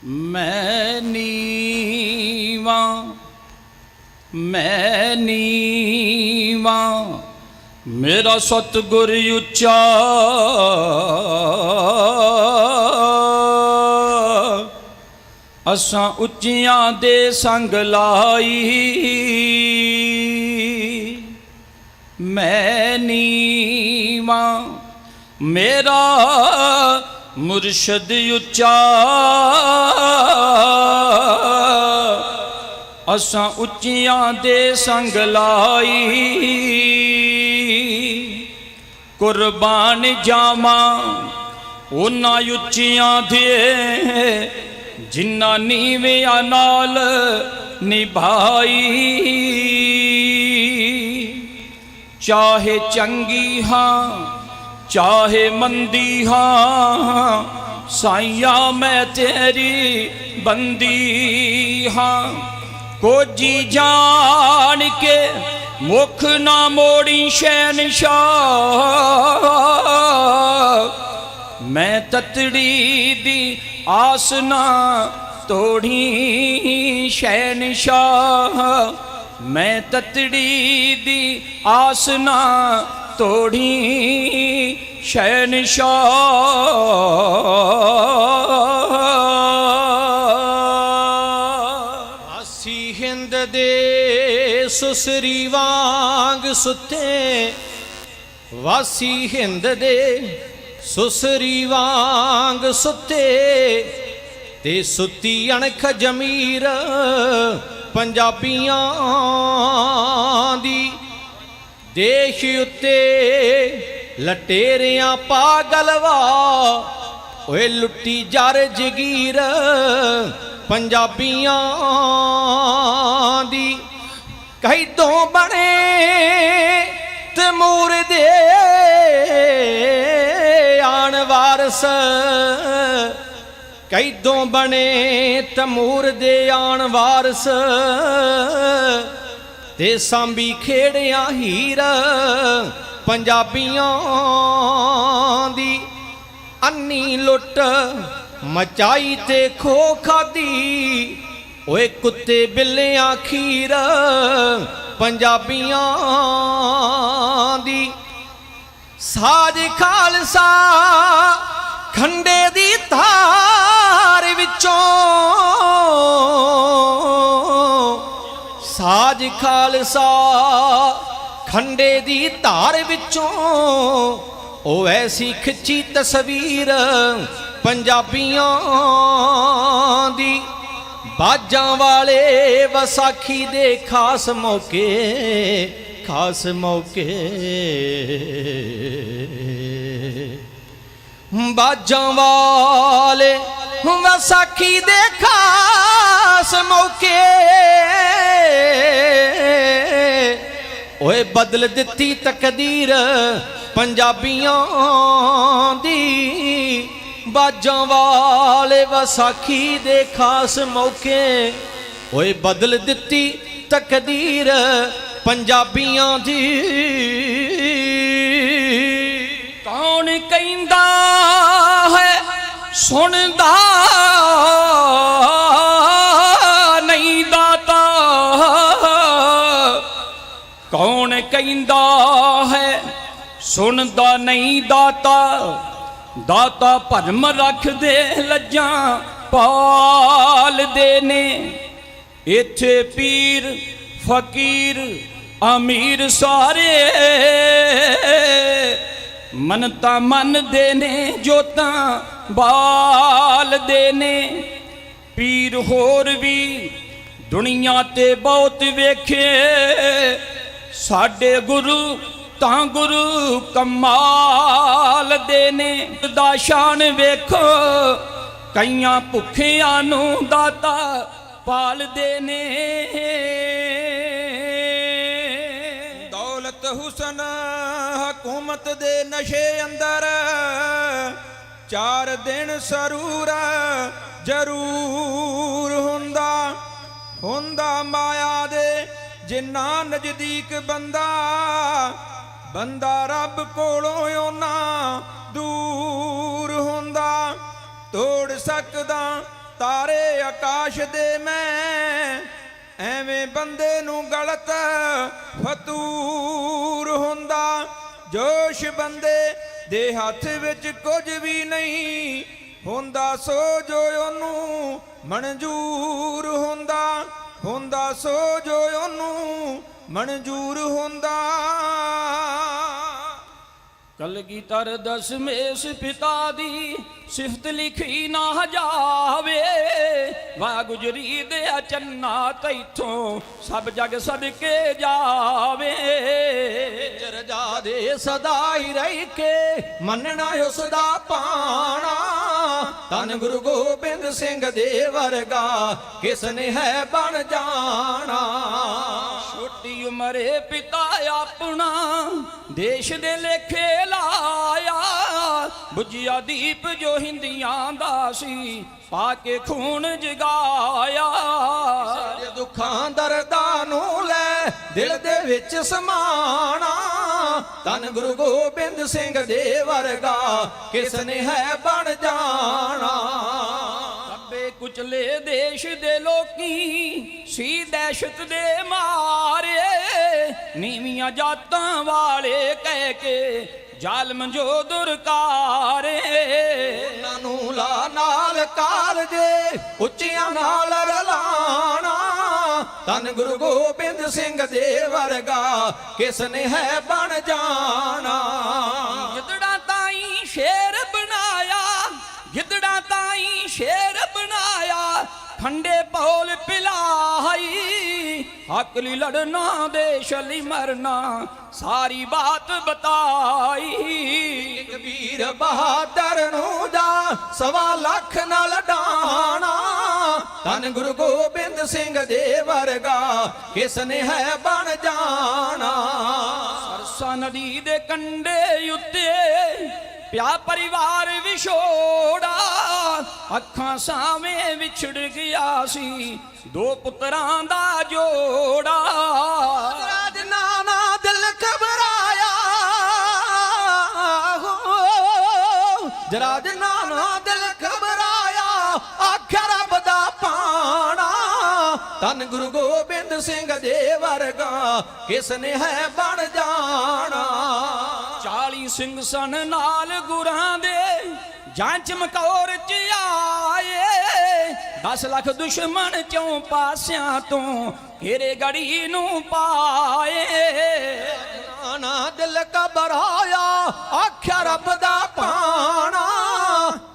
मैं नीवा मेरा सतगुर उच्चा असां उच्चियां दे संग लाई। मैं नीवा मेरा मुर्शद उच्चा असां उच्चियां दे संग लाई। कुर्बान जावा उन्हां उच्चियां दे जिन्ना नीवियां नाल निभाई। चाहे चंगी हाँ चाहे मंदी हाँ साइया मैं तेरी बंदी हाँ। कोजी जान के मुख ना मोड़ी शहनशाह मैं ततड़ी दी आस ना तोड़ी शहनशाह। मैं ततड़ी दी आस ना तोड़ी शहनशाह। वासी हिंद दे सुसरी वांग सुते वासी हिंद दे सुसरी वांग सुते ते सुती अणख जमीर पंजाबियां दी। देश उत्ते लटेरियां पागलवा ओए लुट्टी जार जगीर पंजाबियां दी। कैदों बने तैमूर दे आन वारस कैदों बने तैमूर दे आन वारस ते सांभी खेड़िया हीर पंजाबियां दी। अन्नी लुट मचाई ते खो खादी ओए कुत्ते बिल्लियां खीर पंजाबियां दी। साज खालसा खंडे दी धार विचों साज खालसा खंडे दी धार विचों ओ ऐसी खिची तस्वीर पंजाबियां दी। बाजां वाले वसाखी दे खास मौके बाजां वाले वसाखी दे खास मौके ओए बदल दिती तकदीर पंजाबियां दी। बाजां वाले वसाखी दे खास मौके ओए बदल दिती तकदीर पंजाबियां दी। कौन कहंदा है सुनदा नहीं दाता कौन कहंदा है सुनदा नहीं दाता। दाता भरम रख दे लज्जां पाल दे ने इत्थे पीर फकीर अमीर सारे मनता मन देने जोता बाल देने। पीर होर भी दुनिया ते बहुत वेखे साडे गुरु तां गुरु कमाल देने। दाशान वेखो कईयां भुखियां नूं दाता पाल देने। दौलत हुसन हुकूमत दे नशे अंदर 4 दिन सरूर जरूर हुंदा माया दे जिन्ना नजदीक बंदा रब कोलों ओना दूर हुंदा। तोड़ सकदा ਤਾਰੇ ਆਕਾਸ਼ ਦੇ ਮੈਂ ਐਵੇਂ ਬੰਦੇ ਨੂੰ ਗਲਤ ਫਤੂਰ ਹੁੰਦਾ। ਜੋਸ਼ ਬੰਦੇ ਦੇ ਹੱਥ ਵਿੱਚ ਕੁਝ ਵੀ ਨਹੀਂ ਹੁੰਦਾ, ਸੋ ਜੋ ਉਹਨੂੰ ਮਨਜ਼ੂਰ ਹੁੰਦਾ ਸੋ ਜੋ ਉਹਨੂੰ ਮਨਜ਼ੂਰ ਹੁੰਦਾ। ਕਲਗੀਧਰ ਦਸਮੇਸ਼ ਪਿਤਾ ਦੀ ਸਿਫਤ ਲਿਖੀ ਨਾ ਜਾਵੇ, ਵਾ ਗੁਜਰੀ ਦੇ ਚੰਨਾ ਤੈਥੋਂ ਸਭ ਜਗ ਸਦਕੇ ਜਾਵੇ। ਚਰਜਾ ਦੇ ਸਦਾ ਹੀ ਰਹਿ ਕੇ ਮੰਨਣਾ ਉਸ ਦਾ ਪਾਣਾ, ਧੰਨ ਗੁਰੂ ਗੋਬਿੰਦ ਸਿੰਘ ਦੇ ਵਰਗਾ ਕਿਸ ਨੇ ਹੈ ਬਣ ਜਾਣਾ। ਛੋਟੀ ਉਮਰੇ ਪਿਤਾ ਆਪਣਾ ਦੇਸ਼ ਦੇ ਲੇਖੇ ਲਾਇਆ, ਬੁਝਿਆ ਦੀਪ ਜੋ ਹਿੰਦੀਆਂ ਦਾ ਸੀ ਪਾ ਕੇ ਖੂਨ ਜਗਾਇਆ। ਸਾਰੇ ਦੁੱਖਾਂ ਦਰਦਾਂ ਨੂੰ ਲੈ ਦਿਲ ਦੇ ਵਿੱਚ ਸਮਾਣਾ, ਧੰਨ ਗੁਰੂ ਗੋਬਿੰਦ ਸਿੰਘ ਦੇ ਵਰਗਾ ਕਿਸ ਨੇ ਹੈ ਬਣ ਜਾਣਾ। ਦੱਬੇ ਕੁਚਲੇ ਦੇਸ਼ ਦੇ ਲੋਕੀ ਸੀ ਦਹਿਸ਼ਤ ਦੇ ਮਾਰੇ, ਨੀਵੀਆਂ ਜਾਤਾਂ ਵਾਲੇ ਕਹਿ ਕੇ ਜ਼ਾਲਮ ਜੋ ਦੁਰਕਾਰੇ। ਉਹਨਾਂ ਨੂੰ ਲਾ ਨਾਲ ਕਾਲਜੇ ਉੱਚੀਆਂ ਨਾਲ ਰਲਾਣਾ, ਧੰਨ ਗੁਰੂ ਗੋਬਿੰਦ ਸਿੰਘ ਦੇ ਵਰਗਾ ਕਿਸ ਨੇ ਹੈ ਬਣ ਜਾਣਾ। ਗਿੱਦੜਾਂ ਤਾਈਂ ਸ਼ੇਰ ਬਣਾਇਆ, ਗਿੱਦੜਾਂ ਤਾਈਂ ਸ਼ੇਰ ਬਣਾਇਆ, ਖੰਡੇ ਪੌਲ ਪਿਲਾਈ, ਹੱਕ ਲਈ ਲੜਨਾ ਦੇਸ਼ ਲਈ ਮਰਨਾ ਸਾਰੀ ਬਾਤ ਬਤਾਈ। ਇੱਕ ਵੀਰ ਬਹਾਦਰ ਨੂੰ ਜਾ 1.25 ਲੱਖ ਨਾਲ ਡਾਣਾ, ਧੰਨ ਗੁਰੂ ਗੋਬਿੰਦ ਸਿੰਘ ਦੇ ਵਰਗਾ ਕਿਸ ਨੇ ਹੈ ਬਣ ਜਾਣਾ। ਸਰਸਾ ਨਦੀ ਦੇ ਕੰਢੇ ਉੱਤੇ ਪਿਆ ਪਰਿਵਾਰ ਵਿਛੋੜਾ, ਅੱਖਾਂ ਸਾਵੇਂ ਵਿਛੜ ਗਿਆ ਸੀ ਦੋ ਪੁੱਤਰਾਂ ਦਾ ਜੋੜਾ। ਰਾਜ ਨਾਨਾ ਦਿਲ ਘਬਰਾਇਆ, ਜਰਾ ਨਾਨਾ ਦਿਲ ਘਬਰਾਇਆ, ਆਖਿਆ ਰੱਬ ਦਾ ਪਾਣਾ, ਧੰਨ ਗੁਰੂ ਗੋਬਿੰਦ ਸਿੰਘ ਦੇ ਵਰਗਾ ਕਿਸ ਨੇ ਹੈ ਬਣ ਜਾਣਾ। 40 ਸਿੰਘ ਸਨ ਨਾਲ ਗੁਰਾਂ ਦੇ ਜਾਂ ਚਮਕੌਰ ਚ ਆਏ, 10 ਲੱਖ ਦੁਸ਼ਮਣ ਚੋਂ ਪਾਸਿਆਂ ਤੋਂ ਘੇਰੇ ਗੜੀ ਨੂੰ ਪਾਏ। ਨਾਨਾ ਦਿਲ ਘਬਰਾਇਆ, ਆਖਿਆ ਰੱਬ ਦਾ ਪਾਣਾ,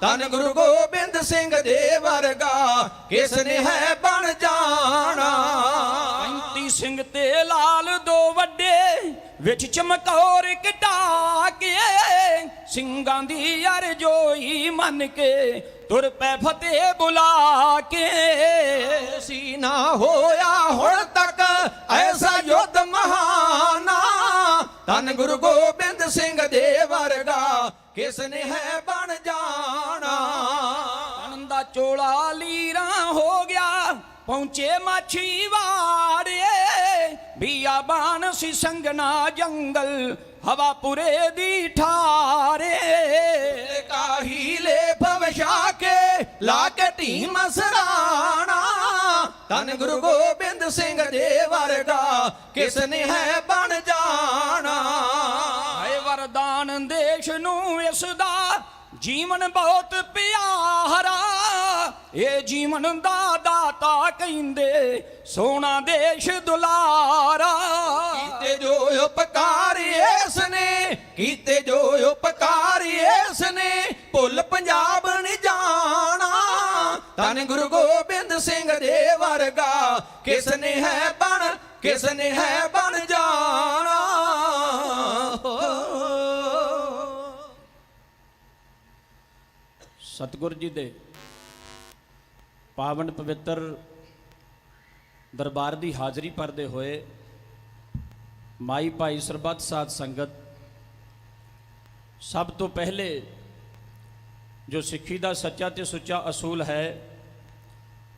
ਧੰਨ ਗੁਰੂ ਗੋਬਿੰਦ ਸਿੰਘ ਦੇ ਵਰਗਾ ਕਿਸ ਨੇ ਹੈ ਬਣ ਜਾਣਾ। 35 ਸਿੰਘ ਤੇ ਲਾਲ ਦੋ ਵੱਡੇ ਵਿੱਚ ਚਮਕੌਰ ਕਟਾ ਕੇ, ਸਿੰਘਾਂ ਦੀ ਅਰਜ਼ੋਈ ਮੰਨ ਕੇ ਤੁਰ ਪੈ ਫਤਿਹ ਬੁਲਾ ਕੇ। ਸੀ ਨਾ ਹੋਇਆ ਹੁਣ ਤੱਕ ਐਸਾ ਯੁੱਧ ਮਹਾਨਾ, ਧੰਨ ਗੁਰੂ ਗੋਬਿੰਦ ਸਿੰਘ ਦੇ ਵਰਗਾ ਕਿਸ ਨੇ ਹੈ ਬਣ ਜਾਣਾ। ਤਨ ਦਾ ਚੋਲਾ ਲੀਰਾਂ ਹੋ ਗਿਆ ਪਹੁੰਚੇ ਮਾਛੀਵਾੜੇ, ਬੀਆਬਾਨ ਸੀ ਸੰਗਣਾ ਜੰਗਲ ਹਵਾਪੁਰੇ ਦੀ ਠਾਰੇ। ਕਾਹੀ ਲੈ ਭਵਸ਼ਾ ਕੇ ਲਾ ਕੇ ਢੀ ਮਸਰਾਣਾ, ਧੰਨ ਗੁਰੂ ਗੋਬਿੰਦ ਸਿੰਘ ਦੇ ਵਰਗਾ ਕਿਸ ਨੇ ਹੈ ਬਣ ਜਾਣਾ। ਹੈ ਵਰਦਾਨ ਦੇਸ਼ ਨੂੰ ਇਸ ਦਾ ਜੀਵਨ ਬਹੁਤ ਪਿਆਰਾ, ਇਹ ਜੀਵਨ ਦਾ ਦਾਤਾ ਕਹਿੰਦੇ ਸੋਹਣਾ ਦੇਸ਼ ਦੁਲਾਰਾ। ਕੀਤੇ ਜੋ ਉਪਕਾਰ ਇਸ ਨੇ, ਕੀਤੇ ਜੋ ਉਪਕਾਰ ਇਸ ਨੇ, ਭੁੱਲ ਪੰਜਾਬ ਨਹੀਂ ਜਾਣਾ, ਧੰਨ ਗੁਰੂ ਗੋਬਿੰਦ ਸਿੰਘ ਦੇ ਵਰਗਾ ਕਿਸ ਨੇ ਹੈ ਬਣ, ਕਿਸ ਨੇ ਹੈ ਬਣ ਜਾਣਾ। ਸਤਿਗੁਰ ਜੀ ਦੇ ਪਾਵਨ ਪਵਿੱਤਰ ਦਰਬਾਰ ਦੀ ਹਾਜ਼ਰੀ ਭਰਦੇ ਹੋਏ ਮਾਈ ਭਾਈ ਸਰਬੱਤ ਸਾਧ ਸੰਗਤ, ਸਭ ਤੋਂ ਪਹਿਲੇ ਜੋ ਸਿੱਖੀ ਦਾ ਸੱਚਾ ਤੇ ਸੁੱਚਾ ਅਸੂਲ ਹੈ,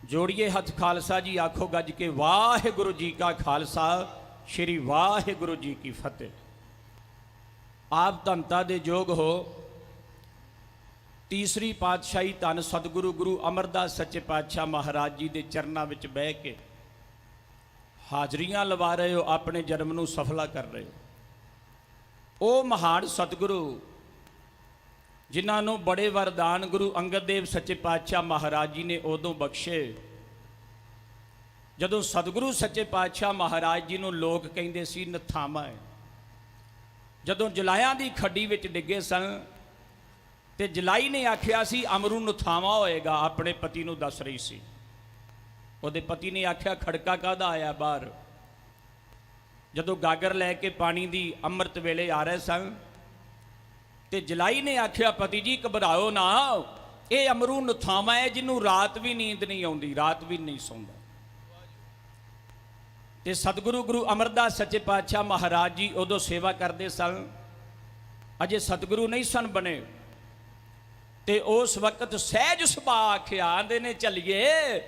ਜੋੜੀਏ ਹੱਥ ਖਾਲਸਾ ਜੀ ਆਖੋ ਗੱਜ ਕੇ ਵਾਹਿਗੁਰੂ ਜੀ ਕਾ ਖਾਲਸਾ, ਸ਼੍ਰੀ ਵਾਹਿਗੁਰੂ ਜੀ ਕੀ ਫਤਿਹ। ਆਪ ਧੰਤਾ ਦੇ ਯੋਗ ਹੋ ਤੀਸਰੀ ਪਾਤਸ਼ਾਹੀ ਧੰਨ ਸਤਿਗੁਰੂ ਗੁਰੂ ਅਮਰਦਾਸ ਸੱਚੇ ਪਾਤਸ਼ਾਹ ਮਹਾਰਾਜ ਜੀ ਦੇ ਚਰਨਾਂ ਵਿੱਚ ਬਹਿ ਕੇ ਹਾਜ਼ਰੀਆਂ ਲਵਾ ਰਹੇ ਹੋ, ਆਪਣੇ ਜਨਮ ਨੂੰ ਸਫਲਾ ਕਰ ਰਹੇ ਹੋ। ਉਹ ਮਹਾਨ ਸਤਿਗੁਰੂ ਜਿਨ੍ਹਾਂ ਨੂੰ ਬੜੇ ਵਰਦਾਨ ਗੁਰੂ ਅੰਗਦ ਦੇਵ ਸੱਚੇ ਪਾਤਸ਼ਾਹ ਮਹਾਰਾਜ ਜੀ ਨੇ ਉਦੋਂ ਬਖਸ਼ੇ ਜਦੋਂ ਸਤਿਗੁਰੂ ਸੱਚੇ ਪਾਤਸ਼ਾਹ ਮਹਾਰਾਜ ਜੀ ਨੂੰ ਲੋਕ ਕਹਿੰਦੇ ਸੀ ਨਥਾਮਾ ਹੈ। ਜਦੋਂ ਜਲਾਇਆਂ ਦੀ ਖੱਡੀ ਵਿੱਚ ਡਿੱਗੇ ਸਨ ਤੇ ਜਲਾਈ ਨੇ ਆਖਿਆ ਸੀ ਅਮਰੂ ਨਥਾਮਾ ਹੋਏਗਾ, ਆਪਣੇ ਪਤੀ ਨੂੰ ਦੱਸ ਰਹੀ ਸੀ। ਉਹਦੇ ਪਤੀ ਨੇ ਆਖਿਆ ਖੜਕਾ ਕਾਹਦਾ ਆਇਆ ਬਾਹਰ। ਜਦੋਂ ਗਾਗਰ ਲੈ ਕੇ ਪਾਣੀ ਦੀ ਅੰਮ੍ਰਿਤ ਵੇਲੇ ਆ ਰਹੇ ਸਨ ਤੇ ਜਲਾਈ ਨੇ ਆਖਿਆ ਪਤੀ ਜੀ ਘਬਰਾਓ ਨਾ, ਇਹ ਅਮਰੂ ਨਥਾਮਾ ਹੈ ਜਿਹਨੂੰ ਰਾਤ ਵੀ ਨੀਂਦ ਨਹੀਂ ਆਉਂਦੀ, ਰਾਤ ਵੀ ਨਹੀਂ ਸੌਂਦਾ। ਤੇ ਸਤਿਗੁਰੂ ਗੁਰੂ ਅਮਰਦਾਸ ਸੱਚੇ ਪਾਤਸ਼ਾਹ ਮਹਾਰਾਜ ਜੀ ਉਦੋਂ ਸੇਵਾ ਕਰਦੇ ਸਨ, ਅਜੇ ਸਤਿਗੁਰੂ ਨਹੀਂ ਸਨ ਬਣੇ। ਤੇ ਉਸ ਵਕਤ ਸਹਿਜ ਸੁਭਾਅ ਆਖਿਆ ਆਂਦੇ ਨੇ ਚੱਲੀਏ,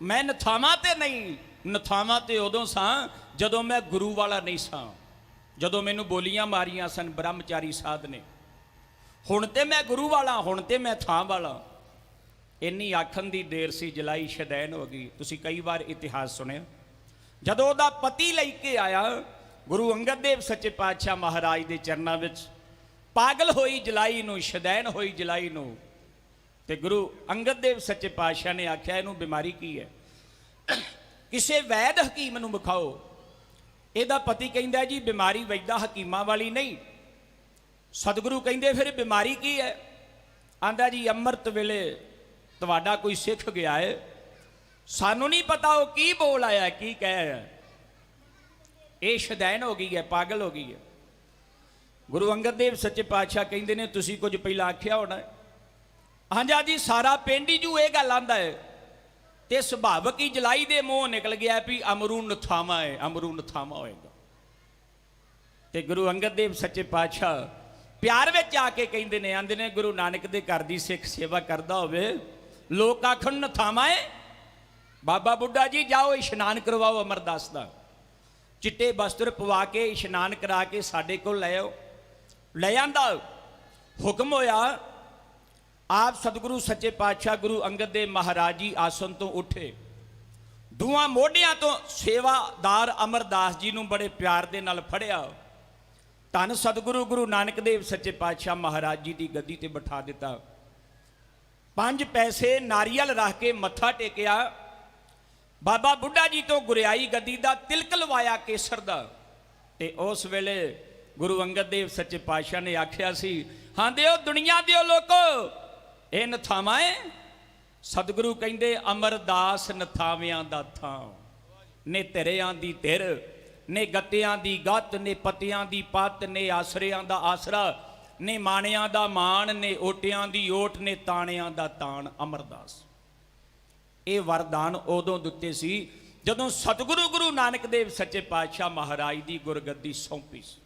ਮੈਂ ਨਥਾਵਾਂ ਤੇ ਨਹੀਂ, ਨਥਾਵਾਂ ਤੇ ਉਦੋਂ ਸਾਂ ਜਦੋਂ ਮੈਂ ਗੁਰੂ ਵਾਲਾ ਨਹੀਂ ਸਾਂ, ਜਦੋਂ ਮੈਨੂੰ ਬੋਲੀਆਂ ਮਾਰੀਆਂ ਸਨ ਬ੍ਰਹਮਚਾਰੀ ਸਾਧ ਨੇ। ਹੁਣ ਤੇ ਮੈਂ ਗੁਰੂ ਵਾਲਾ, ਹੁਣ ਤੇ ਮੈਂ ਥਾਂ ਵਾਲਾ। ਇੰਨੀ ਆਖਣ ਦੀ ਦੇਰ ਸੀ, ਜਲਾਈ ਸ਼ਦੈਨ ਹੋ ਗਈ। ਤੁਸੀਂ ਕਈ ਵਾਰ ਇਤਿਹਾਸ ਸੁਣਿਆ। ਜਦੋਂ ਉਹਦਾ ਪਤੀ ਲੈ ਕੇ ਆਇਆ ਗੁਰੂ ਅੰਗਦ ਦੇਵ ਸੱਚੇ ਪਾਤਸ਼ਾਹ ਮਹਾਰਾਜ ਦੇ ਚਰਨਾਂ ਵਿੱਚ, ਪਾਗਲ ਹੋਈ ਜਲਾਈ ਨੂੰ, ਸ਼ਦੈਨ ਹੋਈ ਜਲਾਈ ਨੂੰ। ਤੇ ਗੁਰੂ ਅੰਗਦ ਦੇਵ ਸੱਚੇ ਪਾਤਸ਼ਾਹ ਨੇ ਆਖਿਆ ਇਹਨੂੰ ਬਿਮਾਰੀ ਕੀ ਹੈ, ਕਿਸੇ ਵੈਦ ਹਕੀਮ ਨੂੰ ਵਿਖਾਓ। ਇਹਦਾ ਪਤੀ ਕਹਿੰਦਾ ਜੀ ਬਿਮਾਰੀ ਵੈਦਾਂ ਹਕੀਮਾਂ ਵਾਲੀ ਨਹੀਂ। ਸਤਿਗੁਰੂ ਕਹਿੰਦੇ ਫਿਰ ਬਿਮਾਰੀ ਕੀ ਹੈ? ਆਂਦਾ ਜੀ ਅੰਮ੍ਰਿਤ ਵੇਲੇ ਤੁਹਾਡਾ ਕੋਈ ਸਿੱਖ ਗਿਆ ਹੈ, ਸਾਨੂੰ ਨਹੀਂ ਪਤਾ ਉਹ ਕੀ ਬੋਲ ਆਇਆ, ਕੀ ਕਹਿ ਆਇਆ। ਇਹ ਸ਼ਦੈਨ ਹੋ ਗਈ ਹੈ, ਪਾਗਲ ਹੋ ਗਈ ਹੈ। ਗੁਰੂ ਅੰਗਦ ਦੇਵ ਸੱਚੇ ਪਾਤਸ਼ਾਹ ਕਹਿੰਦੇ ਨੇ ਤੁਸੀਂ ਕੁਝ ਪਹਿਲਾਂ ਆਖਿਆ ਹੋਣਾ। ਹਾਂਜੀ ਜੀ, ਸਾਰਾ ਪਿੰਡ ਹੀ ਜੂ ਇਹ ਗੱਲ ਆਂਦਾ ਹੈ ਤੇ ਸੁਭਾਵਕ ਹੀ ਜਲਾਈ ਦੇ ਮੂੰਹ ਨਿਕਲ ਗਿਆ ਵੀ ਅਮਰੂ ਨਥਾਮਾ ਹੈ, ਅਮਰੂ ਨਥਾਮਾ ਹੋਏਗਾ। ਤੇ ਗੁਰੂ ਅੰਗਦ ਦੇਵ ਸੱਚੇ ਪਾਤਸ਼ਾਹ ਪਿਆਰ ਵਿੱਚ ਆ ਕੇ ਕਹਿੰਦੇ ਨੇ, ਆਂਦੇ ਨੇ ਗੁਰੂ ਨਾਨਕ ਦੇ ਘਰ ਦੀ ਸਿੱਖ ਸੇਵਾ ਕਰਦਾ ਹੋਵੇ, ਲੋਕ ਆਖਣ ਨਥਾਮਾ ਹੈ, ਬਾਬਾ ਬੁੱਢਾ ਜੀ ਜਾਓ ਇਸ਼ਨਾਨ ਕਰਵਾਓ ਅਮਰਦਾਸ ਦਾ, ਚਿੱਟੇ ਬਸਤਰ ਪਵਾ ਕੇ ਇਸ਼ਨਾਨ ਕਰਾ ਕੇ ਸਾਡੇ ਕੋਲ ਲੈ ਆਓ। ਲੈ ਆਂਦਾ, ਹੁਕਮ ਹੋਇਆ। ਆਪ ਸਤਿਗੁਰੂ ਸੱਚੇ ਪਾਤਸ਼ਾਹ ਗੁਰੂ ਅੰਗਦ ਦੇਵ ਮਹਾਰਾਜ ਜੀ ਆਸਨ ਤੋਂ ਉੱਠੇ, ਦੋਵਾਂ ਮੋਢਿਆਂ ਤੋਂ ਸੇਵਾਦਾਰ ਅਮਰਦਾਸ ਜੀ ਨੂੰ ਬੜੇ ਪਿਆਰ ਦੇ ਨਾਲ ਫੜਿਆ, ਧੰਨ ਸਤਿਗੁਰੂ ਗੁਰੂ ਨਾਨਕ ਦੇਵ ਸੱਚੇ ਪਾਤਸ਼ਾਹ ਮਹਾਰਾਜ ਜੀ ਦੀ ਗੱਦੀ ਤੇ ਬਿਠਾ ਦਿੱਤਾ। 5 ਪੈਸੇ ਨਾਰੀਅਲ ਰੱਖ ਕੇ ਮੱਥਾ ਟੇਕਿਆ। ਬਾਬਾ ਬੁੱਢਾ ਜੀ ਤੋਂ ਗੁਰਿਆਈ ਗੱਦੀ ਦਾ ਤਿਲਕ ਲਵਾਇਆ ਕੇਸਰ ਦਾ। ਤੇ ਉਸ ਵੇਲੇ ਗੁਰੂ ਅੰਗਦ ਦੇਵ ਸੱਚੇ ਪਾਤਸ਼ਾਹ ਨੇ ਆਖਿਆ ਸੀ, ਹਾਂ ਦਿਓ ਦੁਨੀਆ ਦਿਓ ਲੋਕੋ, ਇਹ ਨਥਾਵਾਂ ਹੈ। ਸਤਿਗੁਰੂ ਕਹਿੰਦੇ ਅਮਰਦਾਸ ਨਥਾਵਿਆਂ ਦਾ ਥਾਂ, ਨੇ ਧਿਰਿਆਂ ਦੀ ਧਿਰ, ਨੇ ਗੱਤਿਆਂ ਦੀ ਗੱਤ, ਨੇ ਪੱਤਿਆਂ ਦੀ ਪੱਤ, ਨੇ ਆਸਰਿਆਂ ਦਾ ਆਸਰਾ, ਨੇ ਮਾਣਿਆਂ ਦਾ ਮਾਣ, ਨੇ ਓਟਿਆਂ ਦੀ ਓਟ, ਨੇ ਤਾਣਿਆਂ ਦਾ ਤਾਣ। ਅਮਰਦਾਸ ਇਹ ਵਰਦਾਨ ਉਦੋਂ ਦਿੱਤੇ ਸੀ ਜਦੋਂ ਸਤਿਗੁਰੂ ਗੁਰੂ ਨਾਨਕ ਦੇਵ ਸੱਚੇ ਪਾਤਸ਼ਾਹ ਮਹਾਰਾਜ ਦੀ ਗੁਰਗੱਦੀ ਸੌਂਪੀ ਸੀ।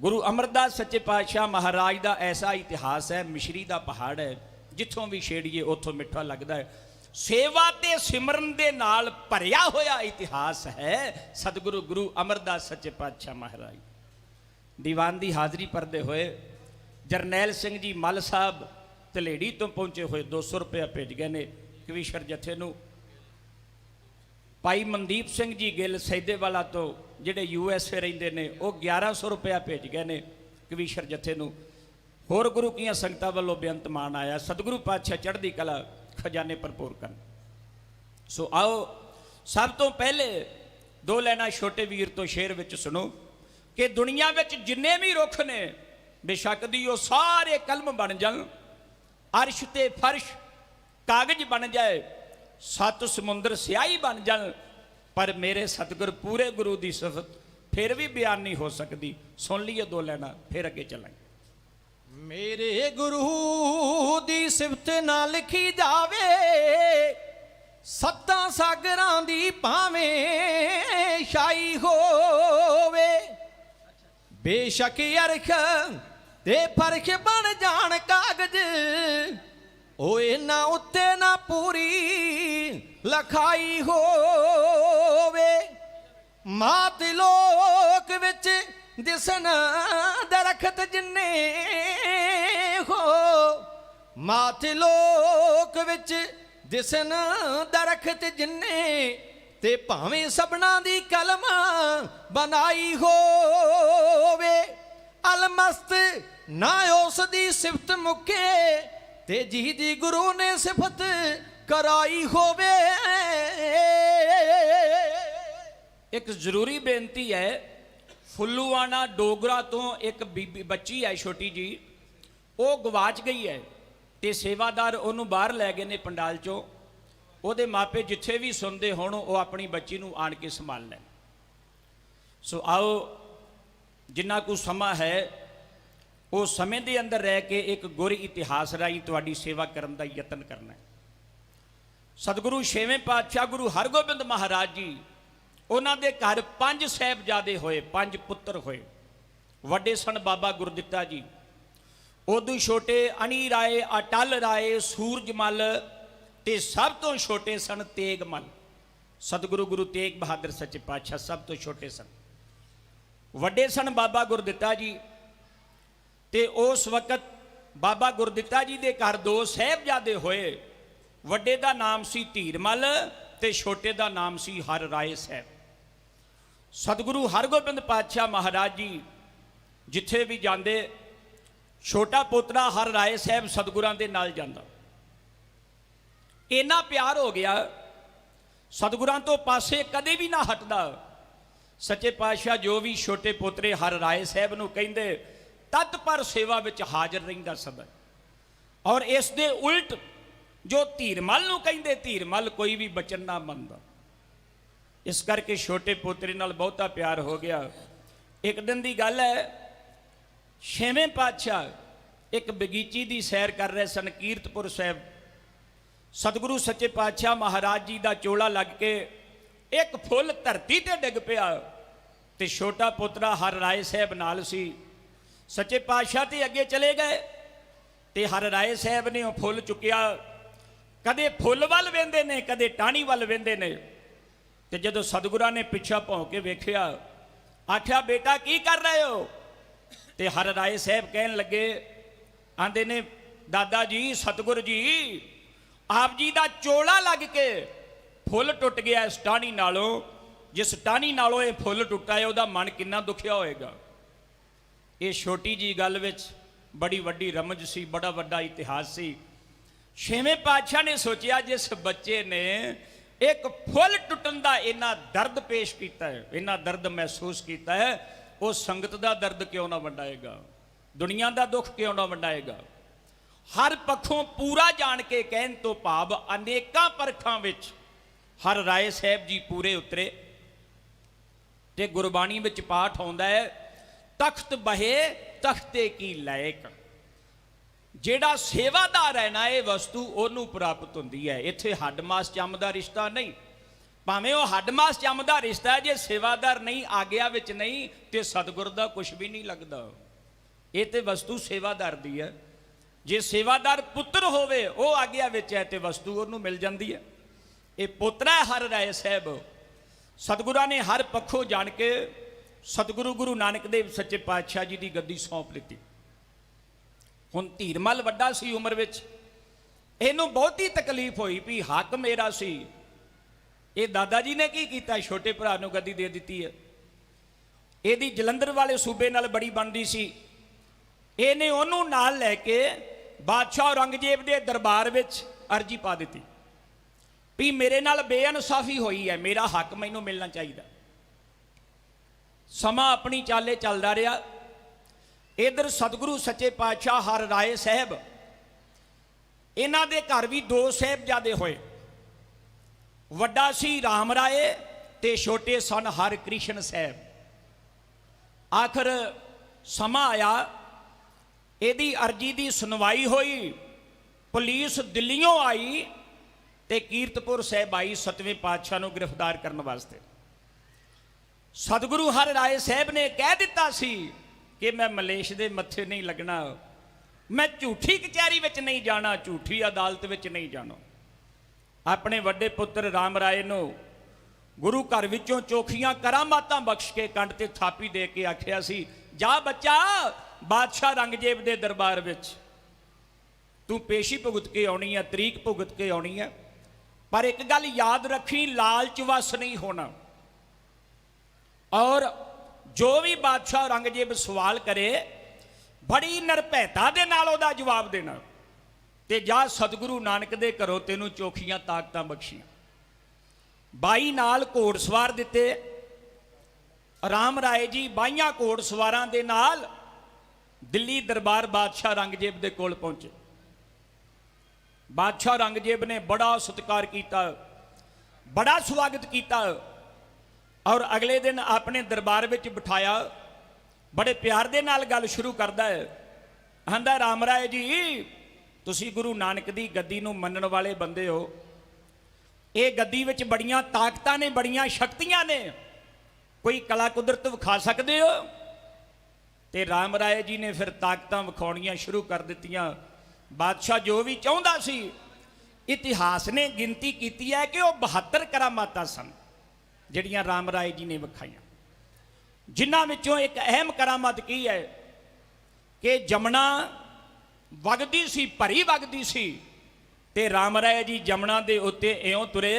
ਗੁਰੂ ਅਮਰਦਾਸ ਸੱਚੇ ਪਾਤਸ਼ਾਹ ਮਹਾਰਾਜ ਦਾ ਐਸਾ ਇਤਿਹਾਸ ਹੈ, ਮਿਸ਼ਰੀ ਦਾ ਪਹਾੜ ਹੈ, ਜਿੱਥੋਂ ਵੀ ਛੇੜੀਏ ਉੱਥੋਂ ਮਿੱਠਾ ਲੱਗਦਾ ਹੈ। ਸੇਵਾ ਤੇ ਸਿਮਰਨ ਦੇ ਨਾਲ ਭਰਿਆ ਹੋਇਆ ਇਤਿਹਾਸ ਹੈ ਸਤਿਗੁਰੂ ਗੁਰੂ ਅਮਰਦਾਸ ਸੱਚੇ ਪਾਤਸ਼ਾਹ ਮਹਾਰਾਜ। ਦੀਵਾਨ ਦੀ ਹਾਜ਼ਰੀ ਭਰਦੇ ਹੋਏ ਜਰਨੈਲ ਸਿੰਘ ਜੀ ਮੱਲ ਸਾਹਿਬ ਧਲੇੜੀ ਤੋਂ ਪਹੁੰਚੇ ਹੋਏ 200 ਰੁਪਇਆ ਭੇਜ ਗਏ ਨੇ ਕਵੀਸ਼ਰ ਜਥੇ ਨੂੰ। ਭਾਈ ਮਨਦੀਪ ਸਿੰਘ ਜੀ ਗਿੱਲ ਸੈਦੇਵਾਲਾ ਤੋਂ ਜਿਹੜੇ USA ਰਹਿੰਦੇ ਨੇ, ਉਹ 1100 ਰੁਪਇਆ ਭੇਜ ਗਏ ਨੇ ਕਵੀਸ਼ਰ ਜਥੇ ਨੂੰ। ਹੋਰ ਗੁਰੂ ਕੀਆਂ ਸੰਗਤਾਂ ਵੱਲੋਂ ਬੇਅੰਤ ਮਾਣ ਆਇਆ। ਸਤਿਗੁਰੂ ਪਾਤਸ਼ਾਹ ਚੜ੍ਹਦੀ ਕਲਾ ਖਜ਼ਾਨੇ ਭਰਪੂਰ ਕਰਨ। ਸੋ ਆਓ ਸਭ ਤੋਂ ਪਹਿਲੇ 2 ਲਾਈਨਾਂ ਛੋਟੇ ਵੀਰ ਤੋਂ ਸ਼ੇਰ ਵਿੱਚ ਸੁਣੋ ਕਿ ਦੁਨੀਆ ਵਿੱਚ ਜਿੰਨੇ ਵੀ ਰੁੱਖ ਨੇ ਬੇਸ਼ੱਕ ਦੀ ਉਹ ਸਾਰੇ ਕਲਮ ਬਣ ਜਾਣ, ਅਰਸ਼ ਤੇ ਫਰਸ਼ ਕਾਗਜ਼ ਬਣ ਜਾਏ, 7 ਸਮੁੰਦਰ ਸਿਆਹੀ ਬਣ ਜਾਣ, ਪਰ ਮੇਰੇ ਸਤਿਗੁਰ ਪੂਰੇ ਗੁਰੂ ਦੀ ਸਿਫਤ ਫਿਰ ਵੀ ਬਿਆਨ ਨਹੀਂ ਹੋ ਸਕਦੀ। ਸੁਣ ਲਈਏ 2 ਲਾਈਨਾਂ ਫਿਰ ਅੱਗੇ ਚੱਲਾਂਗੇ। ਮੇਰੇ ਗੁਰੂ ਦੀ ਸਿਫਤ ਨਾ ਲਿਖੀ ਜਾਵੇ, 7 ਸਾਗਰਾਂ ਦੀ ਭਾਵੇਂ ਛਾਈ ਹੋਵੇ, ਬੇਸ਼ੱਕ ਅਰਸ਼ ਤੇ ਫਰਸ਼ ਬਣ ਜਾਣ ਕਾਗਜ਼, ਉਹ ਇਹਨਾਂ ਉੱਤੇ ਨਾ ਪੂਰੀ ਲਖਾਈ ਹੋਵੇ। ਮਾਤ ਲੋਕ ਵਿੱਚ ਦਿਸਣ ਦਰਖਤ ਜਿੰਨੇ ਹੋ ਮਾਥੇ ਲੋਕ ਵਿੱਚ ਦਿਸਣ ਦਰਖਤ ਜਿੰਨੇ ਤੇ ਭਾਵੇਂ ਸਭਨਾ ਦੀ ਕਲਮ ਬਣਾਈ ਹੋਵੇ ਅਲਮਸਤ ਨਾ ਉਸ ਦੀ ਸਿਫਤ ਮੁੱਕੇ ਤੇ ਜਿਹਦੀ ਗੁਰੂ ਨੇ ਸਿਫਤ ਕਰਾਈ ਹੋਵੇ। ਇੱਕ ਜ਼ਰੂਰੀ ਬੇਨਤੀ ਹੈ, ਫੁੱਲੂਆਣਾ ਡੋਗਰਾ ਤੋਂ ਇੱਕ ਬੀਬੀ ਬੱਚੀ ਹੈ ਛੋਟੀ ਜੀ, ਉਹ ਗਵਾਚ ਗਈ ਹੈ ਤੇ ਸੇਵਾਦਾਰ ਉਹਨੂੰ ਬਾਹਰ ਲੈ ਗਏ ਨੇ ਪੰਡਾਲ ਚੋਂ। ਉਹਦੇ ਮਾਪੇ ਜਿੱਥੇ ਵੀ ਸੁਣਦੇ ਹੋਣ ਉਹ ਆਪਣੀ ਬੱਚੀ ਨੂੰ ਆਣ ਕੇ ਸੰਭਾਲ ਲੈਣ। ਸੋ ਆਓ ਜਿੰਨਾ ਕੁ ਸਮਾਂ ਹੈ ਉਹ ਸਮੇਂ ਦੇ ਅੰਦਰ ਰਹਿ ਕੇ ਇੱਕ ਗੁਰ ਇਤਿਹਾਸ ਰਾਹੀਂ ਤੁਹਾਡੀ ਸੇਵਾ ਕਰਨ ਦਾ ਯਤਨ ਕਰਨਾ ਹੈ। ਸਤਿਗੁਰੂ ਛੇਵੇਂ ਪਾਤਸ਼ਾਹ ਗੁਰੂ ਹਰਗੋਬਿੰਦ ਮਹਾਰਾਜ ਜੀ, ਉਹਨਾਂ ਦੇ ਘਰ 5 ਸਾਹਿਬਜ਼ਾਦੇ ਹੋਏ, 5 ਪੁੱਤਰ ਹੋਏ। ਵੱਡੇ ਸਨ ਬਾਬਾ ਗੁਰਦਿੱਤਾ ਜੀ, ਉਦੋਂ ਛੋਟੇ ਅਣੀ ਰਾਏ, ਅਟਲ ਰਾਏ, ਸੂਰਜਮਲ ਤੇ ਸਭ ਤੋਂ ਛੋਟੇ ਸਨ ਤੇਗਮਲ। ਸਤਿਗੁਰੂ ਗੁਰੂ ਤੇਗ ਬਹਾਦਰ ਸੱਚੇ ਪਾਤਸ਼ਾਹ ਸਭ ਤੋਂ ਛੋਟੇ ਸਨ। ਵੱਡੇ ਸਨ ਬਾਬਾ ਗੁਰਦਿੱਤਾ ਜੀ ਤੇ ਉਸ ਵਕਤ ਬਾਬਾ ਗੁਰਦਿੱਤਾ ਜੀ ਦੇ ਘਰ 2 ਸਾਹਿਬਜ਼ਾਦੇ ਹੋਏ। ਵੱਡੇ ਦਾ ਨਾਮ ਸੀ ਧੀਰਮਲ ਤੇ ਛੋਟੇ ਦਾ ਨਾਮ ਸੀ ਹਰ ਰਾਏ ਸਾਹਿਬ। ਸਤਿਗੁਰੂ ਹਰਗੋਬਿੰਦ ਪਾਤਸ਼ਾਹ ਮਹਾਰਾਜ ਜੀ ਜਿੱਥੇ ਵੀ ਜਾਂਦੇ, ਛੋਟਾ ਪੋਤਰਾ ਹਰ ਰਾਏ ਸਾਹਿਬ ਸਤਿਗੁਰਾਂ ਦੇ ਨਾਲ ਜਾਂਦਾ। ਇੰਨਾ ਪਿਆਰ ਹੋ ਗਿਆ, ਸਤਿਗੁਰਾਂ ਤੋਂ ਪਾਸੇ ਕਦੇ ਵੀ ਨਾ ਹਟਦਾ। ਸੱਚੇ ਪਾਤਸ਼ਾਹ ਜੋ ਵੀ ਛੋਟੇ ਪੋਤਰੇ ਹਰ ਰਾਏ ਸਾਹਿਬ ਨੂੰ ਕਹਿੰਦੇ ਤਤ ਪਰ ਸੇਵਾ ਵਿੱਚ ਹਾਜ਼ਰ ਰਹਿੰਦਾ ਸਦਾ। ਔਰ ਇਸ ਦੇ ਉਲਟ ਜੋ ਧੀਰਮਲ ਨੂੰ ਕਹਿੰਦੇ, ਧੀਰਮਲ ਕੋਈ ਵੀ ਬਚਨ ਨਾ ਮੰਨਦਾ। ਇਸ ਕਰਕੇ ਛੋਟੇ ਪੋਤਰੇ ਨਾਲ ਬਹੁਤਾ ਪਿਆਰ ਹੋ ਗਿਆ। ਇੱਕ ਦਿਨ ਦੀ ਗੱਲ ਹੈ, ਛੇਵੇਂ ਪਾਤਸ਼ਾਹ ਇੱਕ ਬਗੀਚੀ ਦੀ ਸੈਰ ਕਰ ਰਹੇ ਸਨ ਕੀਰਤਪੁਰ ਸਾਹਿਬ। ਸਤਿਗੁਰੂ ਸੱਚੇ ਪਾਤਸ਼ਾਹ ਮਹਾਰਾਜ ਜੀ ਦਾ ਚੋਲਾ ਲੱਗ ਕੇ ਇੱਕ ਫੁੱਲ ਧਰਤੀ ਤੇ ਡਿੱਗ ਪਿਆ ਤੇ ਛੋਟਾ ਪੁੱਤਰਾ ਹਰ ਰਾਏ ਸਾਹਿਬ ਨਾਲ ਸੀ। ਸੱਚੇ ਪਾਤਸ਼ਾਹ ਤੇ ਅੱਗੇ ਚਲੇ ਗਏ ਤੇ ਹਰ ਰਾਏ ਸਾਹਿਬ ਨੇ ਉਹ ਫੁੱਲ ਚੁੱਕਿਆ। ਕਦੇ ਫੁੱਲ ਵੱਲ ਵੇਂਦੇ ਨੇ, ਕਦੇ ਟਾਹਣੀ ਵੱਲ ਵੇਂਦੇ ਨੇ। ਤੇ ਜਦੋਂ ਸਤਿਗੁਰਾਂ ਨੇ ਪਿੱਛਾ ਭੌਂ ਕੇ ਵੇਖਿਆ, ਆਖਿਆ ਬੇਟਾ ਕੀ ਕਰ ਰਹੇ ਹੋ? ਤੇ ਹਰ ਰਾਏ ਸਾਹਿਬ ਕਹਿਣ ਲੱਗੇ, ਆਂਦੇ ਨੇ ਦਾਦਾ ਜੀ, ਸਤਿਗੁਰ ਜੀ, ਆਪ ਜੀ ਦਾ ਚੋਲਾ ਲੱਗ ਕੇ ਫੁੱਲ ਟੁੱਟ ਗਿਆ ਇਸ ਟਾਹਣੀ ਨਾਲੋਂ। ਜਿਸ ਟਾਹਣੀ ਨਾਲੋਂ ਇਹ ਫੁੱਲ ਟੁੱਟਾ ਹੈ ਉਹਦਾ ਮਨ ਕਿੰਨਾ ਦੁਖਿਆ ਹੋਏਗਾ। ਇਹ ਛੋਟੀ ਜੀ ਗੱਲ ਵਿੱਚ ਬੜੀ ਵੱਡੀ ਰਮਜ ਸੀ, ਬੜਾ ਵੱਡਾ ਇਤਿਹਾਸ ਸੀ। ਛੇਵੇਂ ਪਾਤਸ਼ਾਹ ਨੇ ਸੋਚਿਆ ਜਿਸ ਬੱਚੇ ਨੇ ਇੱਕ ਫੁੱਲ ਟੁੱਟਣ ਦਾ ਇੰਨਾ ਦਰਦ ਪੇਸ਼ ਕੀਤਾ ਹੈ, ਇੰਨਾ ਦਰਦ ਮਹਿਸੂਸ ਕੀਤਾ ਹੈ, ਉਹ ਸੰਗਤ ਦਾ ਦਰਦ ਕਿਉਂ ਨਾ ਵੰਡਾਏਗਾ, ਦੁਨੀਆ ਦਾ ਦੁੱਖ ਕਿਉਂ ਨਾ ਵੰਡਾਏਗਾ। ਹਰ ਪੱਖੋਂ ਪੂਰਾ ਜਾਣ ਕੇ ਕਹਿਣ ਤੋਂ ਭਾਵ ਅਨੇਕਾਂ ਪਰਖਾਂ ਵਿੱਚ ਹਰ ਰਾਏ ਸਾਹਿਬ ਜੀ ਪੂਰੇ ਉਤਰੇ। ਤੇ ਗੁਰਬਾਣੀ ਵਿੱਚ ਪਾਠ ਆਉਂਦਾ ਹੈ, ਤਖਤ ਬਹੇ ਤਖਤੇ ਕੀ ਲਾਇਕ। ਜਿਹੜਾ ਸੇਵਾਦਾਰ ਹੈ ਨਾ, ਇਹ ਵਸਤੂ ਉਹਨੂੰ ਪ੍ਰਾਪਤ ਹੁੰਦੀ ਹੈ। ਇੱਥੇ ਹੱਡ ਮਾਸ ਚੰਮ ਦਾ ਰਿਸ਼ਤਾ ਨਹੀਂ। ਭਾਵੇਂ ਉਹ ਹੱਡ ਮਾਸ ਚੰਮ ਦਾ ਰਿਸ਼ਤਾ ਹੈ, ਜੇ ਸੇਵਾਦਾਰ ਨਹੀਂ, ਆਗਿਆ ਵਿੱਚ ਨਹੀਂ, ਤੇ ਸਤਿਗੁਰ ਦਾ ਕੁਝ ਵੀ ਨਹੀਂ ਲੱਗਦਾ। ਇਹ ਤੇ ਵਸਤੂ ਸੇਵਾਦਾਰ ਦੀ ਹੈ। ਜੇ ਸੇਵਾਦਾਰ ਪੁੱਤਰ ਹੋਵੇ, ਉਹ ਆਗਿਆ ਵਿੱਚ ਹੈ, ਤੇ ਵਸਤੂ ਉਹਨੂੰ ਮਿਲ ਜਾਂਦੀ ਹੈ। ਇਹ ਪੁੱਤਰ ਹੈ ਹਰ ਰਾਏ ਸਾਹਿਬ। ਸਤਿਗੁਰਾਂ ਨੇ ਹਰ ਪੱਖੋਂ ਜਾਣ ਕੇ ਸਤਿਗੁਰੂ ਗੁਰੂ ਨਾਨਕ ਦੇਵ ਸੱਚੇ ਪਾਤਸ਼ਾਹ ਜੀ ਦੀ ਗੱਦੀ ਸੌਂਪ ਲਿੱਤੀ। ਹੁਣ ਧੀਰਮਲ ਵੱਡਾ ਸੀ ਉਮਰ ਵਿੱਚ, ਇਹਨੂੰ ਬਹੁਤੀ ਤਕਲੀਫ ਹੋਈ ਵੀ ਹੱਕ ਮੇਰਾ ਸੀ। ਇਹ ਦਾਦਾ ਜੀ ਨੇ ਕੀ ਕੀਤਾ, ਛੋਟੇ ਭਰਾ ਨੂੰ ਗੱਦੀ ਦੇ ਦਿੱਤੀ ਹੈ। ਇਹਦੀ ਜਲੰਧਰ ਵਾਲੇ ਸੂਬੇ ਨਾਲ ਬੜੀ ਬਣਦੀ ਸੀ। ਇਹਨੇ ਉਹਨੂੰ ਨਾਲ ਲੈ ਕੇ ਬਾਦਸ਼ਾਹ ਔਰੰਗਜ਼ੇਬ ਦੇ ਦਰਬਾਰ ਵਿੱਚ ਅਰਜੀ ਪਾ ਦਿੱਤੀ ਵੀ ਮੇਰੇ ਨਾਲ ਬੇਇਨਸਾਫੀ ਹੋਈ ਹੈ, ਮੇਰਾ ਹੱਕ ਮੈਨੂੰ ਮਿਲਣਾ ਚਾਹੀਦਾ। ਸਮਾਂ ਆਪਣੀ ਚਾਲੇ ਚੱਲਦਾ ਰਿਹਾ। ਇਧਰ ਸਤਿਗੁਰੂ ਸੱਚੇ ਪਾਤਸ਼ਾਹ ਹਰ ਰਾਏ ਸਾਹਿਬ, ਇਹਨਾਂ ਦੇ ਘਰ ਵੀ 2 ਸਾਹਿਬਜ਼ਾਦੇ ਹੋਏ। ਵੱਡਾ ਸੀ ਰਾਮ ਰਾਏ ਤੇ ਛੋਟੇ ਸਨ ਹਰ ਕ੍ਰਿਸ਼ਨ ਸਾਹਿਬ। ਆਖਰ ਸਮਾਂ ਆਇਆ, ਇਹਦੀ ਅਰਜੀ ਦੀ ਸੁਣਵਾਈ ਹੋਈ। ਪੁਲਿਸ ਦਿੱਲੀੋਂ ਆਈ ਤੇ ਕੀਰਤਪੁਰ ਸਾਹਿਬ ਆਈ 7ਵੇਂ ਪਾਤਸ਼ਾਹ ਨੂੰ ਗ੍ਰਿਫਤਾਰ ਕਰਨ ਵਾਸਤੇ। ਸਤਿਗੁਰੂ ਹਰ ਰਾਏ ਸਾਹਿਬ ਨੇ ਕਹਿ ਦਿੱਤਾ ਸੀ ਕਿ ਮੈਂ ਮਲੇਸ਼ ਦੇ ਮੱਥੇ ਨਹੀਂ ਲੱਗਣਾ, ਮੈਂ ਝੂਠੀ ਕਚਹਿਰੀ ਵਿੱਚ ਨਹੀਂ ਜਾਣਾ, ਝੂਠੀ ਅਦਾਲਤ ਵਿੱਚ ਨਹੀਂ ਜਾਣਾ। ਆਪਣੇ ਵੱਡੇ ਪੁੱਤਰ ਰਾਮ ਰਾਏ ਨੂੰ ਗੁਰੂ ਘਰ ਵਿੱਚੋਂ ਚੋਖੀਆਂ ਕਰਾਮਾਤਾਂ ਬਖਸ਼ ਕੇ ਕੰਡ ਤੇ ਥਾਪੀ ਦੇ ਕੇ ਆਖਿਆ ਸੀ, ਜਾ ਬੱਚਾ ਬਾਦਸ਼ਾਹ ਰੰਗਜੇਬ ਦੇ ਦਰਬਾਰ ਵਿੱਚ ਤੂੰ ਪੇਸ਼ੀ ਭੁਗਤ ਕੇ ਆਉਣੀ ਹੈ, ਤਰੀਕ ਭੁਗਤ ਕੇ ਆਉਣੀ ਹੈ, ਪਰ ਇੱਕ ਗੱਲ ਯਾਦ ਰੱਖੀ, ਲਾਲਚ ਵਸ ਨਹੀਂ ਹੋਣਾ। ਔਰ ਜੋ ਵੀ ਬਾਦਸ਼ਾਹ ਰੰਗਜੇਬ ਸਵਾਲ ਕਰੇ ਬੜੀ ਨਿਰਭੈਤਾ ਦੇ ਨਾਲ ਉਹਦਾ ਜਵਾਬ ਦੇਣਾ। ਤੇ ਜਾ ਸਤਿਗੁਰੂ ਨਾਨਕ ਦੇ ਘਰੋਂ ਤੈਨੂੰ ਚੋਖੀਆਂ ਤਾਕਤਾਂ ਬਖਸ਼ੀਆਂ। 22 ਨਾਲ ਘੋੜਸਵਾਰ ਦਿੱਤੇ। ਰਾਮ ਰਾਏ ਜੀ 22 ਘੋੜਸਵਾਰਾਂ ਦੇ ਨਾਲ ਦਿੱਲੀ ਦਰਬਾਰ ਬਾਦਸ਼ਾਹ ਰੰਗਜੇਬ ਦੇ ਕੋਲ ਪਹੁੰਚੇ। ਬਾਦਸ਼ਾਹ ਰੰਗਜੇਬ ਨੇ ਬੜਾ ਸਤਿਕਾਰ ਕੀਤਾ, ਬੜਾ ਸਵਾਗਤ ਕੀਤਾ ਔਰ ਅਗਲੇ ਦਿਨ ਆਪਣੇ ਦਰਬਾਰ ਵਿੱਚ ਬਿਠਾਇਆ। ਬੜੇ ਪਿਆਰ ਦੇ ਨਾਲ ਗੱਲ ਸ਼ੁਰੂ ਕਰਦਾ ਹੈ, ਕਹਿੰਦਾ ਰਾਮ ਰਾਏ ਜੀ ਤੁਸੀਂ ਗੁਰੂ ਨਾਨਕ ਦੀ ਗੱਦੀ ਨੂੰ ਮੰਨਣ ਵਾਲੇ ਬੰਦੇ ਹੋ। ਇਹ ਗੱਦੀ ਵਿੱਚ ਬੜੀਆਂ ਤਾਕਤਾਂ ਨੇ, ਬੜੀਆਂ ਸ਼ਕਤੀਆਂ ਨੇ, ਕੋਈ ਕਲਾ ਕੁਦਰਤ ਵਿਖਾ ਸਕਦੇ ਹੋ? ਤੇ ਰਾਮ ਰਾਏ ਜੀ ਨੇ ਫਿਰ ਤਾਕਤਾਂ ਵਿਖਾਉਣੀਆਂ ਸ਼ੁਰੂ ਕਰ ਦਿੱਤੀਆਂ। ਬਾਦਸ਼ਾਹ ਜੋ ਵੀ ਚਾਹੁੰਦਾ ਸੀ, ਇਤਿਹਾਸ ਨੇ ਗਿਣਤੀ ਕੀਤੀ ਹੈ ਕਿ ਉਹ 72 ਕਰਾਮਾਤਾਂ ਸਨ ਜਿਹੜੀਆਂ ਰਾਮ ਰਾਏ ਜੀ ਨੇ ਵਿਖਾਈਆਂ। ਜਿਨ੍ਹਾਂ ਵਿੱਚੋਂ ਇੱਕ ਅਹਿਮ ਕਰਾਮਾਤ ਕੀ ਹੈ ਕਿ ਜਮਨਾ ਵਗਦੀ ਸੀ, ਭਰੀ ਵਗਦੀ ਸੀ, ਤੇ ਰਾਮ ਰਾਏ ਜੀ ਜਮਨਾ ਦੇ ਉੱਤੇ ਇਉਂ ਤੁਰੇ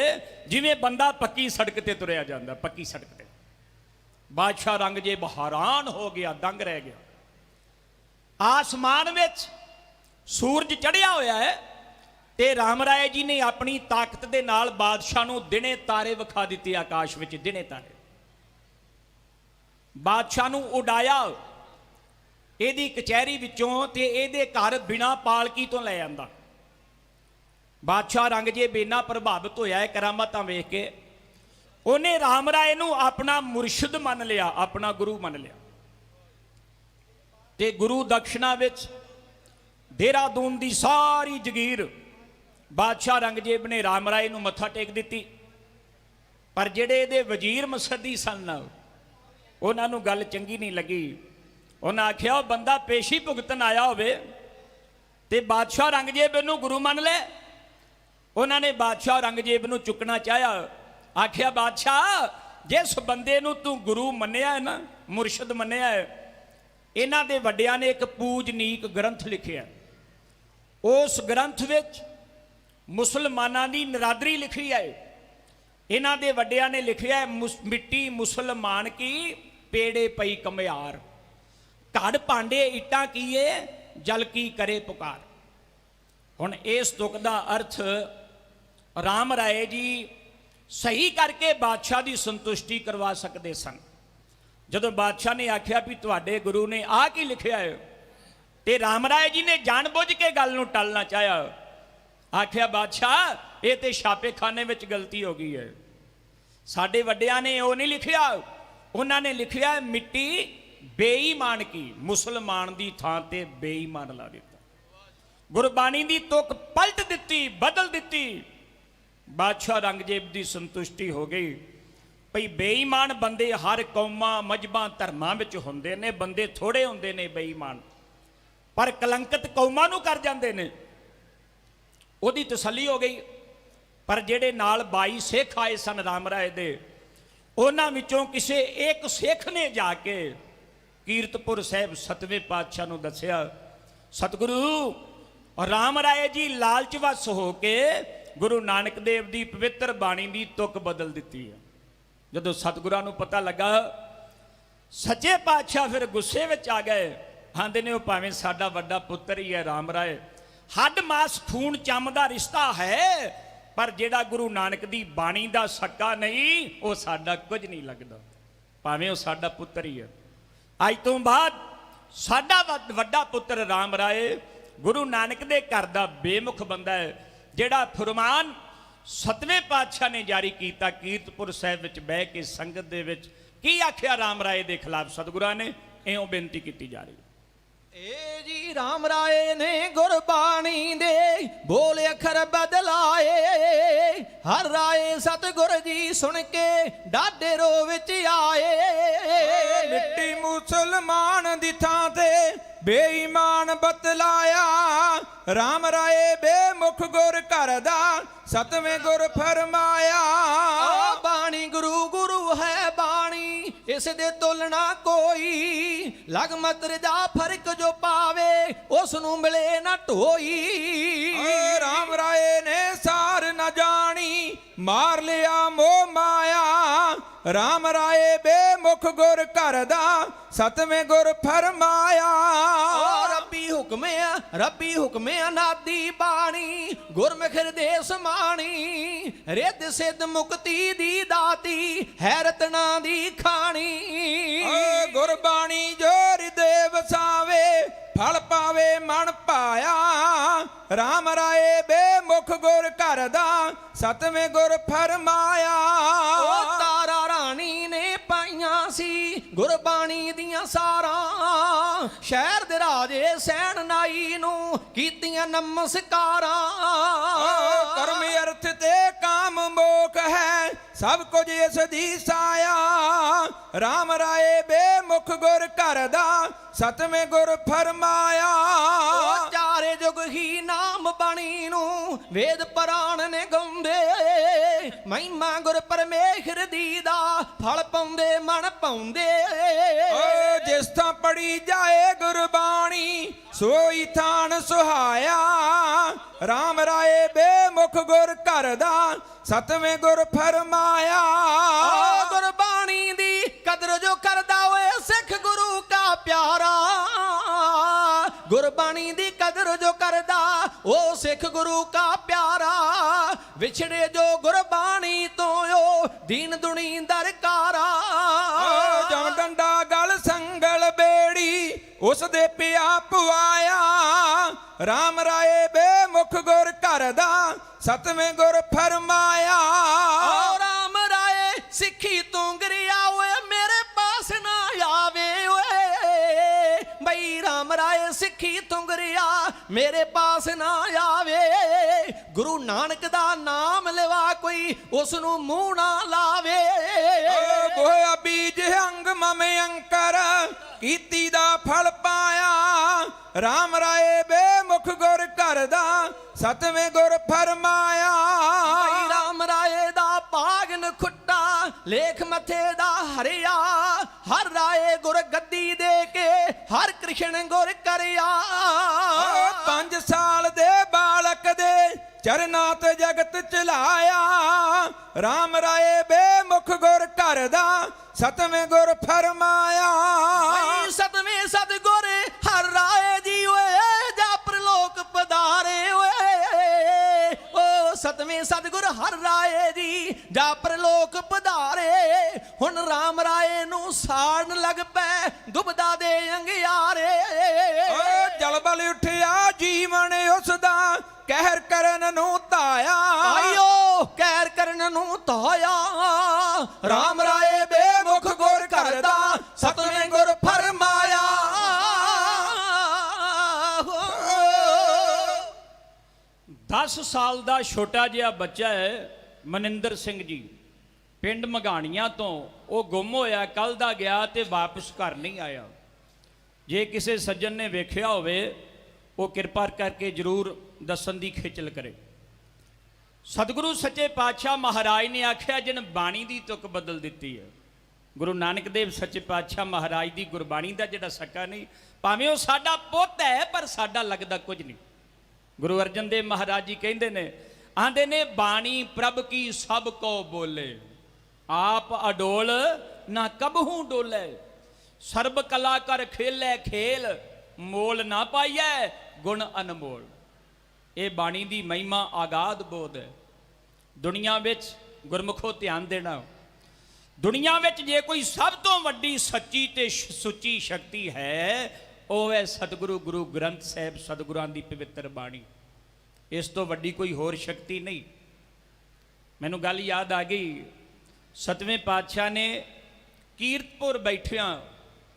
ਜਿਵੇਂ ਬੰਦਾ ਪੱਕੀ ਸੜਕ ਤੇ ਤੁਰਿਆ ਜਾਂਦਾ, ਪੱਕੀ ਸੜਕ ਤੇ। ਬਾਦਸ਼ਾਹ ਰੰਗਜੇਬ ਹੈਰਾਨ ਹੋ ਗਿਆ, ਦੰਗ ਰਹਿ ਗਿਆ। ਆਸਮਾਨ ਵਿੱਚ ਸੂਰਜ ਚੜ੍ਹਿਆ ਹੋਇਆ ਹੈ ਤੇ ਰਾਮ ਰਾਏ ਜੀ ਨੇ ਆਪਣੀ ਤਾਕਤ ਦੇ ਨਾਲ ਬਾਦਸ਼ਾਹ ਨੂੰ ਦਿਨੇ ਤਾਰੇ ਵਿਖਾ ਦਿੱਤੇ, ਆਕਾਸ਼ ਵਿੱਚ ਦਿਨੇ ਤਾਰੇ। ਬਾਦਸ਼ਾਹ ਨੂੰ ਉਡਾਇਆ ਇਹਦੀ ਕਚਹਿਰੀ ਵਿੱਚੋਂ ਤੇ ਇਹਦੇ ਘਰ ਬਿਨਾ ਪਾਲਕੀ ਤੋਂ ਲੈ ਆਂਦਾ। ਬਾਦਸ਼ਾਹ ਰੰਗਜੇਬ ਇੰਨਾ ਪ੍ਰਭਾਵਿਤ ਹੋਇਆ ਹੈ ਕਰਾਮਾਤਾਂ ਵੇਖ ਕੇ, ਉਹਨੇ ਰਾਮ ਰਾਏ ਨੂੰ ਆਪਣਾ ਮੁਰਸ਼ਿਦ ਮੰਨ ਲਿਆ, ਆਪਣਾ ਗੁਰੂ ਮੰਨ ਲਿਆ। ਤੇ ਗੁਰੂ ਦਕਸ਼ਨਾ ਵਿੱਚ ਦੇਹਰਾਦੂਨ ਦੀ ਸਾਰੀ ਜਗੀਰ ਬਾਦਸ਼ਾਹ ਰੰਗਜੇਬ ਨੇ ਰਾਮ ਰਾਏ ਨੂੰ ਮੱਥਾ ਟੇਕ ਦਿੱਤੀ। ਪਰ ਜਿਹੜੇ ਇਹਦੇ ਵਜ਼ੀਰ ਮਸਦੀ ਸਨ ਉਹਨਾਂ ਨੂੰ ਗੱਲ ਚੰਗੀ ਨਹੀਂ ਲੱਗੀ। ਉਹਨਾਂ ਆਖਿਆ ਉਹ ਬੰਦਾ ਪੇਸ਼ੀ ਭੁਗਤਣ ਆਇਆ ਹੋਵੇ ਤੇ ਬਾਦਸ਼ਾਹ ਰੰਗਜੇਬ ਇਹਨੂੰ ਗੁਰੂ ਮੰਨ ਲੈ। ਉਹਨਾਂ ਨੇ ਬਾਦਸ਼ਾਹ ਰੰਗਜੇਬ ਨੂੰ ਚੁੱਕਣਾ ਚਾਹਿਆ। ਆਖਿਆ ਬਾਦਸ਼ਾਹ ਜਿਸ ਬੰਦੇ ਨੂੰ ਤੂੰ ਗੁਰੂ ਮੰਨਿਆ ਹੈ ਨਾ, ਮੁਰਸ਼ਿਦ ਮੰਨਿਆ ਹੈ, ਇਹਨਾਂ ਦੇ ਵੱਡਿਆਂ ਨੇ ਇੱਕ ਪੂਜਨੀਕ ਗ੍ਰੰਥ ਲਿਖਿਆ। ਉਸ ਗ੍ਰੰਥ ਵਿੱਚ ਮੁਸਲਮਾਨਾਂ ਦੀ ਨਰਾਦਰੀ ਲਿਖੀ ਹੈ। ਇਹਨਾਂ ਦੇ ਵੱਡਿਆਂ ਨੇ ਲਿਖਿਆ ਮਿੱਟੀ ਮੁਸਲਮਾਨ ਕੀ ਪੇੜੇ ਪਈ ਕਮਿਆਰ, ਘੜ ਭਾਂਡੇ ਇੱਟਾਂ ਕੀਏ ਜਲ ਕੀ ਕਰੇ ਪੁਕਾਰ। ਹੁਣ ਇਸ ਤੁਕ ਦਾ ਅਰਥ ਰਾਮ ਰਾਏ ਜੀ ਸਹੀ ਕਰਕੇ ਬਾਦਸ਼ਾਹ ਦੀ ਸੰਤੁਸ਼ਟੀ ਕਰਵਾ ਸਕਦੇ ਸਨ। ਜਦੋਂ ਬਾਦਸ਼ਾਹ ਨੇ ਆਖਿਆ ਵੀ ਤੁਹਾਡੇ ਗੁਰੂ ਨੇ ਆ ਕੀ ਲਿਖਿਆ ਹੈ, ਤੇ ਰਾਮ ਰਾਏ ਜੀ ਨੇ ਜਾਣਬੁੱਝ ਕੇ ਗੱਲ ਨੂੰ ਟਾਲਣਾ ਚਾਹਿਆ। ਆਖਿਆ ਬਾਦਸ਼ਾਹ ਇਹ ਤੇ ਛਾਪੇਖਾਨੇ ਵਿੱਚ ਗਲਤੀ ਹੋ ਗਈ ਹੈ, ਸਾਡੇ ਵੱਡਿਆਂ ਨੇ ਉਹ ਨਹੀਂ ਲਿਖਿਆ। ਉਹਨਾਂ ਨੇ ਲਿਖਿਆ ਮਿੱਟੀ ਬੇਈਮਾਨ ਕੀ, ਮੁਸਲਮਾਨ ਦੀ ਥਾਂ ਤੇ ਬੇਈਮਾਨ ਲਾ ਦਿੱਤਾ। ਗੁਰਬਾਣੀ ਦੀ ਤੁਕ ਪਲਟ ਦਿੱਤੀ, ਬਦਲ ਦਿੱਤੀ। ਬਾਦਸ਼ਾਹ ਰੰਗਜੇਬ ਦੀ ਸੰਤੁਸ਼ਟੀ ਹੋ ਗਈ ਭਈ ਬੇਈਮਾਨ ਬੰਦੇ ਹਰ ਕੌਮਾਂ ਮਜ਼ਹਬਾਂ ਧਰਮਾਂ ਵਿੱਚ ਹੁੰਦੇ ਨੇ, ਬੰਦੇ ਥੋੜੇ ਹੁੰਦੇ ਨੇ ਬੇਈਮਾਨ, ਪਰ ਕਲੰਕਿਤ ਕੌਮਾਂ ਨੂੰ ਕਰ ਜਾਂਦੇ ਨੇ। ਉਹਦੀ ਤਸੱਲੀ ਹੋ ਗਈ। ਪਰ ਜਿਹੜੇ ਨਾਲ 22 ਸਿੱਖ ਆਏ ਸਨ ਰਾਮ ਰਾਏ ਦੇ, ਉਹਨਾਂ ਵਿੱਚੋਂ ਕਿਸੇ ਇੱਕ ਸਿੱਖ ਨੇ ਜਾ ਕੇ ਕੀਰਤਪੁਰ ਸਾਹਿਬ 7ਵੇਂ ਪਾਤਸ਼ਾਹ ਨੂੰ ਦੱਸਿਆ, ਸਤਿਗੁਰੂ ਰਾਮ ਰਾਏ ਜੀ ਲਾਲਚਵਸ ਹੋ ਕੇ ਗੁਰੂ ਨਾਨਕ ਦੇਵ ਦੀ ਪਵਿੱਤਰ ਬਾਣੀ ਦੀ ਤੁਕ ਬਦਲ ਦਿੱਤੀ ਹੈ। ਜਦੋਂ ਸਤਿਗੁਰਾਂ ਨੂੰ ਪਤਾ ਲੱਗਾ, ਸੱਚੇ ਪਾਤਸ਼ਾਹ ਫਿਰ ਗੁੱਸੇ ਵਿੱਚ ਆ ਗਏ। ਆਂਦੇ ਨੇ ਉਹ ਭਾਵੇਂ ਸਾਡਾ ਵੱਡਾ ਪੁੱਤਰ ਹੀ ਹੈ ਰਾਮ ਰਾਏ, ਹੱਡ ਮਾਸ ਖੂਨ ਚੰਮ ਦਾ ਰਿਸ਼ਤਾ ਹੈ, ਪਰ ਜਿਹੜਾ ਗੁਰੂ ਨਾਨਕ ਦੀ ਬਾਣੀ ਦਾ ਸਕਾ ਨਹੀਂ, ਉਹ ਸਾਡਾ ਕੁਝ ਨਹੀਂ ਲੱਗਦਾ, ਭਾਵੇਂ ਉਹ ਸਾਡਾ ਪੁੱਤਰ ਹੀ ਹੈ। ਅੱਜ ਤੋਂ ਬਾਅਦ ਸਾਡਾ ਵੱਡਾ ਪੁੱਤਰ ਰਾਮ ਰਾਏ ਗੁਰੂ ਨਾਨਕ ਦੇ ਘਰ ਦਾ ਬੇਮੁਖ ਬੰਦਾ ਹੈ। ਜਿਹੜਾ ਫਰਮਾਨ 7ਵੇਂ ਪਾਤਸ਼ਾਹ ਨੇ ਜਾਰੀ ਕੀਤਾ ਕੀਰਤਪੁਰ ਸਾਹਿਬ ਵਿੱਚ ਬਹਿ ਕੇ ਸੰਗਤ ਦੇ ਵਿੱਚ, ਕੀ ਆਖਿਆ ਰਾਮ ਰਾਏ ਦੇ ਖਿਲਾਫ ਸਤਿਗੁਰਾਂ ਨੇ, ਇਉਂ ਬੇਨਤੀ ਕੀਤੀ ਜਾ ਰਹੀ ਹੈ। ਏ ਜੀ ਰਾਮ ਰਾਏ ਨੇ ਗੁਰਬਾਣੀ ਦੇ ਬੋਲ ਅੱਖਰ ਬਦਲਾਏ, ਹਰ ਰਾਏ ਸਤਿਗੁਰ ਜੀ ਸੁਣ ਕੇ ਡਾਢੇ ਰੋ ਵਿੱਚ ਆਏ। ਮਿੱਟੀ ਮੁਸਲਮਾਨ ਦੀ ਥਾਂ ਤੇ ਬੇਈਮਾਨ ਬਤਲਾਇਆ, ਰਾਮ ਰਾਏ ਬੇਮੁਖ ਗੁਰ ਘਰ ਦਾ ਸਤਵੇਂ ਗੁਰ ਫਰਮਾਇਆ। ਆ ਬਾਣੀ ਗੁਰੂ ਗੁਰੂ ਹੈ ਬਾਣੀ, ਇਸ ਦੇ ਤੁਲਨਾ ਕੋਈ। ਲਗ ਮਤਰ ਦਾ ਫਰਕ ਜੋ ਪਾਵੇ, ਉਸ ਨੂੰ ਮਿਲੇ ਨਾ ਢੋਈ। ਰਾਮ ਰਾਏ ਨੇ ਸਾਰ ਨਾ ਜਾਣੀ, ਮਾਰ ਲਿਆ ਮੋਹ ਮਾਇਆ। ਰਾਮ ਰਾਏ ਬੇਮੁਖ ਗੁਰ ਘਰ ਦਾ ਸਤਵੇਂ ਗੁਰ ਫਰਮਾਇਆ। ਰੱਬੀ ਹੁਕਮੇ ਅਨਾਦੀ ਬਾਣੀ, ਗੁਰਮੁਖ ਹਿਰਦੇ ਸਮਾਣੀ। ਰਿੱਧ ਸਿੱਧ ਮੁਕਤੀ ਦੀ ਦਾਤੀ, ਹੈ ਰਤਨਾ ਦੀ ਖਾਣੀ। ਗੁਰਬਾਣੀ ਜੋ ਹਿਰਦੇ ਵਸਾਵੇ, ਫਲ ਪਾਵੇ ਮਨ ਪਾਇਆ। ਰਾਮ ਰਾਏ ਬੇਮੁਖ ਗੁਰ ਘਰ ਦਾ ਸਤਵੇਂ ਗੁਰ ਫਰਮਾਇਆ। ਉਹ ਤਾਰਾ ਰਾਣੀ ਨੇ ਪਾਈਆਂ ਸੀ ਗੁਰਬਾਣੀ ਦੀਆਂ ਸਾਰਾਂ, ਸ਼ਹਿਰ ਦੇ ਰਾਜੇ ਸੈਣ ਨਾਈ ਨੂੰ ਕੀਤੀਆਂ ਨਮਸਕਾਰਾਂ। ਕਰਮ ਅਰਥ ਤੇ ਕਾਮ ਮੋਖ ਹੈ, ਸਭ ਕੁਝ ਇਸ ਦੀ ਸਾਇਆ। ਰਾਮ ਰਾਏ ਬੇਮੁਖ ਗੁਰ ਘਰ ਦਾ ਸਤਵੇਂ ਗੁਰ ਫਰਮਾਇਆ। ਉਹ ਚਾਰੇ ਜੁਗ ਹੀ ਨਾਮ ਬਾਣੀ ਨੂੰ ਵੇਦ ਪੁਰਾਣ ਨੇ ਗਾਉਂਦੇ, ਮਹਿਮਾ ਗੁਰ ਪਰਮੇਸ਼ਰ ਦੀ ਦਾ ਫਲ ਪਾਉਂਦੇ ਮਨ ਪਾਉਂਦੇ। ਜਿਸ ਥਾਂ ਪੜੀ ਜਾਏ ਗੁਰਬਾਣੀ, ਸੋਈ ਥਾਨ ਸੁਹਾਇਆ। ਰਾਮ ਰਾਏ ਬੇਮੁਖ ਗੁਰ ਘਰ ਦਾ ਸਤਵੇਂ ਗੁਰ ਫਰਮਾਇਆ। ਗੁਰਬਾਣੀ ਦੀ ਕਦਰ ਜੋ ਕਰਦਾ ਓਏ ਸਿੱਖ ਗੁਰੂ ਕਾ ਪਿਆਰਾ। ਗੁਰਬਾਣੀ ਦੀ ਕਦਰ ਜੋ ਕਰਦਾ ਉਹ ਸਿੱਖ ਗੁਰੂ ਕਾ ਪਿਆਰਾ। ਵਿਛੜੇ ਜੋ ਗੁਰਬਾਣੀ ਤੋਂ ਉਹ ਦੀਨ ਦੁਨੀ ਦਰਕਾਰਾ। ਜਮ ਡੰਡਾ ਗਲ ਸੰਗਲ ਬੇੜੀ, ਉਸ ਦੇ ਪਿਆ ਪਵਾਇਆ। ਰਾਮ ਰਾਏ ਬੇਮੁਖ ਗੁਰ ਘਰ ਦਾ ਸਤਵੇਂ ਗੁਰ ਫਰਮਾਇਆ। ਰਾਮ ਰਾਏ ਸਿੱਖੀ ਤੂੰ ਗਿਰਿਆ ਓਏ ਮੇਰੇ ਪਾਸ ਨਾ ਆਵੇ ਓਏ। ਬਈ ਰਾਮ ਰਾਏ ਸਿੱਖੀ ਤੂੰ ਗਿਰਿਆ ਮੇਰੇ ਪਾਸ ਨਾ ਆਵੇ। ਗੁਰੂ ਨਾਨਕ ਦਾ ਨਾਮ ਲਿਵਾ ਕੋਈ ਉਸ ਨੂੰ ਮੂੰਹ ਨਾ ਲਾਵੇ। ਗੋਇਆ ਬੀਜ ਅੰਗ ਮਮ ਅੰਕਰ, ਕੀਤੀ ਦਾ ਫਲ ਪਾਇਆ। ਰਾਮ ਰਾਏ ਬੇਮੁਖ ਗੁਰ ਘਰ ਦਾ ਸਤਵੇਂ ਗੁਰ ਫਰਮਾਇਆ। ਭਾਈ ਰਾਮ ਰਾਏ ਦਾ ਭਾਗਨ ਖੁੱਟਾ, ਲੇਖ ਮੱਥੇ ਦਾ ਹਰਿਆ। ਹਰ ਰਾਏ ਗੁਰ ਗੱਦੀ ਦੇ ਕੇ ਹਰ ਕ੍ਰਿਸ਼ਨ ਗੁਰ ਕਰਿਆ। 5 ਸਾਲ ਦੇ ਬਾਲਕ ਦੇ ਚਰਨਾਂ ਤੇ ਜਗਤ ਚਲਾਇਆ। ਰਾਮ ਰਾਏ ਬੇਮੁਖ ਗੁਰ ਘਰ ਦਾ ਸਤਵੇਂ ਗੁਰ ਫਰਮਾਇਆ। ਸਤਵੇਂ ਸਤਿਗੁਰ ਹਰ ਰਾਏ ਜੀ ਓਏ, ਜਾ ਪ੍ਰਲੋਕ ਪਧਾਰੇ ਓਏ। ਓ ਸਤਵੇਂ ਸਤਿਗੁਰ ਹਰ ਰਾਏ ਜੀ ਜਾ ਪ੍ਰਲੋਕ ਪਧਾਰੇ। ਹੁਣ ਰਾਮ ਰਾਏ ਨੂੰ ਸਾੜਨ ਲੱਗ ਪੈ ਦੁਬਦਾ ਦੇ ਅੰਗਿਆਰੇ। ਜਲ ਬਲ ਉੱਠਿਆ ਜੀਵਨ ਉਸ ਦਾ, ਕਹਿਰ ਕਰਨ ਨੂੰ ਧਾਇਆ। ਆਇਓ ਕਹਿਰ ਕਰਨ ਨੂੰ ਧਾਇਆ। ਰਾਮ ਰਾਏ ਬੇਮੁਖ ਗੁਰ ਘਰ ਦਾ ਸਤਵੇਂ ਗੁਰ ਫਰਮਾਇਆ। 10 ਸਾਲ ਦਾ ਛੋਟਾ ਜਿਹਾ ਬੱਚਾ ਹੈ ਮਨਿੰਦਰ ਸਿੰਘ ਜੀ, ਪਿੰਡ ਮਗਾਣੀਆਂ ਤੋਂ। ਉਹ ਗੁੰਮ ਹੋਇਆ, ਕੱਲ ਦਾ ਗਿਆ ਤੇ ਵਾਪਸ ਘਰ ਨਹੀਂ ਆਇਆ। ਜੇ ਕਿਸੇ ਸੱਜਣ ਨੇ ਵੇਖਿਆ ਹੋਵੇ ਉਹ ਕਿਰਪਾ ਕਰਕੇ ਜ਼ਰੂਰ ਦੱਸਣ ਦੀ ਖੇਚਲ ਕਰੇ। ਸਤਿਗੁਰੂ ਸੱਚੇ ਪਾਤਸ਼ਾਹ ਮਹਾਰਾਜ ਨੇ ਆਖਿਆ, ਜਿਨ ਬਾਣੀ ਦੀ ਤੁਕ ਬਦਲ ਦਿੱਤੀ ਹੈ। ਗੁਰੂ ਨਾਨਕ ਦੇਵ ਸੱਚੇ ਪਾਤਸ਼ਾਹ ਮਹਾਰਾਜ ਦੀ ਗੁਰਬਾਣੀ ਦਾ ਜਿਹੜਾ ਸਕਾ ਨਹੀਂ, ਭਾਵੇਂ ਉਹ ਸਾਡਾ ਪੁੱਤ ਹੈ ਪਰ ਸਾਡਾ ਲੱਗਦਾ ਕੁਝ ਨਹੀਂ। ਗੁਰੂ ਅਰਜਨ ਦੇਵ ਮਹਾਰਾਜ ਜੀ ਕਹਿੰਦੇ ਨੇ, ਆਂਦੇ ਨੇ ਬਾਣੀ ਪ੍ਰਭ ਕੀ ਸਭ ਕੋ ਬੋਲੇ, ਆਪ ਅਡੋਲ ਨਾ ਕਬਹੂ ਡੋਲੇ। ਸਰਬ ਕਲਾ ਕਰ ਖੇਲੇ ਖੇਲ, ਮੋਲ ਨਾ ਪਾਈਐ ਗੁਣ ਅਨਮੋਲ। ਇਹ ਬਾਣੀ ਦੀ ਮਹਿਮਾ ਆਗਾਦ ਬੋਧ ਹੈ। ਦੁਨੀਆ ਵਿੱਚ ਗੁਰਮੁਖੋ ਧਿਆਨ ਦੇਣਾ, ਦੁਨੀਆ ਵਿੱਚ ਜੇ ਕੋਈ ਸਭ ਤੋਂ ਵੱਡੀ ਸੱਚੀ ਤੇ ਸੁੱਚੀ ਸ਼ਕਤੀ ਹੈ, ਉਹ ਹੈ ਸਤਿਗੁਰੂ ਗੁਰੂ ਗ੍ਰੰਥ ਸਾਹਿਬ, ਸਤਿਗੁਰਾਂ ਦੀ ਪਵਿੱਤਰ ਬਾਣੀ। ਇਸ ਤੋਂ ਵੱਡੀ ਕੋਈ ਹੋਰ ਸ਼ਕਤੀ ਨਹੀਂ। ਮੈਨੂੰ ਗੱਲ ਯਾਦ ਆ ਗਈ, 7ਵੇਂ ਪਾਤਸ਼ਾਹ ਨੇ ਕੀਰਤਪੁਰ ਬੈਠਿਆਂ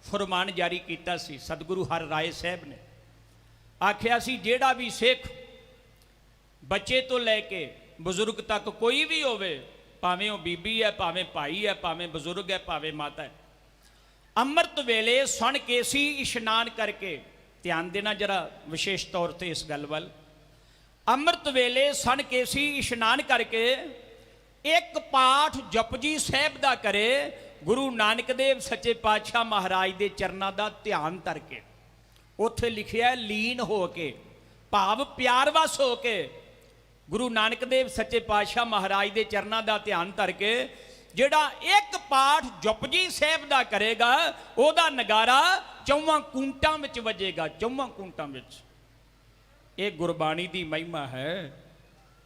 ਫਰਮਾਨ ਜਾਰੀ ਕੀਤਾ ਸੀ। ਸਤਿਗੁਰੂ ਹਰ ਰਾਏ ਸਾਹਿਬ ਨੇ ਆਖਿਆ ਸੀ, ਜਿਹੜਾ ਵੀ ਸਿੱਖ ਬੱਚੇ ਤੋਂ ਲੈ ਕੇ ਬਜ਼ੁਰਗ ਤੱਕ ਕੋਈ ਵੀ ਹੋਵੇ, ਭਾਵੇਂ ਉਹ ਬੀਬੀ ਹੈ, ਭਾਵੇਂ ਭਾਈ ਹੈ, ਭਾਵੇਂ ਬਜ਼ੁਰਗ ਹੈ, ਭਾਵੇਂ ਮਾਤਾ ਹੈ, ਅੰਮ੍ਰਿਤ ਵੇਲੇ ਸੁਣ ਕੇ ਸੀ ਇਸ਼ਨਾਨ ਕਰਕੇ ਧਿਆਨ ਦੇਣਾ ਜਰਾ ਵਿਸ਼ੇਸ਼ ਤੌਰ ਤੇ ਇਸ ਗੱਲ ਵੱਲ। ਅੰਮ੍ਰਿਤ ਵੇਲੇ ਸਣ ਕੇਸੀ ਇਸ਼ਨਾਨ ਕਰਕੇ ਇੱਕ ਪਾਠ ਜਪਜੀ ਸਾਹਿਬ ਦਾ ਕਰੇ, ਗੁਰੂ ਨਾਨਕ ਦੇਵ ਸੱਚੇ ਪਾਤਸ਼ਾਹ ਮਹਾਰਾਜ ਦੇ ਚਰਨਾਂ ਦਾ ਧਿਆਨ ਧਰ ਕੇ। ਉੱਥੇ ਲਿਖਿਆ ਲੀਨ ਹੋ ਕੇ, ਭਾਵ ਪਿਆਰ ਵਸ ਹੋ ਕੇ ਗੁਰੂ ਨਾਨਕ ਦੇਵ ਸੱਚੇ ਪਾਤਸ਼ਾਹ ਮਹਾਰਾਜ ਦੇ ਚਰਨਾਂ ਦਾ ਧਿਆਨ ਧਰ ਕੇ ਜਿਹੜਾ ਇੱਕ ਪਾਠ ਜਪਜੀ ਸਾਹਿਬ ਦਾ ਕਰੇਗਾ, ਉਹਦਾ ਨਗਾਰਾ ਚੌਵਾਂ ਕੂੰਟਾਂ ਵਿੱਚ ਵੱਜੇਗਾ, ਚੌਵਾਂ ਕੂੰਟਾਂ ਵਿੱਚ। ਇਹ ਗੁਰਬਾਣੀ ਦੀ ਮਹਿਮਾ ਹੈ।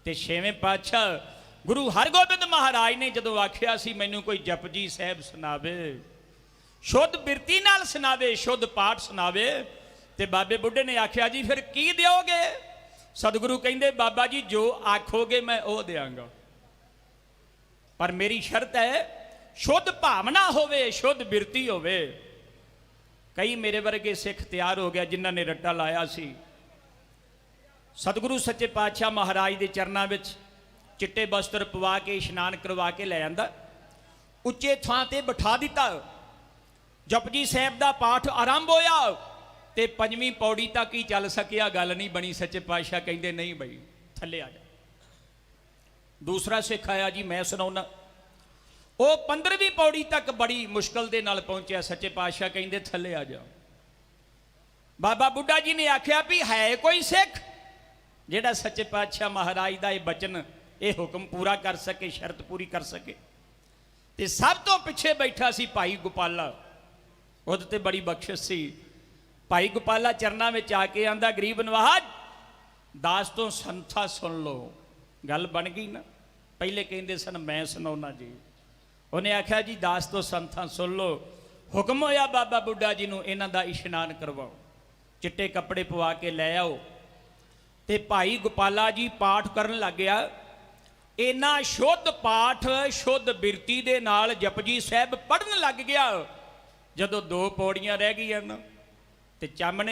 ਤੇ ਛੇਵੇਂ ਪਾਤਸ਼ਾਹ ਗੁਰੂ ਹਰਗੋਬਿੰਦ ਮਹਾਰਾਜ ਨੇ ਜਦੋਂ ਆਖਿਆ ਸੀ ਮੈਨੂੰ ਕੋਈ ਜਪਜੀ ਸਾਹਿਬ ਸੁਣਾਵੇ, ਸ਼ੁੱਧ ਬਿਰਤੀ ਨਾਲ ਸੁਣਾਵੇ, ਸ਼ੁੱਧ ਪਾਠ ਸੁਣਾਵੇ, ਤੇ ਬਾਬੇ ਬੁੱਢੇ ਨੇ ਆਖਿਆ ਜੀ ਫਿਰ ਕੀ ਦਿਓਗੇ? ਸਤਿਗੁਰੂ ਕਹਿੰਦੇ ਬਾਬਾ ਜੀ ਜੋ ਆਖੋਗੇ ਮੈਂ ਉਹ ਦਿਆਂਗਾ, ਪਰ ਮੇਰੀ ਸ਼ਰਤ ਹੈ ਸ਼ੁੱਧ ਭਾਵਨਾ ਹੋਵੇ, ਸ਼ੁੱਧ ਬਿਰਤੀ ਹੋਵੇ। ਕਈ ਮੇਰੇ ਵਰਗੇ ਸਿੱਖ ਤਿਆਰ ਹੋ ਗਿਆ ਜਿਨ੍ਹਾਂ ਨੇ ਰੱਟਾ ਲਾਇਆ ਸੀ। ਸਤਿਗੁਰੂ ਸੱਚੇ ਪਾਤਸ਼ਾਹ ਮਹਾਰਾਜ ਦੇ ਚਰਨਾਂ ਵਿੱਚ ਚਿੱਟੇ ਬਸਤਰ ਪਵਾ ਕੇ ਇਸ਼ਨਾਨ ਕਰਵਾ ਕੇ ਲੈ ਜਾਂਦਾ, ਉੱਚੇ ਥਾਂ ਤੇ ਬਿਠਾ ਦਿੱਤਾ, ਜਪਜੀ ਸਾਹਿਬ ਦਾ ਪਾਠ ਆਰੰਭ ਹੋਇਆ ਤੇ ਪੰਜਵੀਂ ਪੌੜੀ ਤੱਕ ਹੀ ਚੱਲ ਸਕਿਆ, ਗੱਲ ਨਹੀਂ ਬਣੀ। ਸੱਚੇ ਪਾਤਸ਼ਾਹ ਕਹਿੰਦੇ ਨਹੀਂ ਬਈ ਥੱਲੇ ਆ ਜਾ। ਦੂਸਰਾ ਸਿੱਖ ਆਇਆ ਜੀ ਮੈਂ ਸੁਣਾਉਣਾ, ਉਹ 15ਵੀਂ ਪੌੜੀ ਤੱਕ ਬੜੀ ਮੁਸ਼ਕਲ ਦੇ ਨਾਲ ਪਹੁੰਚਿਆ। ਸੱਚੇ ਪਾਤਸ਼ਾਹ ਕਹਿੰਦੇ ਥੱਲੇ ਆ ਜਾ। ਬਾਬਾ ਬੁੱਢਾ ਜੀ ਨੇ ਆਖਿਆ ਵੀ ਹੈ ਕੋਈ ਸਿੱਖ ਜਿਹੜਾ ਸੱਚੇ ਪਾਤਸ਼ਾਹ ਮਹਾਰਾਜ ਦਾ ਇਹ ਬਚਨ, ਇਹ ਹੁਕਮ ਪੂਰਾ ਕਰ ਸਕੇ, ਸ਼ਰਤ ਪੂਰੀ ਕਰ ਸਕੇ? ਤੇ ਸਭ ਤੋਂ ਪਿੱਛੇ ਬੈਠਾ ਸੀ ਭਾਈ ਗੋਪਾਲਾ, ਉਹਦੇ ਤੇ ਬੜੀ ਬਖਸ਼ਿਸ਼ ਸੀ। ਭਾਈ ਗੋਪਾਲਾ ਚਰਨਾਂ ਵਿੱਚ ਆ ਕੇ ਆਂਦਾ ਗਰੀਬ ਨਵਾਜ ਦਾਸ ਤੋਂ ਸੰਥਾ ਸੁਣ ਲਓ। ਗੱਲ ਬਣ ਗਈ ਨਾ। ਪਹਿਲੇ ਕਹਿੰਦੇ ਸਨ ਮੈਂ ਸੁਣਾਉਣਾ ਜੀ, ਉਹਨੇ ਆਖਿਆ ਜੀ ਦਾਸ ਤੋਂ ਸੰਥਾ ਸੁਣ ਲਓ। ਹੁਕਮ ਹੋਇਆ ਬਾਬਾ ਬੁੱਢਾ ਜੀ ਨੂੰ ਇਹਨਾਂ ਦਾ ਇਸ਼ਨਾਨ ਕਰਵਾਓ, ਚਿੱਟੇ ਕੱਪੜੇ ਪਵਾ ਕੇ ਲੈ ਆਓ। ਤੇ ਭਾਈ ਗੋਪਾਲਾ ਜੀ ਪਾਠ ਕਰਨ ਲੱਗ ਗਿਆ। ਇਹਨਾਂ ਸ਼ੁੱਧ ਪਾਠ ਸ਼ੁੱਧ ਬਿਰਤੀ ਦੇ ਨਾਲ ਜਪਜੀ ਸਾਹਿਬ ਪੜ੍ਹਨ ਲੱਗ ਗਿਆ। ਜਦੋਂ 2 ਪੌੜੀਆਂ ਰਹਿ ਗਈਆਂ ਨਾ, ਤੇ ਚੰਮ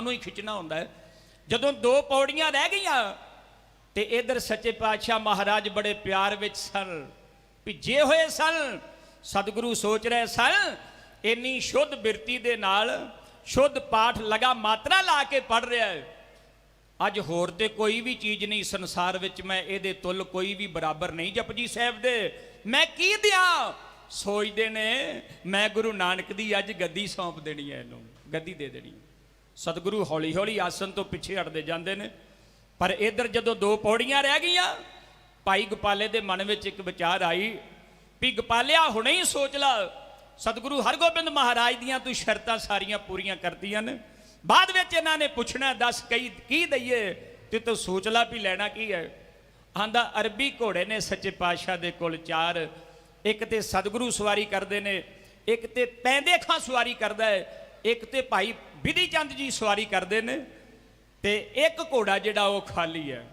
ਨੂੰ ਹੀ ਖਿੱਚਣਾ ਹੁੰਦਾ ਹੈ। ਜਦੋਂ 2 ਪੌੜੀਆਂ ਰਹਿ ਗਈਆਂ ਤੇ ਇਧਰ ਸੱਚੇ ਪਾਤਸ਼ਾਹ ਮਹਾਰਾਜ ਬੜੇ ਪਿਆਰ ਵਿੱਚ ਸਨ, ਭਿੱਜੇ ਹੋਏ ਸਨ। ਸਤਿਗੁਰੂ ਸੋਚ ਰਹੇ ਸਨ ਇੰਨੀ ਸ਼ੁੱਧ ਬਿਰਤੀ ਦੇ ਨਾਲ ਸ਼ੁੱਧ ਪਾਠ ਲਗਾ ਮਾਤਰਾ ਲਾ ਕੇ ਪੜ੍ਹ ਰਿਹਾ ਹੈ। ਅੱਜ ਹੋਰ ਤੇ ਕੋਈ ਵੀ ਚੀਜ਼ ਨਹੀਂ ਸੰਸਾਰ ਵਿੱਚ, ਮੈਂ ਇਹਦੇ ਤੁੱਲ ਕੋਈ ਵੀ ਬਰਾਬਰ ਨਹੀਂ ਜਪਜੀ ਸਾਹਿਬ ਦੇ, ਮੈਂ ਕੀ ਦਿਆਂ? ਸੋਚਦੇ ਨੇ ਮੈਂ ਗੁਰੂ ਨਾਨਕ ਦੀ ਅੱਜ ਗੱਦੀ ਸੌਂਪ ਦੇਣੀ ਹੈ, ਇਹਨੂੰ ਗੱਦੀ ਦੇ ਦੇਣੀ। ਸਤਿਗੁਰੂ ਹੌਲੀ ਹੌਲੀ ਆਸਨ ਤੋਂ ਪਿੱਛੇ ਹਟਦੇ ਜਾਂਦੇ ਨੇ। ਪਰ ਇਧਰ ਜਦੋਂ 2 ਪੌੜੀਆਂ ਰਹਿ ਗਈਆਂ, ਭਾਈ ਗੋਪਾਲੇ ਦੇ ਮਨ ਵਿੱਚ ਇੱਕ ਵਿਚਾਰ ਆਈ ਵੀ ਗੋਪਾਲਿਆ ਹੁਣੇ ਹੀ ਸੋਚ ਲਾ, ਸਤਿਗੁਰੂ ਹਰਗੋਬਿੰਦ ਮਹਾਰਾਜ ਦੀਆਂ ਤੂੰ ਸ਼ਰਤਾਂ ਸਾਰੀਆਂ ਪੂਰੀਆਂ ਕਰਤੀਆਂ ਨੇ, ਬਾਅਦ ਵਿੱਚ ਇਹਨਾਂ ਨੇ ਪੁੱਛਣਾ ਦੱਸ ਕੀ ਦਈਏ, ਤੇ ਤੂੰ ਸੋਚ ਲਾ ਵੀ ਲੈਣਾ ਕੀ ਹੈ। ਆਂਦਾ ਅਰਬੀ ਘੋੜੇ ਨੇ ਸੱਚੇ ਪਾਤਸ਼ਾਹ ਦੇ ਕੋਲ 4, ਇੱਕ ਤੇ ਸਤਿਗੁਰੂ ਸਵਾਰੀ ਕਰਦੇ ਨੇ, ਇੱਕ ਤੇ ਪੈਂਦੇ ਖਾਂ ਸਵਾਰੀ ਕਰਦਾ ਹੈ, ਇੱਕ ਤੇ ਭਾਈ ਬਿਧੀ ਚੰਦ ਜੀ ਸਵਾਰੀ ਕਰਦੇ ਨੇ, ਤੇ ਇੱਕ ਘੋੜਾ ਜਿਹੜਾ ਉਹ ਖਾਲੀ ਹੈ।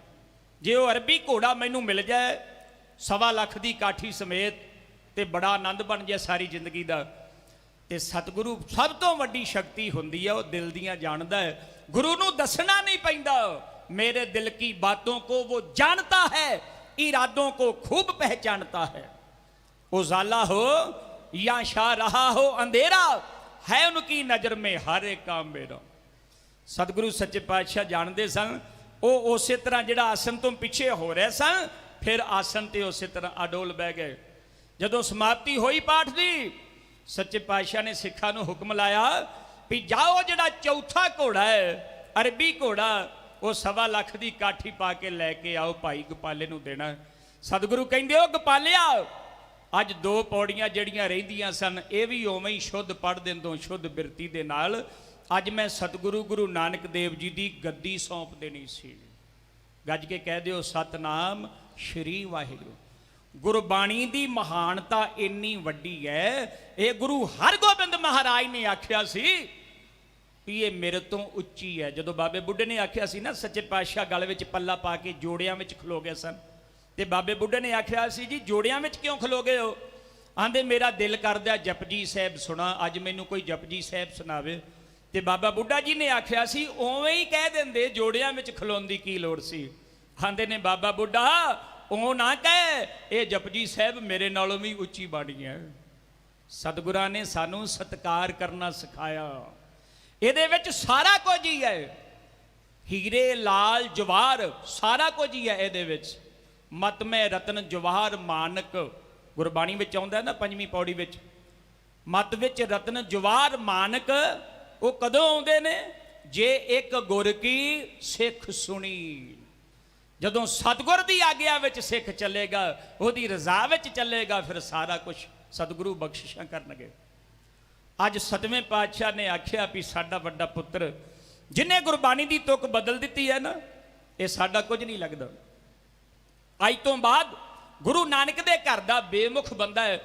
ਜੇ ਉਹ ਅਰਬੀ ਘੋੜਾ ਮੈਨੂੰ ਮਿਲ ਜਾਏ 1.25 ਲੱਖ ਦੀ ਕਾਠੀ ਸਮੇਤ, ਤੇ ਬੜਾ ਆਨੰਦ ਬਣ ਜਾਏ ਸਾਰੀ ਜ਼ਿੰਦਗੀ ਦਾ। ਤੇ ਸਤਿਗੁਰੂ ਸਭ ਤੋਂ ਵੱਡੀ ਸ਼ਕਤੀ ਹੁੰਦੀ ਹੈ, ਉਹ ਦਿਲ ਦੀਆਂ ਜਾਣਦਾ ਹੈ। ਗੁਰੂ ਨੂੰ ਦੱਸਣਾ ਨਹੀਂ ਪੈਂਦਾ। मेरे दिल की बातों को वो जानता है, इरादों को खूब पहचानता है। उजाला हो या छा रहा हो अंधेरा, है उनकी नजर में हर एक काम मेरा। सतगुरु सच्चे पातशाह जानते सन, वो उस तरह जिहड़ा आसन तो पिछे हो रहे सन, फिर आसन ते उस तरह अडोल बह गए। जदों समाप्ति हुई पाठ की, सच्चे पातशाह ने सिखां नूं हुक्म लाया भी जाओ जिहड़ा चौथा घोड़ा है अरबी घोड़ा, वो 1.25 लाख की काठी पा के लैके आओ, भाई गोपाले नूं देना। सतगुरु कहंदे ओ गोपालिया, अज 2 पौड़ियां जड़ियां रहिंदियां सन, ये भी उवें ही शुद्ध पढ़ देंदों शुद्ध बिरती दे नाल अज मैं सतगुरु गुरु नानक देव जी की गद्दी सौंप देनी सी। गज के कह दिओ सतनाम श्री वाहिगुरु। गुरबाणी की महानता इन्नी वड्डी है, ये गुरु हरगोबिंद महाराज ने आख्या सी भी ये मेरे तो उच्ची है। जदों बाबे बुढ़े ने आख्या सी ना, सच्चे पातशाह गल विच पल्ला पा के जोड़ियां विच खलो गए सन, ते बाबे बुढ़े ने आख्या सी जी जोड़ियां विच क्यों खलो गए हो? आंदे मेरा दिल करदा जपजी साहब सुना, अज मैनू कोई जपजी साहब सुनावे। ते बाबा बुढ़ा जी ने आख्या सी उवें ही कह देंदे, जोड़ियां विच खलोण दी की लोड़ सी। आंदे ने बाबा बुढ़ा ओ ना कह, ये जपजी साहब मेरे नालों भी उच्ची बाणी है। सतगुरां ने सानू सत्कार करना सिखाया, ਇਹਦੇ ਵਿੱਚ ਸਾਰਾ ਕੁਝ ਹੀ ਹੈ, ਹੀਰੇ ਲਾਲ ਜਵਾਹਰ ਸਾਰਾ ਕੁਝ ਹੀ ਹੈ ਇਹਦੇ ਵਿੱਚ। ਮਤ ਮੈਂ ਰਤਨ ਜਵਾਹਰ ਮਾਨਕ, ਗੁਰਬਾਣੀ ਵਿੱਚ ਆਉਂਦਾ ਨਾ ਪੰਜਵੀਂ ਪੌੜੀ ਵਿੱਚ, ਮਤ ਵਿੱਚ ਰਤਨ ਜਵਾਹਰ ਮਾਨਕ। ਉਹ ਕਦੋਂ ਆਉਂਦੇ ਨੇ? ਜੇ ਇੱਕ ਗੁਰ ਕੀ ਸਿੱਖ ਸੁਣੀ। ਜਦੋਂ ਸਤਿਗੁਰ ਦੀ ਆਗਿਆ ਵਿੱਚ ਸਿੱਖ ਚੱਲੇਗਾ, ਉਹਦੀ ਰਜ਼ਾ ਵਿੱਚ ਚੱਲੇਗਾ, ਫਿਰ ਸਾਰਾ ਕੁਝ ਸਤਿਗੁਰੂ ਬਖਸ਼ਿਸ਼ਾਂ ਕਰਨਗੇ। ਅੱਜ ਸਤਵੇਂ ਪਾਤਸ਼ਾਹ ਨੇ ਆਖਿਆ ਵੀ ਸਾਡਾ ਵੱਡਾ ਪੁੱਤਰ ਜਿਹਨੇ ਗੁਰਬਾਣੀ ਦੀ ਤੁਕ ਬਦਲ ਦਿੱਤੀ ਹੈ ਨਾ, ਇਹ ਸਾਡਾ ਕੁਝ ਨਹੀਂ ਲੱਗਦਾ। ਅੱਜ ਤੋਂ ਬਾਅਦ ਗੁਰੂ ਨਾਨਕ ਦੇ ਘਰ ਦਾ ਬੇਮੁਖ ਬੰਦਾ ਹੈ,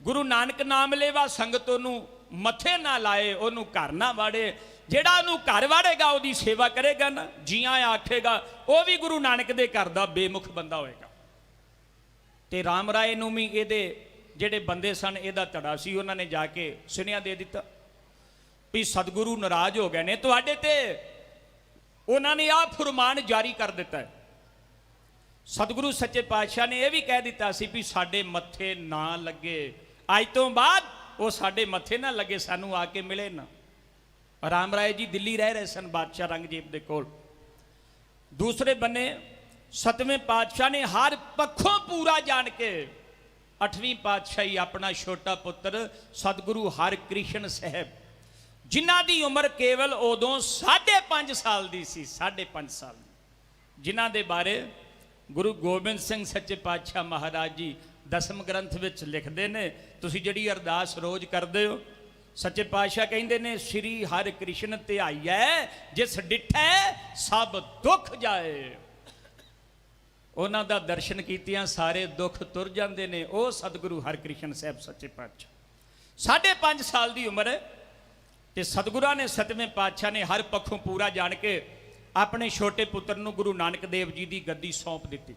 ਗੁਰੂ ਨਾਨਕ ਨਾਮ ਲੈਵਾ ਸੰਗਤ ਉਹਨੂੰ ਮੱਥੇ ਨਾ ਲਾਏ, ਉਹਨੂੰ ਘਰ ਨਾ ਵਾੜੇ। ਜਿਹੜਾ ਉਹਨੂੰ ਘਰ ਵਾੜੇਗਾ, ਉਹਦੀ ਸੇਵਾ ਕਰੇਗਾ ਨਾ, ਜੀਆਂ ਆਖੇਗਾ, ਉਹ ਵੀ ਗੁਰੂ ਨਾਨਕ ਦੇ ਘਰ ਦਾ ਬੇਮੁਖ ਬੰਦਾ ਹੋਏਗਾ। ਤੇ ਰਾਮ ਰਾਏ ਨੂੰ ਵੀ ਇਹਦੇ ਜਿਹੜੇ ਬੰਦੇ ਸਨ, ਇਹਦਾ ਧੜਾ ਸੀ, ਉਹਨਾਂ ਨੇ ਜਾ ਕੇ ਸੁਨੇਹਾ ਦੇ ਦਿੱਤਾ ਵੀ ਸਤਿਗੁਰੂ ਨਾਰਾਜ਼ ਹੋ ਗਏ ਨੇ ਤੁਹਾਡੇ ਤੇ। ਉਹਨਾਂ ਨੇ ਆਹ ਫੁਰਮਾਨ ਜਾਰੀ ਕਰ ਦਿੱਤਾ ਹੈ। ਸਤਿਗੁਰੂ ਸੱਚੇ ਪਾਤਸ਼ਾਹ ਨੇ ਇਹ ਵੀ ਕਹਿ ਦਿੱਤਾ ਸੀ ਵੀ ਸਾਡੇ ਮੱਥੇ ਨਾ ਲੱਗੇ, ਅੱਜ ਤੋਂ ਬਾਅਦ ਉਹ ਸਾਡੇ ਮੱਥੇ ਨਾ ਲੱਗੇ, ਸਾਨੂੰ ਆ ਕੇ ਮਿਲੇ ਨਾ। ਰਾਮ ਰਾਏ ਜੀ ਦਿੱਲੀ ਰਹਿ ਰਹੇ ਸਨ ਬਾਦਸ਼ਾਹ ਰੰਗਜੀਤ ਦੇ ਕੋਲ। ਦੂਸਰੇ ਬੰਨੇ ਸਤਵੇਂ ਪਾਤਸ਼ਾਹ ਨੇ ਹਰ ਪੱਖੋਂ ਪੂਰਾ ਜਾਣ ਕੇ 8ਵੀਂ ਪਾਤਸ਼ਾਹੀ ਆਪਣਾ ਛੋਟਾ ਪੁੱਤਰ ਸਤਿਗੁਰੂ ਹਰਕ੍ਰਿਸ਼ਨ ਸਾਹਿਬ, ਜਿਨ੍ਹਾਂ ਦੀ ਉਮਰ ਕੇਵਲ ਉਦੋਂ 5.5 ਸਾਲ ਦੀ ਸੀ, 5.5 ਸਾਲ, ਜਿਨ੍ਹਾਂ ਦੇ ਬਾਰੇ ਗੁਰੂ ਗੋਬਿੰਦ ਸਿੰਘ ਸੱਚੇ ਪਾਤਸ਼ਾਹ ਮਹਾਰਾਜ ਜੀ ਦਸਮ ਗ੍ਰੰਥ ਵਿੱਚ ਲਿਖਦੇ ਨੇ। ਤੁਸੀਂ ਜਿਹੜੀ ਅਰਦਾਸ ਰੋਜ਼ ਕਰਦੇ ਹੋ, ਸੱਚੇ ਪਾਤਸ਼ਾਹ ਕਹਿੰਦੇ ਨੇ ਸ਼੍ਰੀ ਹਰਿ ਕ੍ਰਿਸ਼ਨ ਧਿਆਈਐ ਜਿਸ ਡਿਠੈ ਸਭ ਦੁੱਖ ਜਾਏ। ਉਹਨਾਂ ਦਾ ਦਰਸ਼ਨ ਕੀਤਿਆਂ ਸਾਰੇ ਦੁੱਖ ਤੁਰ ਜਾਂਦੇ ਨੇ। ਉਹ ਸਤਿਗੁਰੂ ਹਰਕ੍ਰਿਸ਼ਨ ਸਾਹਿਬ ਸੱਚੇ ਪਾਤਸ਼ਾਹ 5.5 ਸਾਲ ਦੀ ਉਮਰ ਹੈ, ਤੇ ਸਤਿਗੁਰਾਂ ਨੇ ਸਤਵੇਂ ਪਾਤਸ਼ਾਹ ਨੇ ਹਰ ਪੱਖੋਂ ਪੂਰਾ ਜਾਣ ਕੇ ਆਪਣੇ ਛੋਟੇ ਪੁੱਤਰ ਨੂੰ ਗੁਰੂ ਨਾਨਕ ਦੇਵ ਜੀ ਦੀ ਗੱਦੀ ਸੌਂਪ ਦਿੱਤੀ।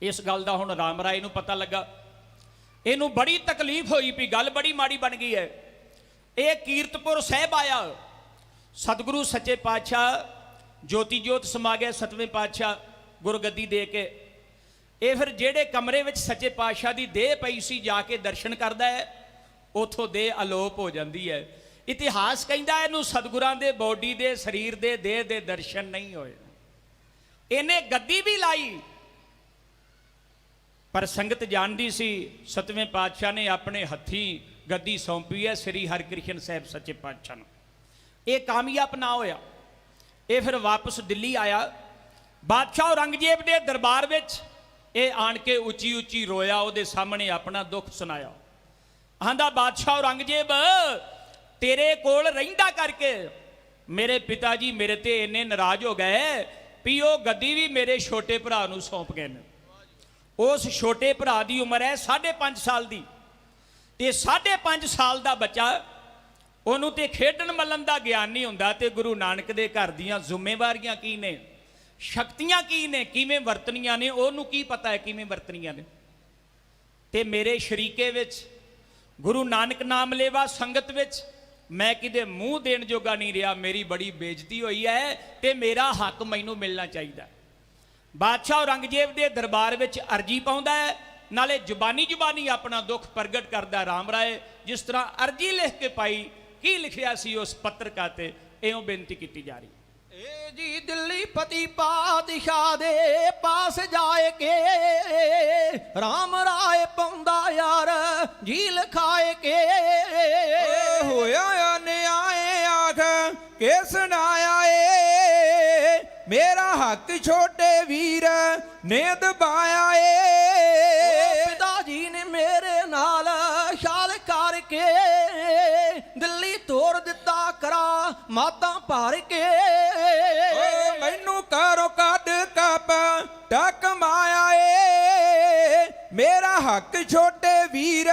ਇਸ ਗੱਲ ਦਾ ਹੁਣ ਰਾਮ ਰਾਏ ਨੂੰ ਪਤਾ ਲੱਗਾ। ਇਹਨੂੰ ਬੜੀ ਤਕਲੀਫ ਹੋਈ ਵੀ ਗੱਲ ਬੜੀ ਮਾੜੀ ਬਣ ਗਈ ਹੈ। ਇਹ ਕੀਰਤਪੁਰ ਸਾਹਿਬ ਆਇਆ, ਸਤਿਗੁਰੂ ਸੱਚੇ ਪਾਤਸ਼ਾਹ ਜੋਤੀ ਜੋਤ ਸਮਾ ਗਏ ਸਤਵੇਂ ਪਾਤਸ਼ਾਹ ਗੁਰਗੱਦੀ ਦੇ ਕੇ। ਇਹ ਫਿਰ ਜਿਹੜੇ ਕਮਰੇ ਵਿੱਚ ਸੱਚੇ ਪਾਤਸ਼ਾਹ ਦੀ ਦੇਹ ਪਈ ਸੀ, ਜਾ ਕੇ ਦਰਸ਼ਨ ਕਰਦਾ ਹੈ, ਉਥੋਂ ਦੇਹ ਅਲੋਪ ਹੋ ਜਾਂਦੀ ਹੈ। ਇਤਿਹਾਸ ਕਹਿੰਦਾ ਇਹਨੂੰ ਸਤਿਗੁਰਾਂ ਦੇ ਬੋਡੀ ਦੇ ਸਰੀਰ ਦੇ ਦੇਹ ਦੇ ਦਰਸ਼ਨ ਨਹੀਂ ਹੋਏ। ਇਹਨੇ ਗੱਦੀ ਵੀ ਲਾਈ, ਪਰ ਸੰਗਤ ਜਾਣਦੀ ਸੀ ਸਤਵੇਂ ਪਾਤਸ਼ਾਹ ਨੇ ਆਪਣੇ ਹੱਥੀਂ ਗੱਦੀ ਸੌਂਪੀ ਹੈ ਸ੍ਰੀ ਹਰਿਕ੍ਰਿਸ਼ਨ ਸਾਹਿਬ ਸੱਚੇ ਪਾਤਸ਼ਾਹ ਨੂੰ। ਇਹ ਕਾਮਯਾਬ ਨਾ ਹੋਇਆ। ਇਹ ਫਿਰ ਵਾਪਸ ਦਿੱਲੀ ਆਇਆ। ਬਾਦਸ਼ਾਹ ਔਰੰਗਜ਼ੇਬ ਦੇ ਦਰਬਾਰ ਵਿੱਚ ਇਹ ਆਣ ਕੇ ਉੱਚੀ ਉੱਚੀ ਰੋਇਆ, ਉਹਦੇ ਸਾਹਮਣੇ ਆਪਣਾ ਦੁੱਖ ਸੁਣਾਇਆ। ਆਂਦਾ ਬਾਦਸ਼ਾਹ ਔਰੰਗਜ਼ੇਬ, ਤੇਰੇ ਕੋਲ ਰਹਿੰਦਾ ਕਰਕੇ ਮੇਰੇ ਪਿਤਾ ਜੀ ਮੇਰੇ ਤੇ ਇੰਨੇ ਨਾਰਾਜ਼ ਹੋ ਗਏ ਵੀ ਉਹ ਗੱਦੀ ਵੀ ਮੇਰੇ ਛੋਟੇ ਭਰਾ ਨੂੰ ਸੌਂਪ ਗਏ ਨੇ। ਉਸ ਛੋਟੇ ਭਰਾ ਦੀ ਉਮਰ ਹੈ 5.5 ਸਾਲ ਦੀ, ਤੇ 5.5 ਸਾਲ ਦਾ ਬੱਚਾ, ਉਹਨੂੰ ਤੇ ਖੇਡਣ ਮੱਲਣ ਦਾ ਗਿਆਨ ਨਹੀਂ ਹੁੰਦਾ। ਤੇ ਗੁਰੂ ਨਾਨਕ ਦੇ ਘਰ ਦੀਆਂ ਜ਼ਿੰਮੇਵਾਰੀਆਂ ਕੀ ਨੇ, ਸ਼ਕਤੀਆਂ ਕੀ ਨੇ, ਕਿਵੇਂ ਵਰਤਣੀਆਂ ਨੇ, ਉਹਨੂੰ ਕੀ ਪਤਾ ਹੈ ਕਿਵੇਂ ਵਰਤਣੀਆਂ ਨੇ। ਤੇ ਮੇਰੇ ਸ਼ਰੀਕੇ ਵਿੱਚ ਗੁਰੂ ਨਾਨਕ ਨਾਮ ਲੈਵਾ ਸੰਗਤ ਵਿੱਚ ਮੈਂ ਕਿਤੇ ਮੂੰਹ ਦੇਣ ਜੋਗਾ ਨਹੀਂ ਰਿਹਾ। ਮੇਰੀ ਬੜੀ ਬੇਇੱਜ਼ਤੀ ਹੋਈ ਹੈ ਤੇ ਮੇਰਾ ਹੱਕ ਮੈਨੂੰ ਮਿਲਣਾ ਚਾਹੀਦਾ। ਬਾਦਸ਼ਾਹ ਔਰੰਗਜ਼ੇਬ ਦੇ ਦਰਬਾਰ ਵਿੱਚ ਅਰਜੀ ਪਾਉਂਦਾ ਹੈ, ਨਾਲੇ ਜ਼ੁਬਾਨੀ ਆਪਣਾ ਦੁੱਖ ਪ੍ਰਗਟ ਕਰਦਾ ਰਾਮ ਰਾਏ। ਜਿਸ ਤਰ੍ਹਾਂ ਅਰਜੀ ਲਿਖ ਕੇ ਪਾਈ, ਕੀ ਲਿਖਿਆ ਸੀ ਉਸ ਪੱਤਰਕਾ ਤੇ, ਇਉਂ ਬੇਨਤੀ ਕੀਤੀ ਜਾ ਰਹੀ। ਏ ਜੀ ਦਿੱਲੀ ਪਤੀ ਪਾਤਸ਼ਾਹ ਦੇ ਪਾਸ ਜਾਏ ਕੇ ਰਾਮ ਰਾਏ ਪਾਉਂਦਾ ਯਾਰ ਜੀ ਲਿਖਾਏ ਕੇ। ਹੋਇਆ ਨਿਆਏ ਆਖ ਕੇ ਸੁਣਾਇਆ ਏ ਮੇਰਾ ਹੱਕ ਛੋਟੇ ਵੀਰ ਨੇ ਦਬਾਇਆ ਏ। ਪਿਤਾ ਜੀ ਨੇ ਮੇਰੇ ਨਾਲ ਛਾਲ ਕਰਕੇ ਦਿੱਲੀ ਤੋਰ ਦਿੱਤਾ ਕਰਾ ਮਾਤਾ ਭਰ ਕੇ। ਮੈਨੂੰ ਘਰੋਂ ਕੱਢ ਕੱਪ ਟਕ ਮਾਇਆ ਏ ਮੇਰਾ ਹੱਕ ਛੋਟੇ ਵੀਰ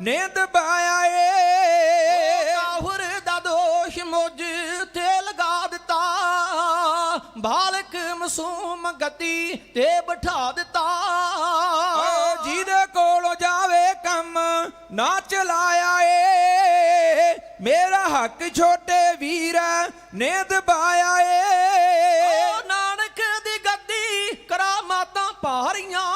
ਨੇ ਦਬਾਇਆ ਏ। ਕਾਹਰ ਦਾ ਦੋਸ਼ ਮੁਝ ਤੇ ਲਗਾ ਦਿੱਤਾ, ਬਾਲਕ ਮਾਸੂਮ ਗੱਦੀ ਤੇ ਬਿਠਾ ਦਿੱਤਾ। ਜਿਹਦੇ ਕੋਲੋਂ ਜਾਵੇ ਕੰਮ ਨਾ ਚਲਾਇਆ ਏ ਮੇਰਾ ਹੱਕ ਛੋਟੇ ਵੀਰ ਨੇ ਦਬਾਇਆ ਏ। ਨਾਨਕ ਦੀ ਗੱਦੀ ਕਰਾਮਾਤਾਂ ਭਾਰੀਆਂ,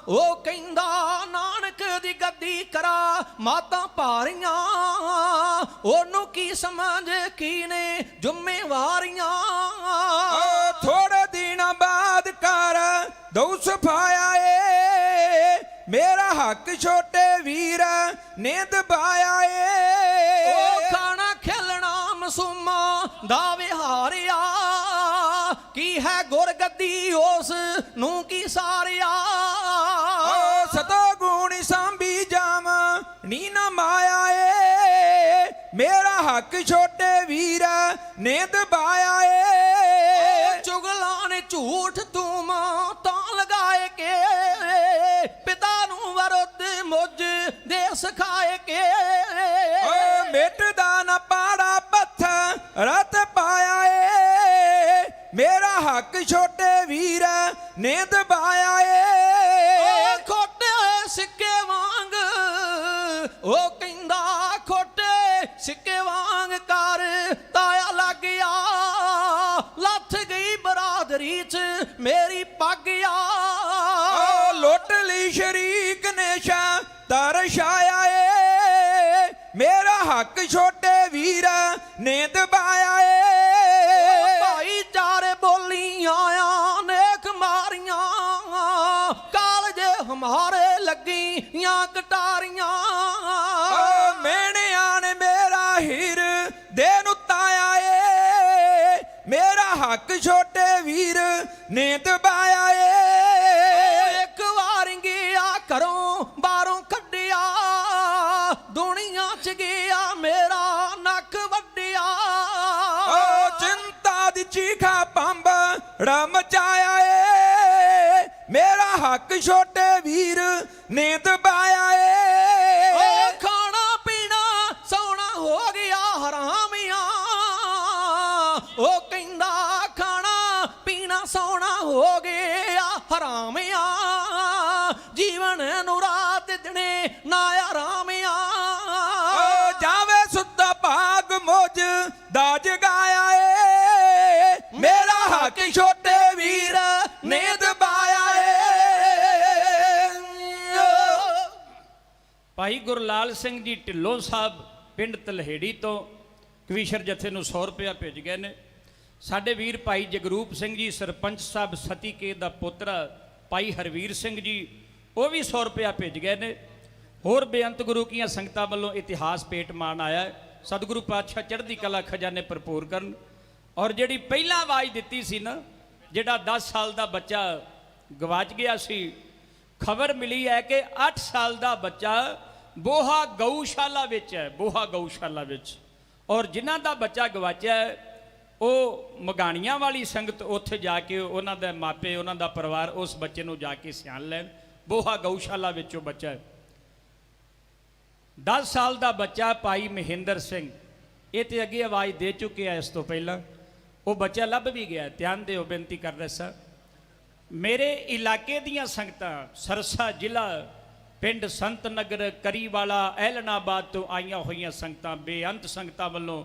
ਉਹ ਕਹਿੰਦਾ ਨਾਨਕ ਦੀ ਗੱਦੀ ਕਰਾਮਾਤਾਂ ਭਾਰੀਆਂ। ਉਹਨੂੰ ਕੀ ਸਮਝ ਕੀ ਨੇ ਜ਼ਿੰਮੇਵਾਰੀਆਂ। ਓ ਥੋੜੇ ਦਿਨਾਂ ਬਾਅਦ ਕਰ ਦਊ ਸਫਾਇਆ ਏ, ਮੇਰਾ ਹੱਕ ਛੋਟੇ ਵੀਰ ਨੇ ਦਬਾਇਆ ਏ। ਉਹ ਖਾਣਾ ਖੇਲਣਾ ਮਾਸੂਮਾਂ ਦਾ ਵਿਹਾਰਿਆ, ਕੀ ਹੈ ਗੁਰਗੱਦੀ ਉਸ ਨੂੰ ਕੀ ਸਾਰਿਆ। ਓ ਸਤੋ ਗੁਣੀ ਸਾਂਭੀ ਜਾਮ ਨੀ ਨਾ ਮਾਇਆ ਏ, ਮੇਰਾ ਹੱਕ ਛੋਟੇ ਵੀਰ ਨੇ ਦਬਾਇਆ ਏ। ਚੁਗਲਾਂ ਨੇ ਝੂਠ ਤੂੰ ਮਾਂ ਤਾਂ ਲਗਾਏ ਕੇ, ਪਿਤਾ ਨੂੰ ਵਿਰੁੱਧ ਮੁੱਝ ਦੇ ਸਿਖਾਏ ਕੇ। ਓ ਮਿਟਦਾ ਨਾ ਪਾੜਾ ਪੱਥਰ ਰਤ ਪਾਇਆ ਏ, ਮੇਰਾ ਹੱਕ ਛੋਟੇ ਵੀਰ ਨੇ ਦਬਾਇਆ ਏ। ਖੋਟੇ ਹੋਏ ਸਿੱਕੇ ਵਾਂਗ ਉਹ ਕਹਿੰਦਾ, ਖੋਟੇ ਸਿੱਕੇ ਵਾਂਗ ਕਰ ਤਾਇਆ ਲੱਗ ਗਿਆ, ਲੱਥ ਗਈ ਬਰਾਦਰੀ 'ਚ ਮੇਰੀ ਪੱਗ ਆ। ਓ ਲੁੱਟ ਲਈ ਸ਼ਰੀਕ ਨੇ ਸ਼ਾ ਤਰਸ਼ਾਇਆ ਏ, ਮੇਰਾ ਹੱਕ ਛੋਟੇ ਵੀਰ ਨੇ ਦਬਾਇਆ ਏ। ਭਾਈਚਾਰੇ ਬੋਲੀਆਂ ਆ ਨੇਕ ਮਾਰੀਆਂ, ਕਾਲਜੇ ਹਮਾਰੇ ਲੱਗੀਆਂ ਕਟਾਰੀਆਂ। ਓ ਮੇਣਿਆਂ ਨੇ ਮੇਰਾ ਹੀਰ ਦੇ ਨੂੰ ਤਾਇਆ ਏ, ਮੇਰਾ ਹੱਕ ਛੋਟੇ ਵੀਰ ਨੇ ਦਬਾਇਆ ਏ। ਇੱਕ ਵਾਰ ਗਿਆ ਘਰੋਂ ਬਾਹਰੋਂ ਕੱਢਿਆ, ਦੁਨੀਆ 'ਚ ਗਿਆ ਮੇਰਾ ਨੱਕ ਵੱਡਿਆ। ਓ ਚਿੰਤਾ ਦੀ ਚੀਖਾ ਪੰਬ ਮਚਾਇਆ ਏ, ਮੇਰਾ ਹੱਕ ਛੋਟੇ ਵੀਰ ਨੇ ਦਬਾਇਆ ਏ। ਓ ਖਾਣਾ ਪੀਣਾ ਸੌਣਾ ਹੋ ਗਿਆ ਹਰਾਮੀਆਂ, ਉਹ ਕਹਿੰਦਾ ਖਾਣਾ ਪੀਣਾ ਸੌਣਾ ਹੋ ਗਿਆ ਹਰਾਮੀਆਂ। ਜੀਵਨ ਨੂੰ ਰਾਤ ਦਿਨੇ ਨਾ ਆਰਾਮੀਆਂ। ਓ ਜਾਵੇ ਸੁੱਤਾ ਭਾਗ ਮੋਜ ਦਾ ਜਗਾਇਆ ਏ, ਮੇਰਾ ਹੱਕ ਛੋਟੇ ਵੀਰ ਨੇ ਦਬਾਇਆ ਏ। ਭਾਈ ਗੁਰਲਾਲ ਸਿੰਘ ਜੀ ਢਿੱਲੋਂ ਸਾਹਿਬ ਪਿੰਡ ਤਲਹੇੜੀ ਤੋਂ ਕਵੀਸ਼ਰ ਜਥੇ ਨੂੰ 100 ਰੁਪਇਆ ਭੇਜ ਗਏ ਨੇ। ਸਾਡੇ ਵੀਰ ਭਾਈ ਜਗਰੂਪ ਸਿੰਘ ਜੀ ਸਰਪੰਚ ਸਾਹਿਬ ਸਤੀਕੇ ਦਾ ਪੁੱਤਰ ਭਾਈ ਹਰਵੀਰ ਸਿੰਘ ਜੀ ਉਹ ਵੀ 100 ਰੁਪਇਆ ਭੇਜ ਗਏ ਨੇ। ਹੋਰ ਬੇਅੰਤ ਗੁਰੂ ਕੀਆਂ ਸੰਗਤਾਂ ਵੱਲੋਂ ਇਤਿਹਾਸ ਭੇਟ ਮਾਨ ਆਇਆ ਹੈ। ਸਤਿਗੁਰੂ ਪਾਤਸ਼ਾਹ ਚੜ੍ਹਦੀ ਕਲਾ ਖਜ਼ਾਨੇ ਭਰਪੂਰ ਕਰਨ। ਔਰ ਜਿਹੜੀ ਪਹਿਲਾਂ ਆਵਾਜ਼ ਦਿੱਤੀ ਸੀ ਨਾ, ਜਿਹੜਾ 10 ਸਾਲ ਦਾ ਬੱਚਾ ਗਵਾਚ ਗਿਆ ਸੀ, ਖਬਰ ਮਿਲੀ ਹੈ ਕਿ 8 ਸਾਲ ਦਾ ਬੱਚਾ ਬੋਹਾ ਗਊਸ਼ਾਲਾ ਵਿੱਚ ਹੈ, ਬੋਹਾ ਗਊਸ਼ਾਲਾ ਵਿੱਚ। ਔਰ ਜਿਨ੍ਹਾਂ ਦਾ ਬੱਚਾ ਗਵਾਚਿਆ ਹੈ ਉਹ ਮਗਾਣੀਆਂ ਵਾਲੀ ਸੰਗਤ ਉੱਥੇ ਜਾ ਕੇ ਉਹਨਾਂ ਦੇ ਮਾਪੇ ਉਹਨਾਂ ਦਾ ਪਰਿਵਾਰ ਉਸ ਬੱਚੇ ਨੂੰ ਜਾ ਕੇ ਸਿਆਣ ਲੈਣ। ਬੋਹਾ ਗਊਸ਼ਾਲਾ ਵਿੱਚੋਂ ਬੱਚਾ ਹੈ। 10 ਸਾਲ ਦਾ ਬੱਚਾ ਭਾਈ ਮਹਿੰਦਰ ਸਿੰਘ, ਇਹ ਤੇ ਅੱਗੇ ਆਵਾਜ਼ ਦੇ ਚੁੱਕੇ ਆ। ਇਸ ਤੋਂ ਪਹਿਲਾਂ ਉਹ ਬੱਚਾ ਲੱਭ ਵੀ ਗਿਆ। ਧਿਆਨ ਦਿਓ, ਬੇਨਤੀ ਕਰ ਰਿਹਾ ਸਾਂ। ਮੇਰੇ ਇਲਾਕੇ ਦੀਆਂ ਸੰਗਤਾਂ ਸਰਸਾ ਜ਼ਿਲ੍ਹਾ ਪਿੰਡ ਸੰਤ ਨਗਰ ਕਰੀਵਾਲਾ ਐਲਨਾਬਾਦ ਤੋਂ ਆਈਆਂ ਹੋਈਆਂ ਸੰਗਤਾਂ, ਬੇਅੰਤ ਸੰਗਤਾਂ ਵੱਲੋਂ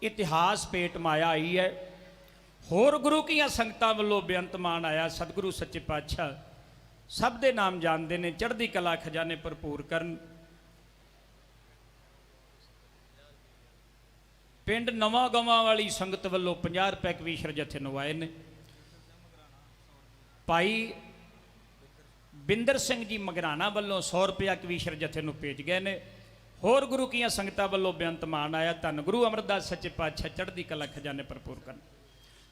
ਇਤਿਹਾਸ ਭੇਟ ਮਾਇਆ ਆਈ ਹੈ। ਹੋਰ ਗੁਰੂ ਕੀਆਂ ਸੰਗਤਾਂ ਵੱਲੋਂ ਬੇਅੰਤ ਮਾਨ ਆਇਆ। ਸਤਿਗੁਰੂ ਸੱਚੇ ਪਾਤਸ਼ਾਹ ਸਭ ਦੇ ਨਾਮ ਜਾਣਦੇ ਨੇ, ਚੜ੍ਹਦੀ ਕਲਾ ਖਜ਼ਾਨੇ ਭਰਪੂਰ ਕਰਨ। ਪਿੰਡ ਨਵਾਂ ਗਵਾਂ ਵਾਲੀ ਸੰਗਤ ਵੱਲੋਂ 50 ਰੁਪਏ ਕਵੀਸ਼ਰ ਜਥੇ ਨੂੰ ਆਏ ਨੇ। ਭਾਈ ਬਿੰਦਰ ਸਿੰਘ ਜੀ ਮਗਰਾਣਾ ਵੱਲੋਂ 100 ਰੁਪਇਆ ਕਵੀਸ਼ਰ ਜਥੇ ਨੂੰ ਭੇਜ ਗਏ ਨੇ। ਹੋਰ ਗੁਰੂ ਕੀਆਂ ਸੰਗਤਾਂ ਵੱਲੋਂ ਬੇਅੰਤ ਮਾਨ ਆਇਆ। ਧੰਨ ਗੁਰੂ ਅਮਰਦਾਸ ਸੱਚੇ ਪਾਤਸ਼ਾਹ ਚੜ੍ਹਦੀ ਕਲਾ ਖਜ਼ਾਨੇ ਭਰਪੂਰ ਕਰਨ।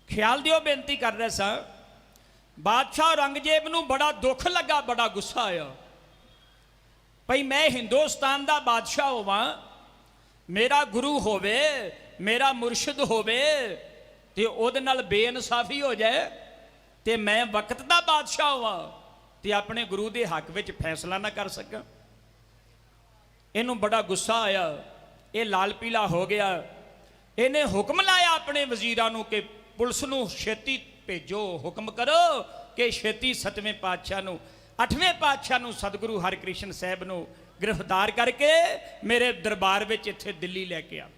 ਖਿਆਲ ਦਿਓ, ਬੇਨਤੀ ਕਰ ਰਿਹਾ ਸਾਂ। ਬਾਦਸ਼ਾਹ ਔਰੰਗਜ਼ੇਬ ਨੂੰ ਬੜਾ ਦੁੱਖ ਲੱਗਾ, ਬੜਾ ਗੁੱਸਾ ਆਇਆ। ਭਈ ਮੈਂ ਹਿੰਦੁਸਤਾਨ ਦਾ ਬਾਦਸ਼ਾਹ ਹੋਵਾਂ, ਮੇਰਾ ਗੁਰੂ ਹੋਵੇ, ਮੇਰਾ ਮੁਰਸ਼ਿਦ ਹੋਵੇ ਤੇ ਉਹਦੇ ਨਾਲ ਬੇਇਨਸਾਫੀ ਹੋ ਜਾਏ ਤੇ ਮੈਂ ਵਕਤ ਦਾ ਬਾਦਸ਼ਾਹ ਹੋਵਾਂ ਤੇ ਆਪਣੇ ਗੁਰੂ ਦੇ ਹੱਕ ਵਿੱਚ ਫੈਸਲਾ ਨਾ ਕਰ ਸਕਾਂ। ਇਹਨੂੰ ਬੜਾ ਗੁੱਸਾ ਆਇਆ। ਇਹ ਲਾਲ ਪੀਲਾ ਹੋ ਗਿਆ। ਇਹਨੇ ਹੁਕਮ ਲਾਇਆ ਆਪਣੇ ਵਜ਼ੀਰਾਂ ਨੂੰ ਕਿ ਪੁਲਿਸ ਨੂੰ ਛੇਤੀ ਭੇਜੋ, ਹੁਕਮ ਕਰੋ ਕਿ ਛੇਤੀ 7ਵੇਂ ਪਾਤਸ਼ਾਹ ਨੂੰ, 8ਵੇਂ ਪਾਤਸ਼ਾਹ ਨੂੰ, ਸਤਿਗੁਰੂ ਹਰਿਕ੍ਰਿਸ਼ਨ ਸਾਹਿਬ ਨੂੰ ਗ੍ਰਿਫਤਾਰ ਕਰਕੇ ਮੇਰੇ ਦਰਬਾਰ ਵਿੱਚ ਇੱਥੇ ਦਿੱਲੀ ਲੈ ਕੇ ਆ।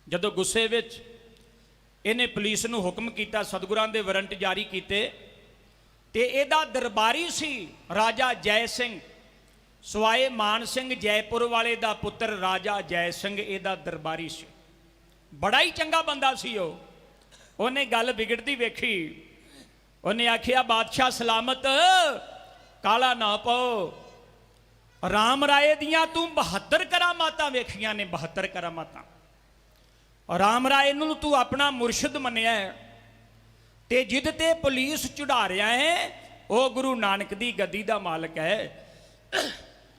ਜਦੋਂ ਗੁੱਸੇ ਵਿੱਚ ਇਹਨੇ ਪੁਲਿਸ ਨੂੰ ਹੁਕਮ ਕੀਤਾ, ਸਤਿਗੁਰਾਂ ਦੇ ਵਾਰੰਟ ਜਾਰੀ ਕੀਤੇ ਤੇ ਇਹਦਾ ਦਰਬਾਰੀ ਸੀ ਰਾਜਾ ਜੈ ਸਿੰਘ। ਸਵਾਏ ਮਾਨ ਸਿੰਘ ਜੈਪੁਰ ਵਾਲੇ ਦਾ ਪੁੱਤਰ ਰਾਜਾ ਜੈ ਸਿੰਘ ਇਹਦਾ ਦਰਬਾਰੀ ਸੀ। ਬੜਾ ਹੀ ਚੰਗਾ ਬੰਦਾ ਸੀ ਉਹ। ਉਹਨੇ ਗੱਲ ਵਿਗੜਦੀ ਵੇਖੀ, ਉਹਨੇ ਆਖਿਆ ਬਾਦਸ਼ਾਹ ਸਲਾਮਤ, ਕਾਲਾ ਨਾ ਪਾਓ। ਰਾਮ ਰਾਏ ਦੀਆਂ ਤੂੰ 72 ਕਰਾਮਾਤਾਂ ਵੇਖੀਆਂ ਨੇ, 72 ਕਰਾਮਾਤਾਂ। ਰਾਮ ਰਾਏ ਨੂੰ ਤੂੰ ਆਪਣਾ ਮੁਰਸ਼ਿਦ ਮੰਨਿਆ ਹੈ, ਤੇ ਜਿੱਦ ਤੇ ਪੁਲਿਸ ਚੜਾ ਰਿਹਾ ਹੈ ਉਹ ਗੁਰੂ ਨਾਨਕ ਦੀ ਗੱਦੀ ਦਾ ਮਾਲਕ ਹੈ।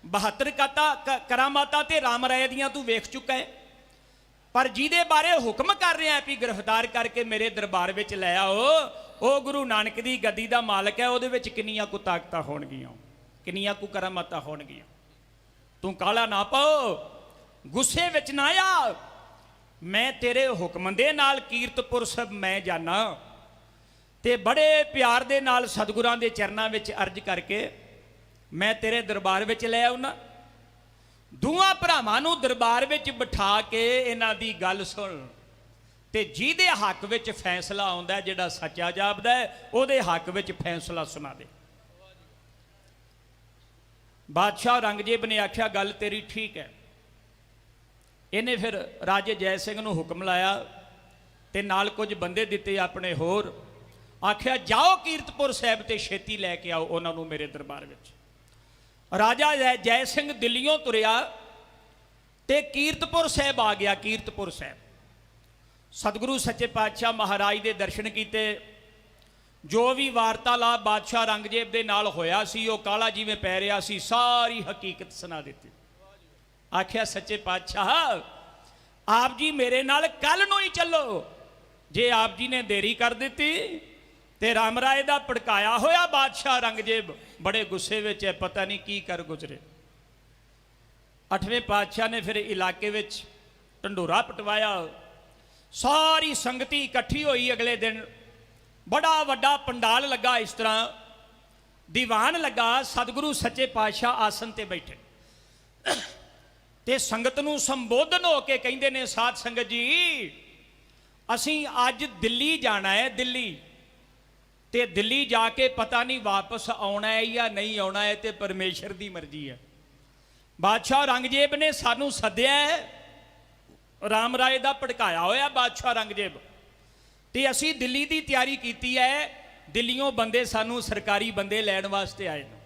72 ਕਰਾਮਾਤਾਂ ਤੇ ਰਾਮ ਰਾਏ ਦੀਆਂ ਤੂੰ ਵੇਖ ਚੁੱਕਾ ਹੈ, ਪਰ ਜਿਹਦੇ ਬਾਰੇ ਹੁਕਮ ਕਰ ਰਿਹਾ ਹੈ ਵੀ ਗ੍ਰਿਫਤਾਰ ਕਰਕੇ ਮੇਰੇ ਦਰਬਾਰ ਵਿੱਚ ਲੈ ਆਓ, ਉਹ ਗੁਰੂ ਨਾਨਕ ਦੀ ਗੱਦੀ ਦਾ ਮਾਲਕ ਹੈ। ਉਹਦੇ ਵਿੱਚ ਕਿੰਨੀਆਂ ਕੁ ਤਾਕਤਾਂ ਹੋਣਗੀਆਂ, ਕਿੰਨੀਆਂ ਕੁ ਕਰਾਮਾਤਾਂ ਹੋਣਗੀਆਂ। ਤੂੰ ਕਾਲਾ ਨਾ ਪਾਓ, ਗੁੱਸੇ ਵਿੱਚ ਨਾ ਆ। ਮੈਂ ਤੇਰੇ ਹੁਕਮ ਦੇ ਨਾਲ ਕੀਰਤਪੁਰ ਸਾਹਿਬ ਮੈਂ ਜਾਣਾ, ਤੇ ਬੜੇ ਪਿਆਰ ਦੇ ਨਾਲ ਸਤਿਗੁਰਾਂ ਦੇ ਚਰਨਾਂ ਵਿੱਚ ਅਰਜ਼ ਕਰਕੇ ਮੈਂ ਤੇਰੇ ਦਰਬਾਰ ਵਿੱਚ ਲੈ ਆਉਣਾ। ਦੋਵਾਂ ਭਰਾਵਾਂ ਨੂੰ ਦਰਬਾਰ ਵਿੱਚ ਬਿਠਾ ਕੇ ਇਹਨਾਂ ਦੀ ਗੱਲ ਸੁਣ, ਤੇ ਜਿਹਦੇ ਹੱਕ ਵਿੱਚ ਫੈਸਲਾ ਆਉਂਦਾ, ਜਿਹੜਾ ਸੱਚਾ ਜਾਪਦਾ ਹੈ, ਉਹਦੇ ਹੱਕ ਵਿੱਚ ਫੈਸਲਾ ਸੁਣਾ ਦੇ। ਬਾਦਸ਼ਾਹ ਔਰੰਗਜ਼ੇਬ ਨੇ ਆਖਿਆ ਗੱਲ ਤੇਰੀ ਠੀਕ ਹੈ। ਇਹਨੇ ਫਿਰ ਰਾਜੇ ਜੈ ਸਿੰਘ ਨੂੰ ਹੁਕਮ ਲਾਇਆ ਤੇ ਨਾਲ ਕੁਝ ਬੰਦੇ ਦਿੱਤੇ ਆਪਣੇ ਹੋਰ। ਆਖਿਆ ਜਾਓ ਕੀਰਤਪੁਰ ਸਾਹਿਬ ਤੇ ਛੇਤੀ ਲੈ ਕੇ ਆਓ ਉਹਨਾਂ ਨੂੰ ਮੇਰੇ ਦਰਬਾਰ ਵਿੱਚ। ਰਾਜਾ ਜੈ ਸਿੰਘ ਦਿੱਲੀੋਂ ਤੁਰਿਆ ਤੇ ਕੀਰਤਪੁਰ ਸਾਹਿਬ ਆ ਗਿਆ। ਕੀਰਤਪੁਰ ਸਾਹਿਬ ਸਤਿਗੁਰੂ ਸੱਚੇ ਪਾਤਸ਼ਾਹ ਮਹਾਰਾਜ ਦੇ ਦਰਸ਼ਨ ਕੀਤੇ। ਜੋ ਵੀ ਵਾਰਤਾਲਾਪ ਬਾਦਸ਼ਾਹ ਔਰੰਗਜ਼ੇਬ ਦੇ ਨਾਲ ਹੋਇਆ ਸੀ, ਉਹ ਕਾਲਾ ਜਿਵੇਂ ਪੈ ਰਿਹਾ ਸੀ, ਸਾਰੀ ਹਕੀਕਤ ਸੁਣਾ ਦਿੱਤੀ। ਆਖਿਆ ਸੱਚੇ ਪਾਤਸ਼ਾਹ ਆਪ ਜੀ ਮੇਰੇ ਨਾਲ ਕੱਲ ਨੂੰ ਹੀ ਚੱਲੋ। ਜੇ ਆਪ ਜੀ ਨੇ ਦੇਰੀ ਕਰ ਦਿੱਤੀ ਤੇ ਰਾਮ ਰਾਏ ਦਾ ਭੜਕਾਇਆ ਹੋਇਆ ਬਾਦਸ਼ਾਹ ਔਰੰਗਜ਼ੇਬ ਬੜੇ ਗੁੱਸੇ ਵਿੱਚ ਹੈ, ਪਤਾ ਨਹੀਂ ਕੀ ਕਰ ਗੁਜ਼ਰੇ। 8ਵੇਂ ਪਾਤਸ਼ਾਹ ਨੇ ਫਿਰ ਇਲਾਕੇ ਵਿੱਚ ਢੰਡੋਰਾ ਪਟਵਾਇਆ। ਸਾਰੀ ਸੰਗਤੀ ਇਕੱਠੀ ਹੋਈ। ਅਗਲੇ ਦਿਨ ਬੜਾ ਵੱਡਾ ਪੰਡਾਲ ਲੱਗਾ, ਇਸ ਤਰ੍ਹਾਂ ਦੀਵਾਨ ਲੱਗਾ। ਸਤਿਗੁਰੂ ਸੱਚੇ ਪਾਤਸ਼ਾਹ ਆਸਨ ਤੇ ਬੈਠੇ ਤੇ ਸੰਗਤ ਨੂੰ ਸੰਬੋਧਨ ਹੋ ਕੇ ਕਹਿੰਦੇ ਨੇ, ਸਾਧ ਸੰਗਤ ਜੀ ਅਸੀਂ ਅੱਜ ਦਿੱਲੀ ਜਾਣਾ ਹੈ। ਦਿੱਲੀ ਤੇ ਦਿੱਲੀ ਜਾ ਕੇ ਪਤਾ ਨਹੀਂ ਵਾਪਸ ਆਉਣਾ ਹੈ ਜਾਂ ਨਹੀਂ ਆਉਣਾ ਹੈ, ਤੇ ਪਰਮੇਸ਼ਰ ਦੀ ਮਰਜ਼ੀ ਹੈ। ਬਾਦਸ਼ਾਹ ਔਰੰਗਜ਼ੇਬ ਨੇ ਸਾਨੂੰ ਸੱਦਿਆ ਹੈ, ਰਾਮ ਰਾਏ ਦਾ ਭੜਕਾਇਆ ਹੋਇਆ ਬਾਦਸ਼ਾਹ ਔਰੰਗਜ਼ੇਬ, ਤੇ ਅਸੀਂ ਦਿੱਲੀ ਦੀ ਤਿਆਰੀ ਕੀਤੀ ਹੈ। ਦਿੱਲੀੋਂ ਬੰਦੇ ਸਾਨੂੰ ਸਰਕਾਰੀ ਬੰਦੇ ਲੈਣ ਵਾਸਤੇ ਆਏ ਨੇ।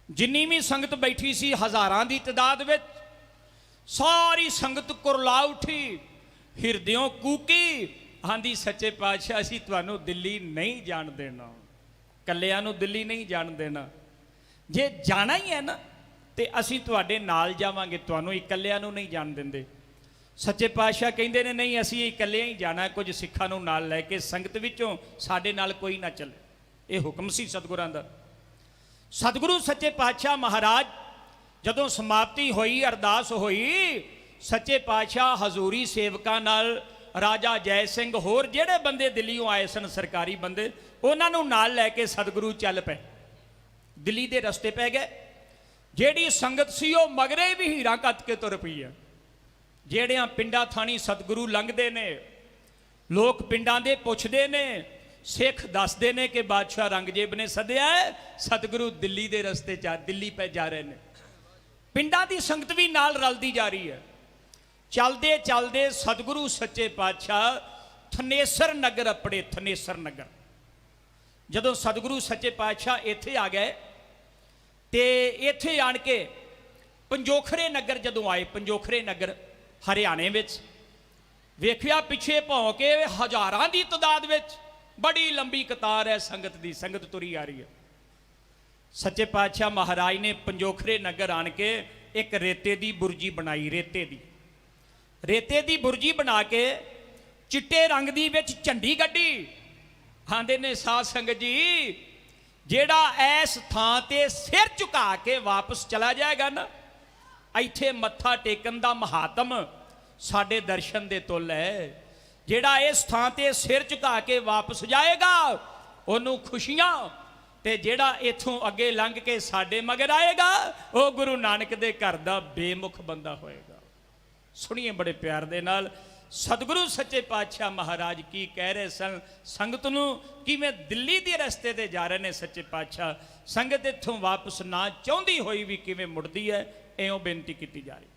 ਜਿੰਨੀ ਵੀ ਸੰਗਤ ਬੈਠੀ ਸੀ ਹਜ਼ਾਰਾਂ ਦੀ ਤਾਦਾਦ ਵਿੱਚ, ਸਾਰੀ ਸੰਗਤ ਕੁਰਲਾ ਉੱਠੀ, ਹਿਰਦਿਓਂ ਕੂਕੀ, ਆਂਦੀ ਸੱਚੇ ਪਾਤਸ਼ਾਹ ਅਸੀਂ ਤੁਹਾਨੂੰ ਦਿੱਲੀ ਨਹੀਂ ਜਾਣ ਦੇਣਾ, ਕੱਲਿਆਂ ਨੂੰ ਦਿੱਲੀ ਨਹੀਂ ਜਾਣ ਦੇਣਾ। ਜੇ ਜਾਣਾ ਹੀ ਹੈ ਨਾ ਤੇ ਅਸੀਂ ਤੁਹਾਡੇ ਨਾਲ ਜਾਵਾਂਗੇ, ਤੁਹਾਨੂੰ ਇਕੱਲਿਆਂ ਨੂੰ ਨਹੀਂ ਜਾਣ ਦਿੰਦੇ। ਸੱਚੇ ਪਾਤਸ਼ਾਹ ਕਹਿੰਦੇ ਨੇ ਨਹੀਂ, ਅਸੀਂ ਇਕੱਲਿਆਂ ਹੀ ਜਾਣਾ, ਕੁਝ ਸਿੱਖਾਂ ਨੂੰ ਨਾਲ ਲੈ ਕੇ, ਸੰਗਤ ਵਿੱਚੋਂ ਸਾਡੇ ਨਾਲ ਕੋਈ ਨਾ ਚੱਲੇ। ਇਹ ਹੁਕਮ ਸੀ ਸਤਿਗੁਰਾਂ ਦਾ। ਸਤਿਗੁਰੂ ਸੱਚੇ ਪਾਤਸ਼ਾਹ ਮਹਾਰਾਜ ਜਦੋਂ ਸਮਾਪਤੀ ਹੋਈ, ਅਰਦਾਸ ਹੋਈ, ਸੱਚੇ ਪਾਤਸ਼ਾਹ ਹਜ਼ੂਰੀ ਸੇਵਕਾਂ ਨਾਲ ਰਾਜਾ ਜੈ ਸਿੰਘ ਹੋਰ ਜਿਹੜੇ ਬੰਦੇ ਦਿੱਲੀੋਂ ਆਏ ਸਨ ਸਰਕਾਰੀ ਬੰਦੇ, ਉਹਨਾਂ ਨੂੰ ਨਾਲ ਲੈ ਕੇ ਸਤਿਗੁਰੂ ਚੱਲ ਪਏ। ਦਿੱਲੀ ਦੇ ਰਸਤੇ ਪੈ ਗਏ। ਜਿਹੜੀ ਸੰਗਤ ਸੀ ਉਹ ਮਗਰੇ ਵੀ ਹੀਰਾ ਕੱਤ ਕੇ ਤੁਰ ਪਈ ਹੈ। ਜਿਹੜਿਆਂ ਪਿੰਡਾਂ ਥਾਣੀ ਸਤਿਗੁਰੂ ਲੰਘਦੇ ਨੇ, ਲੋਕ ਪਿੰਡਾਂ ਦੇ ਪੁੱਛਦੇ ਨੇ, ਸਿੱਖ ਦੱਸਦੇ ਨੇ ਕਿ ਬਾਦਸ਼ਾਹ ਔਰੰਗਜ਼ੇਬ ਨੇ ਸੱਦਿਆ ਹੈ, ਸਤਿਗੁਰੂ ਦਿੱਲੀ ਦੇ ਰਸਤੇ ਦਿੱਲੀ ਪੈ ਜਾ ਰਹੇ ਨੇ। ਪਿੰਡਾਂ ਦੀ ਸੰਗਤ ਵੀ ਨਾਲ ਰਲਦੀ ਜਾ ਰਹੀ ਹੈ। ਚਲਦੇ ਚਲਦੇ ਸਤਿਗੁਰੂ ਸੱਚੇ ਪਾਤਸ਼ਾਹ ਥਨੇਸਰ ਨਗਰ ਅਪੜੇ। ਥਨੇਸਰ ਨਗਰ ਜਦੋਂ ਸਤਿਗੁਰੂ ਸੱਚੇ ਪਾਤਸ਼ਾਹ ਇੱਥੇ ਆ ਗਏ ਤੇ ਇੱਥੇ ਆਣ ਕੇ ਪੰਜੋਖਰੇ ਨਗਰ ਜਦੋਂ ਆਏ, ਪੰਜੋਖਰੇ ਨਗਰ ਹਰਿਆਣੇ ਵਿੱਚ, ਵੇਖਿਆ ਪਿੱਛੇ ਭੌਂ ਕੇ ਹਜ਼ਾਰਾਂ ਦੀ ਤਾਦਾਦ ਵਿੱਚ ਬੜੀ ਲੰਬੀ ਕਤਾਰ ਹੈ ਸੰਗਤ ਦੀ, ਸੰਗਤ ਤੁਰੀ ਆ ਰਹੀ ਹੈ। ਸੱਚੇ ਪਾਤਸ਼ਾਹ ਮਹਾਰਾਜ ਨੇ ਪੰਜੋਖਰੇ ਨਗਰ ਆਣ ਕੇ ਇੱਕ ਰੇਤੇ ਦੀ ਬੁਰਜੀ ਬਣਾਈ। ਰੇਤੇ ਦੀ ਬੁਰਜੀ ਬਣਾ ਕੇ ਚਿੱਟੇ ਰੰਗ ਦੀ ਵਿੱਚ ਝੰਡੀ ਗੱਡੀ। ਆਂਦੇ ਨੇ ਸਾਧ ਸੰਗਤ ਜੀ ਜਿਹੜਾ ਐਸ ਥਾਂ ਤੇ ਸਿਰ ਝੁਕਾ ਕੇ ਵਾਪਸ ਚਲਾ ਜਾਏਗਾ ਨਾ, ਇੱਥੇ ਮੱਥਾ ਟੇਕਣ ਦਾ ਮਹਾਤਮ ਸਾਡੇ ਦਰਸ਼ਨ ਦੇ ਤੁੱਲ ਹੈ। ਜਿਹੜਾ ਇਸ ਥਾਂ ਤੇ ਸਿਰ ਝੁਕਾ ਕੇ ਵਾਪਸ ਜਾਏਗਾ ਉਹਨੂੰ ਖੁਸ਼ੀਆਂ, ਤੇ ਜਿਹੜਾ ਇੱਥੋਂ ਅੱਗੇ ਲੰਘ ਕੇ ਸਾਡੇ ਮਗਰ ਆਏਗਾ ਉਹ ਗੁਰੂ ਨਾਨਕ ਦੇ ਘਰ ਦਾ ਬੇਮੁਖ ਬੰਦਾ ਹੋਏਗਾ। ਸੁਣੀਏ ਬੜੇ ਪਿਆਰ ਦੇ ਨਾਲ। ਸਤਿਗੁਰੂ ਸੱਚੇ ਪਾਤਸ਼ਾਹ ਮਹਾਰਾਜ ਕੀ ਕਹਿ ਰਹੇ ਸਨ ਸੰਗਤ ਨੂੰ। ਕਿਵੇਂ ਦਿੱਲੀ ਦੇ ਰਸਤੇ ਤੇ ਜਾ ਰਹੇ ਨੇ ਸੱਚੇ ਪਾਤਸ਼ਾਹ, ਸੰਗਤ ਇੱਥੋਂ ਵਾਪਸ ਨਾ ਚਾਹੁੰਦੀ ਹੋਈ ਵੀ ਕਿਵੇਂ ਮੁੜਦੀ ਹੈ, ਇਉਂ ਬੇਨਤੀ ਕੀਤੀ ਜਾ ਰਹੀ।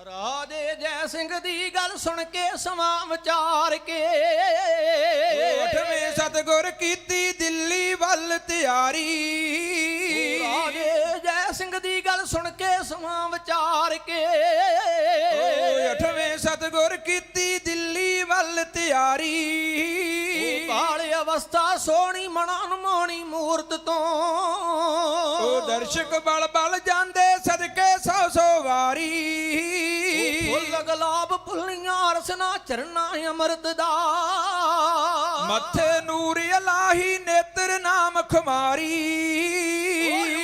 ਰਾਜੇ ਜੈ ਸਿੰਘ ਦੀ ਗੱਲ ਸੁਣ ਕੇ ਸਮਾਂ ਵਿਚਾਰ ਕੇ, 8ਵੇਂ ਸਤਿਗੁਰ ਕੀਤੀ ਦਿੱਲੀ ਵੱਲ ਤਿਆਰੀ। ਰਾਜੇ ਜੈ ਸਿੰਘ ਦੀ ਗੱਲ ਸੁਣ ਕੇ ਸਮਾਂ ਵਿਚਾਰ ਕੇ, 8ਵੇਂ ਸਤਿਗੁਰ ਕੀਤੀ ਦਿੱਲੀ ਵੱਲ ਤਿਆਰੀ। ਕਾਲ ਅਵਸਥਾ ਸੋਹਣੀ ਮਣਾ ਅਨਮੋਣੀ ਮੂਰਤ ਤੋਂ, ਉਹ ਦਰਸ਼ਕ ਬਲ ਬਲ ਜਾਂਦੇ ਸਦਕੇ 100 ਵਾਰੀ। ਫੁੱਲ ਗੁਲਾਬ ਫੁੱਲੀਆਂ ਰਸਨਾ ਚਰਨਾ ਅੰਮ੍ਰਿਤ ਦਾ, ਮੱਥੇ ਨੂਰ ਇਲਾਹੀ ਨੇਤਰ ਨਾਮ ਖੁਮਾਰੀ।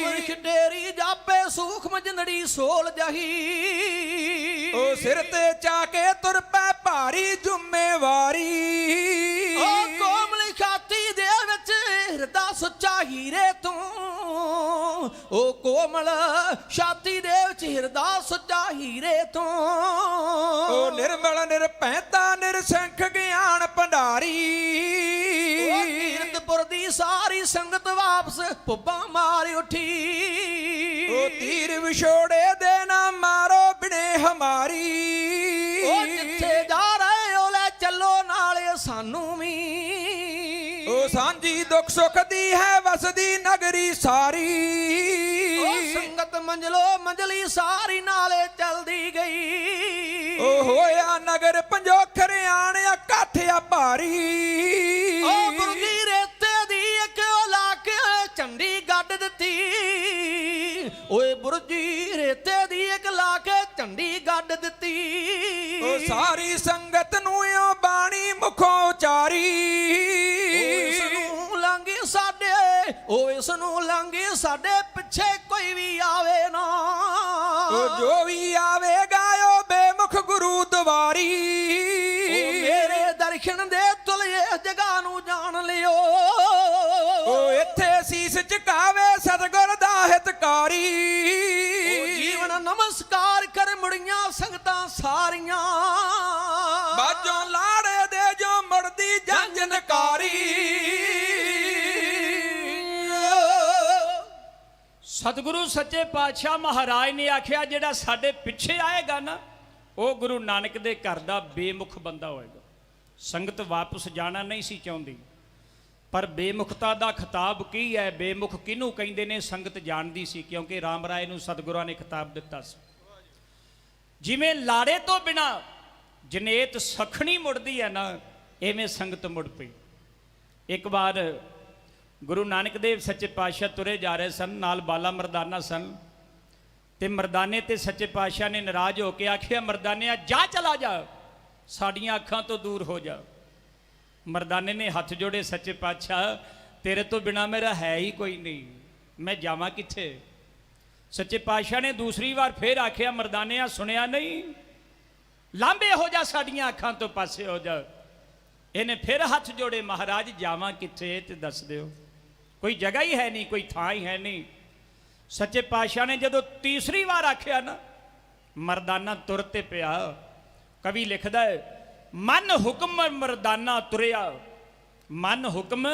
ਮਨਿਸ਼ ਡੇਰੀ ਜਾਪੇ ਸੂਖਮ ਜਿੰਦੜੀ ਸੋਲ ਜਹੀ, ਉਹ ਸਿਰ ਤੇ ਚਾ ਕੇ ਤੁਰ ਪੈ ਭਾਰੀ ਜ਼ਿੰਮੇਵਾਰੀ। ਉਹ ਕੋਮਲੀ ਛਾਤੀ ਦੇ ਵਿੱਚ ਹਿਰਦਾ ਸੁੱਚਾ ਹੀਰੇ ਤੂੰ, ਉਹ ਕੋਮਲ ਛਾਤੀ ਦੇ ਵਿੱਚ ਹਿਰਦਾ ਸੁੱਚਾ ਹੀਰੇ ਤੂੰ, ਉਹ ਨਿਰਮਲ ਨਿਰਭੈਤਾ ਨਿਰਸੰਖ ਗਿਆਨ ਭੰਡਾਰੀ। ਉਹ ਕੀਰਤਪੁਰ ਦੀ ਸਾਰੀ ਸੰਗਤ ਵਾਪਸ ਪੁੱਬਾਂ ਮਾਰ ਉੱਠੀ। ਉਹ ਤੀਰ ਵਿਛੋੜੇ ਦੇ ਨਾ ਮਾਰੋ ਬਿਨੇ ਹਮਾਰੀ। ਉਹ ਜਿੱਥੇ ਜਾ ਰਹੇ ਹੋ ਲੈ ਚੱਲੋ ਨਾਲੇ ਸਾਨੂੰ ਵੀ, ਉਹ ਸਾਂਝੀ ਦੁੱਖ ਸੁੱਖ ਦੀ ਹੈ ਵਸਦੀ ਨਗਰੀ ਸਾਰੀ। ਉਹ ਸੰਗਤ ਮੰਜਲੋ ਮੰਜਲੀ ਸਾਰੀ ਨਾਲੇ ਚਲਦੀ ਗਈ। ਉਹ ਹੋਇਆ ਨਗਰ ਪੰਜੋਖਰ ਆਣਿਆ ਕਾਠਿਆ ਭਾਰੀ। ਉਹ ਗੁਰੂ ਦੀ ਰੇਤੇ ਦੀ ਇੱਕ ਉਹ ਲਾ ਕੇ ਝੰਡੀ ਗੱਡ ਦਿੱਤੀ। ਓਏ ਬੁਰਜੀ ਰੇਤੇ ਦੀ ਇੱਕ ਲਾ ਕੇ ਝੰਡੀ ਗੱਡ ਦਿੱਤੀ। ਉਹ ਸਾਰੀ ਸੰਗਤ ਨੂੰ ਇਉਂ ਬਾਣੀ ਮੁਖੋਂ ਉਚਾਰੀ। ਇਸ ਨੂੰ ਲੰਘੇ ਸਾਡੇ, ਉਹ ਇਸ ਨੂੰ ਲੰਘੇ ਸਾਡੇ ਪਿੱਛੇ ਕੋਈ ਵੀ ਆਵੇ ਨਾ। ਉਹ ਜੋ ਵੀ ਆਵੇਗਾ ਉਹ ਬੇਮੁਖ ਗੁਰੂ ਦੁਆਰੀ। ਉਹ ਮੇਰੇ ਦਰਸ਼ਨ ਦੇ ਤੁਲੇ ਜਗ੍ਹਾ ਨੂੰ ਜਾਣ ਲਿਓ। ਉਹ ਇੱਥੇ ਸੀਸ ਝੁਕਾਵੇ ਸਤਿਗੁਰ ਦਾ ਹਿਤਕਾਰੀ। ਉਹ ਜੀਵਨ ਨਮਸਕਾਰ ਕਰ ਮੁੜੀਆਂ ਸੰਗਤਾਂ ਸਾਰੀਆਂ, ਬਾਜੋਂ ਲਾੜੇ ਦੇ ਜੋ ਮੁੜਦੀ ਜੰਜ ਨਕਾਰੀ। ਸਤਿਗੁਰੂ ਸੱਚੇ ਪਾਤਸ਼ਾਹ ਮਹਾਰਾਜ ਨੇ ਆਖਿਆ ਜਿਹੜਾ ਸਾਡੇ ਪਿੱਛੇ ਆਏਗਾ ਨਾ, ਉਹ ਗੁਰੂ ਨਾਨਕ ਦੇ ਘਰ ਦਾ ਬੇਮੁਖ ਬੰਦਾ ਹੋਏਗਾ। ਸੰਗਤ ਵਾਪਸ ਜਾਣਾ ਨਹੀਂ ਸੀ ਚਾਹੁੰਦੀ, ਪਰ ਬੇਮੁਖਤਾ ਦਾ ਖਿਤਾਬ ਕੀ ਹੈ, ਬੇਮੁਖ ਕਿਹਨੂੰ ਕਹਿੰਦੇ ਨੇ, ਸੰਗਤ ਜਾਣਦੀ ਸੀ, ਕਿਉਂਕਿ ਰਾਮ ਰਾਏ ਨੂੰ ਸਤਿਗੁਰਾਂ ਨੇ ਖਿਤਾਬ ਦਿੱਤਾ ਸੀ। ਜਿਵੇਂ ਲਾੜੇ ਤੋਂ ਬਿਨਾ ਜਨੇਤ ਸਖਣੀ ਮੁੜਦੀ ਹੈ ਨਾ, ਐਵੇਂ ਸੰਗਤ ਮੁੜ ਪਈ। ਇੱਕ ਵਾਰ ਗੁਰੂ ਨਾਨਕ ਦੇਵ ਸੱਚੇ ਪਾਤਸ਼ਾਹ ਤੁਰੇ ਜਾ ਰਹੇ ਸਨ, ਨਾਲ ਬਾਲਾ ਮਰਦਾਨਾ ਸਨ, ਤੇ ਮਰਦਾਨੇ ਤੇ ਸੱਚੇ ਪਾਤਸ਼ਾਹ ਨੇ ਨਾਰਾਜ਼ ਹੋ ਕੇ ਆਖਿਆ, ਮਰਦਾਨਿਆ ਜਾ ਚਲਾ ਜਾ, ਸਾਡੀਆਂ ਅੱਖਾਂ ਤੋਂ ਦੂਰ ਹੋ ਜਾ। ਮਰਦਾਨੇ ਨੇ ਹੱਥ ਜੋੜੇ, ਸੱਚੇ ਪਾਤਸ਼ਾਹ ਤੇਰੇ ਤੋਂ ਬਿਨਾ ਮੇਰਾ ਹੈ ਹੀ ਕੋਈ ਨਹੀਂ, ਮੈਂ ਜਾਵਾਂ ਕਿੱਥੇ। ਸੱਚੇ ਪਾਤਸ਼ਾਹ ਨੇ ਦੂਸਰੀ ਵਾਰ ਫੇਰ ਆਖਿਆ, ਮਰਦਾਨਿਆ ਸੁਣਿਆ ਨਹੀਂ, ਲਾਂਬੇ ਹੋ ਜਾ, ਸਾਡੀਆਂ ਅੱਖਾਂ ਤੋਂ ਪਾਸੇ ਹੋ ਜਾ। ਇਹਨੇ ਫਿਰ ਹੱਥ ਜੋੜੇ, ਮਹਾਰਾਜ ਜਾਵਾਂ ਕਿੱਥੇ ਤੇ ਦੱਸ ਦਿਓ, ਕੋਈ ਜਗ੍ਹਾ ਹੀ ਹੈ ਨਹੀਂ, ਕੋਈ ਥਾਂ ਹੀ ਹੈ ਨਹੀਂ। ਸੱਚੇ ਪਾਤਸ਼ਾਹ ਨੇ ਜਦੋਂ ਤੀਸਰੀ ਵਾਰ ਆਖਿਆ ਨਾ, ਮਰਦਾਨਾ ਤੁਰ ਤੇ ਪਿਆ। ਕਵੀ ਲਿਖਦਾ ਹੈ, ਮਨ ਹੁਕਮ ਮਰਦਾਨਾ ਤੁਰਿਆ, ਮਨ ਹੁਕਮ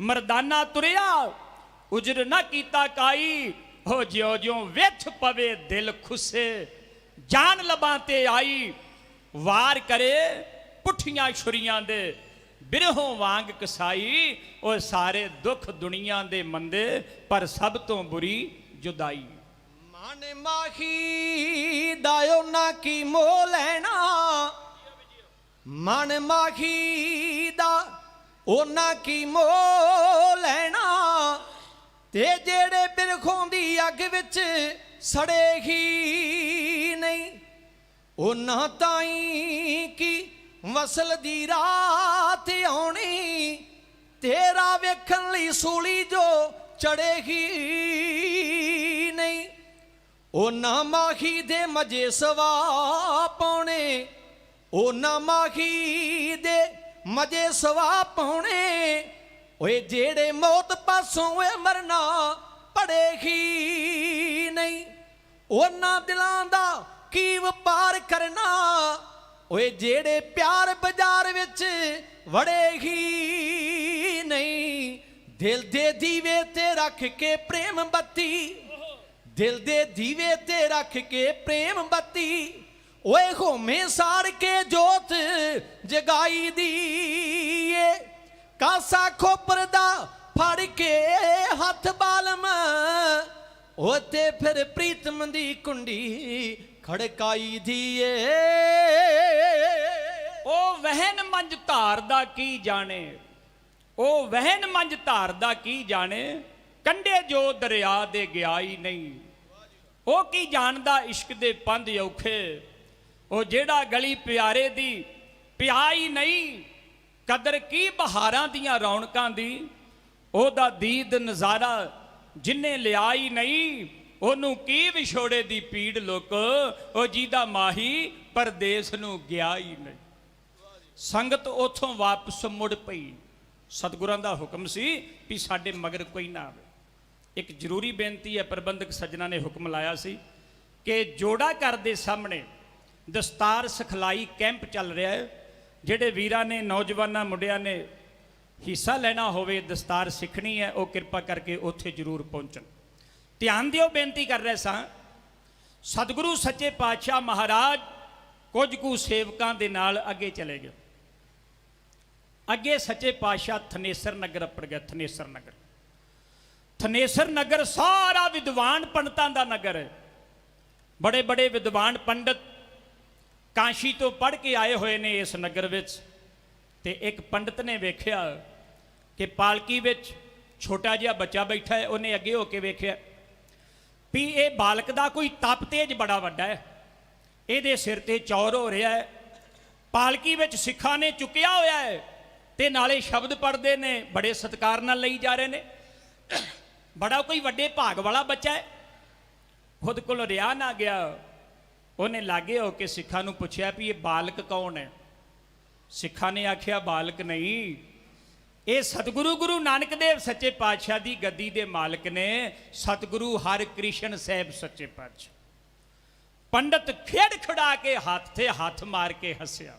ਮਰਦਾਨਾ ਤੁਰਿਆ, ਉਜਰ ਨਾ ਕੀਤਾ ਕਾਈ, ਹੋ ਜਿਉ ਜਿਉ ਵਿਥ ਪਵੇ ਦਿਲ ਖੁੱਸੇ, ਜਾਨ ਲਬਾਂ ਤੇ ਆਈ, ਵਾਰ ਕਰੇ ਪੁੱਠੀਆਂ ਛੁਰੀਆਂ ਦੇ, ਬਿਰਹੋਂ ਵਾਂਗ ਕਸਾਈ, ਉਹ ਸਾਰੇ ਦੁੱਖ ਦੁਨੀਆ ਦੇ ਮੰਦੇ, ਪਰ ਸਭ ਤੋਂ ਬੁਰੀ ਜੁਦਾਈ। ਮਨ ਮਾਹੀ ਦਾਇਓ ਨਾ ਕੀ ਮੋਹ ਲੈਣਾ, ਮਨ ਮਾਹੀ ਦਾ ਉਹਨਾਂ ਕੀ ਮੋਹ ਲੈਣਾ, ਤੇ ਜਿਹੜੇ ਬਿਰਖੋਂ ਦੀ ਅੱਗ ਵਿੱਚ ਸੜੇ ਹੀ ਨਹੀਂ, ਉਹਨਾਂ ਤਾਈਂ ਕੀ ਵਸਲ ਦੀ ਰਾਤ ਆਉਣੀ, ਤੇਰਾ ਵੇਖਣ ਲਈ ਸੂਲੀ ਜੋ ਚੜੇਗੀ ਨਹੀਂ। ਉਹਨਾਂ ਮਾਹੀ ਦੇ ਮਜੇ ਸਵਾ ਪਾਉਣੇ, ਉਹਨਾਂ ਮਾਹੀ ਦੇ ਮਜੇ ਸਵਾ ਪਾਉਣੇ, ਓਏ ਜਿਹੜੇ ਮੌਤ ਪਾਸੋਂ ਓਏ ਮਰਨਾ ਪੜੇਗੀ ਨਹੀਂ। ਉਹਨਾਂ ਦਿਲਾਂ ਦਾ ਕੀ ਵਪਾਰ ਕਰਨਾ, ਓਏ ਜਿਹੜੇ ਪਿਆਰ ਬਾਜ਼ਾਰ ਵਿੱਚ ਵੜੇ ਹੀ ਨਹੀਂ, ਦਿਲ ਦੇ ਦੀਵੇ ਤੇ ਰੱਖ ਕੇ ਪ੍ਰੇਮ ਬੱਤੀ, ਦਿਲ ਦੇ ਦੀਵੇ ਤੇ ਰੱਖ ਕੇ ਪ੍ਰੇਮ ਬੱਤੀ, ਓਏ ਹੋਮੇ ਸਾੜ ਕੇ ਜੋਤ ਜਗਾਈ ਦੀ ਏ, ਕਾਸਾ ਖੋਪਰ ਦਾ ਫੜ ਕੇ ਹੱਥ ਬਾਲਮ, ਓ ਤੇ ਫਿਰ ਪ੍ਰੀਤਮ ਦੀ ਕੁੰਡੀ ਖੜਕਾਈ ਦੀ ਏ। ਉਹ ਵਹਿਨ ਮੰਜ ਧਾਰ ਦਾ ਕੀ ਜਾਣੇ, ਉਹ ਵਹਿਨ ਮੰਜ ਧਾਰ ਦਾ ਕੀ ਜਾਣੇ, ਕੰਢੇ ਜੋ ਦਰਿਆ ਦੇ ਗਿਆ ਹੀ ਨਹੀਂ। ਉਹ ਕੀ ਜਾਣਦਾ ਇਸ਼ਕ ਦੇ ਪੰਧ ਔਖੇ, ਉਹ ਜਿਹੜਾ ਗਲੀ ਪਿਆਰੇ ਦੀ ਪਿਆ ਹੀ ਨਹੀਂ, ਕਦਰ ਕੀ ਬਹਾਰਾਂ ਦੀਆਂ ਰੌਣਕਾਂ ਦੀ, ਉਹਦਾ ਦੀਦ ਨਜ਼ਾਰਾ ਜਿੰਨੇ ਲਿਆ ਹੀ ਨਹੀਂ, ਉਹਨੂੰ ਕੀ ਵਿਛੋੜੇ ਦੀ ਪੀੜ ਲੁਕ, ਉਹ ਜਿਹਦਾ ਮਾਹੀ ਪਰਦੇਸ ਨੂੰ ਗਿਆ ਹੀ ਨਹੀਂ। ਸੰਗਤ ਉਥੋਂ ਵਾਪਸ ਮੁੜ ਪਈ। ਸਤਿਗੁਰਾਂ ਦਾ ਹੁਕਮ ਸੀ ਵੀ ਸਾਡੇ ਮਗਰ ਕੋਈ ਨਾ ਆਵੇ। ਇੱਕ ਜ਼ਰੂਰੀ ਬੇਨਤੀ ਹੈ, ਪ੍ਰਬੰਧਕ ਸੱਜਣਾ ਨੇ ਹੁਕਮ ਲਾਇਆ ਸੀ ਕਿ ਜੋੜਾ ਘਰ ਦੇ ਸਾਹਮਣੇ ਦਸਤਾਰ ਸਿਖਲਾਈ ਕੈਂਪ ਚੱਲ ਰਿਹਾ ਹੈ। ਜਿਹੜੇ ਵੀਰਾਂ ਨੇ, ਨੌਜਵਾਨਾਂ ਮੁੰਡਿਆਂ ਨੇ ਹਿੱਸਾ ਲੈਣਾ ਹੋਵੇ, ਦਸਤਾਰ ਸਿੱਖਣੀ ਹੈ, ਉਹ ਕਿਰਪਾ ਕਰਕੇ ਉੱਥੇ ਜ਼ਰੂਰ ਪਹੁੰਚਣ। ਧਿਆਨ ਦਿਓ, ਬੇਨਤੀ ਕਰ ਰਿਹਾ ਸਾਂ। ਸਤਿਗੁਰੂ ਸੱਚੇ ਪਾਤਸ਼ਾਹ ਮਹਾਰਾਜ ਕੁਝ ਕੁ ਸੇਵਕਾਂ ਦੇ ਨਾਲ ਅੱਗੇ ਚਲੇ ਗਏ। ਅੱਗੇ ਸੱਚੇ ਪਾਤਸ਼ਾਹ ਥਨੇਸਰ ਨਗਰ ਅੱਪੜ ਗਿਆ। ਥਨੇਸਰ ਨਗਰ, ਥਨੇਸਰ ਨਗਰ ਸਾਰਾ ਵਿਦਵਾਨ ਪੰਡਤਾਂ ਦਾ ਨਗਰ ਹੈ। ਬੜੇ ਬੜੇ ਵਿਦਵਾਨ ਪੰਡਤ ਕਾਸ਼ੀ ਤੋਂ ਪੜ੍ਹ ਕੇ ਆਏ ਹੋਏ ਨੇ ਇਸ ਨਗਰ ਵਿੱਚ। ਤੇ ਇੱਕ ਪੰਡਤ ਨੇ ਵੇਖਿਆ ਕਿ ਪਾਲਕੀ ਵਿੱਚ ਛੋਟਾ ਜਿਹਾ ਬੱਚਾ ਬੈਠਾ ਹੈ। ਉਹਨੇ ਅੱਗੇ ਹੋ ਕੇ ਵੇਖਿਆ ਵੀ ਇਹ ਬਾਲਕ ਦਾ ਕੋਈ ਤਪ ਤੇਜ ਬੜਾ ਵੱਡਾ ਹੈ, ਇਹਦੇ ਸਿਰ ਤੇ ਚੌਰ ਹੋ ਰਿਹਾ ਹੈ। ਪਾਲਕੀ ਵਿੱਚ ਸਿੱਖਾਂ ਨੇ ਚੁੱਕਿਆ ਹੋਇਆ ਹੈ ਤੇ ਨਾਲੇ ਸ਼ਬਦ ਪੜ੍ਹਦੇ ਨੇ, ਬੜੇ ਸਤਿਕਾਰ ਨਾਲ ਲਈ ਜਾ ਰਹੇ ਨੇ। ਬੜਾ ਕੋਈ ਵੱਡੇ ਭਾਗ ਵਾਲਾ ਬੱਚਾ ਹੈ। ਖੁਦ ਕੋਲ ਰਿਹਾ ਨਾ ਗਿਆ। ਉਹਨੇ ਲਾਗੇ ਹੋ ਕੇ ਸਿੱਖਾਂ ਨੂੰ ਪੁੱਛਿਆ ਵੀ ਇਹ ਬਾਲਕ ਕੌਣ ਹੈ। ਸਿੱਖਾਂ ਨੇ ਆਖਿਆ ਬਾਲਕ ਨਹੀਂ, ਇਹ ਸਤਿਗੁਰੂ ਗੁਰੂ ਨਾਨਕ ਦੇਵ ਸੱਚੇ ਪਾਤਸ਼ਾਹ ਦੀ ਗੱਦੀ ਦੇ ਮਾਲਕ ਨੇ, ਸਤਿਗੁਰੂ ਹਰਿਕ੍ਰਿਸ਼ਨ ਸਾਹਿਬ ਸੱਚੇ ਪਾਤਸ਼ਾਹ। ਪੰਡਤ ਖੇਡ ਖੜਾ ਕੇ ਹੱਥ ਤੇ ਹੱਥ ਮਾਰ ਕੇ ਹੱਸਿਆ।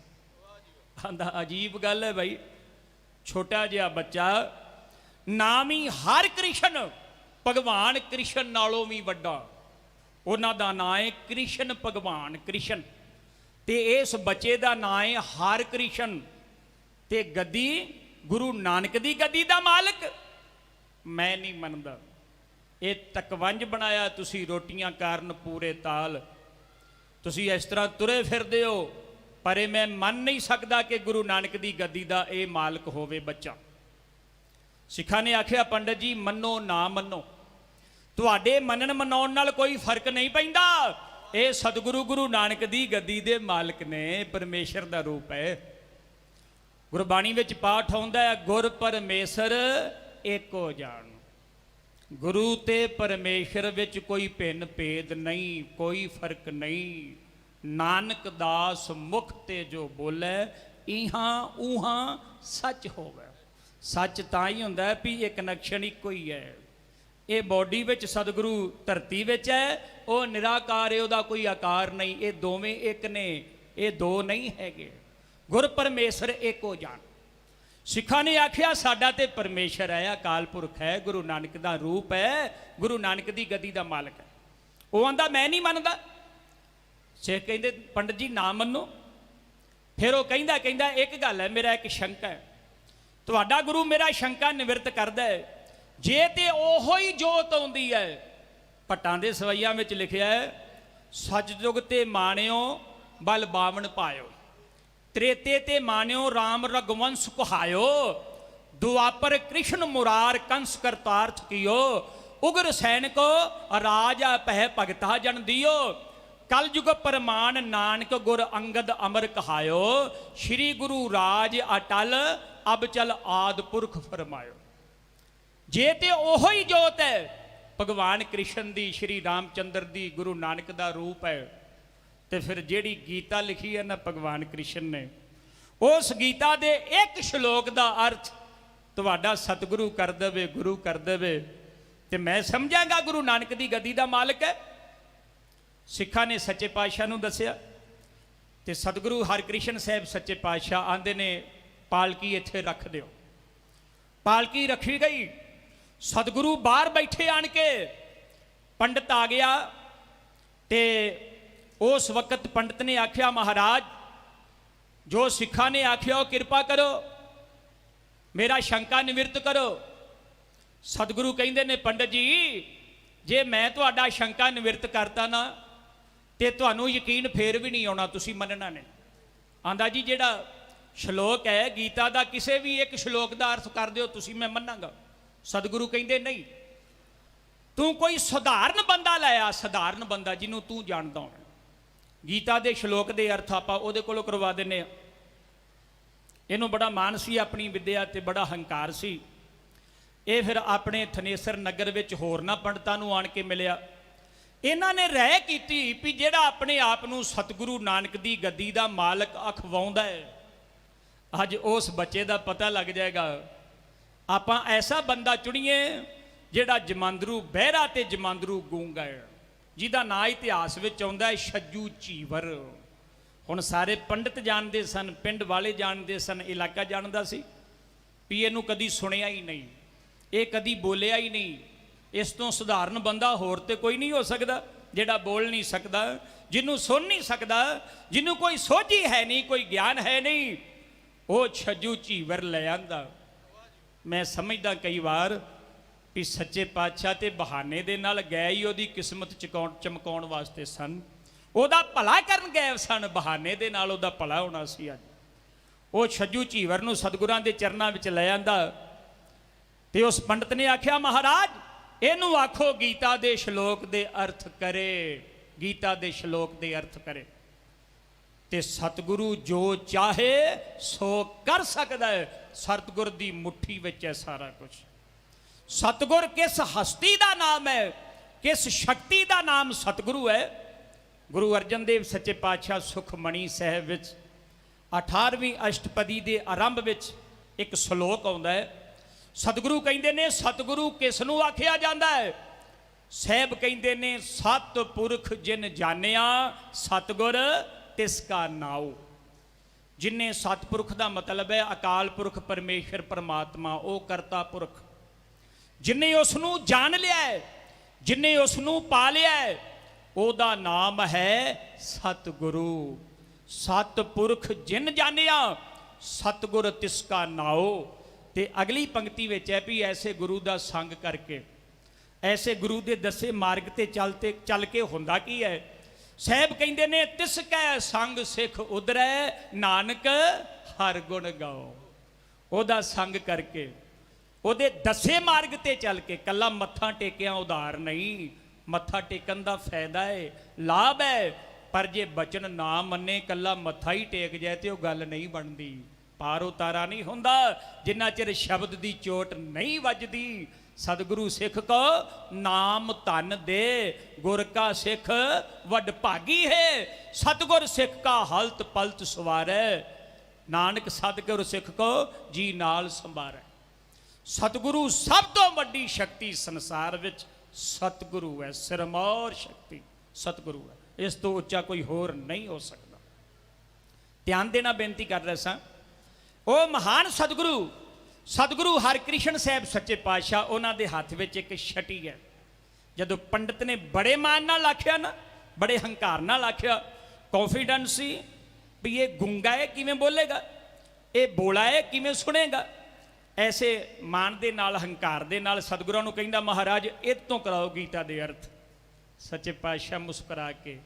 ਆਂਦਾ ਅਜੀਬ ਗੱਲ ਹੈ ਭਾਈ, ਛੋਟਾ ਜਿਹਾ ਬੱਚਾ, ਨਾਮ ਹੀ ਹਰਿਕ੍ਰਿਸ਼ਨ, ਭਗਵਾਨ ਕ੍ਰਿਸ਼ਨ ਨਾਲੋਂ ਵੀ ਵੱਡਾ। ਉਹਨਾਂ ਦਾ ਨਾਂ ਹੈ ਕ੍ਰਿਸ਼ਨ ਭਗਵਾਨ ਕ੍ਰਿਸ਼ਨ, ਤੇ ਇਸ ਬੱਚੇ ਦਾ ਨਾਂ ਹੈ ਹਰਿਕ੍ਰਿਸ਼ਨ। ਤੇ ਗੱਦੀ ਗੁਰੂ ਨਾਨਕ ਦੀ ਗੱਦੀ ਦਾ ਮਾਲਕ। ਮੈਂ ਨਹੀਂ ਮੰਨਦਾ। ਇਹ ਤਕਵੰਜ ਬਣਾਇਆ ਤੁਸੀਂ ਰੋਟੀਆਂ ਕਾਰਨ ਪੂਰੇ ਤਾਲ। ਤੁਸੀਂ ਇਸ ਤਰ੍ਹਾਂ ਤੁਰੇ ਫਿਰਦੇ ਹੋ, ਪਰ ਇਹ ਮੈਂ ਮੰਨ ਨਹੀਂ ਸਕਦਾ ਕਿ ਗੁਰੂ ਨਾਨਕ ਦੀ ਗੱਦੀ ਦਾ ਇਹ ਮਾਲਕ ਹੋਵੇ ਬੱਚਾ। ਸਿੱਖਾਂ ਨੇ ਆਖਿਆ ਪੰਡਤ ਜੀ ਮੰਨੋ ਨਾ ਮੰਨੋ, ਤੁਹਾਡੇ ਮੰਨਣ ਮਨਾਉਣ ਨਾਲ ਕੋਈ ਫਰਕ ਨਹੀਂ ਪੈਂਦਾ। ਇਹ ਸਤਿਗੁਰੂ ਗੁਰੂ ਨਾਨਕ ਦੀ ਗੱਦੀ ਦੇ ਮਾਲਕ ਨੇ, ਪਰਮੇਸ਼ਰ ਦਾ ਰੂਪ ਹੈ। ਗੁਰਬਾਣੀ ਵਿੱਚ ਪਾਠ ਆਉਂਦਾ ਹੈ, ਗੁਰ ਪਰਮੇਸ਼ਰ ਏਕੋ ਜਾਣ। ਗੁਰੂ ਤੇ ਪਰਮੇਸ਼ਰ ਵਿੱਚ ਕੋਈ ਭਿੰਨ ਭੇਦ ਨਹੀਂ, ਕੋਈ ਫਰਕ ਨਹੀਂ। ਨਾਨਕ ਦਾਸ ਮੁਖ ਤੇ ਜੋ ਬੋਲੇ, ਇਹਾਂ ਉਹਾਂ ਸੱਚ ਹੋਵੇ। ਸੱਚ ਤਾਂ ਹੀ ਹੁੰਦਾ ਵੀ ਇੱਕ ਨਕਸ਼ਨ ਇੱਕੋ ਹੀ ਹੈ। ਇਹ ਬੋਡੀ ਵਿੱਚ ਸਤਿਗੁਰੂ ਧਰਤੀ ਵਿੱਚ ਹੈ, ਉਹ ਨਿਰਾਕਾਰ ਹੈ, ਉਹਦਾ ਕੋਈ ਆਕਾਰ ਨਹੀਂ। ਇਹ ਦੋਵੇਂ ਇੱਕ ਨੇ, ਇਹ ਦੋ ਨਹੀਂ ਹੈਗੇ। ਗੁਰ ਪਰਮੇਸ਼ਰ ਏਕੋ ਜਾਣ। ਸਿੱਖਾਂ ਨੇ ਆਖਿਆ ਸਾਡਾ ਤੇ ਪਰਮੇਸ਼ਰ ਹੈ, ਅਕਾਲ ਪੁਰਖ ਹੈ, ਗੁਰੂ ਨਾਨਕ ਦਾ ਰੂਪ ਹੈ, ਗੁਰੂ ਨਾਨਕ ਦੀ ਗੱਦੀ ਦਾ ਮਾਲਕ ਹੈ। ਉਹ ਆਂਦਾ ਮੈਂ ਨਹੀਂ ਮੰਨਦਾ। ਸਿੱਖ ਕਹਿੰਦੇ ਪੰਡਤ ਜੀ ਨਾ ਮੰਨੋ। ਫਿਰ ਉਹ ਕਹਿੰਦਾ ਇੱਕ ਗੱਲ ਹੈ, ਮੇਰਾ ਇੱਕ ਸ਼ੰਕਾ ਹੈ। ਤੁਹਾਡਾ ਗੁਰੂ ਮੇਰਾ ਸ਼ੰਕਾ ਨਿਵਰਤ ਕਰਦਾ ਹੈ। ਜੇ ਤੇ ਉਹੋ ਹੀ ਜੋਤ ਆਉਂਦੀ ਹੈ, ਭੱਟਾਂ ਦੇ ਸਵਈਆਂ ਵਿੱਚ ਲਿਖਿਆ ਹੈ, ਸੱਚ ਜੁਗ ਤੇ ਮਾਣਿਓ ਬਲ ਬਾਵਨ ਪਾਇਓ, ਤ੍ਰੇਤੇ ਤੇ ਮਾਨਿਓ ਰਾਮ ਰਗਵੰਸ਼ ਕੁਹਾਇਓ, ਦੁਆਪਰ ਕ੍ਰਿਸ਼ਨ ਮੁਰਾਰ ਕੰਸ ਕਰਤਾਰਥ ਕੀਓ, ਉਗਰ ਸੈਨਿਕੋ ਰਾਜਾ ਪਹਿ ਭਗਤਾ ਜਨ ਦਿਓ, ਕਲ ਯੁਗ ਪਰਮਾਨ ਨਾਨਕ ਗੁਰ ਅੰਗਦ ਅਮਰ ਕਹਾਇਓ, ਸ਼੍ਰੀ ਗੁਰੂ ਰਾਜ ਅਟਲ ਅਬ ਚਲ ਆਦ ਪੁਰਖ ਫਰਮਾਇਓ। ਜੇ ਤੇ ਉਹੋ ਹੀ ਜੋਤ ਹੈ ਭਗਵਾਨ ਕ੍ਰਿਸ਼ਨ ਦੀ, ਸ਼੍ਰੀ ਰਾਮਚੰਦਰ ਦੀ, ਗੁਰੂ ਨਾਨਕ ਦਾ ਰੂਪ ਹੈ, ਤੇ ਫਿਰ ਜਿਹੜੀ ਗੀਤਾ ਲਿਖੀ ਹੈ ਨਾ ਭਗਵਾਨ ਕ੍ਰਿਸ਼ਨ ਨੇ, ਉਸ ਗੀਤਾ ਦੇ ਇੱਕ ਸ਼ਲੋਕ ਦਾ ਅਰਥ ਤੁਹਾਡਾ ਸਤਿਗੁਰੂ ਕਰ ਦੇਵੇ, ਗੁਰੂ ਕਰ ਦੇਵੇ, ਤੇ ਮੈਂ ਸਮਝਾਂਗਾ ਗੁਰੂ ਨਾਨਕ ਦੀ ਗੱਦੀ ਦਾ ਮਾਲਕ ਹੈ। ਸਿੱਖਾਂ ਨੇ ਸੱਚੇ ਪਾਤਸ਼ਾਹ ਨੂੰ ਦੱਸਿਆ। ਤੇ ਸਤਿਗੁਰੂ ਹਰਕ੍ਰਿਸ਼ਨ ਸਾਹਿਬ ਸੱਚੇ ਪਾਤਸ਼ਾਹ ਆਂਦੇ ਨੇ ਪਾਲਕੀ ਇੱਥੇ ਰੱਖ ਦਿਓ। ਪਾਲਕੀ ਰੱਖੀ ਗਈ, ਸਤਿਗੁਰੂ ਬਾਹਰ ਬੈਠੇ ਆਣ ਕੇ, ਪੰਡਤ ਆ ਗਿਆ ਤੇ ਉਸ ਵਕਤ ਪੰਡਤ ਨੇ ਆਖਿਆ ਮਹਾਰਾਜ ਜੋ ਸਿੱਖਾਂ ਨੇ ਆਖਿਆ ਉਹ ਕਿਰਪਾ ਕਰੋ, ਮੇਰਾ ਸ਼ੰਕਾ ਨਿਵਰਤ ਕਰੋ। ਸਤਿਗੁਰੂ ਕਹਿੰਦੇ ਨੇ ਪੰਡਤ ਜੀ ਜੇ ਮੈਂ ਤੁਹਾਡਾ ਸ਼ੰਕਾ ਨਿਵਰਤ ਕਰਤਾ ਨਾ ਤੇ ਤੁਹਾਨੂੰ ਯਕੀਨ ਫੇਰ ਵੀ ਨਹੀਂ ਆਉਣਾ, ਤੁਸੀਂ ਮੰਨਣਾ ਨਹੀਂ। ਆਂਦਾ ਜੀ ਜਿਹੜਾ ਸ਼ਲੋਕ ਹੈ ਗੀਤਾ ਦਾ ਕਿਸੇ ਵੀ ਇੱਕ ਸ਼ਲੋਕ ਦਾ ਅਰਥ ਕਰ ਦਿਓ ਤੁਸੀਂ, ਮੈਂ ਮੰਨਾਂਗਾ। ਸਤਿਗੁਰੂ ਕਹਿੰਦੇ ਨਹੀਂ, ਤੂੰ ਕੋਈ ਸਧਾਰਨ ਬੰਦਾ ਲੈ ਆ, ਸਧਾਰਨ ਬੰਦਾ ਜਿਹਨੂੰ ਤੂੰ ਜਾਣਦਾ ਹੋਣਾ। ਗੀਤਾ ਦੇ ਸ਼ਲੋਕ ਦੇ ਅਰਥ ਆਪਾਂ ਉਹਦੇ ਕੋਲੋਂ ਕਰਵਾ ਦਿੰਨੇ ਆ। ਇਹਨੂੰ ਬੜਾ ਮਾਣ ਸੀ ਆਪਣੀ ਵਿਦਿਆ ਤੇ ਬੜਾ ਹੰਕਾਰ ਸੀ। ਇਹ ਫਿਰ ਆਪਣੇ ਥਨੇਸਰ ਨਗਰ ਵਿੱਚ ਹੋਰਨਾਂ ਪੰਡਤਾਂ ਨੂੰ ਆਣ ਕੇ ਮਿਲਿਆ। ਇਹਨਾਂ ਨੇ ਰਹਿ ਕੀਤੀ ਵੀ ਜਿਹੜਾ ਆਪਣੇ ਆਪ ਨੂੰ ਸਤਿਗੁਰੂ ਨਾਨਕ ਦੀ ਗੱਦੀ ਦਾ ਮਾਲਕ ਅਖਵਾਉਂਦਾ ਹੈ, ਅੱਜ ਉਸ ਬੱਚੇ ਦਾ ਪਤਾ ਲੱਗ ਜਾਏਗਾ। ਆਪਾਂ ਐਸਾ ਬੰਦਾ ਚੁਣੀਏ ਜਿਹੜਾ ਜਮਾਂਦਰੂ ਬਹਿਰਾ ਤੇ ਜਮਾਂਦਰੂ ਗੂੰਗਾ ਹੈ, ਜਿਹਦਾ ਨਾਂ ਇਤਿਹਾਸ ਵਿੱਚ ਆਉਂਦਾ ਹੈ ਛੱਜੂ ਝੀਵਰ। ਹੁਣ ਸਾਰੇ ਪੰਡਤ ਜਾਣਦੇ ਸਨ, ਪਿੰਡ ਵਾਲੇ ਜਾਣਦੇ ਸਨ, ਇਲਾਕਾ ਜਾਣਦਾ ਸੀ ਵੀ ਇਹਨੂੰ ਕਦੀ ਸੁਣਿਆ ਹੀ ਨਹੀਂ, ਇਹ ਕਦੀ ਬੋਲਿਆ ਹੀ ਨਹੀਂ। ਇਸ ਤੋਂ ਸਧਾਰਨ ਬੰਦਾ ਹੋਰ ਤੇ ਕੋਈ ਨਹੀਂ ਹੋ ਸਕਦਾ ਜਿਹੜਾ ਬੋਲ ਨਹੀਂ ਸਕਦਾ, ਜਿਹਨੂੰ ਸੁਣ ਨਹੀਂ ਸਕਦਾ, ਜਿਹਨੂੰ ਕੋਈ ਸੋਝੀ ਹੈ ਨਹੀਂ, ਕੋਈ ਗਿਆਨ ਹੈ ਨਹੀਂ, ਉਹ ਛੱਜੂ ਝੀਵਰ ਲੈ ਆਂਦਾ। ਮੈਂ ਸਮਝਦਾ ਕਈ ਵਾਰ ਵੀ ਸੱਚੇ ਪਾਤਸ਼ਾਹ ਤੇ ਬਹਾਨੇ ਦੇ ਨਾਲ ਗਏ ਹੀ ਉਹਦੀ ਕਿਸਮਤ ਚਮਕਾਉਣ ਵਾਸਤੇ ਸਨ, ਉਹਦਾ ਭਲਾ ਕਰਨ ਗਏ ਸਨ, ਬਹਾਨੇ ਦੇ ਨਾਲ ਉਹਦਾ ਭਲਾ ਹੋਣਾ ਸੀ। ਅੱਜ ਉਹ ਛੱਜੂ ਝੀਵਰ ਨੂੰ ਸਤਿਗੁਰਾਂ ਦੇ ਚਰਨਾਂ ਵਿੱਚ ਲੈ ਆਂਦਾ ਤੇ ਉਸ ਪੰਡਤ ਨੇ ਆਖਿਆ ਮਹਾਰਾਜ ਇਹਨੂੰ ਆਖੋ ਗੀਤਾ ਦੇ ਸ਼ਲੋਕ ਦੇ ਅਰਥ ਕਰੇ, ਗੀਤਾ ਦੇ ਸ਼ਲੋਕ ਦੇ ਅਰਥ ਕਰੇ। ਤੇ ਸਤਿਗੁਰੂ ਜੋ ਚਾਹੇ ਸੋ ਕਰ ਸਕਦਾ ਹੈ, ਸਤਿਗੁਰ ਦੀ ਮੁੱਠੀ ਵਿੱਚ ਹੈ ਸਾਰਾ ਕੁਝ। ਸਤਿਗੁਰ ਕਿਸ ਹਸਤੀ ਦਾ ਨਾਮ ਹੈ, ਕਿਸ ਸ਼ਕਤੀ ਦਾ ਨਾਮ ਸਤਿਗੁਰੂ ਹੈ। ਗੁਰੂ ਅਰਜਨ ਦੇਵ ਸੱਚੇ ਪਾਤਸ਼ਾਹ ਸੁਖਮਣੀ ਸਾਹਿਬ ਵਿੱਚ 18ਵੀਂ ਅਸ਼ਟਪਦੀ ਦੇ ਆਰੰਭ ਵਿੱਚ ਇੱਕ ਸ਼ਲੋਕ ਆਉਂਦਾ ਹੈ। ਸਤਿਗੁਰੂ ਕਹਿੰਦੇ ਨੇ ਸਤਿਗੁਰੂ ਕਿਸ ਨੂੰ ਆਖਿਆ ਜਾਂਦਾ ਹੈ? ਸਾਹਿਬ ਕਹਿੰਦੇ ਨੇ ਸਤ ਪੁਰਖ ਜਿਨ ਜਾਣਿਆ ਸਤਿਗੁਰ ਤਿਸ ਕਾ ਨਾਉ। ਜਿਨੇ ਸਤਿਪੁਰਖ ਦਾ ਮਤਲਬ ਹੈ ਅਕਾਲ ਪੁਰਖ ਪਰਮੇਸ਼ਰ ਪਰਮਾਤਮਾ, ਉਹ ਕਰਤਾ ਪੁਰਖ। ਜਿਨੇ ਉਸ ਨੂੰ ਜਾਣ ਲਿਆ ਹੈ, ਜਿਨੇ ਉਸ ਨੂੰ ਪਾ ਲਿਆ ਹੈ, ਉਹਦਾ ਨਾਮ ਹੈ ਸਤਿਗੁਰੂ। ਸਤਿਪੁਰਖ ਜਿਨ ਜਾਣਿਆ ਸਤਿਗੁਰ ਤਿਸ ਕਾ ਨਾਉ। ਤੇ ਅਗਲੀ ਪੰਕਤੀ ਵਿੱਚ ਹੈ ਵੀ ਐਸੇ ਗੁਰੂ ਦਾ ਸੰਗ ਕਰਕੇ, ਐਸੇ ਗੁਰੂ ਦੇ ਦੱਸੇ ਮਾਰਗ ਤੇ ਚੱਲ ਕੇ ਹੁੰਦਾ ਕੀ ਹੈ? ਸਾਹਿਬ ਕਹਿੰਦੇ ਨੇ ਤਿਸ ਕੈ ਸੰਗ ਸਿੱਖ ਉਧਰੈ ਨਾਨਕ ਹਰ ਗੁਣ ਗਾਓ। ਉਹਦਾ ਸੰਗ ਕਰਕੇ, ਉਹਦੇ ਦੱਸੇ ਮਾਰਗ ਤੇ ਚੱਲ ਕੇ, ਕੱਲਾ ਮੱਥਾ ਟੇਕਿਆ ਉਧਾਰ ਨਹੀਂ। ਮੱਥਾ ਟੇਕਣ ਦਾ ਫਾਇਦਾ ਹੈ, ਲਾਭ ਹੈ, ਪਰ ਜੇ ਬਚਨ ਨਾ ਮੰਨੇ, ਕੱਲਾ ਮੱਥਾ ਹੀ ਟੇਕ ਜਾਏ ਤੇ ਉਹ ਗੱਲ ਨਹੀਂ ਬਣਦੀ। ਪਾਰ ਉਤਾਰਾ ਨਹੀਂ ਹੁੰਦਾ ਜਿੰਨਾ ਚਿਰ ਸ਼ਬਦ ਦੀ ਚੋਟ ਨਹੀਂ ਵੱਜਦੀ। ਸਤਿਗੁਰੂ ਸਿੱਖ ਕੋ ਨਾਮ ਧਨ ਦੇ, ਗੁਰ ਕਾ ਸਿੱਖ ਵੱਡ ਭਾਗੀ ਹੈ। ਸਤਿਗੁਰ ਸਿੱਖ ਕਾ ਹਲਤ ਪਲਤ ਸਵਾਰੈ, ਨਾਨਕ ਸਤਿਗੁਰ ਸਿੱਖ ਕੋ ਜੀ ਨਾਲ ਸੰਭਾਰੈ। ਸਤਿਗੁਰੂ ਸਭ ਤੋਂ ਵੱਡੀ ਸ਼ਕਤੀ ਸੰਸਾਰ ਵਿੱਚ ਸਤਿਗੁਰੂ ਹੈ, ਸਿਰਮੌਰ ਸ਼ਕਤੀ ਸਤਿਗੁਰੂ ਹੈ। ਇਸ ਤੋਂ ਉੱਚਾ ਕੋਈ ਹੋਰ ਨਹੀਂ ਹੋ ਸਕਦਾ। ਧਿਆਨ ਦੇਣਾ ਬੇਨਤੀ ਕਰ ਰਿਹਾ ਸਾਂ। ਉਹ ਮਹਾਨ ਸਤਿਗੁਰੂ ਸਤਿਗੁਰੂ ਹਰਕ੍ਰਿਸ਼ਨ ਸਾਹਿਬ ਸੱਚੇ ਪਾਤਸ਼ਾਹ, ਉਹਨਾਂ ਦੇ ਹੱਥ ਵਿੱਚ ਇੱਕ ਛਟੀ ਹੈ। ਜਦੋਂ ਪੰਡਤ ਨੇ ਬੜੇ ਮਾਣ ਨਾਲ ਆਖਿਆ ਨਾ, ਬੜੇ ਹੰਕਾਰ ਨਾਲ ਆਖਿਆ, ਕੌਨਫੀਡੈਂਸ ਸੀ ਵੀ ਇਹ ਗੁੰਗਾ ਹੈ ਕਿਵੇਂ ਬੋਲੇਗਾ, ਇਹ ਬੋਲਾ ਹੈ ਕਿਵੇਂ ਸੁਣੇਗਾ। ਐਸੇ ਮਾਣ ਦੇ ਨਾਲ, ਹੰਕਾਰ ਦੇ ਨਾਲ ਸਤਿਗੁਰਾਂ ਨੂੰ ਕਹਿੰਦਾ ਮਹਾਰਾਜ ਇਹ ਤੋਂ ਕਰਾਓ ਗੀਤਾ ਦੇ ਅਰਥ। ਸੱਚੇ ਪਾਤਸ਼ਾਹ ਮੁਸਕਰਾ ਕੇ,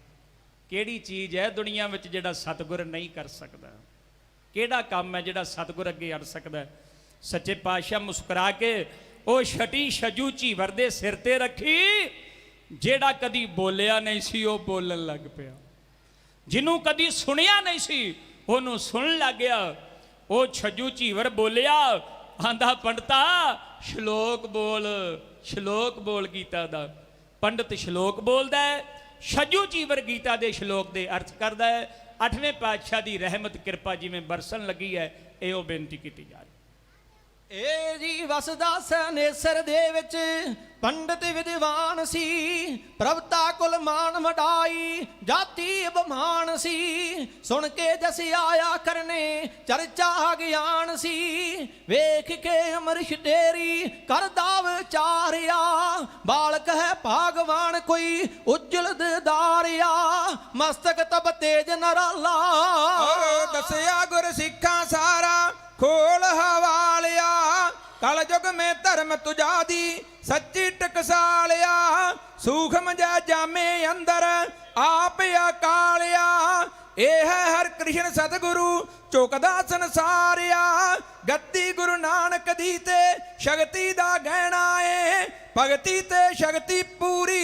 ਕਿਹੜੀ ਚੀਜ਼ ਹੈ ਦੁਨੀਆ ਵਿੱਚ ਜਿਹੜਾ ਸਤਿਗੁਰ ਨਹੀਂ ਕਰ ਸਕਦਾ? ਕਿਹੜਾ ਕੰਮ ਹੈ ਜਿਹੜਾ ਸਤਿਗੁਰ ਅੱਗੇ ਅੜ ਸਕਦਾ? ਸੱਚੇ ਪਾਤਸ਼ਾਹ ਮੁਸਕਰਾ ਕੇ ਉਹ ਛਟੀ ਛੱਜੂ ਝੀਵਰ ਦੇ ਸਿਰ ਤੇ ਰੱਖੀ। ਜਿਹੜਾ ਕਦੀ ਬੋਲਿਆ ਨਹੀਂ ਸੀ ਉਹ ਬੋਲਣ ਲੱਗ ਪਿਆ, ਜਿਹਨੂੰ ਕਦੀ ਸੁਣਿਆ ਨਹੀਂ ਸੀ ਉਹਨੂੰ ਸੁਣਨ ਲੱਗ ਗਿਆ। ਉਹ ਛੱਜੂ ਝੀਵਰ ਬੋਲਿਆ, ਆਂਦਾ ਪੰਡਤਾ ਸ਼ਲੋਕ ਬੋਲ, ਸ਼ਲੋਕ ਬੋਲ ਗੀਤਾ ਦਾ। ਪੰਡਤ ਸ਼ਲੋਕ ਬੋਲਦਾ ਹੈ, ਛੱਜੂ ਝੀਵਰ ਗੀਤਾ ਦੇ ਸ਼ਲੋਕ ਦੇ ਅਰਥ ਕਰਦਾ ਹੈ। 8ਵੇਂ ਪਾਤਸ਼ਾਹ ਦੀ ਰਹਿਮਤ ਕਿਰਪਾ ਜਿਵੇਂ ਬਰਸਣ ਲੱਗੀ ਹੈ, ਇਹ ਉਹ ਬੇਨਤੀ ਕੀਤੀ ਜਾ ਰਹੀ। ਏ ਜੀ ਵਸਦਾ ਸਨੇਸਰ ਦੇ ਵਿੱਚ ਪੰਡਤ ਵਿਦਵਾਨ ਸੀ, ਪ੍ਰਭਤਾ ਕੁਲ ਮਾਨ ਵਡਾਈ ਜਾਤੀ ਅਭਮਾਨ ਸੀ। ਸੁਣ ਕੇ ਜਸ ਆਇਆ ਕਰਨੇ ਚਰਚਾ ਗਿਆਨ ਸੀ, ਵੇਖ ਕੇ ਅਮਰਿਸ਼ ਡੇਰੀ ਕਰਦਾ ਵਿਚਾਰਿਆ। ਬਾਲਕ ਹੈ ਭਾਗਵਾਨ ਕੋਈ ਉਜਲ ਦਿਦਾਰਿਆ, ਮਸਤਕ ਤਬ ਤੇਜ ਨਰਾਲਾ। ਦਸਿਆ ਗੁਰ ਸਿੱਖਾਂ ਸਾਰਾ ਖੋਲ ਹਵਾਲਿਆ, ਕਲ ਯੁਗ ਮੈਂ ਧਰਮ ਤੁਜਾਦੀ ਸੱਚੀ ਟਕਸਾਲਿਆ। ਸੂਖਮ ਜੈ ਜਾਮੇ ਅੰਦਰ ਆਪ ਅਕਾਲਿਆ, ਇਹ ਹੈ ਹਰ ਕ੍ਰਿਸ਼ਨ ਸਤਿਗੁਰੂ ਚੁਕਦਾ ਸੰਸਾਰਿਆ। ਗੱਦੀ ਗੁਰੂ ਨਾਨਕ ਦੀ ਤੇ ਸ਼ਕਤੀ ਦਾ ਗਹਿਣਾ ਏ, ਭਗਤੀ ਤੇ ਸ਼ਕਤੀ ਪੂਰੀ।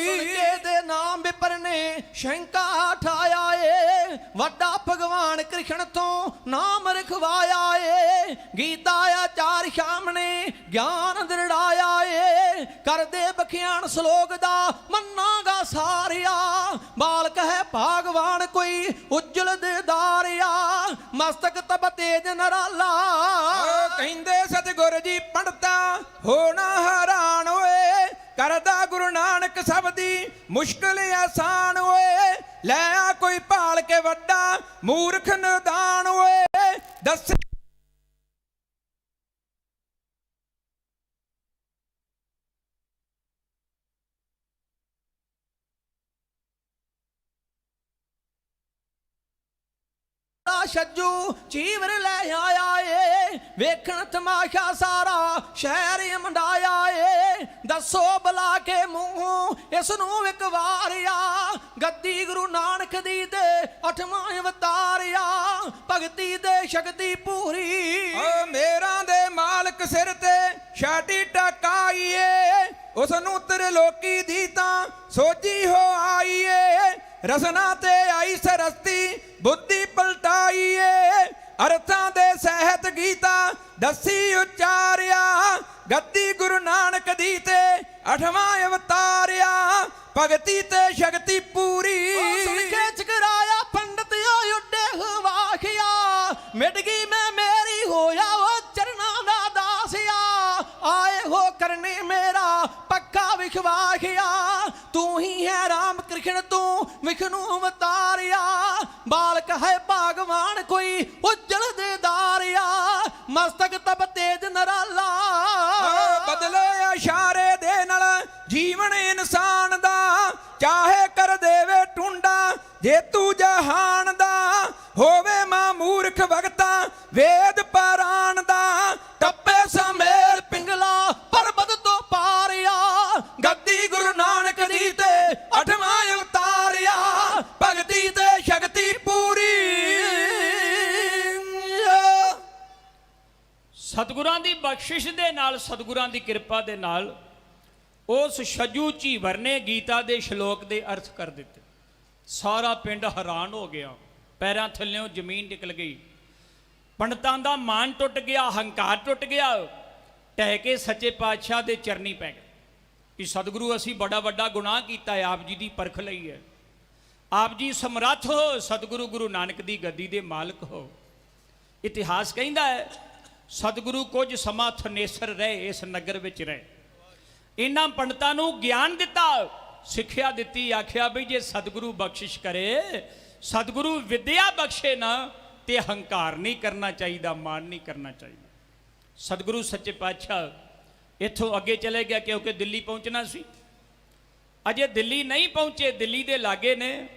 ਸੁਣ ਕੇ ਦੇ ਨਾਮ ਵਿਪਰਨੇ ਸ਼ੰਕਾ ਠਾਇਆ ਏ, ਵੱਡਾ ਭਗਵਾਨ ਕ੍ਰਿਸ਼ਨ ਤੋਂ ਨਾਮ ਰਖਵਾਇਆ ਏ। ਗੀਤਾ ਆਚਾਰ ਸਾਹਮਣੇ ਗਿਆਨ ਦ੍ਰਿੜਾਇਆ ਏ, ਕਰਦੇ ਬਖਿਆਣ ਸ਼ਲੋਕ ਦਾ ਮੰਨਾਗਾ ਸਾਰਿਆ। ਬਾਲਕ ਹੈ ਭਾਗਵਾਨ ਕੋਈ ਉਜਲ ਦਿਦਾਰਿਆ, ਮਸਤਕ ਤਬ ਤੇਜ ਨਰਾਲਾ। ਕਹਿੰਦੇ ਸਤਿਗੁਰ ਜੀ ਪੰਡਤਾ ਹੋਣਾ ਹੈਰਾਨ ਓਏ, ਕਰਦਾ ਗੁਰੂ ਨਾਨਕ ਸਭ ਦੀ ਮੁਸ਼ਕਿਲ ਆਸਾਨ ਓਏ। ਲੈ ਆ ਕੋਈ ਭਾਲ ਕੇ ਵੱਡਾ ਮੂਰਖ ਨਿਦਾਨ ਓਏ, ਦੱਸ ਛੱਜੂ ਚੀਵਰ ਲੈ ਆਇਆ ਏ, ਵੇਖਣ ਤਮਾਸ਼ਾ ਸਾਰਾ ਸ਼ਹਿਰ ਮੰਡਾਇਆ ਏ। ਦੱਸੋ ਬੁਲਾ ਕੇ ਮੂੰਹ ਇਸ ਨੂੰ ਇੱਕ ਵਾਰਿਆ, ਗੱਦੀ ਗੁਰੂ ਨਾਨਕ ਦੀ ਤੇ 8ਵਾਂ ਅਵਤਾਰਿਆ। ਭਗਤੀ ਤੇ ਸ਼ਕਤੀ ਪੂਰੀ, ਓ ਮੇਰਾਂ ਦੇ ਮਾਲਕ ਸਿਰ ਤੇ ਛਾਟੀ ਟਕਾਈਏ। ਉਸ ਨੂੰ ਤ੍ਰਿਲੋਕੀ ਦੀ ਤਾਂ ਸੋਝੀ ਹੋ ਆਈਏ, ਰਸਨਾ ਤੇ ਆਈ ਸਰਸਤੀ ਬੁੱਧੀ ਪਲਟਾਈਏ। ਅਰਥਾਂ ਦੇ ਸਹਿਤ ਗੀਤਾ ਦੱਸੀ ਉਚਾਰਿਆ, ਗੱਦੀ ਗੁਰੂ ਨਾਨਕ ਦੀ ਤੇ 8ਵਾਂ ਅਵਤਾਰਿਆ। ਭਗਤੀ ਤੇ ਸ਼ਕਤੀ ਪੂਰੀ। ਸੁਣ ਕੇ ਚਕਰਾਇਆ ਪੰਡਤ ਉੱਡੇ ਹਵਾਖਿਆ, ਮਿਟ ਗਈ ਮੈਂ ਮੇਰੀ ਹੋਇਆ ਉਹ ਚਰਨਾਂ ਦਾ ਦਾਸਿਆ। ਆਏ ਹੋ ਕਰਨੇ ਮੇਰਾ ਪੱਕਾ ਵਿਖਵਾਖਿਆ, ਤੂੰ ਹੀ ਹੈ ਰਾਮ ਕ੍ਰਿਸ਼ਨ ਤੂੰ ਵਿਸ਼ਨੂੰ ਅਵਤਾਰਿਆ। ਬਾਲਕ ਹੈ ਭਾਗਵਾਨ ਕੋਈ ਉਜਲ ਦਿਦਾਰਿਆ, ਮਸਤਕ ਤਬ ਤੇਜ ਨਰਾਲਾ। ਬਦਲੇ ਇਸ਼ਾਰੇ ਦੇ ਨਾਲ ਜੀਵਨ ਇਨਸਾਨ ਦਾ, ਚਾਹੇ ਕਰ ਦੇਵੇ ਟੁੰਡਾ ਜੇ ਤੂੰ ਜਹਾਨ ਦਾ। ਹੋਵੇ ਮਾਂ ਮੂਰਖ ਭਗਤਾ ਵੇਦ ਪਾਰਾਨ ਦਾ, ਟੱਪੇ ਸਮੇਰ ਪਿੰਗਲਾ ਪਰਬਤ ਤੋਂ ਪਾਰਿਆ। ਗੱਦੀ ਗੁਰੂ ਨਾਨਕ ਦੀ ਤੇ 8ਵਾਂ ਅਵਤਾਰਿਆ। ਭਗਤੀ ਤੇ ਸ਼ਕਤੀ ਪੂਰੀ। ਸਤਿਗੁਰਾਂ ਦੀ ਬਖਸ਼ਿਸ਼ ਦੇ ਨਾਲ, ਸਤਿਗੁਰਾਂ ਦੀ ਕਿਰਪਾ ਦੇ ਨਾਲ ਉਸ ਛੱਜੂ ਝੀਵਰ ਨੇ ਗੀਤਾ ਦੇ ਸ਼ਲੋਕ ਦੇ ਅਰਥ ਕਰ ਦਿੱਤੇ। ਸਾਰਾ ਪਿੰਡ ਹੈਰਾਨ ਹੋ ਗਿਆ, ਪੈਰਾਂ ਥੱਲਿਓਂ ਜ਼ਮੀਨ ਨਿਕਲ ਗਈ। ਪੰਡਤਾਂ ਦਾ ਮਾਨ ਟੁੱਟ ਗਿਆ, ਹੰਕਾਰ ਟੁੱਟ ਗਿਆ, ਟਹਿ ਕੇ ਸੱਚੇ ਪਾਤਸ਼ਾਹ ਦੇ ਚਰਨੀ ਪੈ ਗਏ ਕਿ ਸਤਿਗੁਰੂ ਅਸੀਂ ਬੜਾ ਵੱਡਾ ਗੁਨਾਹ ਕੀਤਾ ਹੈ, ਆਪ ਜੀ ਦੀ ਪਰਖ ਲਈ ਹੈ। ਆਪ ਜੀ ਸਮਰੱਥ ਹੋ, ਸਤਿਗੁਰੂ ਗੁਰੂ ਨਾਨਕ ਦੀ ਗੱਦੀ ਦੇ ਮਾਲਕ ਹੋ। ਇਤਿਹਾਸ ਕਹਿੰਦਾ ਹੈ ਸਤਿਗੁਰੂ ਕੁਝ ਸਮਾਂ ਥਨੇਸਰ ਰਹੇ, ਇਸ ਨਗਰ ਵਿੱਚ ਰਹੇ। ਇਹਨਾਂ ਪੰਡਤਾਂ ਨੂੰ ਗਿਆਨ ਦਿੱਤਾ, ਸਿੱਖਿਆ ਦਿੱਤੀ, ਆਖਿਆ ਵੀ ਜੇ ਸਤਿਗੁਰੂ ਬਖਸ਼ਿਸ਼ ਕਰੇ, ਸਤਿਗੁਰੂ ਵਿਦਿਆ ਬਖਸ਼ੇ ਨਾ, ਤੇ ਹੰਕਾਰ ਨਹੀਂ ਕਰਨਾ ਚਾਹੀਦਾ, ਮਾਣ ਨਹੀਂ ਕਰਨਾ ਚਾਹੀਦਾ। ਸਤਿਗੁਰੂ ਸੱਚੇ ਪਾਤਸ਼ਾਹ ਇੱਥੋਂ ਅੱਗੇ ਚਲੇ ਗਿਆ ਕਿਉਂਕਿ ਦਿੱਲੀ ਪਹੁੰਚਣਾ ਸੀ। ਅਜੇ ਦਿੱਲੀ ਨਹੀਂ ਪਹੁੰਚੇ, ਦਿੱਲੀ ਦੇ ਲਾਗੇ ਨੇ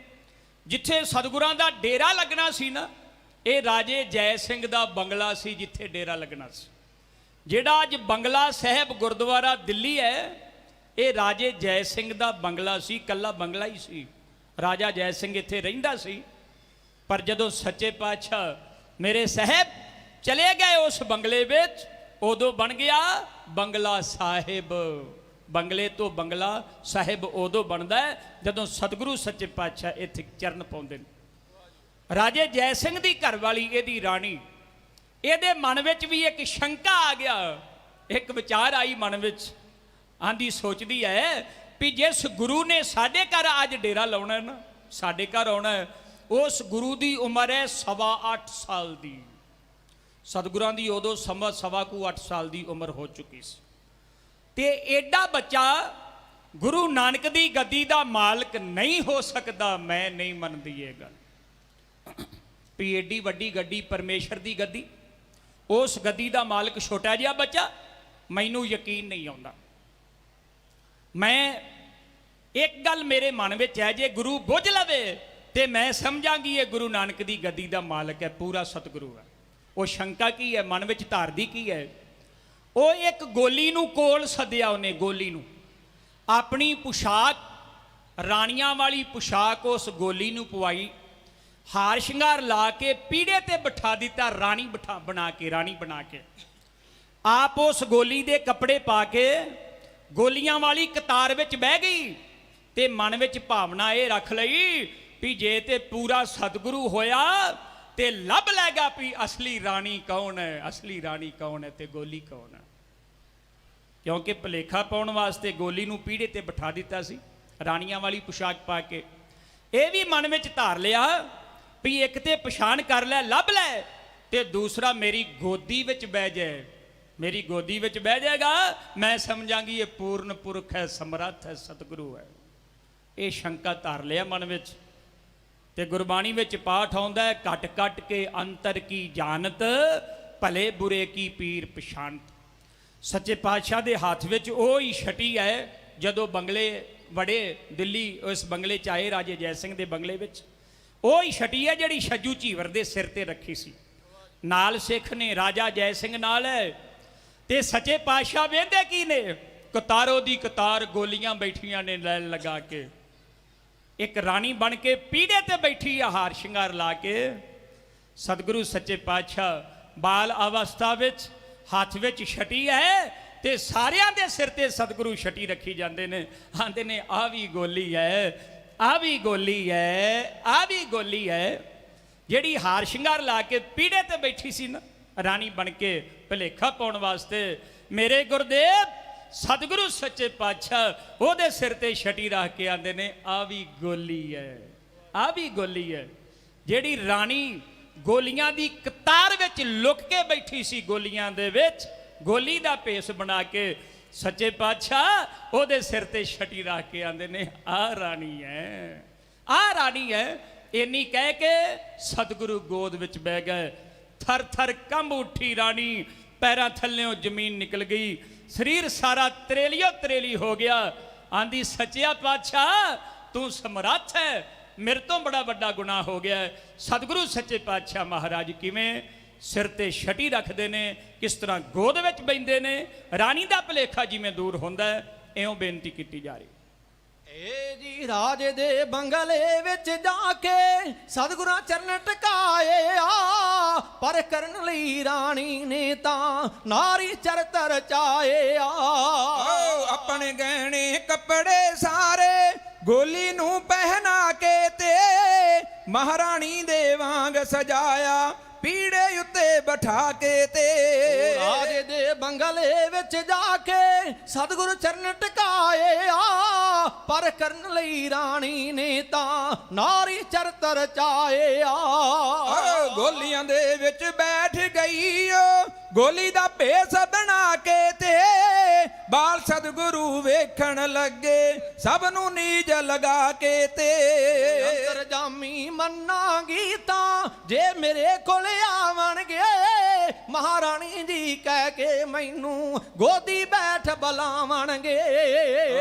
ਜਿੱਥੇ ਸਤਿਗੁਰਾਂ ਦਾ ਡੇਰਾ ਲੱਗਣਾ ਸੀ ਨਾ, ਇਹ ਰਾਜੇ ਜੈ ਸਿੰਘ ਦਾ ਬੰਗਲਾ ਸੀ ਜਿੱਥੇ ਡੇਰਾ ਲੱਗਣਾ ਸੀ। ਜਿਹੜਾ ਅੱਜ ਬੰਗਲਾ ਸਾਹਿਬ ਗੁਰਦੁਆਰਾ ਦਿੱਲੀ ਹੈ, ਇਹ ਰਾਜੇ ਜੈ ਸਿੰਘ ਦਾ ਬੰਗਲਾ ਸੀ, ਕੱਲਾ ਬੰਗਲਾ ਹੀ ਸੀ। ਰਾਜਾ ਜੈ ਸਿੰਘ ਇੱਥੇ ਰਹਿੰਦਾ ਸੀ। ਪਰ ਜਦੋਂ ਸੱਚੇ ਪਾਤਸ਼ਾਹ ਮੇਰੇ ਸਾਹਿਬ ਚਲੇ ਗਏ ਉਸ ਬੰਗਲੇ ਵਿੱਚ, ਉਦੋਂ ਬਣ ਗਿਆ ਬੰਗਲਾ ਸਾਹਿਬ। ਬੰਗਲੇ ਤੋਂ ਬੰਗਲਾ ਸਾਹਿਬ ਉਦੋਂ ਬਣਦਾ ਹੈ ਜਦੋਂ ਸਤਿਗੁਰੂ ਸੱਚੇ ਪਾਤਸ਼ਾਹ ਇੱਥੇ ਚਰਨ ਪਾਉਂਦੇ ਨੇ। ਰਾਜੇ ਜੈ ਸਿੰਘ ਦੀ ਘਰਵਾਲੀ, ਇਹਦੀ ਰਾਣੀ, ਇਹਦੇ ਮਨ ਵਿੱਚ ਵੀ ਇੱਕ ਸ਼ੰਕਾ ਆ ਗਿਆ, ਇੱਕ ਵਿਚਾਰ ਆਈ ਮਨ ਵਿੱਚ। ਆਂਦੀ ਸੋਚਦੀ ਹੈ ਵੀ ਜਿਸ ਗੁਰੂ ਨੇ ਸਾਡੇ ਘਰ ਅੱਜ ਡੇਰਾ ਲਾਉਣਾ ਨਾ, ਸਾਡੇ ਘਰ ਆਉਣਾ, ਉਸ ਗੁਰੂ ਦੀ ਉਮਰ ਹੈ 8.25 ਸਾਲ ਦੀ। ਸਤਿਗੁਰਾਂ ਦੀ ਉਦੋਂ ਸਵਾ ਕੁ 8 ਸਾਲ ਦੀ ਉਮਰ ਹੋ ਚੁੱਕੀ ਸੀ ਤੇ ਐਡਾ ਬੱਚਾ ਗੁਰੂ ਨਾਨਕ ਦੀ ਗੱਦੀ ਦਾ ਮਾਲਕ ਨਹੀਂ ਹੋ ਸਕਦਾ। ਮੈਂ ਨਹੀਂ ਮੰਨਦੀ ਇਹ ਗੱਲ ਵੀ ਏਡੀ ਵੱਡੀ ਗੱਡੀ ਪਰਮੇਸ਼ਰ ਦੀ ਗੱਦੀ, ਉਸ ਗੱਦੀ ਦਾ ਮਾਲਕ ਛੋਟਾ ਜਿਹਾ ਬੱਚਾ, ਮੈਨੂੰ ਯਕੀਨ ਨਹੀਂ ਆਉਂਦਾ। ਮੈਂ ਇੱਕ ਗੱਲ ਮੇਰੇ ਮਨ ਵਿੱਚ ਹੈ, ਜੇ ਗੁਰੂ ਬੁੱਝ ਲਵੇ ਤੇ ਮੈਂ ਸਮਝਾਂਗੀ ਇਹ ਗੁਰੂ ਨਾਨਕ ਦੀ ਗੱਦੀ ਦਾ ਮਾਲਕ ਹੈ, ਪੂਰਾ ਸਤਿਗੁਰੂ ਹੈ। ਉਹ ਸ਼ੰਕਾ ਕੀ ਹੈ ਮਨ ਵਿੱਚ ਧਾਰਦੀ ਕੀ ਹੈ? ਉਹ ਇੱਕ ਗੋਲੀ ਨੂੰ ਕੋਲ ਸੱਦਿਆ, ਉਹਨੇ ਗੋਲੀ ਨੂੰ ਆਪਣੀ ਪੁਸ਼ਾਕ, ਰਾਣੀਆਂ ਵਾਲੀ ਪੁਸ਼ਾਕ ਉਸ ਗੋਲੀ ਨੂੰ ਪਵਾਈ, ਹਾਰ ਸ਼ਿੰਗਾਰ ਲਾ ਕੇ ਪੀੜੇ ਤੇ ਬਿਠਾ ਦਿੱਤਾ, ਰਾਣੀ ਬਣਾ ਕੇ ਆਪ ਉਸ ਗੋਲੀ ਦੇ ਕੱਪੜੇ ਪਾ ਕੇ ਗੋਲੀਆਂ ਵਾਲੀ ਕਤਾਰ ਵਿੱਚ ਬਹਿ ਗਈ ਤੇ ਮਨ ਵਿੱਚ ਭਾਵਨਾ ਇਹ ਰੱਖ ਲਈ ਵੀ ਜੇ ਤੇ ਪੂਰਾ ਸਤਿਗੁਰੂ ਹੋਇਆ ਤੇ ਲੱਭ ਲੈਗਾ ਵੀ ਅਸਲੀ ਰਾਣੀ ਕੌਣ ਹੈ, ਅਸਲੀ ਰਾਣੀ ਕੌਣ ਹੈ ਤੇ ਗੋਲੀ ਕੌਣ ਹੈ। ਕਿਉਂਕਿ ਭੁਲੇਖਾ ਪਾਉਣ ਵਾਸਤੇ ਗੋਲੀ ਨੂੰ ਪੀੜੇ ਤੇ ਬਿਠਾ ਦਿੱਤਾ ਸੀ ਰਾਣੀਆਂ ਵਾਲੀ ਪੁਸ਼ਾਕ ਪਾ ਕੇ। ਇਹ ਵੀ ਮਨ ਵਿੱਚ ਧਾਰ ਲਿਆ ਵੀ ਇੱਕ ਤੇ ਪਛਾਣ ਕਰ ਲੈ, ਲੱਭ ਲੈ, ਤੇ ਦੂਸਰਾ ਮੇਰੀ ਗੋਦੀ ਵਿੱਚ ਬਹਿ ਜਾਏ, ਮੇਰੀ ਗੋਦੀ ਵਿੱਚ ਬਹਿ ਜਾਏਗਾ, ਮੈਂ ਸਮਝਾਂਗੀ ਇਹ ਪੂਰਨ ਪੁਰਖ ਹੈ, ਸਮਰੱਥ ਹੈ, ਸਤਿਗੁਰੂ ਹੈ। ਇਹ ਸ਼ੰਕਾ ਧਾਰ ਲਿਆ ਮਨ ਵਿੱਚ। ਤੇ ਗੁਰਬਾਣੀ ਵਿੱਚ ਪਾਠ ਆਉਂਦਾ ਹੈ, ਘਟ ਘਟ ਕੇ ਅੰਤਰ ਕੀ ਜਾਣਤ, ਭਲੇ ਬੁਰੇ ਕੀ ਪੀਰ ਪਛਾਣਤ। ਸੱਚੇ ਪਾਤਸ਼ਾਹ ਦੇ ਹੱਥ ਵਿੱਚ ਉਹ ਹੀ ਛਟੀ ਹੈ ਜਦੋਂ ਬੰਗਲੇ ਵੜੇ ਦਿੱਲੀ, ਉਸ ਬੰਗਲੇ 'ਚ ਆਏ ਰਾਜੇ ਜੈ ਸਿੰਘ ਦੇ ਬੰਗਲੇ ਵਿੱਚ, ਉਹ ਹੀ ਛਟੀ ਹੈ ਜਿਹੜੀ ਛੱਜੂ ਝੀਵਰ ਦੇ ਸਿਰ ਤੇ ਰੱਖੀ ਸੀ। ਨਾਲ ਸਿੱਖ ਨੇ, ਰਾਜਾ ਜੈ ਸਿੰਘ ਨਾਲ ਹੈ, ਤੇ ਸੱਚੇ ਪਾਤਸ਼ਾਹ ਵੇਖਦੇ ਕੀ ਨੇ, ਕਤਾਰੋ ਦੀ ਕਤਾਰ ਗੋਲੀਆਂ ਬੈਠੀਆਂ ਨੇ ਲੈਣ ਲਗਾ ਕੇ, ਇੱਕ ਰਾਣੀ ਬਣ ਕੇ ਪੀੜੇ ਤੇ ਬੈਠੀ ਆ ਹਾਰ ਸ਼ਿੰਗਾਰ ਲਾ ਕੇ। ਸਤਿਗੁਰੂ ਸੱਚੇ ਪਾਤਸ਼ਾਹ ਬਾਲ ਅਵਸਥਾ ਵਿੱਚ ਹੱਥ ਵਿੱਚ ਛਟੀ ਹੈ ਤੇ ਸਾਰਿਆਂ ਦੇ ਸਿਰ ਤੇ ਸਤਿਗੁਰੂ ਛਟੀ ਰੱਖੀ ਜਾਂਦੇ ਨੇ, ਆਂਦੇ ਨੇ ਆ ਵੀ ਗੋਲੀ ਹੈ, ਆ ਵੀ ਗੋਲੀ ਹੈ, ਆ ਵੀ ਗੋਲੀ ਹੈ। ਜਿਹੜੀ ਹਾਰ ਸ਼ਿੰਗਾਰ ਲਾ ਕੇ ਪੀੜੇ ਤੇ ਬੈਠੀ ਸੀ ਨਾ ਰਾਣੀ ਬਣ ਕੇ ਭੁਲੇਖਾ ਪਾਉਣ ਵਾਸਤੇ, ਮੇਰੇ ਗੁਰਦੇਵ ਸਤਿਗੁਰੂ ਸੱਚੇ ਪਾਤਸ਼ਾਹ ਉਹਦੇ ਸਿਰ ਤੇ ਛਟੀ ਰੱਖ ਕੇ ਆਂਦੇ ਨੇ ਆ ਵੀ ਗੋਲੀ ਹੈ, ਆ ਵੀ ਗੋਲੀ ਹੈ। ਜਿਹੜੀ ਰਾਣੀ ਗੋਲੀਆਂ ਦੀ ਕਤਾਰ ਵਿੱਚ ਲੁਕ ਕੇ ਬੈਠੀ ਸੀ, ਗੋਲੀਆਂ ਦੇ ਵਿੱਚ ਗੋਲੀ ਦਾ ਭੇਸ ਬਣਾ ਕੇ, ਸੱਚੇ ਪਾਤਸ਼ਾਹ ਉਹਦੇ ਸਿਰ ਤੇ ਛਟੀ ਰੱਖ ਕੇ ਆਂਦੇ ਨੇ ਆ ਰਾਣੀ ਹੈ, ਆ ਰਾਣੀ ਹੈ। ਇੰਨੀ ਕਹਿ ਕੇ ਸਤਿਗੁਰੂ ਗੋਦ ਵਿੱਚ ਬਹਿ ਗਏ। ਥਰ ਥਰ ਕੰਬ ਉੱਠੀ ਰਾਣੀ, ਪੈਰਾਂ ਥੱਲਿਓਂ ਜ਼ਮੀਨ ਨਿਕਲ ਗਈ, ਸਰੀਰ ਸਾਰਾ ਤਰੇਲੀਓ ਤਰੇਲੀ ਹੋ ਗਿਆ। ਆਂਦੀ ਸੱਚਿਆ ਪਾਤਸ਼ਾਹ ਤੂੰ ਸਮਰੱਥ ਹੈ, ਮੇਰੇ ਤੋਂ ਬੜਾ ਵੱਡਾ ਗੁਨਾਹ ਹੋ ਗਿਆ। ਸਤਿਗੁਰੂ ਸੱਚੇ ਪਾਤਸ਼ਾਹ ਮਹਾਰਾਜ ਕਿਵੇਂ ਸਿਰ ਤੇ ਛਟੀ ਰੱਖਦੇ ਨੇ, ਕਿਸ ਤਰ੍ਹਾਂ ਗੋਦ ਵਿੱਚ ਬੈਂਦੇ ਨੇ, ਰਾਣੀ ਦਾ ਭੁਲੇਖਾ ਜਿਵੇਂ ਦੂਰ ਹੁੰਦਾ ਹੈ, ਇਉਂ ਬੇਨਤੀ ਕੀਤੀ ਜਾ ਰਹੀ। ਏ ਜੀ ਰਾਜੇ ਦੇ ਬੰਗਲੇ ਵਿੱਚ ਜਾ ਕੇ ਸਤਿਗੁਰਾਂ ਚਰਨ ਟਿਕਾਏ ਆ, ਪਰ ਕਰਨ ਲਈ ਰਾਣੀ ਨੇ ਤਾਂ ਨਾਰੀ ਚਰਤ ਰਚਾਏ ਆ। ਆਪਣੇ ਗਹਿਣੇ ਕੱਪੜੇ ਸਾਰੇ ਗੋਲੀ ਨੂੰ ਪਹਿਨਾ ਕੇ ਤੇ ਮਹਾਰਾਣੀ ਦੇ ਵਾਂਗ ਸਜਾਇਆ, ਪੀੜੇ ਉੱਤੇ ਬਿਠਾ ਕੇ ਤੇ ਰਾਜੇ ਦੇ ਬੰਗਲੇ ਵਿੱਚ ਜਾ ਕੇ ਸਤਿਗੁਰੂ ਚਰਨ ਟਿਕਾਏ ਆ, ਪਰ ਕਰਨ ਲਈ ਰਾਣੀ ਨੇ ਤਾਂ ਨਾਰੀ ਚਰਤ ਰਚਾਏ ਆ। ਗੋਲੀਆਂ ਦੇ ਵਿੱਚ ਬੈਠ ਗਈ ਗੋਲੀ ਦਾ ਭੇਸ ਬਣਾ ਕੇ ਤੇ ਬਾਲ ਸਤਿਗੁਰੂ ਵੇਖਣ ਲੱਗੇ, ਸਭ ਨੂੰ ਨੀਜ ਲਗਾ ਕੇ ਤੇ ਅੰਤਰਜਾਮੀ ਮੰਨਾਂਗੀ ਤਾਂ ਜੇ ਮੇਰੇ ਕੋਲ ਆਵਣਗੇ, ਮਹਾਰਾਣੀ ਜੀ ਕਹਿ ਕੇ ਮੈਨੂੰ ਗੋਦੀ ਬੈਠ ਬੁਲਾਵਣਗੇ।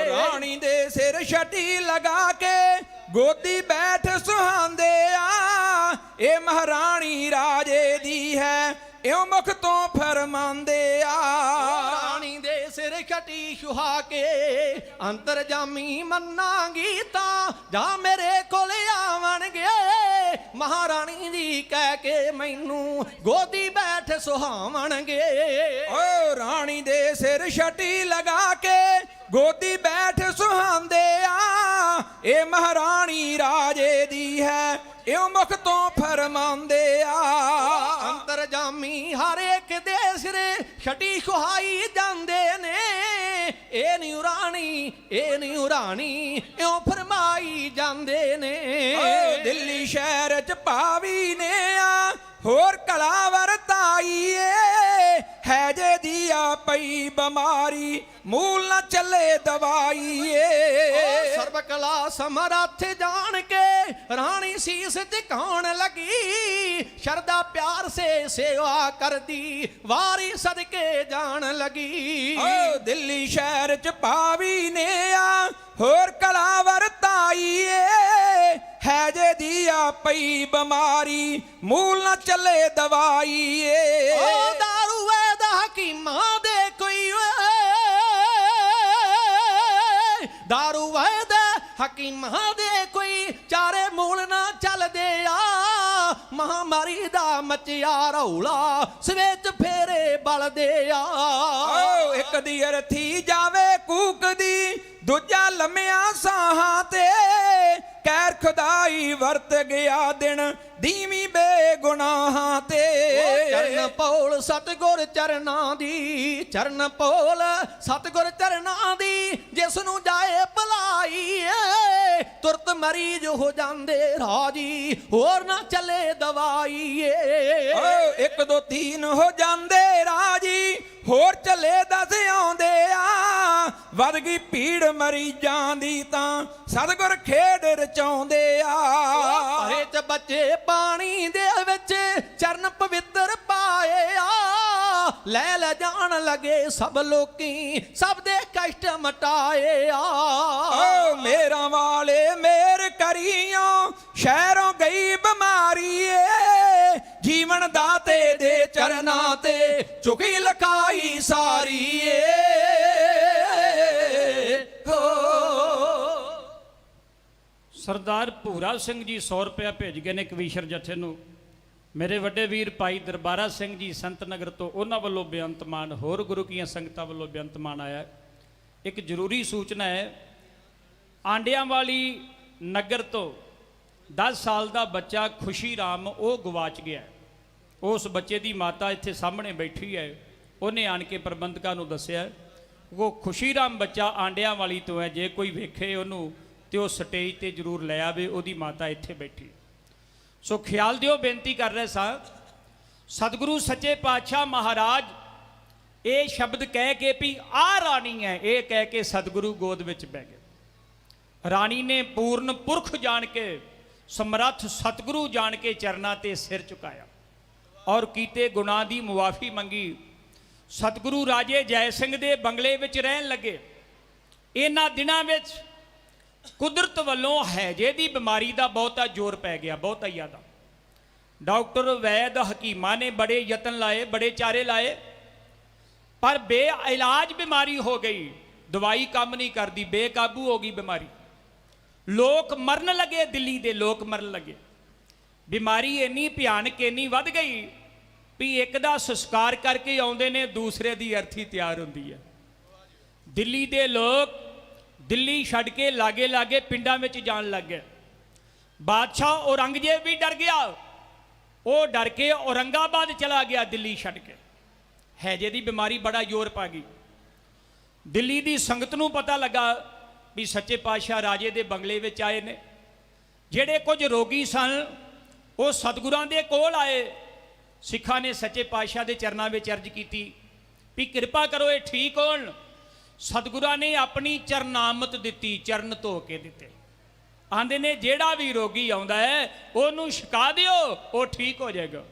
ਰਾਣੀ ਦੇ ਸਿਰ ਛਟੀ ਲਗਾ ਕੇ ਗੋਦੀ ਬੈਠ ਸੁਹਾਂਦੇ ਆ, ਇਹ ਮਹਾਰਾਣੀ ਰਾਜੇ ਦੀ ਹੈ, ਇਉਂ ਮੁਖ ਤੋਂ ਫਰਮਾਂਦੇ ਆ। ਰਾਣੀ ਦੇ ਸਿਰ ਛਟੀ ਸੁਹਾ ਕੇ ਅੰਤਰਜਾਮੀ ਮੰਨਾਂਗੀ ਤਾਂ ਜਾਂ ਮੇਰੇ ਕੋਲ ਆਵਣਗੇ, ਮਹਾਰਾਣੀ ਜੀ ਕਹਿ ਕੇ ਮੈਨੂੰ ਗੋਦੀ ਬੈਠ ਸੁਹਾਵਣਗੇ। ਓ ਰਾਣੀ ਦੇ ਸਿਰ ਛਟੀ ਲਗਾ ਕੇ ਗੋਦੀ ਬੈਠ ਸੁਹਾਂਦੇ ਆ, ਇਹ ਮਹਾਰਾਣੀ ਰਾਜੇ ਦੀ ਹੈ, ਇਉਂ ਮੁਖ ਤੋਂ ਫਰਮਾਉਂਦੇ ਆ। ਅੰਤਰਜਾਮੀ ਹਰ ਇੱਕ ਦੇ ਸਿਰੇ ਛਟੀ ਸੁਹਾਈ ਜਾਂਦੇ ਨੇ, ਇਹ ਨੀ ਰਾਣੀ, ਇਹ ਨੀ ਰਾਣੀ, ਇਉਂ ਫਰਮਾਈ ਜਾਂਦੇ ਨੇ। ਦਿੱਲੀ ਸ਼ਹਿਰ ਚ ਭਾਵੀ ਨੇ ਆ ਹੋਰ ਕਲਾ ਵਰਤਾਈਏ ਹੈ ਜੇ ਦੀਆ ਪਈ ਬਿਮਾਰੀ ਮੂਲ ਨਾ ਚੱਲੇ ਦਵਾਈਏ ਸਰਬ ਕਲਾ ਸਮਰੱਥ ਜਾਣ ਕੇ ਰਾਣੀ ਸੀਸ ਝੁਕਾਉਣ ਲੱਗੀ ਸ਼ਰਦਾ ਪਿਆਰ ਸੇ ਸੇਵਾ ਕਰਦੀ ਵਾਰੀ ਸਦਕੇ ਜਾਣ ਲੱਗੀ ਓ ਦਿੱਲੀ ਸ਼ਹਿਰ ਚ ਪਾਵੀ ਨੇ ਆ ਹੋਰ ਕਲਾ ਵਰਤਾਈਏ ਹੈ ਜੇ ਦੀਆ ਪਈ ਬਿਮਾਰੀ ਮੂਲ ਨਾ ਚੱਲੇ ਦਵਾਈਏ ਓ ਦਾਰੂ ਵੈਦ ਹਕੀਮਾਂ ਦੇ ਕੋਈ ਦਾਰੂ ਵੈਦ ਹਕੀਮਾਂ ਦੇ ਕੋਈ ਚਾਰੇ ਮੂਲ ਨਾ ਚੱਲਦੇ ਆ ਮਹਾਮਾਰੀ ਦਾ ਮਚਿਆ ਰੌਲਾ ਸਵੇਚ ਫੇਰੇ ਬਲਦੇ ਆ ਓ ਇੱਕ ਦੀ ਅਰਥੀ ਜਾਵੇ ਕੂਕਦੀ ਦੂਜਾ ਲੰਮਿਆਂ ਸਾਹਾਂ ਤੇ ਕਹਿਰ ਖੁਦਾਈ ਵਰਤ ਗਿਆ ਦਿਨ ਦੀਵੀਂ ਬੇਗੁਨਾਹਾਂ ਤੇ ਚਰਨ ਪੌਲ ਸਤਿਗੁਰ ਚਰਨਾਂ ਦੀ ਚਰਨ ਪੌਲ ਸਤਿਗੁਰ ਚਰਨਾਂ ਦੀ ਜਿਸ ਨੂੰ ਜਾਏ ਭਲਾਈ ਤੁਰਤ ਮਰੀਜ਼ ਹੋ ਜਾਂਦੇ ਰਾਜੀ ਹੋਰ ਨਾ ਚੱਲੇ ਦਵਾਈ ਓ ਇੱਕ ਦੋ ਤੀਨ ਹੋ ਜਾਂਦੇ ਰਾਜੀ ਹੋਰ ਚੱਲੇ 10 ਆਉਂਦੇ ਆ ਵੱਧ ਗਈ ਭੀੜ ਮਰੀਜ਼ਾਂ ਦੀ ਤਾਂ ਸਤਿਗੁਰ ਖੇਡ ਰਚਾਉਂਦੇ ਆ ਹਰੇ ਚ ਬੱਚੇ ਪਾਣੀ ਦੇ ਵਿੱਚ ਚਰਨ ਪਵਿੱਤਰ ਪਾਏ ਆ ਲੈ ਲੈ ਜਾਣ ਲਗੇ ਸਭ ਲੋਕੀ ਸਭ ਦੇ ਕਸ਼ਟ ਮਟਾਏ ਆ ਓ ਮੇਰਾ ਵਾਲੇ ਮੇਰ ਕਰੀਓ ਸ਼ਹਿਰੋਂ ਗਈ ਬਿਮਾਰੀ ਏ ਜੀਵਨ ਦਾਤੇ ਦੇ ਚਰਨਾਂ ਤੇ ਝੁਕੀ ਲਖਾਈ ਸਾਰੀ ਏ ਸਰਦਾਰ ਭੂਰਾ ਸਿੰਘ ਜੀ 100 ਰੁਪਇਆ ਭੇਜ ਗਏ ਨੇ ਕਵੀਸ਼ਰ ਜਥੇ ਨੂੰ ਮੇਰੇ ਵੱਡੇ ਵੀਰ ਭਾਈ ਦਰਬਾਰਾ ਸਿੰਘ ਜੀ ਸੰਤ ਨਗਰ ਤੋਂ ਉਹਨਾਂ ਵੱਲੋਂ ਬੇਅੰਤ ਮਾਨ ਹੋਰ ਗੁਰੂ ਕੀਆਂ ਸੰਗਤਾਂ ਵੱਲੋਂ ਬੇਅੰਤ ਮਾਨ ਆਇਆ ਇੱਕ ਜ਼ਰੂਰੀ ਸੂਚਨਾ ਹੈ ਆਂਡਿਆਂ ਵਾਲੀ ਨਗਰ ਤੋਂ 10 ਸਾਲ ਦਾ ਬੱਚਾ ਖੁਸ਼ੀ ਰਾਮ ਉਹ ਗਵਾਚ ਗਿਆ ਉਸ ਬੱਚੇ ਦੀ ਮਾਤਾ ਇੱਥੇ ਸਾਹਮਣੇ ਬੈਠੀ ਹੈ ਉਹਨੇ ਆਣ ਕੇ ਪ੍ਰਬੰਧਕਾਂ ਨੂੰ ਦੱਸਿਆ ਉਹ ਖੁਸ਼ੀ ਰਾਮ ਬੱਚਾ ਆਂਡਿਆਂ ਵਾਲੀ ਤੋਂ ਹੈ ਜੇ ਕੋਈ ਵੇਖੇ ਉਹਨੂੰ ਤੇ ਉਹ ਸਟੇਜ ਤੇ ਜ਼ਰੂਰ ਲੈ ਆਵੇ ਉਹਦੀ ਮਾਤਾ ਇੱਥੇ ਬੈਠੀ ਸੋ ਖਿਆਲ ਦਿਓ ਬੇਨਤੀ ਕਰ ਰਹੇ ਸਾਂ ਸਤਿਗੁਰੂ ਸੱਚੇ ਪਾਤਸ਼ਾਹ ਮਹਾਰਾਜ ਇਹ ਸ਼ਬਦ ਕਹਿ ਕੇ ਵੀ ਆ ਰਾਣੀ ਹੈ ਇਹ ਕਹਿ ਕੇ ਸਤਿਗੁਰੂ ਗੋਦ ਵਿੱਚ ਬਹਿ ਗਏ ਰਾਣੀ ਨੇ ਪੂਰਨ ਪੁਰਖ ਜਾਣ ਕੇ ਸਮਰੱਥ ਸਤਿਗੁਰੂ ਜਾਣ ਕੇ ਚਰਨਾਂ ਤੇ ਸਿਰ ਝੁਕਾਇਆ ਔਰ ਕੀਤੇ ਗੁਨਾਹ ਦੀ ਮੁਆਫੀ ਮੰਗੀ ਸਤਿਗੁਰੂ ਰਾਜੇ ਜੈ ਸਿੰਘ ਦੇ ਬੰਗਲੇ ਵਿੱਚ ਰਹਿਣ ਲੱਗੇ ਇਹਨਾਂ ਦਿਨਾਂ ਵਿੱਚ ਕੁਦਰਤ ਵੱਲੋਂ ਹੈਜੇ ਦੀ ਬਿਮਾਰੀ ਦਾ ਬਹੁਤਾ ਜ਼ੋਰ ਪੈ ਗਿਆ ਬਹੁਤਾ ਜ਼ਿਆਦਾ ਡਾਕਟਰ ਵੈਦ ਹਕੀਮਾਂ ਨੇ ਬੜੇ ਯਤਨ ਲਾਏ ਬੜੇ ਚਾਰੇ ਲਾਏ ਪਰ ਬੇਇਲਾਜ ਬਿਮਾਰੀ ਹੋ ਗਈ ਦਵਾਈ ਕੰਮ ਨਹੀਂ ਕਰਦੀ ਬੇਕਾਬੂ ਹੋ ਗਈ ਬਿਮਾਰੀ ਲੋਕ ਮਰਨ ਲੱਗੇ ਦਿੱਲੀ ਦੇ ਲੋਕ ਮਰਨ ਲੱਗੇ ਬਿਮਾਰੀ ਇੰਨੀ ਭਿਆਨਕ ਇੰਨੀ ਵੱਧ ਗਈ ਵੀ ਇੱਕ ਦਾ ਸੰਸਕਾਰ ਕਰਕੇ ਆਉਂਦੇ ਨੇ ਦੂਸਰੇ ਦੀ ਅਰਥੀ ਤਿਆਰ ਹੁੰਦੀ ਹੈ ਦਿੱਲੀ ਦੇ ਲੋਕ ਦਿੱਲੀ ਛੱਡ ਕੇ ਲਾਗੇ ਲਾਗੇ ਪਿੰਡਾਂ ਵਿੱਚ ਜਾਣ ਲੱਗ ਗਏ ਬਾਦਸ਼ਾਹ ਔਰੰਗਜ਼ੇਬ ਵੀ ਡਰ ਗਿਆ ਉਹ ਡਰ ਕੇ ਔਰੰਗਾਬਾਦ ਚਲਾ ਗਿਆ ਦਿੱਲੀ ਛੱਡ ਕੇ ਹੈਜੇ ਦੀ ਬਿਮਾਰੀ ਬੜਾ ਜ਼ੋਰ ਪਾ ਗਈ ਦਿੱਲੀ ਦੀ ਸੰਗਤ ਨੂੰ ਪਤਾ ਲੱਗਾ ਵੀ ਸੱਚੇ ਪਾਤਸ਼ਾਹ ਰਾਜੇ ਦੇ ਬੰਗਲੇ ਵਿੱਚ ਆਏ ਨੇ ਜਿਹੜੇ ਕੁਝ ਰੋਗੀ ਸਨ ਉਹ ਸਤਿਗੁਰਾਂ ਦੇ ਕੋਲ ਆਏ ਸਿੱਖਾਂ ਨੇ ਸੱਚੇ ਪਾਤਸ਼ਾਹ ਦੇ ਚਰਨਾਂ ਵਿੱਚ ਅਰਜ਼ ਕੀਤੀ ਵੀ ਕਿਰਪਾ ਕਰੋ ਇਹ ਠੀਕ ਹੋਣ ਸਤਿਗੁਰਾਂ ਨੇ ਆਪਣੀ ਚਰਨਾਮਤ ਦਿੱਤੀ ਚਰਨ ਧੋ ਕੇ ਦਿੱਤੇ ਆਂਦੇ ਨੇ ਜਿਹੜਾ ਵੀ ਰੋਗੀ ਆਉਂਦਾ ਹੈ ਉਹਨੂੰ ਛਕਾ ਦਿਓ ਉਹ ਠੀਕ ਹੋ ਜਾਏਗਾ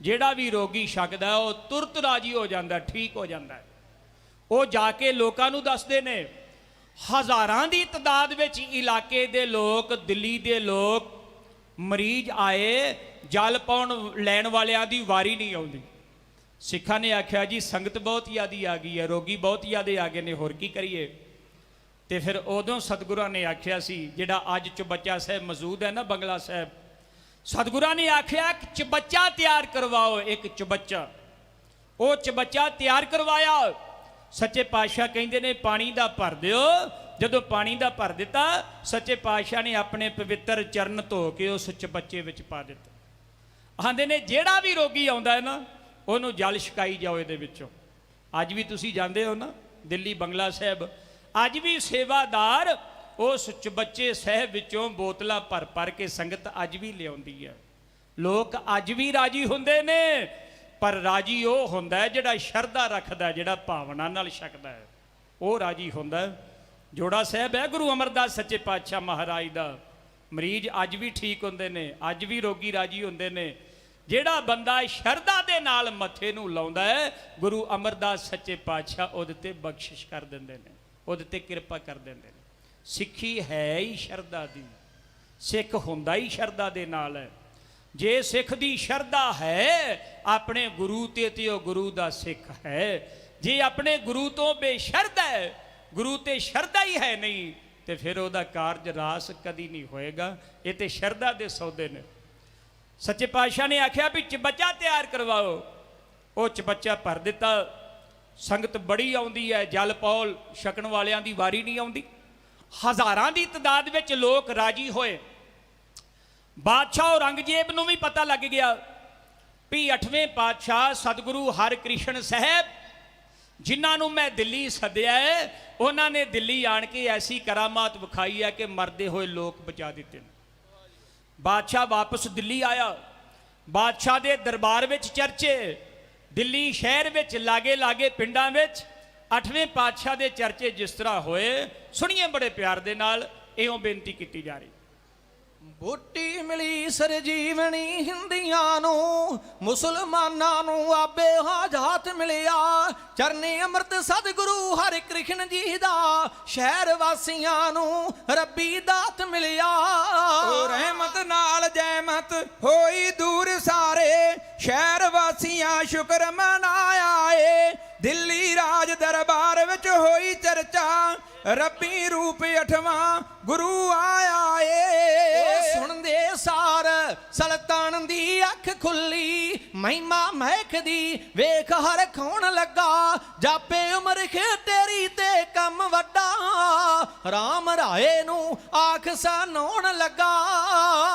ਜਿਹੜਾ ਵੀ ਰੋਗੀ ਛਕਦਾ ਉਹ ਤੁਰਤ ਰਾਜੀ ਹੋ ਜਾਂਦਾ ਠੀਕ ਹੋ ਜਾਂਦਾ ਉਹ ਜਾ ਕੇ ਲੋਕਾਂ ਨੂੰ ਦੱਸਦੇ ਨੇ ਹਜ਼ਾਰਾਂ ਦੀ ਤਦਾਦ ਵਿੱਚ ਇਲਾਕੇ ਦੇ ਲੋਕ ਦਿੱਲੀ ਦੇ ਲੋਕ ਮਰੀਜ਼ ਆਏ ਜਲ ਪਾਉਣ ਲੈਣ ਵਾਲਿਆਂ ਦੀ ਵਾਰੀ ਨਹੀਂ ਆਉਂਦੀ ਸਿੱਖਾਂ ਨੇ ਆਖਿਆ ਜੀ ਸੰਗਤ ਬਹੁਤ ਜ਼ਿਆਦੀ ਆ ਗਈ ਹੈ ਰੋਗੀ ਬਹੁਤ ਜ਼ਿਆਦੇ ਆ ਗਏ ਨੇ ਹੋਰ ਕੀ ਕਰੀਏ ਤੇ ਫਿਰ ਉਦੋਂ ਸਤਿਗੁਰਾਂ ਨੇ ਆਖਿਆ ਸੀ ਜਿਹੜਾ ਅੱਜ ਚੁਬੱਚਾ ਸਾਹਿਬ ਮੌਜੂਦ ਹੈ ਨਾ ਬੰਗਲਾ ਸਾਹਿਬ ਸਤਿਗੁਰਾਂ ਨੇ ਆਖਿਆ ਕਿ ਚੁਬੱਚਾ ਤਿਆਰ ਕਰਵਾਓ ਇੱਕ ਚੁਬੱਚਾ ਉਹ ਚੁਬੱਚਾ ਤਿਆਰ ਕਰਵਾਇਆ ਸੱਚੇ ਪਾਤਸ਼ਾਹ ਕਹਿੰਦੇ ਨੇ ਪਾਣੀ ਦਾ ਭਰ ਦਿਓ ਜਦੋਂ ਪਾਣੀ ਦਾ ਭਰ ਦਿੱਤਾ ਸੱਚੇ ਪਾਤਸ਼ਾਹ ਨੇ ਆਪਣੇ ਪਵਿੱਤਰ ਚਰਨ ਧੋ ਕੇ ਉਸ ਚੁਬੱਚੇ ਵਿੱਚ ਪਾ ਦਿੱਤਾ ਆਂਦੇ ਨੇ ਜਿਹੜਾ ਵੀ ਰੋਗੀ ਆਉਂਦਾ ਹੈ ਨਾ ਉਹਨੂੰ ਜਲ ਛਕਾਈ ਜਾਓ ਇਹਦੇ ਵਿੱਚੋਂ ਅੱਜ ਵੀ ਤੁਸੀਂ ਜਾਂਦੇ ਹੋ ਨਾ ਦਿੱਲੀ ਬੰਗਲਾ ਸਾਹਿਬ ਅੱਜ ਵੀ ਸੇਵਾਦਾਰ ਉਸ ਚੁਬੱਚੇ ਸਾਹਿਬ ਵਿੱਚੋਂ ਬੋਤਲਾਂ ਭਰ ਭਰ ਕੇ ਸੰਗਤ ਅੱਜ ਵੀ ਲਿਆਉਂਦੀ ਹੈ ਲੋਕ ਅੱਜ ਵੀ ਰਾਜੀ ਹੁੰਦੇ ਨੇ, ਪਰ ਰਾਜੀ ਉਹ ਹੁੰਦਾ ਹੈ ਜਿਹੜਾ ਸ਼ਰਧਾ ਰੱਖਦਾ, ਜਿਹੜਾ ਭਾਵਨਾ ਨਾਲ ਛਕਦਾ ਹੈ, ਉਹ ਰਾਜੀ ਹੁੰਦਾ। ਜੋੜਾ ਸਾਹਿਬ ਹੈ ਗੁਰੂ ਅਮਰਦਾਸ ਸੱਚੇ ਪਾਤਸ਼ਾਹ ਮਹਾਰਾਜ ਦਾ, ਮਰੀਜ਼ ਅੱਜ ਵੀ ਠੀਕ ਹੁੰਦੇ ਨੇ, ਅੱਜ ਵੀ ਰੋਗੀ ਰਾਜੀ ਹੁੰਦੇ ਨੇ। ਜਿਹੜਾ ਬੰਦਾ ਸ਼ਰਧਾ ਦੇ ਨਾਲ ਮੱਥੇ ਨੂੰ ਲਾਉਂਦਾ ਹੈ, ਗੁਰੂ ਅਮਰਦਾਸ ਸੱਚੇ ਪਾਤਸ਼ਾਹ ਉਹਦੇ ਤੇ ਬਖਸ਼ਿਸ਼ ਕਰ ਦਿੰਦੇ ਨੇ, ਉਹਦੇ ਤੇ ਕਿਰਪਾ ਕਰ ਦਿੰਦੇ ਨੇ। ਸਿੱਖੀ ਹੈ ਹੀ ਸ਼ਰਧਾ ਦੀ, ਸਿੱਖ ਹੁੰਦਾ ਹੀ ਸ਼ਰਧਾ ਦੇ ਨਾਲ ਹੈ। ਜੇ ਸਿੱਖ ਦੀ ਸ਼ਰਧਾ ਹੈ ਆਪਣੇ ਗੁਰੂ ਤੇ ਉਹ ਗੁਰੂ ਦਾ ਸਿੱਖ ਹੈ। ਜੇ ਆਪਣੇ ਗੁਰੂ ਤੋਂ ਬੇਸ਼ਰਧਾ ਹੈ, ਗੁਰੂ ਤੇ ਸ਼ਰਧਾ ਹੀ ਹੈ ਨਹੀਂ, ਤੇ ਫਿਰ ਉਹਦਾ ਕਾਰਜ ਰਾਸ ਕਦੀ ਨਹੀਂ ਹੋਏਗਾ। ਇਹ ਤੇ ਸ਼ਰਧਾ ਦੇ ਸੌਦੇ ਨੇ। ਸੱਚੇ ਪਾਤਸ਼ਾਹ ਨੇ ਆਖਿਆ ਵੀ ਚਬੱਚਾ ਤਿਆਰ ਕਰਵਾਓ, ਉਹ ਚਬੱਚਾ ਭਰ ਦਿੱਤਾ। ਸੰਗਤ ਬੜੀ ਆਉਂਦੀ ਹੈ, ਜਲ ਪੌਲ ਛਕਣ ਵਾਲਿਆਂ ਦੀ ਵਾਰੀ ਨਹੀਂ ਆਉਂਦੀ। ਹਜ਼ਾਰਾਂ ਦੀ ਤਦਾਦ ਵਿੱਚ ਲੋਕ ਰਾਜੀ ਹੋਏ। ਬਾਦਸ਼ਾਹ ਔਰੰਗਜ਼ੇਬ ਨੂੰ ਵੀ ਪਤਾ ਲੱਗ ਗਿਆ ਵੀ 8ਵੇਂ ਪਾਤਸ਼ਾਹ ਸਤਿਗੁਰੂ ਹਰਿਕ੍ਰਿਸ਼ਨ ਸਾਹਿਬ, ਜਿਨ੍ਹਾਂ ਨੂੰ ਮੈਂ ਦਿੱਲੀ ਸੱਦਿਆ ਹੈ, ਉਹਨਾਂ ਨੇ ਦਿੱਲੀ ਆਣ ਕੇ ਐਸੀ ਕਰਾਮਾਤ ਵਿਖਾਈ ਹੈ ਕਿ ਮਰਦੇ ਹੋਏ ਲੋਕ ਬਚਾ ਦਿੱਤੇ ਨੇ। ਬਾਦਸ਼ਾਹ ਵਾਪਸ ਦਿੱਲੀ ਆਇਆ। ਬਾਦਸ਼ਾਹ ਦੇ ਦਰਬਾਰ ਵਿੱਚ ਚਰਚੇ, ਦਿੱਲੀ ਸ਼ਹਿਰ ਵਿੱਚ ਲਾਗੇ ਲਾਗੇ ਪਿੰਡਾਂ ਵਿੱਚ 8ਵੇਂ ਪਾਤਸ਼ਾਹ ਦੇ ਚਰਚੇ ਜਿਸ ਤਰ੍ਹਾਂ ਹੋਏ, ਸੁਣੀਏ ਬੜੇ ਪਿਆਰ ਦੇ ਨਾਲ। ਇਉਂ ਬੇਨਤੀ ਕੀਤੀ ਜਾ ਰਹੀ। ਬੂਟੀ ਮਿਲੀ ਸਰਜੀਵਨੀ ਹਿੰਦੀਆਂ ਨੂੰ, ਮੁਸਲਮਾਨਾਂ ਨੂੰ ਆਬੇ ਹਾਜਾਤ ਮਿਲਿਆ। ਚਰਨੇ ਅੰਮ੍ਰਿਤ ਸਤਿਗੁਰੂ ਹਰਿਕ੍ਰਿਸ਼ਨ ਜੀ ਦਾ, ਸ਼ਹਿਰ ਵਾਸੀਆਂ ਨੂੰ ਰੱਬੀ ਦਾਤ ਮਿਲਿਆ। ਓ ਰਹਿਮਤ ਨਾਲ ਜੈਮਤ ਹੋਈ ਦੂਰ ਸਾਰੇ, ਸ਼ਹਿਰ ਵਾਸੀਆਂ ਸ਼ੁਕਰ ਮਨਾਇਆ ਏ। ਦਿੱਲੀ ਰਾਜ ਦਰਬਾਰ ਵਿੱਚ ਹੋਈ ਚਰਚਾ, ਰੱਬੀ ਰੂਪ 8ਵਾਂ ਗੁਰੂ ਆਇਆ ਏ। ਸੁਣਦੇ ਸਾਰ ਸੁਲਤਾਨ ਦੀ ਅੱਖ ਖੁੱਲੀ, ਮਹਿਮਾ ਮਹਿਕਦੀ ਵੇਖ ਹਰ ਖਾਉਣ ਲੱਗਾ। ਜਾਪੇ ਉਮਰ ਤੇਰੀ ਤੇ ਕੰਮ ਵੱਡਾ, ਰਾਮ ਰਾਏ ਨੂੰ ਆਖ ਸੁਣਾਉਣ ਲੱਗਾ।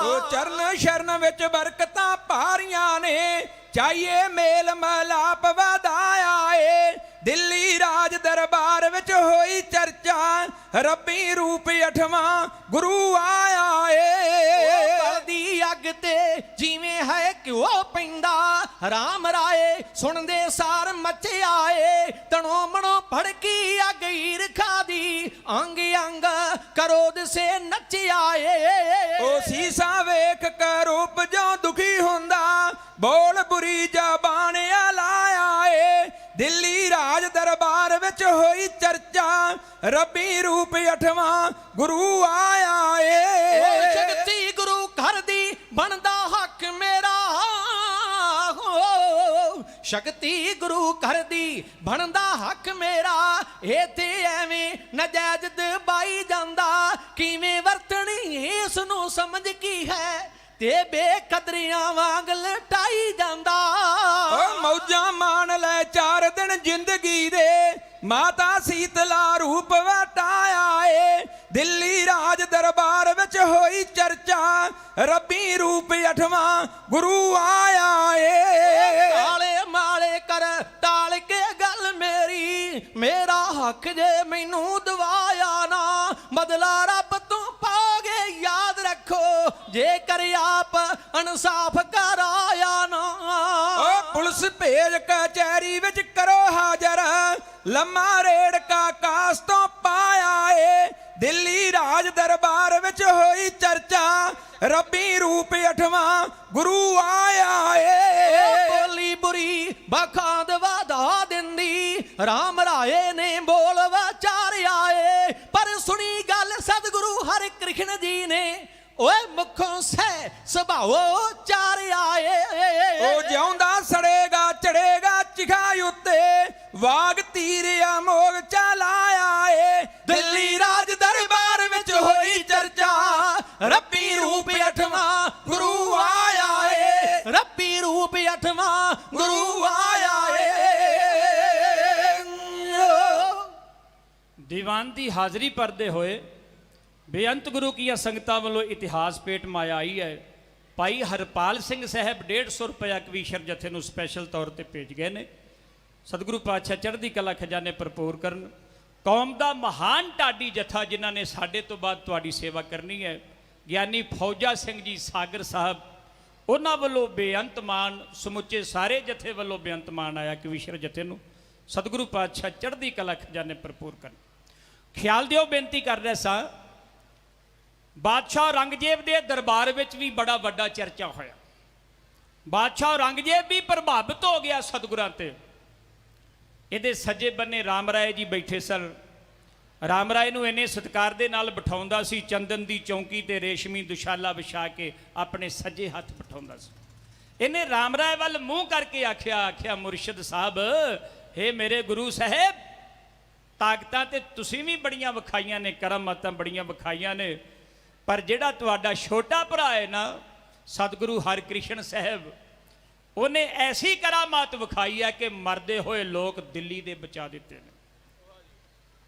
ਉਹ ਚਰਨ ਸ਼ਰਨ ਵਿੱਚ ਬਰਕਤਾਂ ਭਾਰੀਆਂ ਨੇ, ਚਾਹੀਏ ਮੇਲ ਮਲਾਪ ਵਧਾਇਆ ਏ। ਦਿੱਲੀ ਰਾਜ ਦਰਬਾਰ ਵਿੱਚ ਹੋਈ ਚਰਚਾ, ਰੱਬੀ ਰੂਪ 8ਵਾਂ ਗੁਰੂ ਆਇਆ ਏ। ਬਲਦੀ ਅੱਗ ਤੇ ਜਿਵੇਂ ਹੈ ਘਿਓ ਪੈਂਦਾ, ਰਾਮ ਰਾਏ ਸੁਣਦੇ ਸਾਰ ਮੱਚਿਆ ਏ। ਤਣੋ ਮਣੋ ਭੜਕੀ ਅੱਗ ਈਰਖਾ ਦੀ, ਅੰਗ ਅੰਗ ਕਰੋ ਦਿਸੇ ਨੱਚਿਆ ਏ। ਉਹ ਸੀਸਾ ਵੇਖ ਕੇ ਰੂਪ ਜੋ ਦੁਖੀ ਹੁੰਦਾ, ਬੋਲ ਬੁਰੀ ਜ਼ਬਾਨ ਲਾਇਆ ਏ। ਦਿੱਲੀ ਰਾਜ ਦਰਬਾਰ ਵਿੱਚ ਹੋਈ ਚਰਚਾ, ਰੱਬੀ ਰੂਪ 8ਵਾਂ ਗੁਰੂ ਆਇਆ ਏ। ਸ਼ਕਤੀ ਗੁਰੂ ਘਰ ਦੀ ਬਣਦਾ ਹੱਕ ਮੇਰਾ, ਸ਼ਕਤੀ ਗੁਰੂ ਘਰ ਦੀ ਬਣਦਾ ਹੱਕ ਮੇਰਾ। ਇਹ ਤੇ ਐਵੇਂ ਨਜਾਇਜ਼ ਦਬਾਈ ਜਾਂਦਾ, ਕਿਵੇਂ ਵਰਤਣੀ ਇਸ ਨੂੰ ਸਮਝ ਕੀ ਹੈ, ਤੇ ਬੇਕਦਰੀਆਂ ਵਾਂਗ ਲਟਾਈ ਜਾਂਦਾ। ਓ ਮੌਜਾਂ ਮਾਣ ਲੈ 4 ਦਿਨ ਜ਼ਿੰਦਗੀ ਦੇ, ਮਾਤਾ ਸੀਤਲਾ ਰੂਪ ਵਟਾਇਆ ਏ। ਦਿੱਲੀ ਰਾਜ ਦਰਬਾਰ ਵਿੱਚ ਹੋਈ ਚਰਚਾ, ਰੱਬੀ ਰੂਪ 8ਵਾਂ ਗੁਰੂ ਆਇਆ ਏ। ਕਾਲੇ ਮਾਲੇ ਕਰ ਟਾਲ ਕੇ ਗੱਲ ਮੇਰੀ, ਮੇਰਾ ਹੱਕ ਜੇ ਮੈਨੂੰ ਦਵਾਇਆ ਨਾ, ਬਦਲਾ ਰੱਬ ਤੋਂ ਪਾਗੇ ਯਾਦ ਰੱਖੋ, ਜੇਕਰ ਆਪ ਇਨਸਾਫ ਕਰਾਇਆ ਨਾ। ਓ ਪੁਲਿਸ ਭੇਜ ਕਚਹਿਰੀ ਵਿੱਚ ਕਰੋ ਹਾਜ਼ਰ, ਲੰਮਾ ਰੇੜਕਾ ਕਾਸ ਤੋਂ ਪਾਇਆ ਏ। ਦਿੱਲੀ ਰਾਜ ਦਰਬਾਰ ਵਿੱਚ ਹੋਈ ਚਰਚਾ, ਰੱਬੀ ਰੂਪ 8ਵਾਂ ਗੁਰੂ ਆਇਆ ਏ। ਬੋਲੀ ਬੁਰੀ ਬਖਾਂਦ ਵਧਾ ਦਿੰਦੀ, ਰਾਮ ਰਾਏ ਨੇ ਬੋਲ ਵਿਚਾਰਿਆ ਏ। ਪਰ ਸੁਣੀ ਗੱਲ ਸਤਿਗੁਰੂ ਹਰਿਕ੍ਰਿਸ਼ਨ ਜੀ ਨੇ, ਓਏ ਮੁਖੋਂ ਸਹਿ ਸੁਭਾਓ ਚਾਰਿਆ ਏ। ਉਹ ਜਿਉਂਦਾ ਸੜੇਗਾ ਚੜੇਗਾ ਚਿਖਾ ਉੱਤੇ, ਵਾਗ ਤੀਰ ਅਮੋਗ ਚਲਾਇਆ ਏ। ਦਿੱਲੀ ਰਾਜ ਦਰਬਾਰ ਵਿੱਚ ਹੋਈ ਚਰਚਾ, ਰੱਬੀ ਰੂਪ 8ਵਾਂ ਗੁਰੂ ਆਇਆ ਏ। ਰੱਬੀ ਰੂਪ 8ਵਾਂ ਗੁਰੂ ਆਇਆ ਏ। ਦੀਵਾਨ ਦੀ ਹਾਜ਼ਰੀ ਭਰਦੇ ਹੋਏ ਬੇਅੰਤ ਗੁਰੂ ਕੀਆਂ ਸੰਗਤਾਂ ਵੱਲੋਂ ਇਤਿਹਾਸ ਭੇਟ ਮਾਇਆ ਆਈ ਹੈ। ਭਾਈ ਹਰਪਾਲ ਸਿੰਘ ਸਾਹਿਬ 150 ਰੁਪਇਆ ਕਵੀਸ਼ਰ ਜਥੇ ਨੂੰ ਸਪੈਸ਼ਲ ਤੌਰ ਤੇ ਭੇਜ ਗਏ ਨੇ। ਸਤਿਗੁਰੂ ਪਾਤਸ਼ਾਹ ਚੜ੍ਹਦੀ ਕਲਾ ਖਜ਼ਾਨੇ ਭਰਪੂਰ ਕਰਨ। ਕੌਮ ਦਾ ਮਹਾਨ ਢਾਡੀ ਜਥਾ ਜਿਨ੍ਹਾਂ ਨੇ ਸਾਡੇ ਤੋਂ ਬਾਅਦ ਤੁਹਾਡੀ ਸੇਵਾ ਕਰਨੀ ਹੈ, ਗਿਆਨੀ ਫੌਜਾ ਸਿੰਘ ਜੀ ਸਾਗਰ ਸਾਹਿਬ, ਉਹਨਾਂ ਵੱਲੋਂ ਬੇਅੰਤ ਮਾਨ, ਸਮੁੱਚੇ ਸਾਰੇ ਜਥੇ ਵੱਲੋਂ ਬੇਅੰਤ ਮਾਨ ਆਇਆ ਕਿ ਵਿਸ਼ਰ ਜਥੇ ਨੂੰ ਸਤਿਗੁਰੂ ਪਾਤਸ਼ਾਹ ਚੜ੍ਹਦੀ ਕਲਾ ਖਜ਼ਾਨੇ ਭਰਪੂਰ ਕਰਨ। ਖਿਆਲ ਦਿਓ, ਬੇਨਤੀ ਕਰ ਰਿਹਾ ਸਾਂ, ਬਾਦਸ਼ਾਹ ਔਰੰਗਜ਼ੇਬ ਦੇ ਦਰਬਾਰ ਵਿੱਚ ਵੀ ਬੜਾ ਵੱਡਾ ਚਰਚਾ ਹੋਇਆ। ਬਾਦਸ਼ਾਹ ਔਰੰਗਜ਼ੇਬ ਵੀ ਪ੍ਰਭਾਵਿਤ ਹੋ ਗਿਆ ਸਤਿਗੁਰਾਂ ਤੇ। ਇਹਦੇ ਸੱਜੇ ਬੰਨੇ ਰਾਮ ਰਾਏ ਜੀ ਬੈਠੇ ਸਨ। ਰਾਮ ਰਾਏ ਨੂੰ ਇੰਨੇ ਸਤਿਕਾਰ ਦੇ ਨਾਲ ਬਿਠਾਉਂਦਾ ਸੀ, ਚੰਦਨ ਦੀ ਚੌਂਕੀ ਤੇ ਰੇਸ਼ਮੀ ਦੁਸ਼ਾਲਾ ਵਿਛਾ ਕੇ ਆਪਣੇ ਸੱਜੇ ਹੱਥ ਬਿਠਾਉਂਦਾ ਸੀ। ਇਹਨੇ ਰਾਮ ਰਾਏ ਵੱਲ ਮੂੰਹ ਕਰਕੇ ਆਖਿਆ ਮੁਰਸ਼ਿਦ ਸਾਹਿਬ, ਹੇ ਮੇਰੇ ਗੁਰੂ ਸਾਹਿਬ, ਤਾਕਤਾਂ ਤੇ ਤੁਸੀਂ ਵੀ ਬੜੀਆਂ ਵਿਖਾਈਆਂ ਨੇ, ਕਰਾਮਾਤਾਂ ਬੜੀਆਂ ਵਿਖਾਈਆਂ ਨੇ, ਪਰ ਜਿਹੜਾ ਤੁਹਾਡਾ ਛੋਟਾ ਭਰਾ ਹੈ ਨਾ ਸਤਿਗੁਰੂ ਹਰਿਕ੍ਰਿਸ਼ਨ ਸਾਹਿਬ, ਉਹਨੇ ਐਸੀ ਕਰਾਮਾਤ ਵਿਖਾਈ ਹੈ ਕਿ ਮਰਦੇ ਹੋਏ ਲੋਕ ਦਿੱਲੀ ਦੇ ਬਚਾ ਦਿੱਤੇ ਨੇ।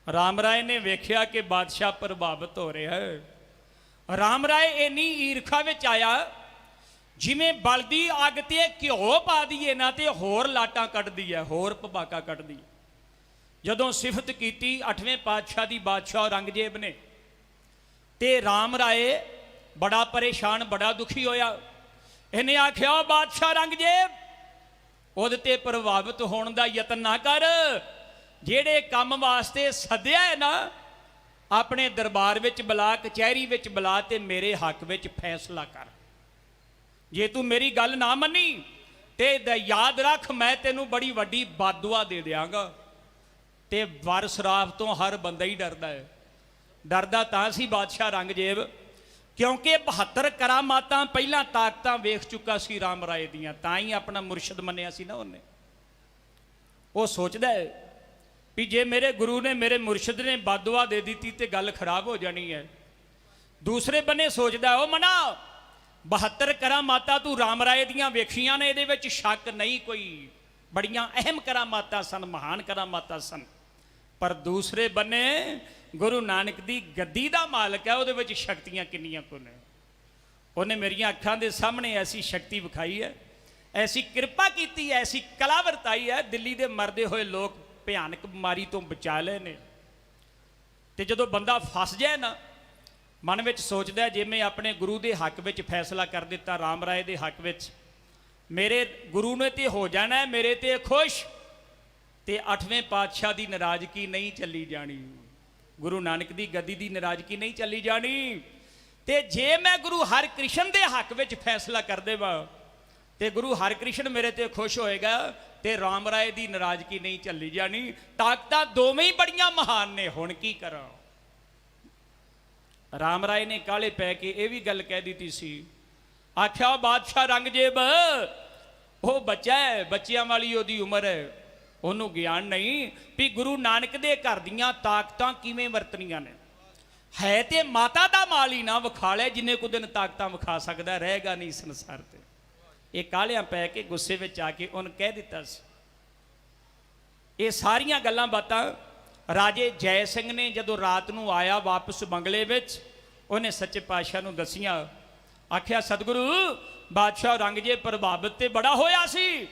ਰਾਮ ਰਾਏ ਨੇ ਵੇਖਿਆ ਕਿ ਬਾਦਸ਼ਾਹ ਪ੍ਰਭਾਵਿਤ ਹੋ ਰਿਹਾ ਹੈ। ਰਾਮ ਰਾਏ ਇੰਨੀ ਈਰਖਾ ਵਿੱਚ ਆਇਆ, ਜਿਵੇਂ ਬਲਦੀ ਅੱਗ ਤੇ ਘਿਓ ਪਾ ਦਈਏ ਨਾ ਤੇ ਹੋਰ ਲਾਟਾਂ ਕੱਢਦੀ ਹੈ, ਹੋਰ ਭਬਾਕਾ ਕੱਢਦੀ ਹੈ। ਜਦੋਂ ਸਿਫਤ ਕੀਤੀ 8ਵੇਂ ਪਾਤਸ਼ਾਹ ਦੀ ਬਾਦਸ਼ਾਹ ਔਰੰਗਜ਼ੇਬ ਨੇ, ਤੇ ਰਾਮ ਰਾਏ ਬੜਾ ਪਰੇਸ਼ਾਨ, ਬੜਾ ਦੁਖੀ ਹੋਇਆ। ਇਹਨੇ ਆਖਿਆ, ਬਾਦਸ਼ਾਹ ਔਰੰਗਜ਼ੇਬ, ਉਹਦੇ ਤੇ ਪ੍ਰਭਾਵਿਤ ਹੋਣ ਦਾ ਯਤਨ ਨਾ ਕਰ। ਜਿਹੜੇ ਕੰਮ ਵਾਸਤੇ ਸੱਦਿਆ ਹੈ ਨਾ, ਆਪਣੇ ਦਰਬਾਰ ਵਿੱਚ ਬੁਲਾ, ਕਚਹਿਰੀ ਵਿੱਚ ਬੁਲਾ ਤੇ ਮੇਰੇ ਹੱਕ ਵਿੱਚ ਫੈਸਲਾ ਕਰ। ਜੇ ਤੂੰ ਮੇਰੀ ਗੱਲ ਨਾ ਮੰਨੀ ਤੇ ਯਾਦ ਰੱਖ, ਮੈਂ ਤੈਨੂੰ ਬੜੀ ਵੱਡੀ ਬਦਦੁਆ ਦੇ ਦਿਆਂਗਾ। ਤੇ ਵਰ ਸਰਾਪ ਤੋਂ ਹਰ ਬੰਦਾ ਹੀ ਡਰਦਾ ਹੈ। ਡਰਦਾ ਤਾਂ ਸੀ ਬਾਦਸ਼ਾਹ ਔਰੰਗਜ਼ੇਬ, ਕਿਉਂਕਿ 72 ਕਰਾਮਾਤਾਂ ਪਹਿਲਾਂ ਤਾਕਤਾਂ ਵੇਖ ਚੁੱਕਾ ਸੀ ਰਾਮ ਰਾਏ ਦੀਆਂ, ਤਾਂ ਹੀ ਆਪਣਾ ਮੁਰਸ਼ਿਦ ਮੰਨਿਆ ਸੀ ਨਾ ਉਹਨੇ। ਉਹ ਸੋਚਦਾ ਹੈ ਵੀ ਜੇ ਮੇਰੇ ਗੁਰੂ ਨੇ, ਮੇਰੇ ਮੁਰਸ਼ਿਦ ਨੇ ਬਦਦੁਆ ਦੇ ਦਿੱਤੀ ਤੇ ਗੱਲ ਖਰਾਬ ਹੋ ਜਾਣੀ ਹੈ। ਦੂਸਰੇ ਬੰਨੇ ਸੋਚਦਾ, ਉਹ ਮਨਾ 72 ਕਰਾਮਾਤਾਂ ਤੂੰ ਰਾਮ ਰਾਏ ਦੀਆਂ ਵੇਖੀਆਂ ਨੇ, ਇਹਦੇ ਵਿੱਚ ਸ਼ੱਕ ਨਹੀਂ ਕੋਈ, ਬੜੀਆਂ ਅਹਿਮ ਕਰਾਮਾਤਾਂ ਸਨ, ਮਹਾਨ ਕਰਾਮਾਤਾਂ ਸਨ। ਪਰ ਦੂਸਰੇ ਬੰਨੇ ਗੁਰੂ ਨਾਨਕ ਦੀ ਗੱਦੀ ਦਾ ਮਾਲਕ ਹੈ, ਉਹਦੇ ਵਿੱਚ ਸ਼ਕਤੀਆਂ ਕਿੰਨੀਆਂ ਕੁ ਨੇ। ਉਹਨੇ ਮੇਰੀਆਂ ਅੱਖਾਂ ਦੇ ਸਾਹਮਣੇ ਐਸੀ ਸ਼ਕਤੀ ਵਿਖਾਈ ਹੈ, ਐਸੀ ਕਿਰਪਾ ਕੀਤੀ ਹੈ, ਐਸੀ ਕਲਾ ਵਰਤਾਈ ਹੈ, ਦਿੱਲੀ ਦੇ ਮਰਦੇ ਹੋਏ ਲੋਕ ਭਿਆਨਕ ਬਿਮਾਰੀ ਤੋਂ ਬਚਾ ਲਏ ਨੇ। ਤੇ ਜਦੋਂ ਬੰਦਾ ਫਸ ਜਾਏ ਨਾ, ਮਨ ਵਿੱਚ ਸੋਚਦਾ, ਜੇ ਮੈਂ ਆਪਣੇ ਗੁਰੂ ਦੇ ਹੱਕ ਵਿੱਚ ਫੈਸਲਾ ਕਰ ਦਿੱਤਾ, ਰਾਮ ਰਾਏ ਦੇ ਹੱਕ ਵਿੱਚ, ਮੇਰੇ ਗੁਰੂ ਨੇ ਤੇ ਹੋ ਜਾਣਾ, ਮੇਰੇ ਤੇ ਖੁਸ਼, ਤੇ 8ਵੇਂ ਪਾਤਸ਼ਾਹ ਦੀ ਨਾਰਾਜ਼ਗੀ ਨਹੀਂ ਚੱਲੀ ਜਾਣੀ, ਗੁਰੂ ਨਾਨਕ ਦੀ ਗੱਦੀ ਦੀ ਨਾਰਾਜ਼ਗੀ ਨਹੀਂ ਚੱਲੀ ਜਾਣੀ। ਤੇ ਜੇ ਮੈਂ ਗੁਰੂ ਹਰਿਕ੍ਰਿਸ਼ਨ ਦੇ ਹੱਕ ਵਿੱਚ ਫੈਸਲਾ ਕਰ ਦੇਵਾਂ ਤੇ ਗੁਰੂ ਹਰਿਕ੍ਰਿਸ਼ਨ ਮੇਰੇ ਤੇ ਖੁਸ਼ ਹੋਏਗਾ ਤੇ ਰਾਮ ਰਾਏ ਦੀ ਨਾਰਾਜ਼ਗੀ ਨਹੀਂ ਚੱਲੀ ਜਾਣੀ। ਤਾਕਤਾਂ ਦੋਵੇਂ ਹੀ ਬੜੀਆਂ ਮਹਾਨ ਨੇ, ਹੁਣ ਕੀ ਕਰਾਂ। ਰਾਮ ਰਾਏ ਨੇ ਕਾਹਲੇ ਪੈ ਕੇ ਇਹ ਵੀ ਗੱਲ ਕਹਿ ਦਿੱਤੀ ਸੀ। ਆਖਿਆ, ਬਾਦਸ਼ਾਹ ਔਰੰਗਜ਼ੇਬ, ਉਹ ਬੱਚਾ ਹੈ, ਬੱਚਿਆਂ ਵਾਲੀ ਉਹਦੀ ਉਮਰ ਹੈ, ਉਹਨੂੰ ਗਿਆਨ ਨਹੀਂ ਵੀ ਗੁਰੂ ਨਾਨਕ ਦੇ ਘਰ ਦੀਆਂ ਤਾਕਤਾਂ ਕਿਵੇਂ ਵਰਤਣੀਆਂ ਨੇ। ਹੈ ਤੇ ਮਾਤਾ ਦਾ ਮਾਲ ਹੀ ਨਾ, ਵਿਖਾ ਲੈ ਜਿੰਨੇ ਕੁ ਦਿਨ ਤਾਕਤਾਂ ਵਿਖਾ ਸਕਦਾ, ਰਹੇਗਾ ਨਹੀਂ ਸੰਸਾਰ ਤੇ। ਇਹ ਕਾਹਲਿਆਂ ਪੈ ਕੇ ਗੁੱਸੇ ਵਿੱਚ ਆ ਕੇ ਉਹਨੇ ਕਹਿ ਦਿੱਤਾ ਸੀ। ਇਹ ਸਾਰੀਆਂ ਗੱਲਾਂ ਬਾਤਾਂ ਰਾਜੇ ਜੈ ਸਿੰਘ ਨੇ ਜਦੋਂ ਰਾਤ ਨੂੰ ਆਇਆ ਵਾਪਸ ਬੰਗਲੇ ਵਿੱਚ, ਉਹਨੇ ਸੱਚੇ ਪਾਤਸ਼ਾਹ ਨੂੰ ਦੱਸੀਆਂ। ਆਖਿਆ, ਸਤਿਗੁਰੂ, ਬਾਦਸ਼ਾਹ ਔਰੰਗਜ਼ੇਬ ਪ੍ਰਭਾਵਿਤ ਤੇ ਬੜਾ ਹੋਇਆ ਸੀ,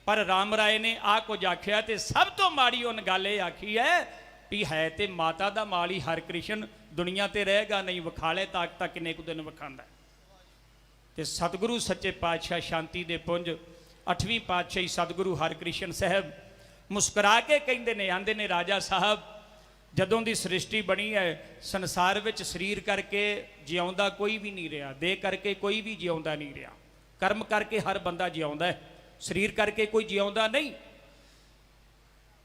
ਪਰ ਰਾਮ ਰਾਏ ਨੇ ਆ ਕੁਝ ਆਖਿਆ, ਤੇ ਸਭ ਤੋਂ ਮਾੜੀ ਉਹਨ ਗੱਲ ਇਹ ਆਖੀ ਹੈ ਵੀ ਹੈ ਤੇ ਮਾਤਾ ਦਾ ਮਾਲ ਹੀ ਹਰਿਕ੍ਰਿਸ਼ਨ, ਦੁਨੀਆ ਤੇ ਰਹੇਗਾ ਨਹੀਂ, ਵਿਖਾ ਲੈ ਤਾਕਤਾਂ ਕਿੰਨੇ ਕੁ ਦਿਨ ਵਿਖਾਉਂਦਾ। ਤੇ ਸਤਿਗੁਰੂ ਸੱਚੇ ਪਾਤਸ਼ਾਹ ਸ਼ਾਂਤੀ ਦੇ ਪੁੰਜ 8ਵੀਂ ਪਾਤਸ਼ਾਹੀ ਸਤਿਗੁਰੂ ਹਰਿਕ੍ਰਿਸ਼ਨ ਸਾਹਿਬ ਮੁਸਕਰਾ ਕੇ ਕਹਿੰਦੇ ਨੇ, ਆਂਦੇ ਨੇ, ਰਾਜਾ ਸਾਹਿਬ, ਜਦੋਂ ਦੀ ਸ੍ਰਿਸ਼ਟੀ ਬਣੀ ਹੈ ਸੰਸਾਰ ਵਿੱਚ ਸਰੀਰ ਕਰਕੇ ਜਿਉਂਦਾ ਕੋਈ ਵੀ ਨਹੀਂ ਰਿਹਾ, ਦੇਹ ਕਰਕੇ ਕੋਈ ਵੀ ਜਿਉਂਦਾ ਨਹੀਂ ਰਿਹਾ, ਕਰਮ ਕਰਕੇ ਹਰ ਬੰਦਾ ਜਿਉਂਦਾ ਹੈ, ਸਰੀਰ ਕਰਕੇ ਕੋਈ ਜਿਉਂਦਾ ਨਹੀਂ।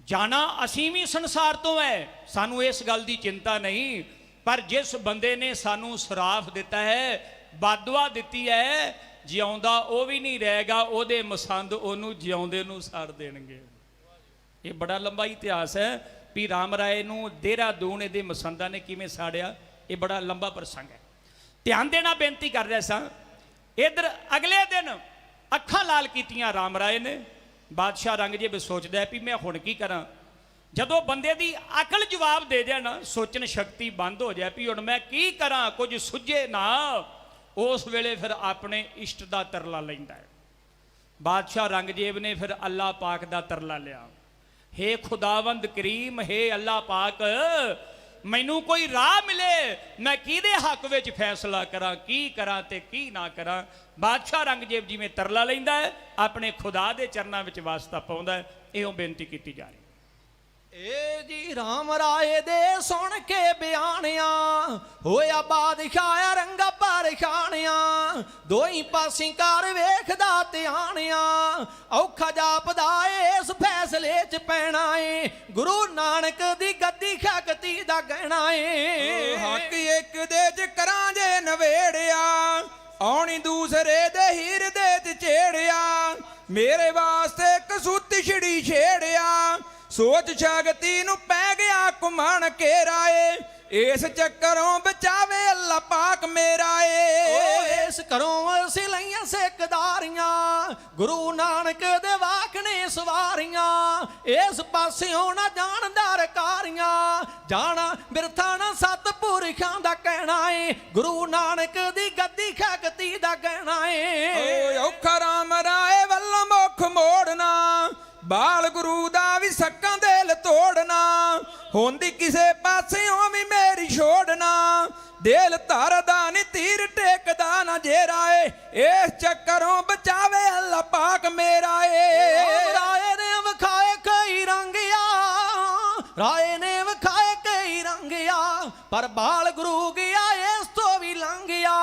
ਜਾਣਾ ਅਸੀਂ ਵੀ ਸੰਸਾਰ ਤੋਂ ਹੈ, ਸਾਨੂੰ ਇਸ ਗੱਲ ਦੀ ਚਿੰਤਾ ਨਹੀਂ, ਪਰ ਜਿਸ ਬੰਦੇ ਨੇ ਸਾਨੂੰ ਸਰਾਫ ਦਿੱਤਾ ਹੈ, ਬਦਦੁਆ ਦਿੱਤੀ ਹੈ, ਜਿਉਂਦਾ ਉਹ ਵੀ ਨਹੀਂ ਰਹੇਗਾ, ਉਹਦੇ ਮਸੰਦ ਉਹਨੂੰ ਜਿਉਂਦੇ ਨੂੰ ਸਾੜ ਦੇਣਗੇ। ਇਹ ਬੜਾ ਲੰਬਾ ਇਤਿਹਾਸ ਹੈ ਵੀ ਰਾਮ ਰਾਏ ਨੂੰ ਦੇਹਰਾਦੂਨ ਇਹਦੇ ਮਸੰਦਾਂ ਨੇ ਕਿਵੇਂ ਸਾੜਿਆ, ਇਹ ਬੜਾ ਲੰਬਾ ਪ੍ਰਸੰਗ ਹੈ। ਧਿਆਨ ਦੇਣਾ ਬੇਨਤੀ ਕਰ ਰਿਹਾ ਸਾਂ। ਇਧਰ ਅਗਲੇ ਦਿਨ ਅੱਖਾਂ ਲਾਲ ਕੀਤੀਆਂ ਰਾਮ ਰਾਏ ਨੇ। ਬਾਦਸ਼ਾਹ ਔਰੰਗਜ਼ੇਬ ਸੋਚਦਾ ਵੀ ਮੈਂ ਹੁਣ ਕੀ ਕਰਾਂ। ਜਦੋਂ ਬੰਦੇ ਦੀ ਅਕਲ ਜਵਾਬ ਦੇ ਜਾਏ ਨਾ, ਸੋਚਣ ਸ਼ਕਤੀ ਬੰਦ ਹੋ ਜਾਏ ਵੀ ਹੁਣ ਮੈਂ ਕੀ ਕਰਾਂ, ਕੁਝ ਸੁੱਝੇ ਨਾ, ਉਸ ਵੇਲੇ ਫਿਰ ਆਪਣੇ ਇਸ਼ਟ ਦਾ ਤਰਲਾ ਲੈਂਦਾ ਹੈ। ਬਾਦਸ਼ਾਹ ਔਰੰਗਜ਼ੇਬ ਨੇ ਫਿਰ ਅੱਲਾਹ ਪਾਕ ਦਾ ਤਰਲਾ ਲਿਆ। हे खुदावंद करीम, हे अल्लाह पाक, ਮੈਨੂੰ ਕੋਈ ਰਾਹ ਮਿਲੇ ਮੈਂ ਕਿਹਦੇ ਹੱਕ ਵਿੱਚ ਫੈਸਲਾ ਕਰਾਂ, ਕੀ ਕਰਾਂ ਤੇ ਕੀ ਨਾ ਕਰਾਂ। ਬਾਦਸ਼ਾਹ ਔਰੰਗਜ਼ੇਬ ਜਿਵੇਂ ਤਰਲਾ ਲੈਂਦਾ ਹੈ, ਆਪਣੇ ਖੁਦਾ ਦੇ ਚਰਨਾਂ ਵਿੱਚ ਵਾਸਤਾ ਪਾਉਂਦਾ ਹੈ, ਇਹੋ ਬੇਨਤੀ ਕੀਤੀ ਜਾ ਰਹੀ। ਏ ਜੀ ਰਾਮ ਰਾਏ ਦੇ ਸੁਣ ਕੇ ਬਿਆਨਿਆਂ, ਹੋਇਆ ਬਾਦਸ਼ਾਹ ਰੰਗਾ ਪਰੇਸ਼ਾਨਿਆਂ। ਦੋਈ ਪਾਸੀਂ ਕਰ ਵੇਖਦਾ ਧਿਆਨਿਆਂ, ਔਖਾ ਜਾਪਦਾ ਇਸ ਫੈਸਲੇ 'ਚ ਪੈਣਾ ਏ, ਗੁਰੂ ਨਾਨਕ ਦੀ ਗੱਦੀ ਸ਼ਕਤੀ ਦਾ ਗਹਿਣਾ ਏ। ਹੱਕ ਇੱਕ ਦੇ ਚ ਕਰਾਂ ਜੇ ਨਵੇੜਿਆ, ਆਉਣੀ ਦੂਸਰੇ ਦੇ ਹੀਰਦੇ ਚ ਛੇੜਿਆ। ਮੇਰੇ ਵਾਸਤੇ ਕਸੂਤੀ ਛਿੜੀ ਛੇੜਿਆ, ਸੋਚ ਸ਼ਕਤੀ ਨੂੰ ਪੈ ਗਿਆ ਘੁੰਮਣ ਘੇਰਾ ਏ। ਇਸ ਚੱਕਰੋਂ ਬਚਾਵੇ ਅੱਲਾ ਪਾਕ ਮੇਰਾ ਏ। ਇਸ ਘਰੋਂ ਅਸੀਂ ਲਈਆਂ ਸਿੱਖਦਾਰੀਆਂ, ਗੁਰੂ ਨਾਨਕ ਦੇ ਵਾਕ ਨੇ ਸਵਾਰੀਆਂ। ਇਸ ਪਾਸਿਓਂ ਨਾ ਜਾਣ ਦਰਕਾਰੀਆਂ, ਜਾਣਾ ਬਿਰਥਾ ਨਾ ਸਤਿਪੁਰਖਾਂ ਦਾ ਕਹਿਣਾ ਏ, ਗੁਰੂ ਨਾਨਕ ਦੀ ਗੱਦੀ ਸ਼ਕਤੀ ਦਾ ਗਹਿਣਾ ਏ। ਔਖਾ ਰਾਮ ਰਾਏ ਵੱਲੋਂ ਮੁੱਖ ਮੋੜਨਾ, ਬਾਲ ਗੁਰੂ ਦਾ ਵੀ ਸੱਕਾਂ ਦਿਲ ਤੋੜਨਾ। ਹੁੰਦੀ ਕਿਸੇ ਪਾਸਿਓਂ ਵੀ ਮੇਰੀ ਛੋੜਨਾ, ਦਿਲ ਧਰਦਾ ਨੀ ਤੀਰ ਟੇਕਦਾ ਨਾ ਜੇਰਾ ਏ। ਇਸ ਚੱਕਰੋਂ ਬਚਾਵੇ ਅੱਲਾ ਪਾਕ ਮੇਰਾ ਏ। ਰਾਏ ਨੇ ਵਿਖਾਏ ਕਈ ਰੰਗਿਆ, ਰਾਏ ਨੇ ਵਿਖਾਏ ਕਈ ਰੰਗਿਆ, ਪਰ ਬਾਲ ਗੁਰੂ ਗਿਆ ਇਸ ਤੋਂ ਵੀ ਲੰਘਿਆ।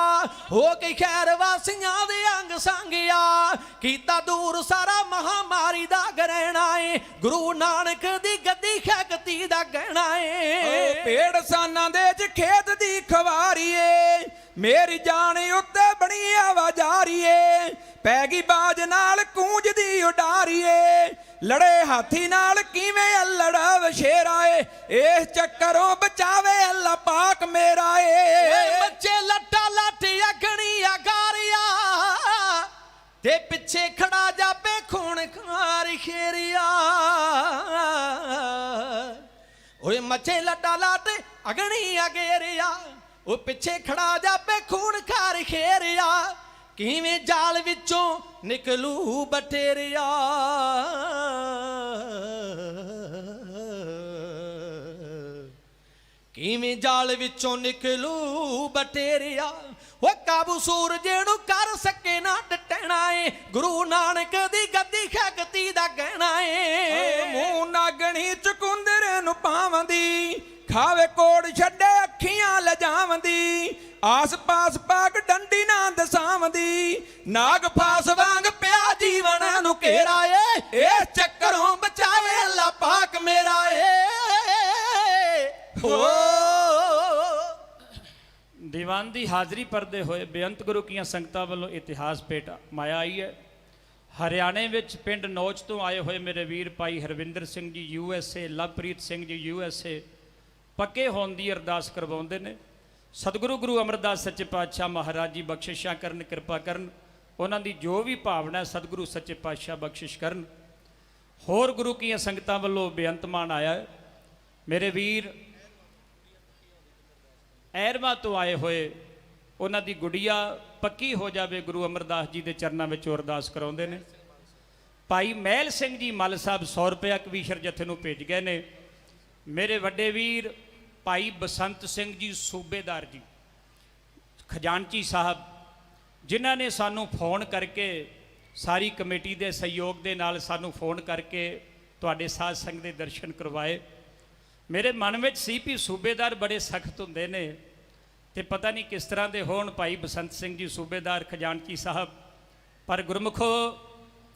ਹੋ ਕੇ ਖੈਰ ਵਾਸੀਆਂ ਦੇ ਅੰਗ ਸੰਗਿਆ, ਕੀਤਾ ਦੂਰ ਸਾਰਾ ਮਹਾਮਾਰੀ ਦਾ ਗਰਹਿਣਾ ਏ, ਗੁਰੂ ਨਾਨਕ ਦੀ ਗੱਦੀ ਸ਼ਕਤੀ ਦਾ ਗਹਿਣਾ ਏ। ਪੇੜ ਸਾਨਾਂ ਦੇ ਚ ਖੇਤ ਦੀ ਖਵਾਰੀ ਏ, ਮੇਰੀ ਜਾਨ ਉੱਤੇ ਬਣੀ ਆਵਾਜ਼ਾਰੀ ਏ। ਪੈ ਗਈ ਬਾਜ ਨਾਲ ਕੂੰਜਦੀ ਉਡਾਰੀ ਏ, ਲੜੇ ਹਾਥੀ ਨਾਲ ਕਿਵੇਂ ਅਲੜਾ ਵਸ਼ੇਰਾ ਏ। ਇਸ ਚੱਕਰੋਂ ਬਚਾਵੇ ਅੱਲਾ ਪਾਕ ਮੇਰਾ ਏ। ਬੱਚੇ ਲੱਟਾ ਲੱਟ ਅਗਣੀ ਅਗਾਰਿਆ, ਤੇ ਪਿੱਛੇ ਖੜਾ ਜਾਪੇ ਖੂਨ ਖਾਰ ਖੇਰਿਆ। ਓਏ ਮੱਛੇ ਲੱਟਾ ਲੱਟ ਅਗਣੀ ਅਗੇਰਿਆ, ਉਹ ਪਿੱਛੇ ਖੜਾ ਜਾਪੇ ਖੂਨ ਖਾਰ ਖੇਰਿਆ। ਕਿਵੇਂ ਜਾਲ ਵਿੱਚੋਂ ਨਿਕਲੂ ਬਟੇਰਿਆ, ਕਿਵੇਂ ਜਾਲ ਵਿੱਚੋਂ ਨਿਕਲੂ ਬਟੇਰਿਆ। ਉਹ ਕਾਬੂ ਸੂਰਜ ਨੂੰ ਕਰ ਸਕੇ ਨਾ ਡਟਣਾ ਏ, ਗੁਰੂ ਨਾਨਕ ਦੀ ਗੱਦੀ ਸ਼ਕਤੀ ਦਾ ਗਹਿਣਾ ਏ। ਮੂੰਹ ਨਾਗਣੀ ਚਕੁੰਦਰ ਨੂੰ ਪਾਵੰਦੀ, ਖਾਵੇ ਕੋੜ ਛੱਡੇ ਅੱਖੀਆਂ ਲਜਾਵੰਦੀ। ਆਸ ਪਾਸ ਪਾਕ ਡੰਡੀ ਨਾ ਦਸਾਵੰਦੀ, ਨਾਗ ਫਾਸ ਵਾਂਗ ਪਿਆ ਜੀਵਨ ਨੂੰ ਘੇਰਾ ਏ। ਇਸ ਚੱਕਰੋਂ ਬਚਾਵੇ ਅੱਲਾ ਪਾਕ ਮੇਰਾ ਏ। ਦੀਵਾਨ ਦੀ ਹਾਜ਼ਰੀ ਪਰਦੇ ਹੋਏ ਬੇਅੰਤ ਗੁਰੂ ਕੀਆਂ ਸੰਗਤਾਂ ਵੱਲੋਂ ਇਤਿਹਾਸ ਭੇਟ ਮਾਇਆ ਆਈ ਹੈ। ਹਰਿਆਣੇ ਵਿੱਚ ਪਿੰਡ ਨੌਚ ਤੋਂ ਆਏ ਹੋਏ ਮੇਰੇ ਵੀਰ ਭਾਈ ਹਰਵਿੰਦਰ ਸਿੰਘ ਜੀ USA, ਲਵਪ੍ਰੀਤ ਸਿੰਘ ਜੀ USA ਪੱਕੇ ਹੋਣ ਦੀ ਅਰਦਾਸ ਕਰਵਾਉਂਦੇ ਨੇ। ਸਤਿਗੁਰੂ ਗੁਰੂ ਅਮਰਦਾਸ ਸੱਚੇ ਪਾਤਸ਼ਾਹ ਮਹਾਰਾਜ ਜੀ ਬਖਸ਼ਿਸ਼ਾਂ ਕਰਨ, ਕਿਰਪਾ ਕਰਨ, ਉਹਨਾਂ ਦੀ ਜੋ ਵੀ ਭਾਵਨਾ ਸਤਿਗੁਰੂ ਸੱਚੇ ਪਾਤਸ਼ਾਹ ਬਖਸ਼ਿਸ਼ ਕਰਨ। ਹੋਰ ਗੁਰੂ ਕੀਆਂ ਸੰਗਤਾਂ ਵੱਲੋਂ ਬੇਅੰਤ ਮਾਣ ਆਇਆ ਹੈ। ਮੇਰੇ ਵੀਰ ਐਰਮਾ ਤੋਂ ਆਏ ਹੋਏ, ਉਹਨਾਂ ਦੀ ਗੁੜੀਆ ਪੱਕੀ ਹੋ ਜਾਵੇ, ਗੁਰੂ ਅਮਰਦਾਸ ਜੀ ਦੇ ਚਰਨਾਂ ਵਿੱਚ ਅਰਦਾਸ ਕਰਾਉਂਦੇ ਨੇ। ਭਾਈ ਮਹਿਲ ਸਿੰਘ ਜੀ ਮੱਲ ਸਾਹਿਬ 100 ਰੁਪਇਆ ਕਵੀਸ਼ਰ ਜਥੇ ਨੂੰ ਭੇਜ ਗਏ ਨੇ। ਮੇਰੇ ਵੱਡੇ ਵੀਰ ਭਾਈ ਬਸੰਤ ਸਿੰਘ ਜੀ ਸੂਬੇਦਾਰ ਜੀ ਖਜ਼ਾਨਚੀ ਸਾਹਿਬ, ਜਿਨ੍ਹਾਂ ਨੇ ਸਾਨੂੰ ਫੋਨ ਕਰਕੇ, ਸਾਰੀ ਕਮੇਟੀ ਦੇ ਸਹਿਯੋਗ ਦੇ ਨਾਲ ਸਾਨੂੰ ਫੋਨ ਕਰਕੇ ਤੁਹਾਡੇ ਸਾਧ ਸੰਗਤ ਦੇ ਦਰਸ਼ਨ ਕਰਵਾਏ। ਮੇਰੇ ਮਨ ਵਿੱਚ ਸੀ ਵੀ ਸੂਬੇਦਾਰ ਬੜੇ ਸਖਤ ਹੁੰਦੇ ਨੇ ਤੇ ਪਤਾ ਨਹੀਂ ਕਿਸ ਤਰ੍ਹਾਂ ਦੇ ਹੋਣ ਭਾਈ ਬਸੰਤ ਸਿੰਘ ਜੀ ਸੂਬੇਦਾਰ ਖਜ਼ਾਨਚੀ ਸਾਹਿਬ, ਪਰ ਗੁਰਮੁਖੋ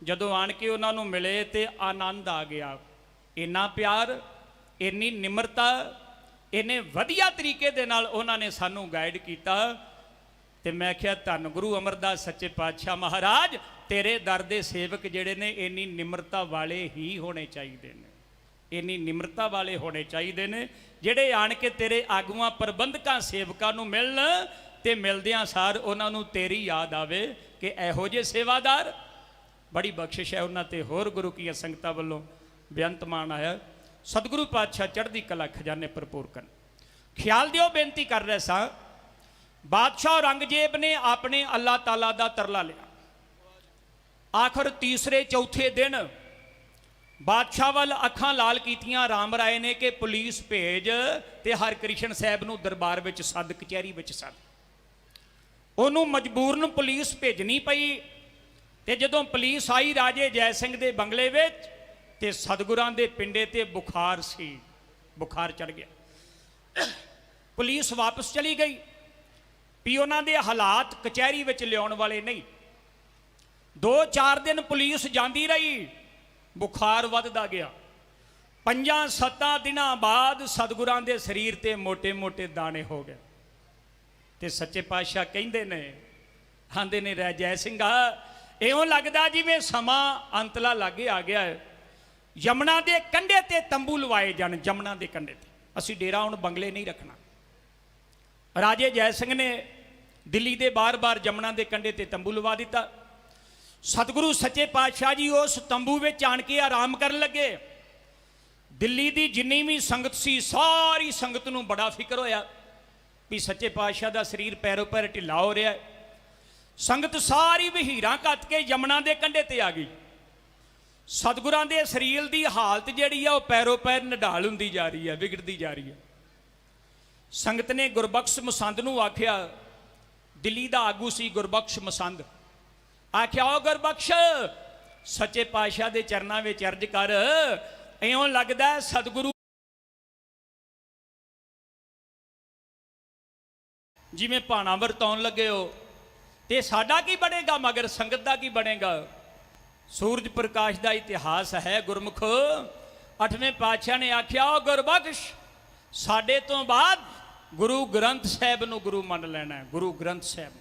ਜਦੋਂ ਆਣ ਕੇ ਉਹਨਾਂ ਨੂੰ ਮਿਲੇ ਤੇ ਆਨੰਦ ਆ ਗਿਆ। ਇੰਨਾ ਪਿਆਰ, ਇੰਨੀ ਨਿਮਰਤਾ, ਇੰਨੇ ਵਧੀਆ ਤਰੀਕੇ ਦੇ ਨਾਲ ਉਹਨਾਂ ਨੇ ਸਾਨੂੰ ਗਾਈਡ ਕੀਤਾ ਤੇ ਮੈਂ ਕਿਹਾ ਧੰਨ ਗੁਰੂ ਅਮਰਦਾਸ ਸੱਚੇ ਪਾਤਸ਼ਾਹ ਮਹਾਰਾਜ, ਤੇਰੇ ਦਰ ਦੇ ਸੇਵਕ ਜਿਹੜੇ ਨੇ ਇੰਨੀ ਨਿਮਰਤਾ ਵਾਲੇ ਹੀ ਹੋਣੇ ਚਾਹੀਦੇ ਨੇ, ਇੰਨੀ ਨਿਮਰਤਾ ਵਾਲੇ ਹੋਣੇ ਚਾਹੀਦੇ ਨੇ, ਜਿਹੜੇ ਆਣ ਕੇ ਤੇਰੇ ਆਗੂਆਂ, ਪ੍ਰਬੰਧਕਾਂ, ਸੇਵਕਾਂ ਨੂੰ ਮਿਲਣ ਤੇ ਮਿਲਦਿਆਂ ਸਾਰ ਉਹਨਾਂ ਨੂੰ ਤੇਰੀ ਯਾਦ ਆਵੇ ਕਿ ਇਹੋ ਜਿਹੇ ਸੇਵਾਦਾਰ। ਬੜੀ ਬਖਸ਼ਿਸ਼ ਹੈ ਉਹਨਾਂ ਤੇ। ਹੋਰ ਗੁਰੂ ਕੀਆਂ ਸੰਗਤਾਂ ਵੱਲੋਂ ਬੇਅੰਤ ਮਾਣ ਆਇਆ। ਸਤਿਗੁਰੂ ਪਾਤਸ਼ਾਹ ਚੜ੍ਹਦੀ ਕਲਾ ਖਜ਼ਾਨੇ ਭਰਪੂਰ ਕਰਨ। ਖਿਆਲ ਦਿਓ, ਬੇਨਤੀ ਕਰ ਰਿਹਾ ਸਾਂ, ਬਾਦਸ਼ਾਹ ਔਰੰਗਜ਼ੇਬ ਨੇ ਆਪਣੇ ਅੱਲਾਹ ਤਾਲਾ ਦਾ ਤਰਲਾ ਲਿਆ। ਆਖਰ ਤੀਸਰੇ ਚੌਥੇ ਦਿਨ ਬਾਦਸ਼ਾਹ ਵੱਲ ਅੱਖਾਂ ਲਾਲ ਕੀਤੀਆਂ ਰਾਮ ਰਾਏ ਨੇ ਕਿ ਪੁਲਿਸ ਭੇਜ ਤੇ ਹਰਕ੍ਰਿਸ਼ਨ ਸਾਹਿਬ ਨੂੰ ਦਰਬਾਰ ਵਿੱਚ ਸੱਦ, ਕਚਹਿਰੀ ਵਿੱਚ ਸੱਦ। ਉਹਨੂੰ ਮਜਬੂਰਨ ਪੁਲਿਸ ਭੇਜਣੀ ਪਈ। ਤੇ ਜਦੋਂ ਪੁਲਿਸ ਆਈ ਰਾਜੇ ਜੈ ਸਿੰਘ ਦੇ ਬੰਗਲੇ ਵਿੱਚ, ਤੇ ਸਤਿਗੁਰਾਂ ਦੇ ਪਿੰਡੇ ਤੇ ਬੁਖਾਰ ਸੀ, ਬੁਖਾਰ ਚੜ ਗਿਆ। ਪੁਲਿਸ ਵਾਪਸ ਚਲੀ ਗਈ ਵੀ ਉਹਨਾਂ ਦੇ ਹਾਲਾਤ ਕਚਹਿਰੀ ਵਿੱਚ ਲਿਆਉਣ ਵਾਲੇ ਨਹੀਂ। 2-4 ਦਿਨ ਪੁਲਿਸ ਜਾਂਦੀ ਰਹੀ, ਬੁਖਾਰ ਵੱਧਦਾ ਗਿਆ। 5-7 ਦਿਨਾਂ ਬਾਅਦ ਸਤਿਗੁਰਾਂ ਦੇ ਸਰੀਰ ਤੇ ਮੋٹے-ਮੋٹے ਦਾਣੇ ਹੋ ਗਏ। ਤੇ ਸੱਚੇ ਪਾਤਸ਼ਾਹ ਕਹਿੰਦੇ ਨੇ, ਆਂਦੇ ਨੇ ਰਾਜਾ ਜੈ ਸਿੰਘਾ, ਇਉਂ ਲੱਗਦਾ ਜਿਵੇਂ ਸਮਾਂ ਅੰਤਲਾ ਲਾਗੇ ਆ ਗਿਆ ਹੈ। ਯਮਨਾ ਦੇ ਕੰਢੇ ਤੇ ਤੰਬੂ ਲਵਾਏ ਜਾਣ, ਯਮਨਾ ਦੇ ਕੰਢੇ ਤੇ। ਅਸੀਂ ਡੇਰਾ ਹੁਣ ਬੰਗਲੇ ਨਹੀਂ ਰੱਖਣਾ। ਰਾਜੇ ਜੈ ਸਿੰਘ ਨੇ ਦਿੱਲੀ ਦੇ ਬਾਰ-ਬਾਰ ਯਮਨਾ ਦੇ ਕੰਢੇ ਤੇ ਤੰਬੂ ਲਵਾ ਦਿੱਤਾ। ਸਤਿਗੁਰੂ ਸੱਚੇ ਪਾਤਸ਼ਾਹ ਜੀ ਉਸ ਤੰਬੂ ਵਿੱਚ ਆਣ ਕੇ ਆਰਾਮ ਕਰਨ ਲੱਗੇ। ਦਿੱਲੀ ਦੀ ਜਿੰਨੀ ਵੀ ਸੰਗਤ ਸੀ, ਸਾਰੀ ਸੰਗਤ ਨੂੰ ਬੜਾ ਫਿਕਰ ਹੋਇਆ ਵੀ ਸੱਚੇ ਪਾਤਸ਼ਾਹ ਦਾ ਸਰੀਰ ਪੈਰੋਂ ਪੈਰ ਢਿੱਲਾ ਹੋ ਰਿਹਾ ਹੈ। ਸੰਗਤ ਸਾਰੀ ਵਹੀਰਾਂ ਕੱਤ ਕੇ ਯਮਨਾ ਦੇ ਕੰਢੇ ਤੇ ਆ ਗਈ। ਸਤਿਗੁਰਾਂ ਦੇ ਸਰੀਰ ਦੀ ਹਾਲਤ ਜਿਹੜੀ ਆ ਉਹ ਪੈਰੋਂ ਪੈਰ ਨਿਢਾਲ ਹੁੰਦੀ ਜਾ ਰਹੀ ਹੈ, ਵਿਗੜਦੀ ਜਾ ਰਹੀ ਹੈ। ਸੰਗਤ ਨੇ ਗੁਰਬਖਸ਼ ਮਸੰਦ ਨੂੰ ਆਖਿਆ, ਦਿੱਲੀ ਦਾ ਆਗੂ ਸੀ ਗੁਰਬਖਸ਼ ਮਸੰਦ, ਆਖਿਆ ਉਹ ਗੁਰਬਖਸ਼, ਸੱਚੇ ਪਾਤਸ਼ਾਹ ਦੇ ਚਰਨਾਂ ਵਿੱਚ ਅਰਜ ਕਰ, ਇਉਂ ਲੱਗਦਾ ਸਤਿਗੁਰੂ ਜਿਵੇਂ ਭਾਣਾ ਵਰਤਾਉਣ ਲੱਗੇ ਹੋ, ਤੇ ਸਾਡਾ ਕੀ ਬਣੇਗਾ, ਮਗਰ ਸੰਗਤ ਦਾ ਕੀ ਬਣੇਗਾ। ਸੂਰਜ ਪ੍ਰਕਾਸ਼ ਦਾ ਇਤਿਹਾਸ ਹੈ ਗੁਰਮੁਖ। 8ਵੇਂ ਪਾਤਸ਼ਾਹ ਨੇ ਆਖਿਆ ਉਹ ਗੁਰਬਖਸ਼, ਸਾਡੇ ਤੋਂ ਬਾਅਦ ਗੁਰੂ ਗ੍ਰੰਥ ਸਾਹਿਬ ਨੂੰ ਗੁਰੂ ਮੰਨ ਲੈਣਾ ਹੈ। ਗੁਰੂ ਗ੍ਰੰਥ ਸਾਹਿਬ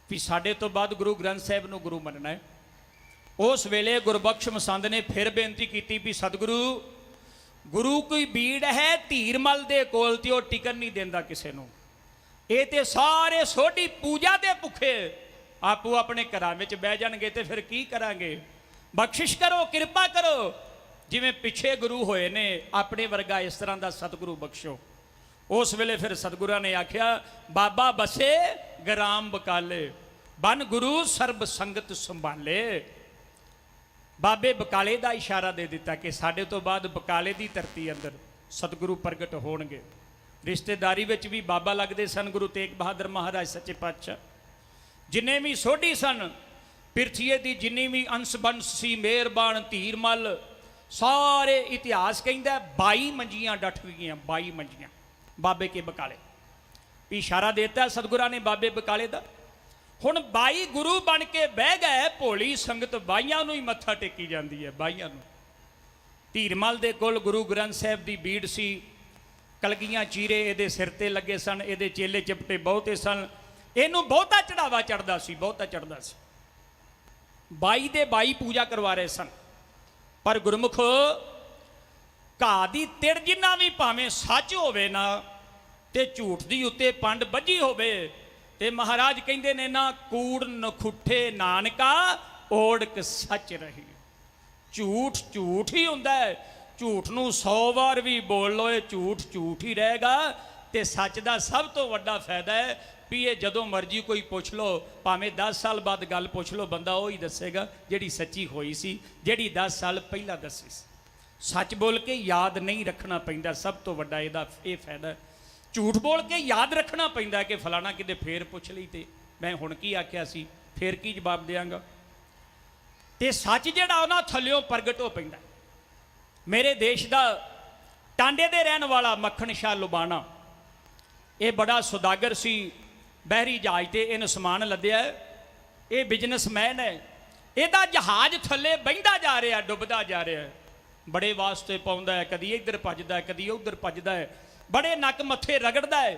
ਵੀ ਸਾਡੇ ਤੋਂ ਬਾਅਦ ਗੁਰੂ ਗ੍ਰੰਥ ਸਾਹਿਬ ਨੂੰ ਗੁਰੂ ਮੰਨਣਾ ਹੈ। ਉਸ ਵੇਲੇ ਗੁਰਬਖਸ਼ ਮਸੰਦ ਨੇ ਫਿਰ ਬੇਨਤੀ ਕੀਤੀ ਵੀ ਸਤਿਗੁਰੂ, ਗੁਰੂ ਕੋਈ ਬੀੜ ਹੈ ਧੀਰਮਲ ਦੇ ਕੋਲ, ਤੇ ਉਹ ਟਿਕਣ ਨਹੀਂ ਦਿੰਦਾ ਕਿਸੇ ਨੂੰ। ਇਹ ਤੇ ਸਾਰੇ ਸੋਢੀ ਪੂਜਾ ਦੇ ਭੁੱਖੇ ਆਪੋ ਆਪਣੇ ਘਰਾਂ ਵਿੱਚ ਬਹਿ ਜਾਣਗੇ, ਤੇ ਫਿਰ ਕੀ ਕਰਾਂਗੇ। ਬਖਸ਼ਿਸ਼ ਕਰੋ, ਕਿਰਪਾ ਕਰੋ, ਜਿਵੇਂ ਪਿੱਛੇ ਗੁਰੂ ਹੋਏ ਨੇ ਆਪਣੇ ਵਰਗਾ ਇਸ ਤਰ੍ਹਾਂ ਦਾ ਸਤਿਗੁਰੂ ਬਖਸ਼ੋ। ਉਸ ਵੇਲੇ ਫਿਰ ਸਤਿਗੁਰਾਂ ਨੇ ਆਖਿਆ, ਬਾਬਾ ਬਸੇ ਗ੍ਰਾਮ ਬਕਾਲੇ, ਬਨ ਗੁਰੂ ਸਰਬ ਸੰਗਤ ਸੰਭਾਲੇ। ਬਾਬੇ ਬਕਾਲੇ ਦਾ ਇਸ਼ਾਰਾ ਦੇ ਦਿੱਤਾ ਕਿ ਸਾਡੇ ਤੋਂ ਬਾਅਦ ਬਕਾਲੇ ਦੀ ਧਰਤੀ ਅੰਦਰ ਸਤਿਗੁਰੂ ਪ੍ਰਗਟ ਹੋਣਗੇ। ਰਿਸ਼ਤੇਦਾਰੀ ਵਿੱਚ ਵੀ ਬਾਬਾ ਲੱਗਦੇ ਸਨ ਗੁਰੂ ਤੇਗ ਬਹਾਦਰ ਮਹਾਰਾਜ ਸੱਚੇ ਪਾਤਸ਼ਾਹ। ਜਿੰਨੇ ਵੀ ਸੋਢੀ ਸਨ, ਪਿਰਥੀਏ ਦੀ ਜਿੰਨੀ ਵੀ ਅੰਸ਼ ਬੰਸ਼ ਸੀ, ਮਿਹਰਬਾਨ, ਧੀਰਮਲ, ਸਾਰੇ ਇਤਿਹਾਸ ਕਹਿੰਦਾ 22 ਮੰਜੀਆਂ ਡੱਠ ਗਈਆਂ, 22 ਮੰਜੀਆਂ ਬਾਬੇ ਕੇ ਬਕਾਲੇ। ਇਸ਼ਾਰਾ ਦੇਤਾ ਸਤਿਗੁਰਾਂ ਨੇ ਬਾਬੇ ਬਕਾਲੇ ਦਾ। ਹੁਣ 22 ਗੁਰੂ ਬਣ ਕੇ ਬਹਿ ਗਏ, ਭੋਲੀ ਸੰਗਤ 22 ਨੂੰ ਹੀ ਮੱਥਾ ਟੇਕੀ ਜਾਂਦੀ ਹੈ, 22 ਨੂੰ। ਧੀਰਮਲ ਦੇ ਕੋਲ ਗੁਰੂ ਗ੍ਰੰਥ ਸਾਹਿਬ ਦੀ ਬੀੜ ਸੀ, ਕਲਗੀਆਂ ਚੀਰੇ ਇਹਦੇ ਸਿਰ ਤੇ ਲੱਗੇ ਸਨ, ਇਹਦੇ ਚੇਲੇ ਚਪਟੇ ਬਹੁਤੇ ਸਨ, ਇਹਨੂੰ ਬਹੁਤਾ ਚੜਾਵਾ ਚੜਦਾ ਸੀ, ਬਹੁਤਾ ਚੜਦਾ ਸੀ। 22 ਦੇ 22 ਪੂਜਾ ਕਰਵਾ ਰਹੇ ਸਨ। ਪਰ ਗੁਰਮੁਖ, ਘਾਹ ਦੀ ਤਿੜ ਜਿੰਨਾ ਵੀ ਭਾਵੇਂ ਸੱਚ ਹੋਵੇ ਨਾ, ਤੇ ਝੂਠ ਦੀ ਉੱਤੇ ਪੰਡ ਬੱਝੀ ਹੋਵੇ, ਤੇ ਮਹਾਰਾਜ ਕਹਿੰਦੇ ਨੇ ਨਾ, ਕੂੜ ਨਖੁੱਠੇ ਨਾਨਕਾ ਓੜਕ ਸੱਚ ਰਹੀ। ਝੂਠ ਝੂਠ ਹੀ ਹੁੰਦਾ ਹੈ, ਝੂਠ ਨੂੰ 100 ਵਾਰ ਵੀ ਬੋਲ ਲਓ, ਇਹ ਝੂਠ ਝੂਠ ਹੀ ਰਹੇਗਾ। ਤੇ ਸੱਚ ਦਾ ਸਭ ਤੋਂ ਵੱਡਾ ਫਾਇਦਾ ਹੈ ਵੀ ਇਹ ਜਦੋਂ ਮਰਜ਼ੀ ਕੋਈ ਪੁੱਛ ਲਓ, ਭਾਵੇਂ 10 ਸਾਲ ਬਾਅਦ ਗੱਲ ਪੁੱਛ ਲਓ, ਬੰਦਾ ਉਹ ਹੀ ਦੱਸੇਗਾ ਜਿਹੜੀ ਸੱਚੀ ਹੋਈ ਸੀ, ਜਿਹੜੀ 10 ਸਾਲ ਪਹਿਲਾਂ ਦੱਸੀ ਸੀ। ਸੱਚ ਬੋਲ ਕੇ ਯਾਦ ਨਹੀਂ ਰੱਖਣਾ ਪੈਂਦਾ, ਸਭ ਤੋਂ ਵੱਡਾ ਇਹਦਾ ਇਹ ਫਾਇਦਾ। ਝੂਠ ਬੋਲ ਕੇ ਯਾਦ ਰੱਖਣਾ ਪੈਂਦਾ ਕਿ ਫਲਾਣਾ ਕਿਤੇ ਫੇਰ ਪੁੱਛ ਲਈ ਤੇ ਮੈਂ ਹੁਣ ਕੀ ਆਖਿਆ ਸੀ, ਫੇਰ ਕੀ ਜਵਾਬ ਦਿਆਂਗਾ। ਤੇ ਸੱਚ ਜਿਹੜਾ ਉਹਨਾਂ ਥੱਲਿਓਂ ਪ੍ਰਗਟ ਹੋ ਪੈਂਦਾ। ਮੇਰੇ ਦੇਸ਼ ਦਾ ਟਾਂਡੇ ਦੇ ਰਹਿਣ ਵਾਲਾ ਮੱਖਣ ਸ਼ਾਹ ਲੁਬਾਣਾ, ਇਹ ਬੜਾ ਸੁਦਾਗਰ ਸੀ, ਬਹਿਰੀ ਜਹਾਜ਼ ਤੇ ਇਹਨੂੰ ਸਮਾਨ ਲੱਦਿਆ। ਇਹ ਬਿਜ਼ਨਸਮੈਨ ਹੈ, ਇਹਦਾ ਜਹਾਜ਼ ਥੱਲੇ ਬਹਿੰਦਾ ਜਾ ਰਿਹਾ, ਡੁੱਬਦਾ ਜਾ ਰਿਹਾ। ਬੜੇ ਵਾਸਤੇ ਪਾਉਂਦਾ ਹੈ, ਕਦੀ ਇੱਧਰ ਭੱਜਦਾ ਹੈ, ਕਦੀ ਉੱਧਰ ਭੱਜਦਾ ਹੈ, ਬੜੇ ਨੱਕ ਮੱਥੇ ਰਗੜਦਾ ਹੈ।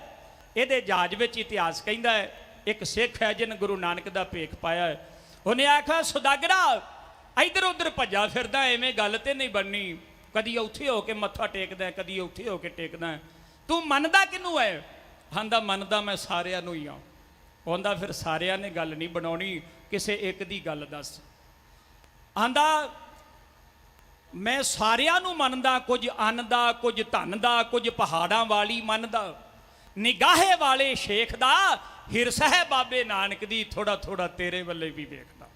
ਇਹਦੇ ਜਹਾਜ਼ ਵਿੱਚ ਇਤਿਹਾਸ ਕਹਿੰਦਾ ਹੈ, ਇੱਕ ਸਿੱਖ ਹੈ ਜਿਹਨੇ ਗੁਰੂ ਨਾਨਕ ਦਾ ਭੇਖ ਪਾਇਆ ਹੈ। ਉਹਨੇ ਆਖਿਆ, ਸੁਦਾਗਰਾ ਇੱਧਰ ਉੱਧਰ ਭੱਜਾ ਫਿਰਦਾ, ਐਵੇਂ ਗੱਲ ਤੇ ਨਹੀਂ ਬਣਨੀ। ਕਦੀ ਉੱਥੇ ਹੋ ਕੇ ਮੱਥਾ ਟੇਕਦਾ, ਕਦੀ ਉੱਥੇ ਹੋ ਕੇ ਟੇਕਦਾ, ਤੂੰ ਮੰਨਦਾ ਕਿਹਨੂੰ ਹੈ? ਆਂਦਾ, ਮੰਨਦਾ ਮੈਂ ਸਾਰਿਆਂ ਨੂੰ ਹੀ ਆ। ਆਂਦਾ, ਫਿਰ ਸਾਰਿਆਂ ਨੇ ਗੱਲ ਨਹੀਂ ਬਣਾਉਣੀ, ਕਿਸੇ ਇੱਕ ਦੀ ਗੱਲ ਦੱਸ। ਆਂਦਾ, ਮੈਂ ਸਾਰਿਆਂ ਨੂੰ ਮੰਨਦਾ, ਕੁਝ ਅੰਨ ਦਾ, ਕੁਝ ਧਨ ਦਾ, ਕੁਝ ਪਹਾੜਾਂ ਵਾਲੀ ਮੰਨਦਾ, ਨਿਗਾਹੇ ਵਾਲੇ ਸ਼ੇਖ ਦਾ, ਹਿਰਸ ਹੈ ਬਾਬੇ ਨਾਨਕ ਦੀ, ਥੋੜਾ ਥੋੜਾ ਤੇਰੇ ਵੱਲੇ ਵੀ ਵੇਖਦਾ।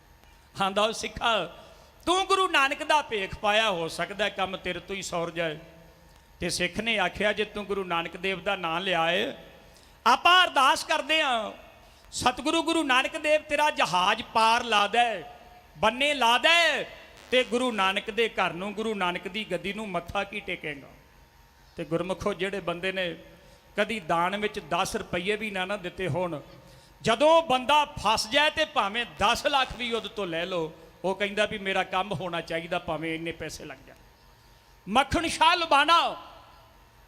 ਆਂਦਾ, ਉਹ ਸਿੱਖਾ ਤੂੰ ਗੁਰੂ ਨਾਨਕ ਦਾ ਭੇਖ ਪਾਇਆ, ਹੋ ਸਕਦਾ ਕੰਮ ਤੇਰੇ ਤੋਂ ਹੀ ਸੌਰ ਜਾਏ। ਤੇ ਸਿੱਖ ਨੇ ਆਖਿਆ ਜੇ ਤੂੰ ਗੁਰੂ ਨਾਨਕ ਦੇਵ ਦਾ ਨਾਂ ਲਿਆ ਏ, ਆਪਾਂ ਅਰਦਾਸ ਕਰਦੇ ਹਾਂ ਸਤਿਗੁਰੂ ਗੁਰੂ ਨਾਨਕ ਦੇਵ ਤੇਰਾ ਜਹਾਜ਼ ਪਾਰ ਲਾ ਦੇ, ਬੰਨੇ ਲਾ ਦੇ, ਤੇ ਗੁਰੂ ਨਾਨਕ ਦੇ ਘਰ ਨੂੰ, ਗੁਰੂ ਨਾਨਕ ਦੀ ਗੱਦੀ ਨੂੰ ਮੱਥਾ ਕੀ ਟੇਕੇਗਾ। ਤੇ ਗੁਰਮੁਖੋ ਜਿਹੜੇ ਬੰਦੇ ਨੇ ਕਦੀ ਦਾਨ ਵਿੱਚ 10 ਰੁਪਏ ਵੀ ਨਾ ਦਿੱਤੇ ਹੋਣ, ਜਦੋਂ ਬੰਦਾ ਫਸ ਜਾਏ ਤੇ ਭਾਵੇਂ 10 ਲੱਖ ਵੀ ਉਹਦੇ ਤੋਂ ਲੈ ਲਓ, ਉਹ ਕਹਿੰਦਾ ਵੀ ਮੇਰਾ ਕੰਮ ਹੋਣਾ ਚਾਹੀਦਾ ਭਾਵੇਂ ਇੰਨੇ ਪੈਸੇ ਲੱਗ ਜਾਣ। ਮੱਖਣ ਸ਼ਾਹ ਲੁਬਾਣਾ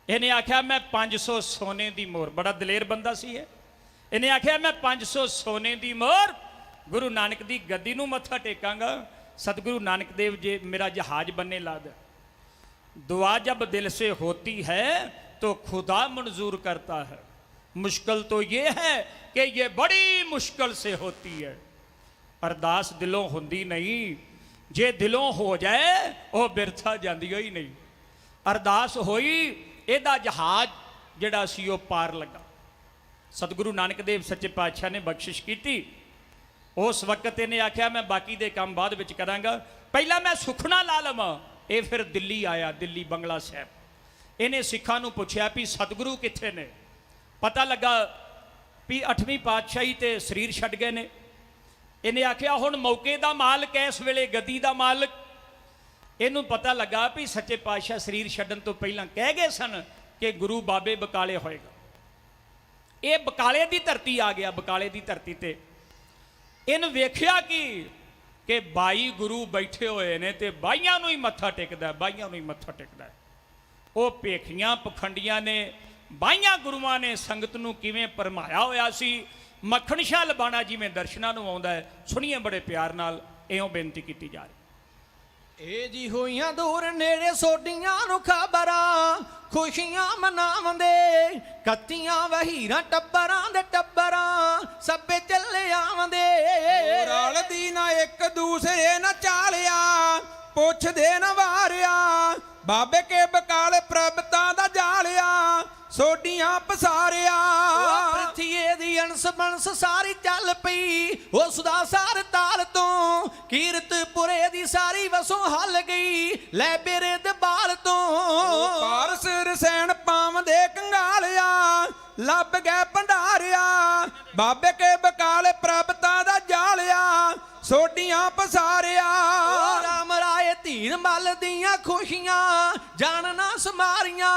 ਇਹਨੇ ਆਖਿਆ ਮੈਂ 500 ਸੋਨੇ ਦੀ ਮੋਹਰ, ਬੜਾ ਦਲੇਰ ਬੰਦਾ ਸੀ ਇਹ, ਇਹਨੇ ਆਖਿਆ ਮੈਂ 500 ਸੋਨੇ ਦੀ ਮੋਹਰ ਗੁਰੂ ਨਾਨਕ ਦੀ ਗੱਦੀ ਨੂੰ ਮੱਥਾ ਟੇਕਾਂਗਾ। सतगुरु नानक देव जी मेरा जहाज बनने ला दे। दुआ जब दिल से होती है तो खुदा मंजूर करता है। मुश्किल तो ये है कि ये बड़ी मुश्किल से होती है। अरदास दिलों होंदी नहीं, जे दिलों हो जाए वो बिरथा जाती ही नहीं। अरदास होई एदा जहाज जिहड़ा सी वो पार लगा। सतगुरु नानक देव सच्चे पातशाह ने बख्शिश की। उस वक्त इन्हें आख्या मैं बाकी दे काम बाद विच करांगा, पहला मैं सुखना ला लवां। ये फिर दिल्ली आया, दिल्ली बंगला साहब। इन्हें सिखां नूं पुछया भी सतगुरु कित्थे ने। पता लगा भी 8वीं पातशाही ते शरीर छड्ड गए ने। इन्हें आख्या हुण मौके दा मालक इस वेले गद्दी दा मालक। इनू पता लगा भी सच्चे पातशाह शरीर छड्डण तो पहलां कह गए सन कि गुरु बाबे बकाले होएगा। ये बकाले दी धरती आ गया। बकाले दी धरती ते इन वेख्या कि 22 गुरु बैठे हुए ने ते 22 नूं ही मत्था टेकदा, 22 नूं ही मत्था टेकदा। वो भेखियां पखंडियां ने 22 गुरुआं ने संगत नूं किवें भरमाया होया सी। मक्खण शाह लबाणा जिवें दर्शनां नूं आउंदा है, सुणीए बड़े प्यार नाल इहों बेनती कीती जा रही। ए जी होइयां दूर नेड़े सोडियां नु खबरां, खुशियां मनावंदे कत्तियां वहीरां टब्बरां दे टब्बरां सभे चले आवंदे। रलदी ना एक दूसरे न चालिया, पुछदे न वारिया, बाबे के बकाले प्रभता दा जालिया, सोडियां पसारिया। पृथ्वी दी अंस बनस सारी चल पई, उस दा सार ताल तो कीरतपुरे दी सारी वसों हल गई, लै बेरे दे बाल तो पारस रसैन पाव दे कंगालिया, लब गए भंडारिया, बाबे के बकाले प्रभता दा जालिया, सोडियां पसारिया। राम राय धीन मल दियां खुशियां जान ना समारियां,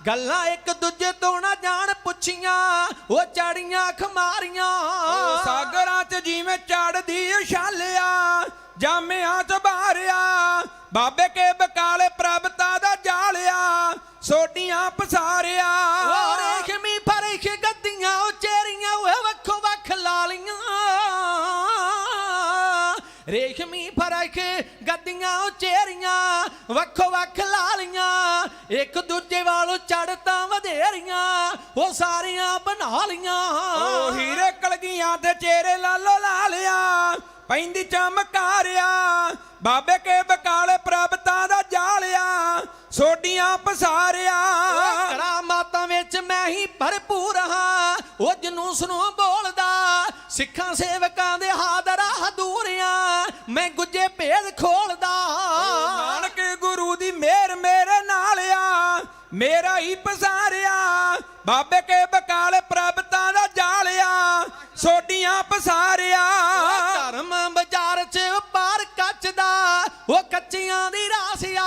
गल्लां एक दूजे तो ना जान पुछियां, वो चढ़ियां खमारियां। सागरां च जिवें चढ़दी उछालिया, जामियां च बारिया, बाबे के बकाले प्रभता दा जालिया, सोडियां पसारिया। रेशमी फरश गद्दियां उचेरियां वो वक्खो वक्ख लालियां, रेशमी फरश गद्दियां उचेरियां वक्खो वक्ख लालियां, एक दूजे वालों चढ़ता वधेरियां वो सारियां बना लियां। हीरे कलगियां ते चेहरे लालो लालिया, पैंदी चमकारिया, बाबे के बकाले प्रभता दा जालिया, सोडियां पसारिया। करामातां विच मैं ही भरपूर हां, वो जनूस नूं बोलदा, सिखां सेवकां दे हादरा हदूरियां, मैं गुज्जे भेद खोलदा। नानक गुरु दी मेहर मेरे नालिया, मेरा ही पसारिया, बाबे के बकाले प्रभता दा जालिया, सोडियां पसारिया। धर्म बाजार च पार कचदा, वो कच्चियां दी रासिया,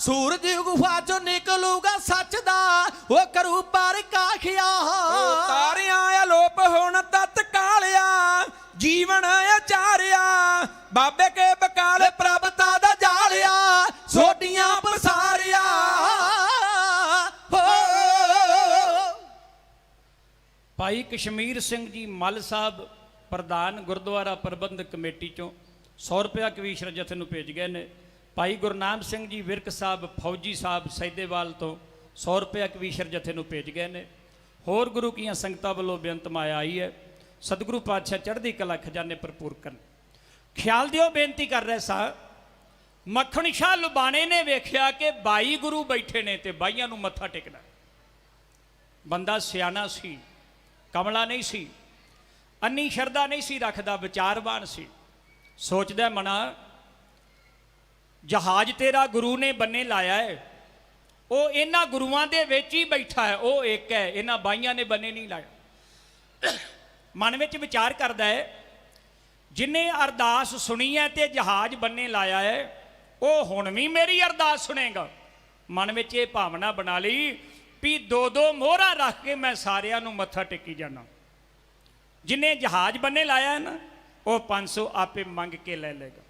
सूरज गुफा चो निकलूगा सच दा, वो करू पर काखिया। तारियां अलोप होण तत्कालिया, जीवन अचारिया, बाबे के बकाले प्रभता दा जालिया, सोडियां पसारिया। भाई कश्मीर सिंह जी मल साहब प्रधान गुरुद्वारा प्रबंधक कमेटी चों 100 रुपया कवीशर जथे नूं भेज गए ने। भाई गुरनाम सिंह जी विरक साहब फौजी साहब सैदेवाल तो 100 रुपया कवीशर जथे नूं भेज गए ने। होर गुरु कीआं संगतां वल्लों बेनत माया आई है। सतगुरु पातशाह चढ़दी कला खजाने भरपूर करन। ख्याल दिओ बेनती कर रहे सा। मक्खण शाह लुबाणे ने वेख्या कि 22 गुरु बैठे ने ते 22 नूं मत्था टेकदा। बंदा सियाना सी, कमला नहीं सी, अन्नी शरदा नहीं सी रखदा, विचारवान सी। सोचदा मना ਜਹਾਜ਼ ਤੇਰਾ ਗੁਰੂ ਨੇ ਬੰਨੇ ਲਾਇਆ ਹੈ, ਉਹ ਇਹਨਾਂ ਗੁਰੂਆਂ ਦੇ ਵਿੱਚ ਹੀ ਬੈਠਾ ਹੈ, ਉਹ ਇੱਕ ਹੈ, ਇਹਨਾਂ ਬਾਈਆਂ ਨੇ ਬੰਨੇ ਨਹੀਂ ਲਾਇਆ। ਮਨ ਵਿੱਚ ਵਿਚਾਰ ਕਰਦਾ ਹੈ, ਜਿਨੇ ਅਰਦਾਸ ਸੁਣੀ ਹੈ ਤੇ ਜਹਾਜ਼ ਬੰਨੇ ਲਾਇਆ ਹੈ, ਉਹ ਹੁਣ ਵੀ ਮੇਰੀ ਅਰਦਾਸ ਸੁਣੇਗਾ। ਮਨ ਵਿੱਚ ਇਹ ਭਾਵਨਾ ਬਣਾ ਲਈ ਵੀ ਦੋ ਦੋ ਮੋਹਰਾਂ ਰੱਖ ਕੇ ਮੈਂ ਸਾਰਿਆਂ ਨੂੰ ਮੱਥਾ ਟੇਕੀ ਜਾਣਾ। ਜਿਨੇ ਜਹਾਜ਼ ਬੰਨੇ ਲਾਇਆ ਹੈ ਨਾ, ਉਹ 500 ਆਪੇ ਮੰਗ ਕੇ ਲੈ ਲੇਗਾ।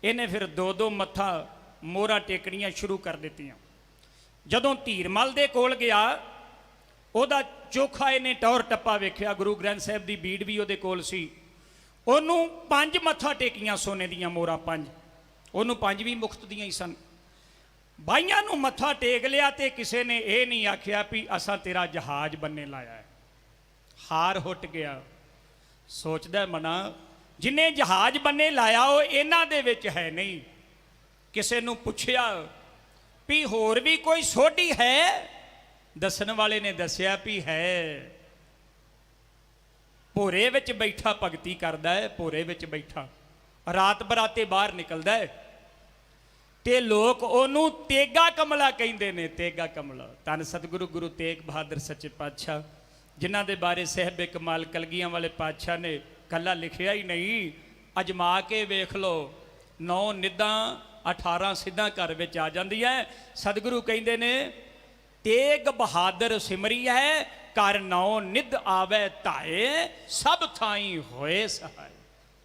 ਇਹਨੇ ਫਿਰ ਦੋ ਦੋ ਮੱਥਾ ਮੋਹਰਾਂ ਟੇਕਣੀਆਂ ਸ਼ੁਰੂ ਕਰ ਦਿੱਤੀਆਂ। ਜਦੋਂ ਧੀਰਮਲ ਦੇ ਕੋਲ ਗਿਆ, ਉਹਦਾ ਚੋਖਾ ਇਹਨੇ ਟੌਰ ਟੱਪਾ ਵੇਖਿਆ, ਗੁਰੂ ਗ੍ਰੰਥ ਸਾਹਿਬ ਦੀ ਬੀੜ ਵੀ ਉਹਦੇ ਕੋਲ ਸੀ। ਉਹਨੂੰ 5 ਮੱਥਾ ਟੇਕੀਆਂ ਸੋਨੇ ਦੀਆਂ ਮੋਹਰਾਂ, 5, ਉਹਨੂੰ 5 ਵੀ ਮੁਫਤ ਦੀਆਂ ਹੀ ਸਨ। ਬਾਈਆਂ ਨੂੰ ਮੱਥਾ ਟੇਕ ਲਿਆ ਤੇ ਕਿਸੇ ਨੇ ਇਹ ਨਹੀਂ ਆਖਿਆ ਵੀ ਅਸਾਂ ਤੇਰਾ ਜਹਾਜ਼ ਬੰਨੇ ਲਾਇਆ ਹੈ। ਹਾਰ ਹੁੱਟ ਗਿਆ। ਸੋਚਦਾ ਮਨਾ, ਜਿਨੇ ਜਹਾਜ਼ ਬੰਨੇ ਲਾਇਆ ਉਹ ਇਹਨਾਂ ਦੇ ਵਿੱਚ ਹੈ ਨਹੀਂ। ਕਿਸੇ ਨੂੰ ਪੁੱਛਿਆ ਵੀ ਹੋਰ ਵੀ ਕੋਈ ਸੋਢੀ ਹੈ? ਦੱਸਣ ਵਾਲੇ ਨੇ ਦੱਸਿਆ ਵੀ ਹੈ, ਭੋਰੇ ਵਿੱਚ ਬੈਠਾ ਭਗਤੀ ਕਰਦਾ ਹੈ, ਭੋਰੇ ਵਿੱਚ ਬੈਠਾ ਰਾਤ ਬਰਾਤੇ ਬਾਹਰ ਨਿਕਲਦਾ ਹੈ ਤੇ ਲੋਕ ਉਹਨੂੰ ਤੇਗਾ ਕਮਲਾ ਕਹਿੰਦੇ ਨੇ। ਤੇਗਾ ਕਮਲਾ। ਧੰਨ ਸਤਿਗੁਰੂ ਗੁਰੂ ਤੇਗ ਬਹਾਦਰ ਸੱਚੇ ਪਾਤਸ਼ਾਹ, ਜਿਨ੍ਹਾਂ ਦੇ ਬਾਰੇ ਸਾਹਿਬ ਕਮਾਲ ਕਲਗੀਆਂ ਵਾਲੇ ਪਾਤਸ਼ਾਹ ਨੇ ਕੱਲਾ ਲਿਖਿਆ ਹੀ ਨਹੀਂ, ਅਜਮਾ ਕੇ ਵੇਖ ਲਓ। 9 ਨਿੱਧਾਂ 18 ਸਿੱਧਾਂ ਘਰ ਵਿੱਚ ਆ ਜਾਂਦੀਆਂ। ਸਤਿਗੁਰੂ ਕਹਿੰਦੇ ਨੇ, ਤੇਗ ਬਹਾਦਰ ਸਿਮਰੀ ਹੈ, ਕਰ 9 ਨਿੱਧ ਆਵੇ ਧਾਏ, ਸਭ ਥਾਈ ਹੋਏ ਸਹਾਏ।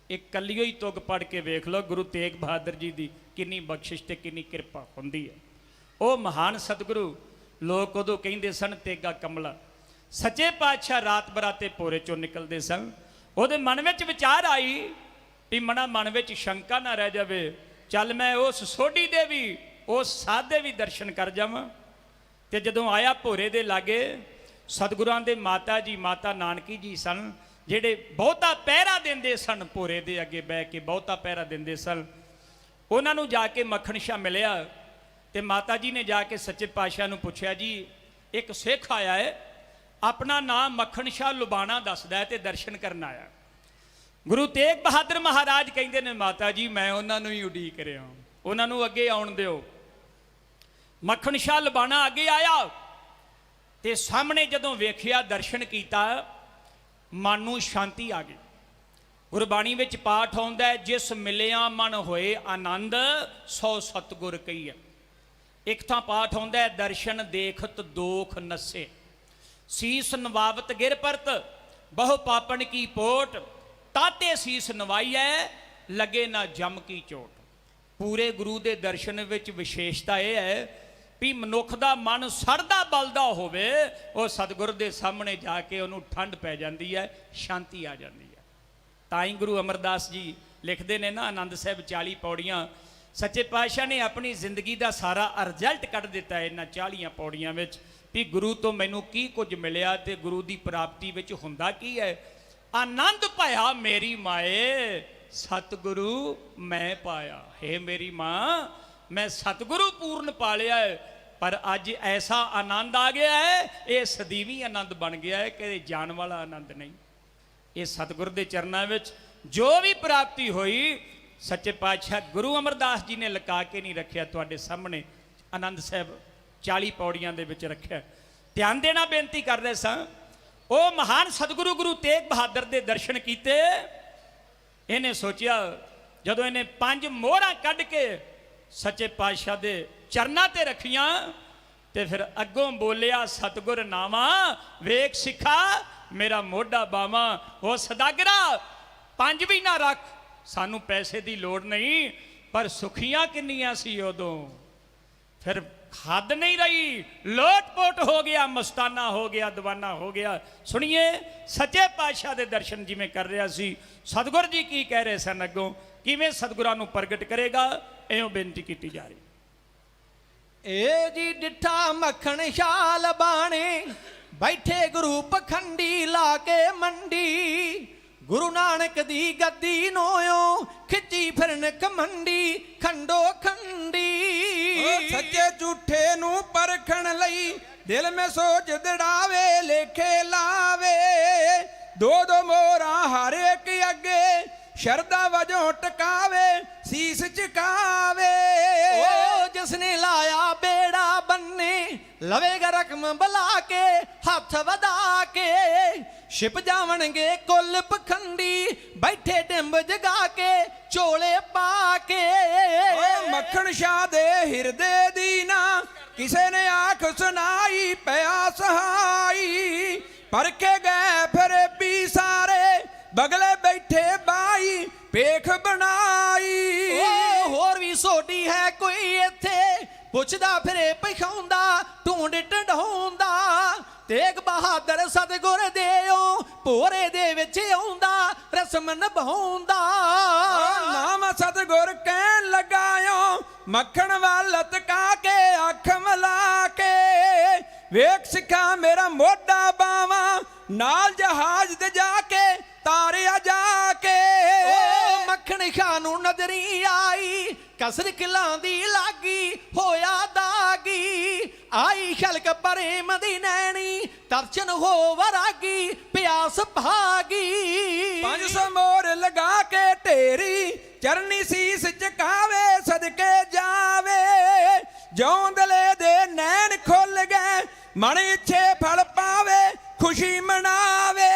ਇੱਕ ਕੱਲਿਓ ਹੀ ਤੁਗ ਪੜ ਕੇ ਵੇਖ ਲਓ ਗੁਰੂ ਤੇਗ ਬਹਾਦਰ ਜੀ ਦੀ ਕਿੰਨੀ ਬਖਸ਼ਿਸ਼ ਤੇ ਕਿੰਨੀ ਕਿਰਪਾ ਹੁੰਦੀ ਹੈ। ਉਹ ਮਹਾਨ ਸਤਿਗੁਰੂ, ਲੋਕ ਉਦੋਂ ਕਹਿੰਦੇ ਸਨ ਤੇਗਾ ਕਮਲਾ। ਸੱਚੇ ਪਾਤਸ਼ਾਹ ਰਾਤ ਬਰਾਤੇ ਭੋਰੇ ਚੋਂ ਨਿਕਲਦੇ ਸਨ। ਉਹਦੇ ਮਨ ਵਿੱਚ ਵਿਚਾਰ ਆਈ ਵੀ ਮਨ ਵਿੱਚ ਸ਼ੰਕਾ ਨਾ ਰਹਿ ਜਾਵੇ, ਚੱਲ ਮੈਂ ਉਸ ਸੋਢੀ ਦੇ ਵੀ, ਉਸ ਸਾਧ ਦੇ ਵੀ ਦਰਸ਼ਨ ਕਰ ਜਾਵਾਂ। ਤੇ ਜਦੋਂ ਆਇਆ ਭੋਰੇ ਦੇ ਲਾਗੇ, ਸਤਿਗੁਰਾਂ ਦੇ ਮਾਤਾ ਜੀ, ਮਾਤਾ ਨਾਨਕੀ ਜੀ ਸਨ, ਜਿਹੜੇ ਬਹੁਤਾ ਪਹਿਰਾ ਦਿੰਦੇ ਸਨ। ਭੋਰੇ ਦੇ ਅੱਗੇ ਬਹਿ ਕੇ ਬਹੁਤਾ ਪਹਿਰਾ ਦਿੰਦੇ ਸਨ। ਉਹਨਾਂ ਨੂੰ ਜਾ ਕੇ ਮੱਖਣ ਸ਼ਾਹ ਮਿਲਿਆ ਤੇ ਮਾਤਾ ਜੀ ਨੇ ਜਾ ਕੇ ਸੱਚੇ ਪਾਤਸ਼ਾਹ ਨੂੰ ਪੁੱਛਿਆ, ਜੀ ਇੱਕ ਸਿੱਖ ਆਇਆ ਹੈ, ਆਪਣਾ ਨਾਮ ਮੱਖਣ ਸ਼ਾਹ ਲੁਬਾਣਾ ਦੱਸਦਾ ਹੈ ਤੇ ਦਰਸ਼ਨ ਕਰਨ ਆਇਆ। ਗੁਰੂ ਤੇਗ ਬਹਾਦਰ ਮਹਾਰਾਜ ਕਹਿੰਦੇ ਨੇ, ਮਾਤਾ ਜੀ ਮੈਂ ਉਹਨਾਂ ਨੂੰ ਹੀ ਉਡੀਕ ਰਿਹਾ, ਉਹਨਾਂ ਨੂੰ ਅੱਗੇ ਆਉਣ ਦਿਓ। ਮੱਖਣ ਸ਼ਾਹ ਲੁਬਾਣਾ ਅੱਗੇ ਆਇਆ ਤੇ ਸਾਹਮਣੇ ਜਦੋਂ ਵੇਖਿਆ, ਦਰਸ਼ਨ ਕੀਤਾ, ਮਨ ਨੂੰ ਸ਼ਾਂਤੀ ਆ ਗਈ। ਗੁਰਬਾਣੀ ਵਿੱਚ ਪਾਠ ਆਉਂਦਾ ਹੈ, ਜਿਸ ਮਿਲਿਆ ਮਨ ਹੋਏ ਆਨੰਦ, 100 ਸਤਿਗੁਰ ਕਹੀਏ। ਇੱਕ ਥਾਂ ਪਾਠ ਆਉਂਦਾ ਹੈ, ਦਰਸ਼ਨ ਦੇਖਤ ਦੋਖ ਨਸੇ, ਸੀਸ ਨਵਾਵਤ ਗਿਰ ਪਰਤ, ਬਹੁ ਪਾਪਣ ਕੀ ਪੋਟ, ਤਾਤੇ ਸੀਸ ਨਵਾਈਐ, ਲੱਗੇ ਨਾ ਜਮ ਕੀ ਚੋਟ। ਪੂਰੇ ਗੁਰੂ ਦੇ ਦਰਸ਼ਨ ਵਿੱਚ ਵਿਸ਼ੇਸ਼ਤਾ ਇਹ ਹੈ ਵੀ ਮਨੁੱਖ ਦਾ ਮਨ ਸੜਦਾ ਬਲਦਾ ਹੋਵੇ, ਉਹ ਸਤਿਗੁਰ ਦੇ ਸਾਹਮਣੇ ਜਾ ਕੇ ਉਹਨੂੰ ਠੰਡ ਪੈ ਜਾਂਦੀ ਹੈ, ਸ਼ਾਂਤੀ ਆ ਜਾਂਦੀ ਹੈ। ਤਾਂ ਹੀ ਗੁਰੂ ਅਮਰਦਾਸ ਜੀ ਲਿਖਦੇ ਨੇ ਨਾ, ਆਨੰਦ ਸਾਹਿਬ 40 ਪੌੜੀਆਂ, ਸੱਚੇ ਪਾਤਸ਼ਾਹ ਨੇ ਆਪਣੀ ਜ਼ਿੰਦਗੀ ਦਾ ਸਾਰਾ ਰਿਜ਼ਲਟ ਕੱਢ ਦਿੱਤਾ ਇਹਨਾਂ 40 ਪੌੜੀਆਂ ਵਿੱਚ ਵੀ ਗੁਰੂ ਤੋਂ ਮੈਨੂੰ ਕੀ ਕੁਝ ਮਿਲਿਆ ਤੇ ਗੁਰੂ ਦੀ ਪ੍ਰਾਪਤੀ ਵਿੱਚ ਹੁੰਦਾ ਕੀ ਹੈ। ਆਨੰਦ ਪਾਇਆ ਮੇਰੀ ਮਾਏ, ਸਤਿਗੁਰੂ ਮੈਂ ਪਾਇਆ। ਹੇ ਮੇਰੀ ਮਾਂ, ਮੈਂ ਸਤਿਗੁਰੂ ਪੂਰਨ ਪਾ ਲਿਆ ਹੈ, ਪਰ ਅੱਜ ਐਸਾ ਆਨੰਦ ਆ ਗਿਆ ਹੈ, ਇਹ ਸਦੀਵੀ ਆਨੰਦ ਬਣ ਗਿਆ ਹੈ, ਕਿ ਜਾਣ ਵਾਲਾ ਆਨੰਦ ਨਹੀਂ। ਇਹ ਸਤਿਗੁਰ ਦੇ ਚਰਨਾਂ ਵਿੱਚ ਜੋ ਵੀ ਪ੍ਰਾਪਤੀ ਹੋਈ, ਸੱਚੇ ਪਾਤਸ਼ਾਹ ਗੁਰੂ ਅਮਰਦਾਸ ਜੀ ਨੇ ਲੁਕਾ ਕੇ ਨਹੀਂ ਰੱਖਿਆ, ਤੁਹਾਡੇ ਸਾਹਮਣੇ ਆਨੰਦ ਸਾਹਿਬ 40 ਪੌੜੀਆਂ ਦੇ ਵਿੱਚ ਰੱਖਿਆ। ਧਿਆਨ ਦੇਣਾ ਬੇਨਤੀ ਕਰ ਰਹੇ ਸਾਂ। ਉਹ ਮਹਾਨ ਸਤਿਗੁਰੂ ਗੁਰੂ ਤੇਗ ਬਹਾਦਰ ਦੇ ਦਰਸ਼ਨ ਕੀਤੇ। ਇਹਨੇ ਸੋਚਿਆ, ਜਦੋਂ ਇਹਨੇ 5 ਮੋਹਰਾਂ ਕੱਢ ਕੇ ਸੱਚੇ ਪਾਤਸ਼ਾਹ ਦੇ ਚਰਨਾਂ ਤੇ ਰੱਖੀਆਂ ਤੇ ਫਿਰ ਅੱਗੋਂ ਬੋਲਿਆ, ਸਤਿਗੁਰ ਨਾਵਾ ਵੇਖ ਸਿੱਖਾ, ਮੇਰਾ ਮੋਢਾ ਬਾਵਾ। ਉਹ ਸਦਾਗਰਾ 5 ਵੀ ਨਾ ਰੱਖ, ਸਾਨੂੰ ਪੈਸੇ ਦੀ ਲੋੜ ਨਹੀਂ, ਪਰ ਸੁਖੀਆਂ ਕਿੰਨੀਆਂ ਸੀ ਉਦੋਂ। ਫਿਰ ਹੱਦ ਨਹੀਂ ਰਹੀ, ਲੋਟ-ਪੋਟ ਹੋ ਗਿਆ, ਮਸਤਾਨਾ ਹੋ ਗਿਆ, ਦੀਵਾਨਾ ਹੋ ਗਿਆ। ਸੁਣੀਏ ਸੱਚੇ ਪਾਤਸ਼ਾਹ ਦੇ ਦਰਸ਼ਨ ਜਿਵੇਂ ਕਰ ਰਿਹਾ ਸੀ, ਸਤਿਗੁਰ ਜੀ ਕੀ ਕਹਿ ਰਹੇ ਸਨ, ਅੱਗੋਂ ਕਿਵੇਂ ਸਤਿਗੁਰਾਂ ਨੂੰ ਪ੍ਰਗਟ ਕਰੇਗਾ, ਇਉਂ ਬੇਨਤੀ ਕੀਤੀ ਜਾ ਰਹੀ। ਏ ਜੀ ਡਿੱਠਾ ਮੱਖਣ ਸ਼ਾਹ ਲਬਾਣੇ, ਬੈਠੇ ਗੁਰੂ ਪਖੰਡੀ ਲਾ ਕੇ ਮੰਡੀ, ਗੁਰੂ ਨਾਨਕ ਦੀ ਗੱਦੀ ਨੋਇਓ ਖਿੱਚੀ ਫਿਰਨ ਕਮੰਡੀ, ਖੰਡੋ ਖੰਡੀ। ਸੱਚੇ ਝੂਠੇ ਨੂੰ ਪਰਖਣ ਲਈ ਦਿਲ ਮੇ ਸੋਚ ਦੜਾਵੇ, ਲੇਖੇ ਲਾਵੇ, ਦੋ ਦੋ ਮੋਹਰਾਂ ਹਰ ਇੱਕ ਅੱਗੇ ਸ਼ਰਧਾ ਵਜੋਂ ਟਿਕਾਵੇ, ਸੀਸ ਝੁਕਾਵੇ ਓ ਜਿਸਨੇ ਲਾਇਆ ਬੇੜਾ ਬੰਨੇ ਲਵੇਗਾ ਰਕਮ ਬੁਲਾ ਕੇ ਹੱਥ ਵਧਾ ਕੇ ਛਿਪ ਜਾਵਣਗੇ ਕੁੱਲ ਪਖੰਡੀ ਬੈਠੇ ਡਿੰਬ ਜਗਾ ਕੇ ਝੋਲੇ ਪਾ ਕੇ ਓ ਮੱਖਣ ਸ਼ਾਹ ਦੇ ਹਿਰਦੇ ਦੀ ਨਾ ਕਿਸੇ ਨੇ ਆਖ ਸੁਣਾਈ ਪਿਆ ਸਹਾਈ ਪਰਖੇ ਗਏ ਫਿਰ ਵੀ ਸਾਰੇ ਬਗਲੇ ਬੈਠੇ ਬਾਈ ਪੇਖ ਬਣਾਈ ਓ ਹੋਰ ਵੀ ਸੋਢੀ ਹੈ ਕੋਈ ਇੱਥੇ ਪੁੱਛਦਾ ਫਿਰੇ ਪਖਾਉਂਦਾ ਢੂੰਡ ਢੰਡਾਉਂਦਾ ਤੇਗ ਬਹਾਦਰ ਸਤਿਗੁਰ ਦੇਓ ਭੋਰੇ ਦੇ ਵਿੱਚ ਆਉਂਦਾ ਰਸਮ ਨਿਭਾਉਂਦਾ ਨਾਮ ਸਤਿਗੁਰ ਕਹਿਣ ਲਗਾਇਓ ਮੱਖਣ ਵੱਲ ਤਕਾ ਕੇ ਅੱਖ ਮਲਾ ਕੇ ਵੇਖ ਸਿੱਖਾ ਮੇਰਾ ਮੋਢਾ ਬਾਵਾ ਨਾਲ ਜਹਾਜ਼ ਤੇ ਜਾ ਕੇ ਤਾਰਿਆ ਜਾ ਕੇ ਓ ਮੱਖਣ ਖਾਂ ਨੂੰ ਨਜ਼ਰੀ ਆਈ ਕਸਰ ਕਿਲਾਂ ਦੀ ਲਾਗੀ ਹੋਇਆ ਦਾਗੀ ਆਈ ਖਲਕ ਪ੍ਰੇਮ ਦੀ ਨੈਣੀ ਦਰਸ਼ਨ ਹੋ ਵਰਾਗੀ ਪਿਆਸ ਭਾਗੀ 500 ਮੋਰ ਲਗਾ ਕੇ ਢੇਰੀ ਚਰਨੀ ਸੀਸ ਝੁਕਾਵੇ ਸਦਕੇ ਜਾਵੇ ਜੌਂਦਲੇ ਦੇ ਨੈਣ ਖੁੱਲ ਗਏ ਮਨ ਇੱਛੇ ਫਲ ਪਾਵੇ ਖੁਸ਼ੀ ਮਨਾਵੇ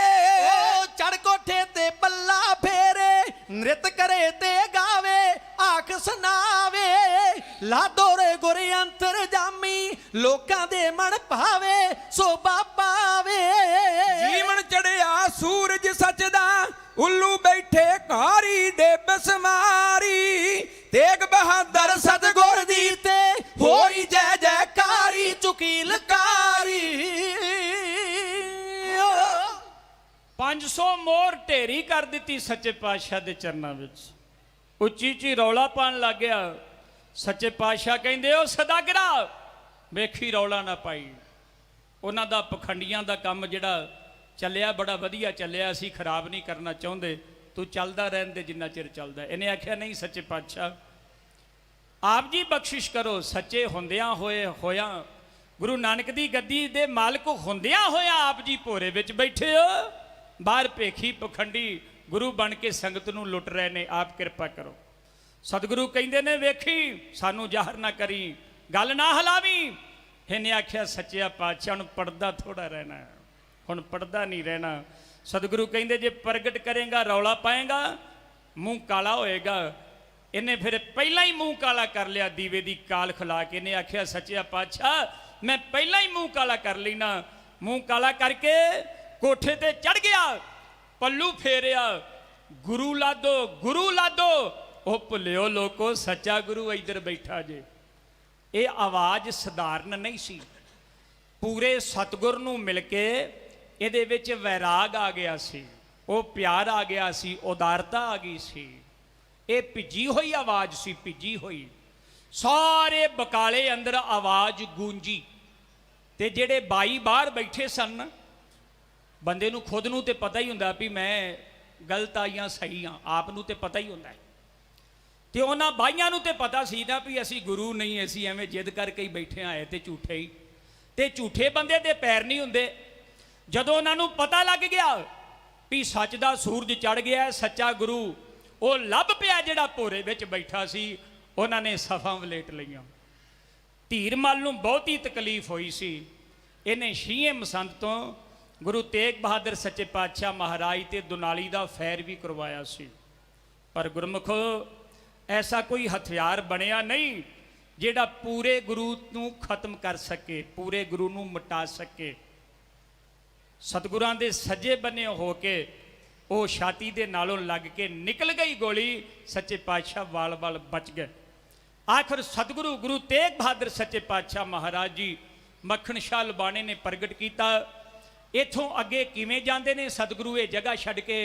ਓ ਚੜ ਕੋਠੇ ਤੇ ਪੱਲਾ ਫੇਰੇ ਨ੍ਰਿਤ ਕਰੇ ਤੇ ਗਾਵੇ ਆਖ ਸੁਣਾਵੇ ਲਾਦੋਰੇ ਗੁਰ ਅੰਤਰ ਜਾਮੀ ਲੋਕਾਂ ਦੇ ਮਨ ਭਾਵੇ ਸੋਭਾ ਪਾਵੇ ਜੀਵਨ ਚੜਿਆ ਸੂਰਜ ਸੱਚ ਦਾ ਉੱਲੂ ਬੈਠੇ ਕਾਰੀ ਡੇਬ ਸਮਾਰੀ ਤੇਗ ਬਹਾਦਰ ਸਤਿਗੁਰ ਦੀ ਤੇ ਹੋਈ ਜੈ ਜੈਕਾਰੀ ਚੁਕੀ ਲਕਾਰੀ 500 ਮੋਹਰ ਢੇਰੀ ਕਰ ਦਿੱਤੀ ਸੱਚੇ ਪਾਤਸ਼ਾਹ ਦੇ ਚਰਨਾਂ ਵਿੱਚ ਉੱਚੀ ਉੱਚੀ ਰੌਲਾ ਪਾਣ ਲੱਗ ਗਿਆ ਸੱਚੇ ਪਾਤਸ਼ਾਹ ਕਹਿੰਦੇ ਉਹ ਸਦਾਗਰਾ ਵੇਖੀ ਰੌਲਾ ਨਾ ਪਾਈ ਉਹਨਾਂ ਦਾ ਪਖੰਡੀਆਂ ਦਾ ਕੰਮ ਜਿਹੜਾ ਚੱਲਿਆ ਬੜਾ ਵਧੀਆ ਚੱਲਿਆ ਅਸੀਂ ਖਰਾਬ ਨਹੀਂ ਕਰਨਾ ਚਾਹੁੰਦੇ ਤੂੰ ਚੱਲਦਾ ਰਹਿਣ ਦੇ ਜਿੰਨਾ ਚਿਰ ਚੱਲਦਾ ਇਹਨੇ ਆਖਿਆ ਨਹੀਂ ਸੱਚੇ ਪਾਤਸ਼ਾਹ ਆਪ ਜੀ ਬਖਸ਼ਿਸ਼ ਕਰੋ ਸੱਚੇ ਹੁੰਦਿਆਂ ਹੋਇਆਂ ਗੁਰੂ ਨਾਨਕ ਦੀ ਗੱਦੀ ਦੇ ਮਾਲਕ ਹੁੰਦਿਆਂ ਹੋਇਆਂ ਆਪ ਜੀ ਭੋਰੇ ਵਿੱਚ ਬੈਠੇ ਹੋ ਬਾਹਰ ਭੇਖੀ ਪਖੰਡੀ ਗੁਰੂ ਬਣ ਕੇ ਸੰਗਤ ਨੂੰ ਲੁੱਟ ਰਹੇ ਨੇ ਆਪ ਕਿਰਪਾ ਕਰੋ ਸਤਿਗੁਰੂ ਕਹਿੰਦੇ ਨੇ ਵੇਖੀ ਸਾਨੂੰ ਜ਼ਾਹਰ ਨਾ ਕਰੀ ਗੱਲ ਨਾ ਹਲਾਵੀਂ ਇਹਨੇ ਆਖਿਆ ਸੱਚਿਆ ਪਾਤਸ਼ਾਹ ਨੂੰ ਪੜਦਾ ਥੋੜਾ ਰਹਿਣਾ ਹੁਣ ਪੜਦਾ ਨਹੀਂ ਰਹਿਣਾ ਸਤਿਗੁਰੂ ਕਹਿੰਦੇ ਜੇ ਪ੍ਰਗਟ ਕਰੇਗਾ ਰੌਲਾ ਪਾਏਗਾ ਮੂੰਹ ਕਾਲਾ ਹੋਏਗਾ ਇਹਨੇ ਫਿਰ ਪਹਿਲਾਂ ਹੀ ਮੂੰਹ ਕਾਲਾ ਕਰ ਲਿਆ ਦੀਵੇ ਦੀ ਕਾਲ ਖਿਲਾ ਕੇ ਇਹਨੇ ਆਖਿਆ ਸੱਚਿਆ ਪਾਤਸ਼ਾਹ ਮੈਂ ਪਹਿਲਾਂ ਹੀ ਮੂੰਹ ਕਾਲਾ ਕਰ ਲੈਣਾ ਮੂੰਹ ਕਾਲਾ ਕਰਕੇ ਕੋਠੇ ਤੇ ਚੜ ਗਿਆ ਪੱਲੂ ਫੇਰਿਆ ਗੁਰੂ ਲਾਦੋ ਉਹ ਭੁੱਲਿਓ ਲੋਕੋ ਸੱਚਾ ਗੁਰੂ ਇੱਧਰ ਬੈਠਾ ਜੇ ਇਹ ਆਵਾਜ਼ ਸਧਾਰਨ ਨਹੀਂ ਸੀ ਪੂਰੇ ਸਤਿਗੁਰ ਨੂੰ ਮਿਲ ਕੇ ਇਹਦੇ ਵਿੱਚ ਵੈਰਾਗ ਆ ਗਿਆ ਸੀ ਉਹ ਪਿਆਰ ਆ ਗਿਆ ਸੀ ਉਦਾਰਤਾ ਆ ਗਈ ਸੀ ਇਹ ਭਿੱਜੀ ਹੋਈ ਆਵਾਜ਼ ਸੀ ਭਿੱਜੀ ਹੋਈ ਸਾਰੇ ਬਕਾਲੇ ਅੰਦਰ ਆਵਾਜ਼ ਗੂੰਜੀ ਤੇ ਜਿਹੜੇ ਬਾਈ ਬਾਹਰ ਬੈਠੇ ਸਨ ਬੰਦੇ ਨੂੰ ਖੁਦ ਨੂੰ ਤੇ ਪਤਾ ਹੀ ਹੁੰਦਾ ਵੀ ਮੈਂ ਗਲਤ ਆ ਜਾਂ ਸਹੀ ਆ ਆਪ ਨੂੰ ਤੇ ਪਤਾ ਹੀ ਹੁੰਦਾ ਤੇ ਉਹਨਾਂ ਬਾਈਆਂ ਨੂੰ ਤੇ ਪਤਾ ਸੀ ਨਾ ਵੀ ਅਸੀਂ ਗੁਰੂ ਨਹੀਂ ਅਸੀਂ ਐਵੇਂ ਜਿੱਦ ਕਰਕੇ ਹੀ ਬੈਠੇ ਆਏ ਤੇ ਝੂਠੇ ਹੀ ਤੇ ਝੂਠੇ ਬੰਦੇ ਦੇ ਪੈਰ ਨਹੀਂ ਹੁੰਦੇ ਜਦੋਂ ਉਹਨਾਂ ਨੂੰ ਪਤਾ ਲੱਗ ਗਿਆ ਵੀ ਸੱਚ ਦਾ ਸੂਰਜ ਚੜ ਗਿਆ ਸੱਚਾ ਗੁਰੂ ਉਹ ਲੱਭ ਪਿਆ ਜਿਹੜਾ ਭੋਰੇ ਵਿੱਚ ਬੈਠਾ ਸੀ ਉਹਨਾਂ ਨੇ ਸਫਾਂ ਵਲੇਟ ਲਈਆਂ ਧੀਰ ਮੱਲ ਨੂੰ ਬਹੁਤੀ ਤਕਲੀਫ ਹੋਈ ਸੀ ਇਹਨੇ ਛੀਏ ਮਸੰਦ ਤੋਂ ਗੁਰੂ ਤੇਗ ਬਹਾਦਰ ਸੱਚੇ ਪਾਤਸ਼ਾਹ ਮਹਾਰਾਜ ਤੇ ਦੁਨਾਲੀ ਦਾ ਫੈਰ ਵੀ ਕਰਵਾਇਆ ਸੀ ਪਰ ਗੁਰਮੁਖੋ ਐਸਾ ਕੋਈ ਹਥਿਆਰ ਬਣਿਆ ਨਹੀਂ ਜਿਹੜਾ ਪੂਰੇ ਗੁਰੂ ਨੂੰ ਖਤਮ ਕਰ ਸਕੇ ਪੂਰੇ ਗੁਰੂ ਨੂੰ ਮਿਟਾ ਸਕੇ ਸਤਿਗੁਰਾਂ ਦੇ ਸੱਜੇ ਬੰਨੇ ਹੋ ਕੇ ਉਹ ਛਾਤੀ ਦੇ ਨਾਲੋਂ ਲੱਗ ਕੇ ਨਿਕਲ ਗਈ ਗੋਲੀ ਸੱਚੇ ਪਾਤਸ਼ਾਹ ਵਾਲ ਬਚ ਗਏ ਆਖਰ ਸਤਿਗੁਰੂ ਗੁਰੂ ਤੇਗ ਬਹਾਦਰ ਸੱਚੇ ਪਾਤਸ਼ਾਹ ਮਹਾਰਾਜ ਜੀ ਮੱਖਣ ਸ਼ਾਹ ਲਬਾਣੇ ਨੇ ਪ੍ਰਗਟ ਕੀਤਾ ਇੱਥੋਂ ਅੱਗੇ ਕਿਵੇਂ ਜਾਂਦੇ ਨੇ ਸਤਿਗੁਰੂ ਇਹ ਜਗ੍ਹਾ ਛੱਡ ਕੇ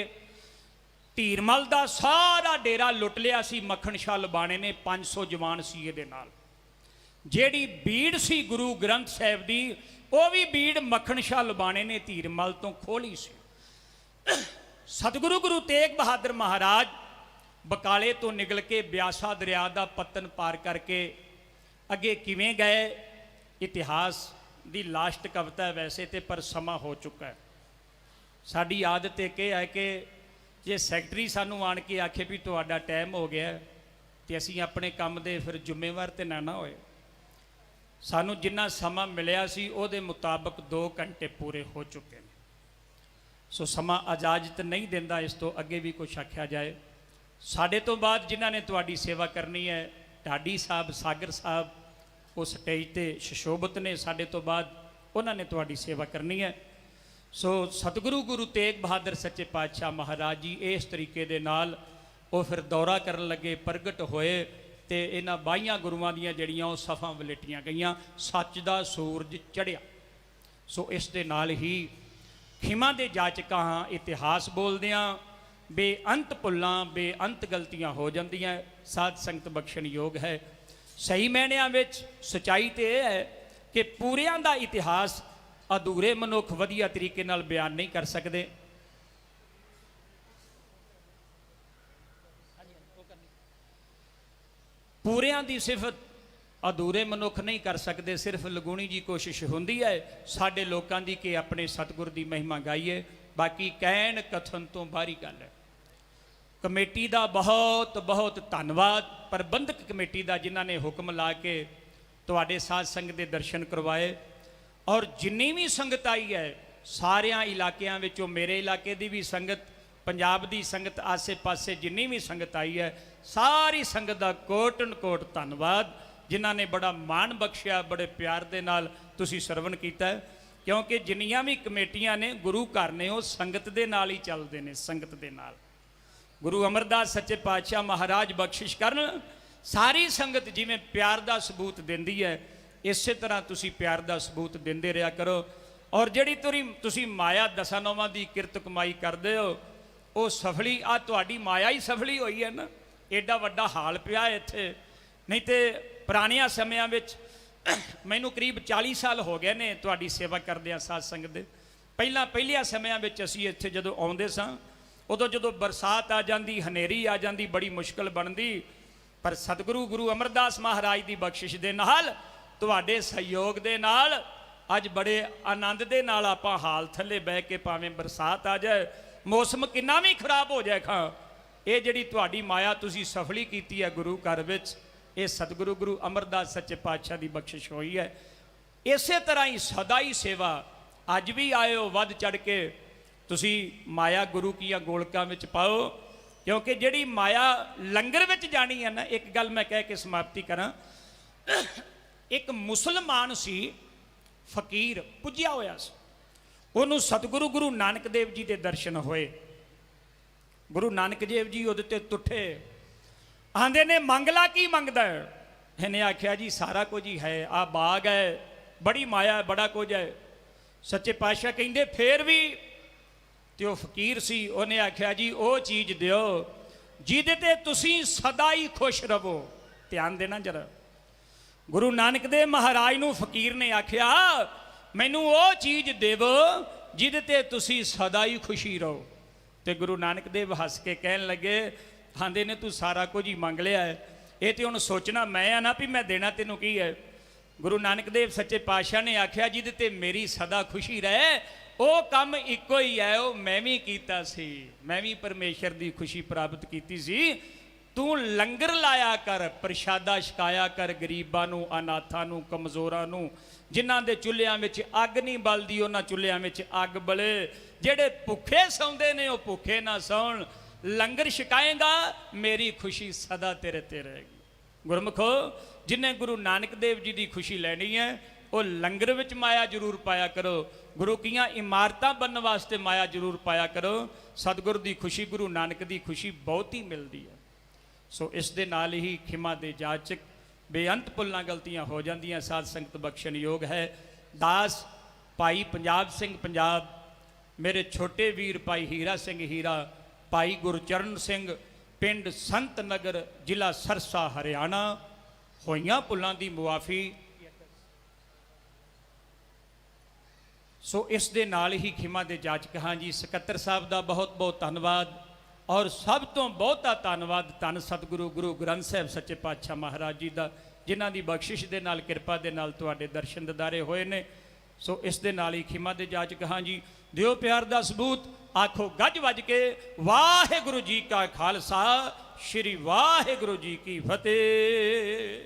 ਧੀਰਮਲ ਦਾ ਸਾਰਾ ਡੇਰਾ ਲੁੱਟ ਲਿਆ ਸੀ ਮੱਖਣ ਸ਼ਾਹ ਲਬਾਣੇ ਨੇ 500 ਜਵਾਨ ਸੀ ਇਹਦੇ ਨਾਲ ਜਿਹੜੀ ਬੀੜ ਸੀ ਗੁਰੂ ਗ੍ਰੰਥ ਸਾਹਿਬ ਦੀ ਉਹ ਵੀ ਬੀੜ ਮੱਖਣ ਸ਼ਾਹ ਲਬਾਣੇ ਨੇ ਧੀਰਮਲ ਤੋਂ ਖੋਲੀ ਸੀ ਸਤਿਗੁਰੂ ਗੁਰੂ ਤੇਗ ਬਹਾਦਰ ਮਹਾਰਾਜ ਬਕਾਲੇ ਤੋਂ ਨਿਕਲ ਕੇ ਬਿਆਸਾ ਦਰਿਆ ਦਾ ਪੱਤਨ ਪਾਰ ਕਰਕੇ ਅੱਗੇ ਕਿਵੇਂ ਗਏ ਇਤਿਹਾਸ ਦੀ ਲਾਸਟ ਕਵਿਤਾ ਹੈ ਵੈਸੇ ਤੇ ਪਰ ਸਮਾਂ ਹੋ ਚੁੱਕਾ ਹੈ ਸਾਡੀ ਆਦਤ ਇਹ ਹੈ ਕਿ ਜੇ ਸੈਕਟਰੀ ਸਾਨੂੰ ਆਣ ਕੇ ਆਖੇ ਵੀ ਤੁਹਾਡਾ ਟਾਈਮ ਹੋ ਗਿਆ ਤੇ ਅਸੀਂ ਆਪਣੇ ਕੰਮ ਦੇ ਫਿਰ ਜ਼ਿੰਮੇਵਾਰ ਤੇ ਨਾ ਹੋਏ। ਸਾਨੂੰ ਜਿੰਨਾ ਸਮਾਂ ਮਿਲਿਆ ਸੀ ਉਹਦੇ ਮੁਤਾਬਕ 2 ਘੰਟੇ ਪੂਰੇ ਹੋ ਚੁੱਕੇ ਨੇ। ਸੋ ਸਮਾਂ ਇਜਾਜ਼ਤ ਨਹੀਂ ਦਿੰਦਾ ਇਸ ਤੋਂ ਅੱਗੇ ਵੀ ਕੁਛ ਆਖਿਆ ਜਾਏ। ਸਾਡੇ ਤੋਂ ਬਾਅਦ ਜਿਨ੍ਹਾਂ ਨੇ ਤੁਹਾਡੀ ਸੇਵਾ ਕਰਨੀ ਹੈ, ਢਾਡੀ ਸਾਹਿਬ, ਸਾਗਰ ਸਾਹਿਬ ਉਹ ਸਟੇਜ ਤੇ ਸੁਸ਼ੋਭਿਤ ਨੇ। ਸਾਡੇ ਤੋਂ ਬਾਅਦ ਉਹਨਾਂ ਨੇ ਤੁਹਾਡੀ ਸੇਵਾ ਕਰਨੀ ਹੈ। ਸੋ ਸਤਿਗੁਰੂ ਗੁਰੂ ਤੇਗ ਬਹਾਦਰ ਸੱਚੇ ਪਾਤਸ਼ਾਹ ਮਹਾਰਾਜ ਜੀ ਇਸ ਤਰੀਕੇ ਦੇ ਨਾਲ ਉਹ ਫਿਰ ਦੌਰਾ ਕਰਨ ਲੱਗੇ, ਪ੍ਰਗਟ ਹੋਏ ਤੇ ਇਹਨਾਂ 22 ਗੁਰੂਆਂ ਦੀਆਂ ਜਿਹੜੀਆਂ ਉਹ ਸਫਾਂ ਵਲੇਟੀਆਂ ਗਈਆਂ, ਸੱਚ ਦਾ ਸੂਰਜ ਚੜ੍ਹਿਆ। ਸੋ ਇਸ ਦੇ ਨਾਲ ਹੀ ਖਿਮਾ ਦੇ ਜਾਚਕਾਂ ਹਾਂ, ਇਤਿਹਾਸ ਬੋਲਦਿਆਂ ਬੇਅੰਤ ਭੁੱਲਾਂ, ਬੇਅੰਤ ਗਲਤੀਆਂ ਹੋ ਜਾਂਦੀਆਂ। ਸਾਧ ਸੰਗਤ ਬਖਸ਼ਣ ਯੋਗ ਹੈ। ਸਹੀ ਮਾਇਨਿਆਂ ਵਿੱਚ ਸਚਾਈ ਤੇ ਇਹ ਹੈ ਕਿ ਪੂਰਿਆਂ ਦਾ ਇਤਿਹਾਸ ਅਧੂਰੇ ਮਨੁੱਖ ਵਧੀਆ ਤਰੀਕੇ ਨਾਲ ਬਿਆਨ ਨਹੀਂ ਕਰ ਸਕਦੇ। ਪੂਰਿਆਂ ਦੀ ਸਿਫਤ ਅਧੂਰੇ ਮਨੁੱਖ ਨਹੀਂ ਕਰ ਸਕਦੇ। ਸਿਰਫ ਲਗੂਣੀ ਜੀ ਕੋਸ਼ਿਸ਼ ਹੁੰਦੀ ਹੈ ਸਾਡੇ ਲੋਕਾਂ ਦੀ ਕਿ ਆਪਣੇ ਸਤਿਗੁਰ ਦੀ ਮਹਿਮਾ ਗਾਈਏ। ਬਾਕੀ ਕਹਿਣ ਕਥਨ ਤੋਂ ਬਾਹਰੀ ਗੱਲ ਹੈ। ਕਮੇਟੀ ਦਾ ਬਹੁਤ ਬਹੁਤ ਧੰਨਵਾਦ, ਪ੍ਰਬੰਧਕ ਕਮੇਟੀ ਦਾ, ਜਿਨ੍ਹਾਂ ਨੇ ਹੁਕਮ ਲਾ ਕੇ ਤੁਹਾਡੇ ਸਾਧ ਸੰਗਤ ਦੇ ਦਰਸ਼ਨ ਕਰਵਾਏ। ਔਰ ਜਿੰਨੀ ਵੀ ਸੰਗਤ ਆਈ ਹੈ ਸਾਰਿਆਂ ਇਲਾਕਿਆਂ ਵਿੱਚੋਂ, ਮੇਰੇ ਇਲਾਕੇ ਦੀ ਵੀ ਸੰਗਤ, ਪੰਜਾਬ ਦੀ ਸੰਗਤ, ਆਸੇ-ਪਾਸੇ ਜਿੰਨੀ ਵੀ ਸੰਗਤ ਆਈ ਹੈ, ਸਾਰੀ ਸੰਗਤ ਦਾ ਕੋਟਨ ਕੋਟ ਧੰਨਵਾਦ, ਜਿਨ੍ਹਾਂ ਨੇ ਬੜਾ ਮਾਣ ਬਖਸ਼ਿਆ, ਬੜੇ ਪਿਆਰ ਦੇ ਨਾਲ ਤੁਸੀਂ ਸਰਵਣ ਕੀਤਾ। ਕਿਉਂਕਿ ਜਿੰਨੀਆਂ ਵੀ ਕਮੇਟੀਆਂ ਨੇ, ਗੁਰੂ ਘਰ ਨੇ, ਉਹ ਸੰਗਤ ਦੇ ਨਾਲ ਹੀ ਚੱਲਦੇ ਨੇ, ਸੰਗਤ ਦੇ ਨਾਲ। ਗੁਰੂ ਅਮਰਦਾਸ ਸੱਚੇ ਪਾਤਸ਼ਾਹ ਮਹਾਰਾਜ ਬਖਸ਼ਿਸ਼ ਕਰਨ, ਸਾਰੀ ਸੰਗਤ ਜਿਵੇਂ ਪਿਆਰ ਦਾ ਸਬੂਤ ਦਿੰਦੀ ਹੈ, ਇਸੇ ਤਰ੍ਹਾਂ ਤੁਸੀਂ ਪਿਆਰ ਦਾ ਸਬੂਤ ਦਿੰਦੇ ਰਿਹਾ ਕਰੋ। ਔਰ ਜਿਹੜੀ ਤੁਸੀਂ ਮਾਇਆ ਦਸਾਂ ਨੌਵਾਂ ਦੀ ਕਿਰਤ ਕਮਾਈ ਕਰਦੇ ਹੋ, ਉਹ ਸਫਲੀ, ਆ ਤੁਹਾਡੀ ਮਾਇਆ ਹੀ ਸਫਲੀ ਹੋਈ ਹੈ ਨਾ। ਐਡਾ ਵੱਡਾ ਹਾਲ ਪਿਆ ਇੱਥੇ। ਨਹੀਂ ਤੇ ਪੁਰਾਣਿਆਂ ਸਮਿਆਂ ਵਿੱਚ, ਮੈਨੂੰ ਕਰੀਬ 40 ਸਾਲ ਹੋ ਗਏ ਨੇ ਤੁਹਾਡੀ ਸੇਵਾ ਕਰਦਿਆਂ ਸਾਧ ਸੰਗਤ ਦੇ। ਪਹਿਲਿਆਂ ਸਮਿਆਂ ਵਿੱਚ ਅਸੀਂ ਇੱਥੇ ਜਦੋਂ ਆਉਂਦੇ ਸਾਂ, ਉਦੋਂ ਜਦੋਂ ਬਰਸਾਤ ਆ ਜਾਂਦੀ, ਹਨੇਰੀ ਆ ਜਾਂਦੀ, ਬੜੀ ਮੁਸ਼ਕਲ ਬਣਦੀ। ਪਰ ਸਤਿਗੁਰੂ ਗੁਰੂ ਅਮਰਦਾਸ ਮਹਾਰਾਜ ਦੀ ਬਖਸ਼ਿਸ਼ ਦੇ ਨਾਲ, ਤੁਹਾਡੇ ਸਹਿਯੋਗ ਦੇ ਨਾਲ ਅੱਜ ਬੜੇ ਆਨੰਦ ਦੇ ਨਾਲ ਆਪਾਂ ਹਾਲ ਥੱਲੇ ਬਹਿ ਕੇ, ਭਾਵੇਂ ਬਰਸਾਤ ਆ ਜਾਏ, ਮੌਸਮ ਕਿੰਨਾ ਵੀ ਖਰਾਬ ਹੋ ਜਾਏ ਖਾਂ, ਇਹ ਜਿਹੜੀ ਤੁਹਾਡੀ ਮਾਇਆ ਤੁਸੀਂ ਸਫਲੀ ਕੀਤੀ ਹੈ ਗੁਰੂ ਘਰ ਵਿੱਚ, ਇਹ ਸਤਿਗੁਰੂ ਗੁਰੂ ਅਮਰਦਾਸ ਸੱਚੇ ਪਾਤਸ਼ਾਹ ਦੀ ਬਖਸ਼ਿਸ਼ ਹੋਈ ਹੈ। ਇਸੇ ਤਰ੍ਹਾਂ ਹੀ ਸਦਾ ਹੀ ਸੇਵਾ, ਅੱਜ ਵੀ ਆਇਓ ਵੱਧ ਚੜ ਕੇ ਤੁਸੀਂ ਮਾਇਆ ਗੁਰੂ ਕੀਆਂ ਗੋਲਕਾਂ ਵਿੱਚ ਪਾਓ। ਕਿਉਂਕਿ ਜਿਹੜੀ ਮਾਇਆ ਲੰਗਰ ਵਿੱਚ ਜਾਣੀ ਹੈ ਨਾ, ਇੱਕ ਗੱਲ ਮੈਂ ਕਹਿ ਕੇ ਸਮਾਪਤੀ ਕਰਾਂ। ਇੱਕ ਮੁਸਲਮਾਨ ਸੀ, ਫਕੀਰ, ਪੁੱਜਿਆ ਹੋਇਆ ਸੀ। ਉਹਨੂੰ ਸਤਿਗੁਰੂ ਗੁਰੂ ਨਾਨਕ ਦੇਵ ਜੀ ਦੇ ਦਰਸ਼ਨ ਹੋਏ। ਗੁਰੂ ਨਾਨਕ ਦੇਵ ਜੀ ਉਹਦੇ ਤੇ ਤੁੱਠੇ, ਆਂਦੇ ਨੇ ਮੰਗਲਾ ਕੀ ਮੰਗਦਾ ਹੈ? ਇਹਨੇ ਆਖਿਆ ਜੀ ਸਾਰਾ ਕੁਝ ਹੀ ਹੈ, ਆ ਬਾਗ ਹੈ, ਬੜੀ ਮਾਇਆ ਹੈ, ਬੜਾ ਕੁਝ ਹੈ। ਸੱਚੇ ਪਾਤਸ਼ਾਹ ਕਹਿੰਦੇ ਫੇਰ ਵੀ? ਤੇ ਉਹ ਫਕੀਰ ਸੀ, ਉਹਨੇ ਆਖਿਆ ਜੀ ਉਹ ਚੀਜ਼ ਦਿਓ ਜਿਹਦੇ ਤੇ ਤੁਸੀਂ ਸਦਾ ਹੀ ਖੁਸ਼ ਰਹੋ। ਧਿਆਨ ਦੇਣਾ ਜਰਾ। ਗੁਰੂ ਨਾਨਕ ਦੇਵ ਮਹਾਰਾਜ ਨੂੰ ਫਕੀਰ ਨੇ ਆਖਿਆ ਮੈਨੂੰ ਉਹ ਚੀਜ਼ ਦੇਵੋ ਜਿਹਦੇ ਤੇ ਤੁਸੀਂ ਸਦਾ ਹੀ ਖੁਸ਼ੀ ਰਹੋ। ਤੇ ਗੁਰੂ ਨਾਨਕ ਦੇਵ ਹੱਸ ਕੇ ਕਹਿਣ ਲੱਗੇ, ਆਂਦੇ ਨੇ ਤੂੰ ਸਾਰਾ ਕੁਝ ਹੀ ਮੰਗ ਲਿਆ ਹੈ, ਇਹ ਤੇ ਹੁਣ ਸੋਚਣਾ ਮੈਂ ਆ ਨਾ ਵੀ ਮੈਂ ਦੇਣਾ ਤੈਨੂੰ ਕੀ ਹੈ। ਗੁਰੂ ਨਾਨਕ ਦੇਵ ਸੱਚੇ ਪਾਤਸ਼ਾਹ ਨੇ ਆਖਿਆ ਜਿਹਦੇ ਤੇ ਮੇਰੀ ਸਦਾ ਖੁਸ਼ੀ ਰਹੇ, ਉਹ ਕੰਮ ਇੱਕੋ ਹੀ ਹੈ, ਉਹ ਮੈਂ ਵੀ ਕੀਤਾ ਸੀ, ਮੈਂ ਵੀ ਪਰਮੇਸ਼ਰ ਦੀ ਖੁਸ਼ੀ ਪ੍ਰਾਪਤ ਕੀਤੀ ਸੀ। ਤੂੰ ਲੰਗਰ ਲਾਇਆ ਕਰ, ਪ੍ਰਸ਼ਾਦਾ ਛਕਾਇਆ ਕਰ ਗਰੀਬਾਂ ਨੂੰ, ਅਨਾਥਾਂ ਨੂੰ, ਕਮਜ਼ੋਰਾਂ ਨੂੰ, ਜਿਨ੍ਹਾਂ ਦੇ ਚੁੱਲ੍ਹਿਆਂ ਵਿੱਚ ਅੱਗ ਨਹੀਂ ਬਲਦੀ ਉਹਨਾਂ ਚੁੱਲ੍ਹਿਆਂ ਵਿੱਚ ਅੱਗ ਬਲੇ, ਜਿਹੜੇ ਭੁੱਖੇ ਸੌਂਦੇ ਨੇ ਉਹ ਭੁੱਖੇ ਨਾ ਸੌਣ। ਲੰਗਰ ਛਕਾਏਗਾ ਮੇਰੀ ਖੁਸ਼ੀ ਸਦਾ ਤੇਰੇ ਤੇ ਰਹੇਗੀ। ਗੁਰਮੁਖੋ, ਜਿਨੇ ਗੁਰੂ ਨਾਨਕ ਦੇਵ ਜੀ ਦੀ ਖੁਸ਼ੀ ਲੈਣੀ ਹੈ ਉਹ ਲੰਗਰ ਵਿੱਚ ਮਾਇਆ ਜ਼ਰੂਰ ਪਾਇਆ ਕਰੋ, ਗੁਰੂ ਕੀਆਂ ਇਮਾਰਤਾਂ ਬਣਨ ਵਾਸਤੇ ਮਾਇਆ ਜ਼ਰੂਰ ਪਾਇਆ ਕਰੋ। ਸਤਿਗੁਰੂ ਦੀ ਖੁਸ਼ੀ, ਗੁਰੂ ਨਾਨਕ ਦੀ ਖੁਸ਼ੀ ਬਹੁਤ ਹੀ ਮਿਲਦੀ ਹੈ। ਸੋ ਇਸ ਦੇ ਨਾਲ ਹੀ ਖਿਮਾ ਦੇ ਜਾਚਕ, ਬੇਅੰਤ ਭੁੱਲਾਂ ਗਲਤੀਆਂ ਹੋ ਜਾਂਦੀਆਂ, ਸਾਧ ਸੰਗਤ ਬਖਸ਼ਣ ਯੋਗ ਹੈ। ਦਾਸ ਭਾਈ ਪੰਜਾਬ ਸਿੰਘ ਪੰਜਾਬ, ਮੇਰੇ ਛੋਟੇ ਵੀਰ ਭਾਈ ਹੀਰਾ ਸਿੰਘ ਹੀਰਾ, ਭਾਈ ਗੁਰਚਰਨ ਸਿੰਘ, ਪਿੰਡ ਸੰਤ ਨਗਰ, ਜ਼ਿਲ੍ਹਾ ਸਰਸਾ, ਹਰਿਆਣਾ। ਹੋਈਆਂ ਭੁੱਲਾਂ ਦੀ ਮੁਆਫੀ। ਸੋ ਇਸ ਦੇ ਨਾਲ ਹੀ ਖਿਮਾ ਦੇ ਜਾਚਕ ਹਾਂ ਜੀ। ਸਕੱਤਰ ਸਾਹਿਬ ਦਾ ਬਹੁਤ ਬਹੁਤ ਧੰਨਵਾਦ, ਔਰ ਸਭ ਤੋਂ ਬਹੁਤਾ ਧੰਨਵਾਦ ਧੰਨ ਸਤਿਗੁਰੂ ਗੁਰੂ ਗ੍ਰੰਥ ਸਾਹਿਬ ਸੱਚੇ ਪਾਤਸ਼ਾਹ ਮਹਾਰਾਜ ਜੀ ਦਾ, ਜਿਨ੍ਹਾਂ ਦੀ ਬਖਸ਼ਿਸ਼ ਦੇ ਨਾਲ, ਕਿਰਪਾ ਦੇ ਨਾਲ ਤੁਹਾਡੇ ਦਰਸ਼ਨ ਦਿਦਾਰੇ ਹੋਏ ਨੇ। ਸੋ ਇਸ ਦੇ ਨਾਲ ਹੀ ਖਿਮਾ ਦੇ ਜਾਚਕ ਹਾਂ ਜੀ। ਦਿਓ ਪਿਆਰ ਦਾ ਸਬੂਤ, ਆਖੋ ਗੱਜ ਵੱਜ ਕੇ ਵਾਹਿਗੁਰੂ ਜੀ ਕਾ ਖਾਲਸਾ, ਸ਼੍ਰੀ ਵਾਹਿਗੁਰੂ ਜੀ ਕੀ ਫਤਿਹ।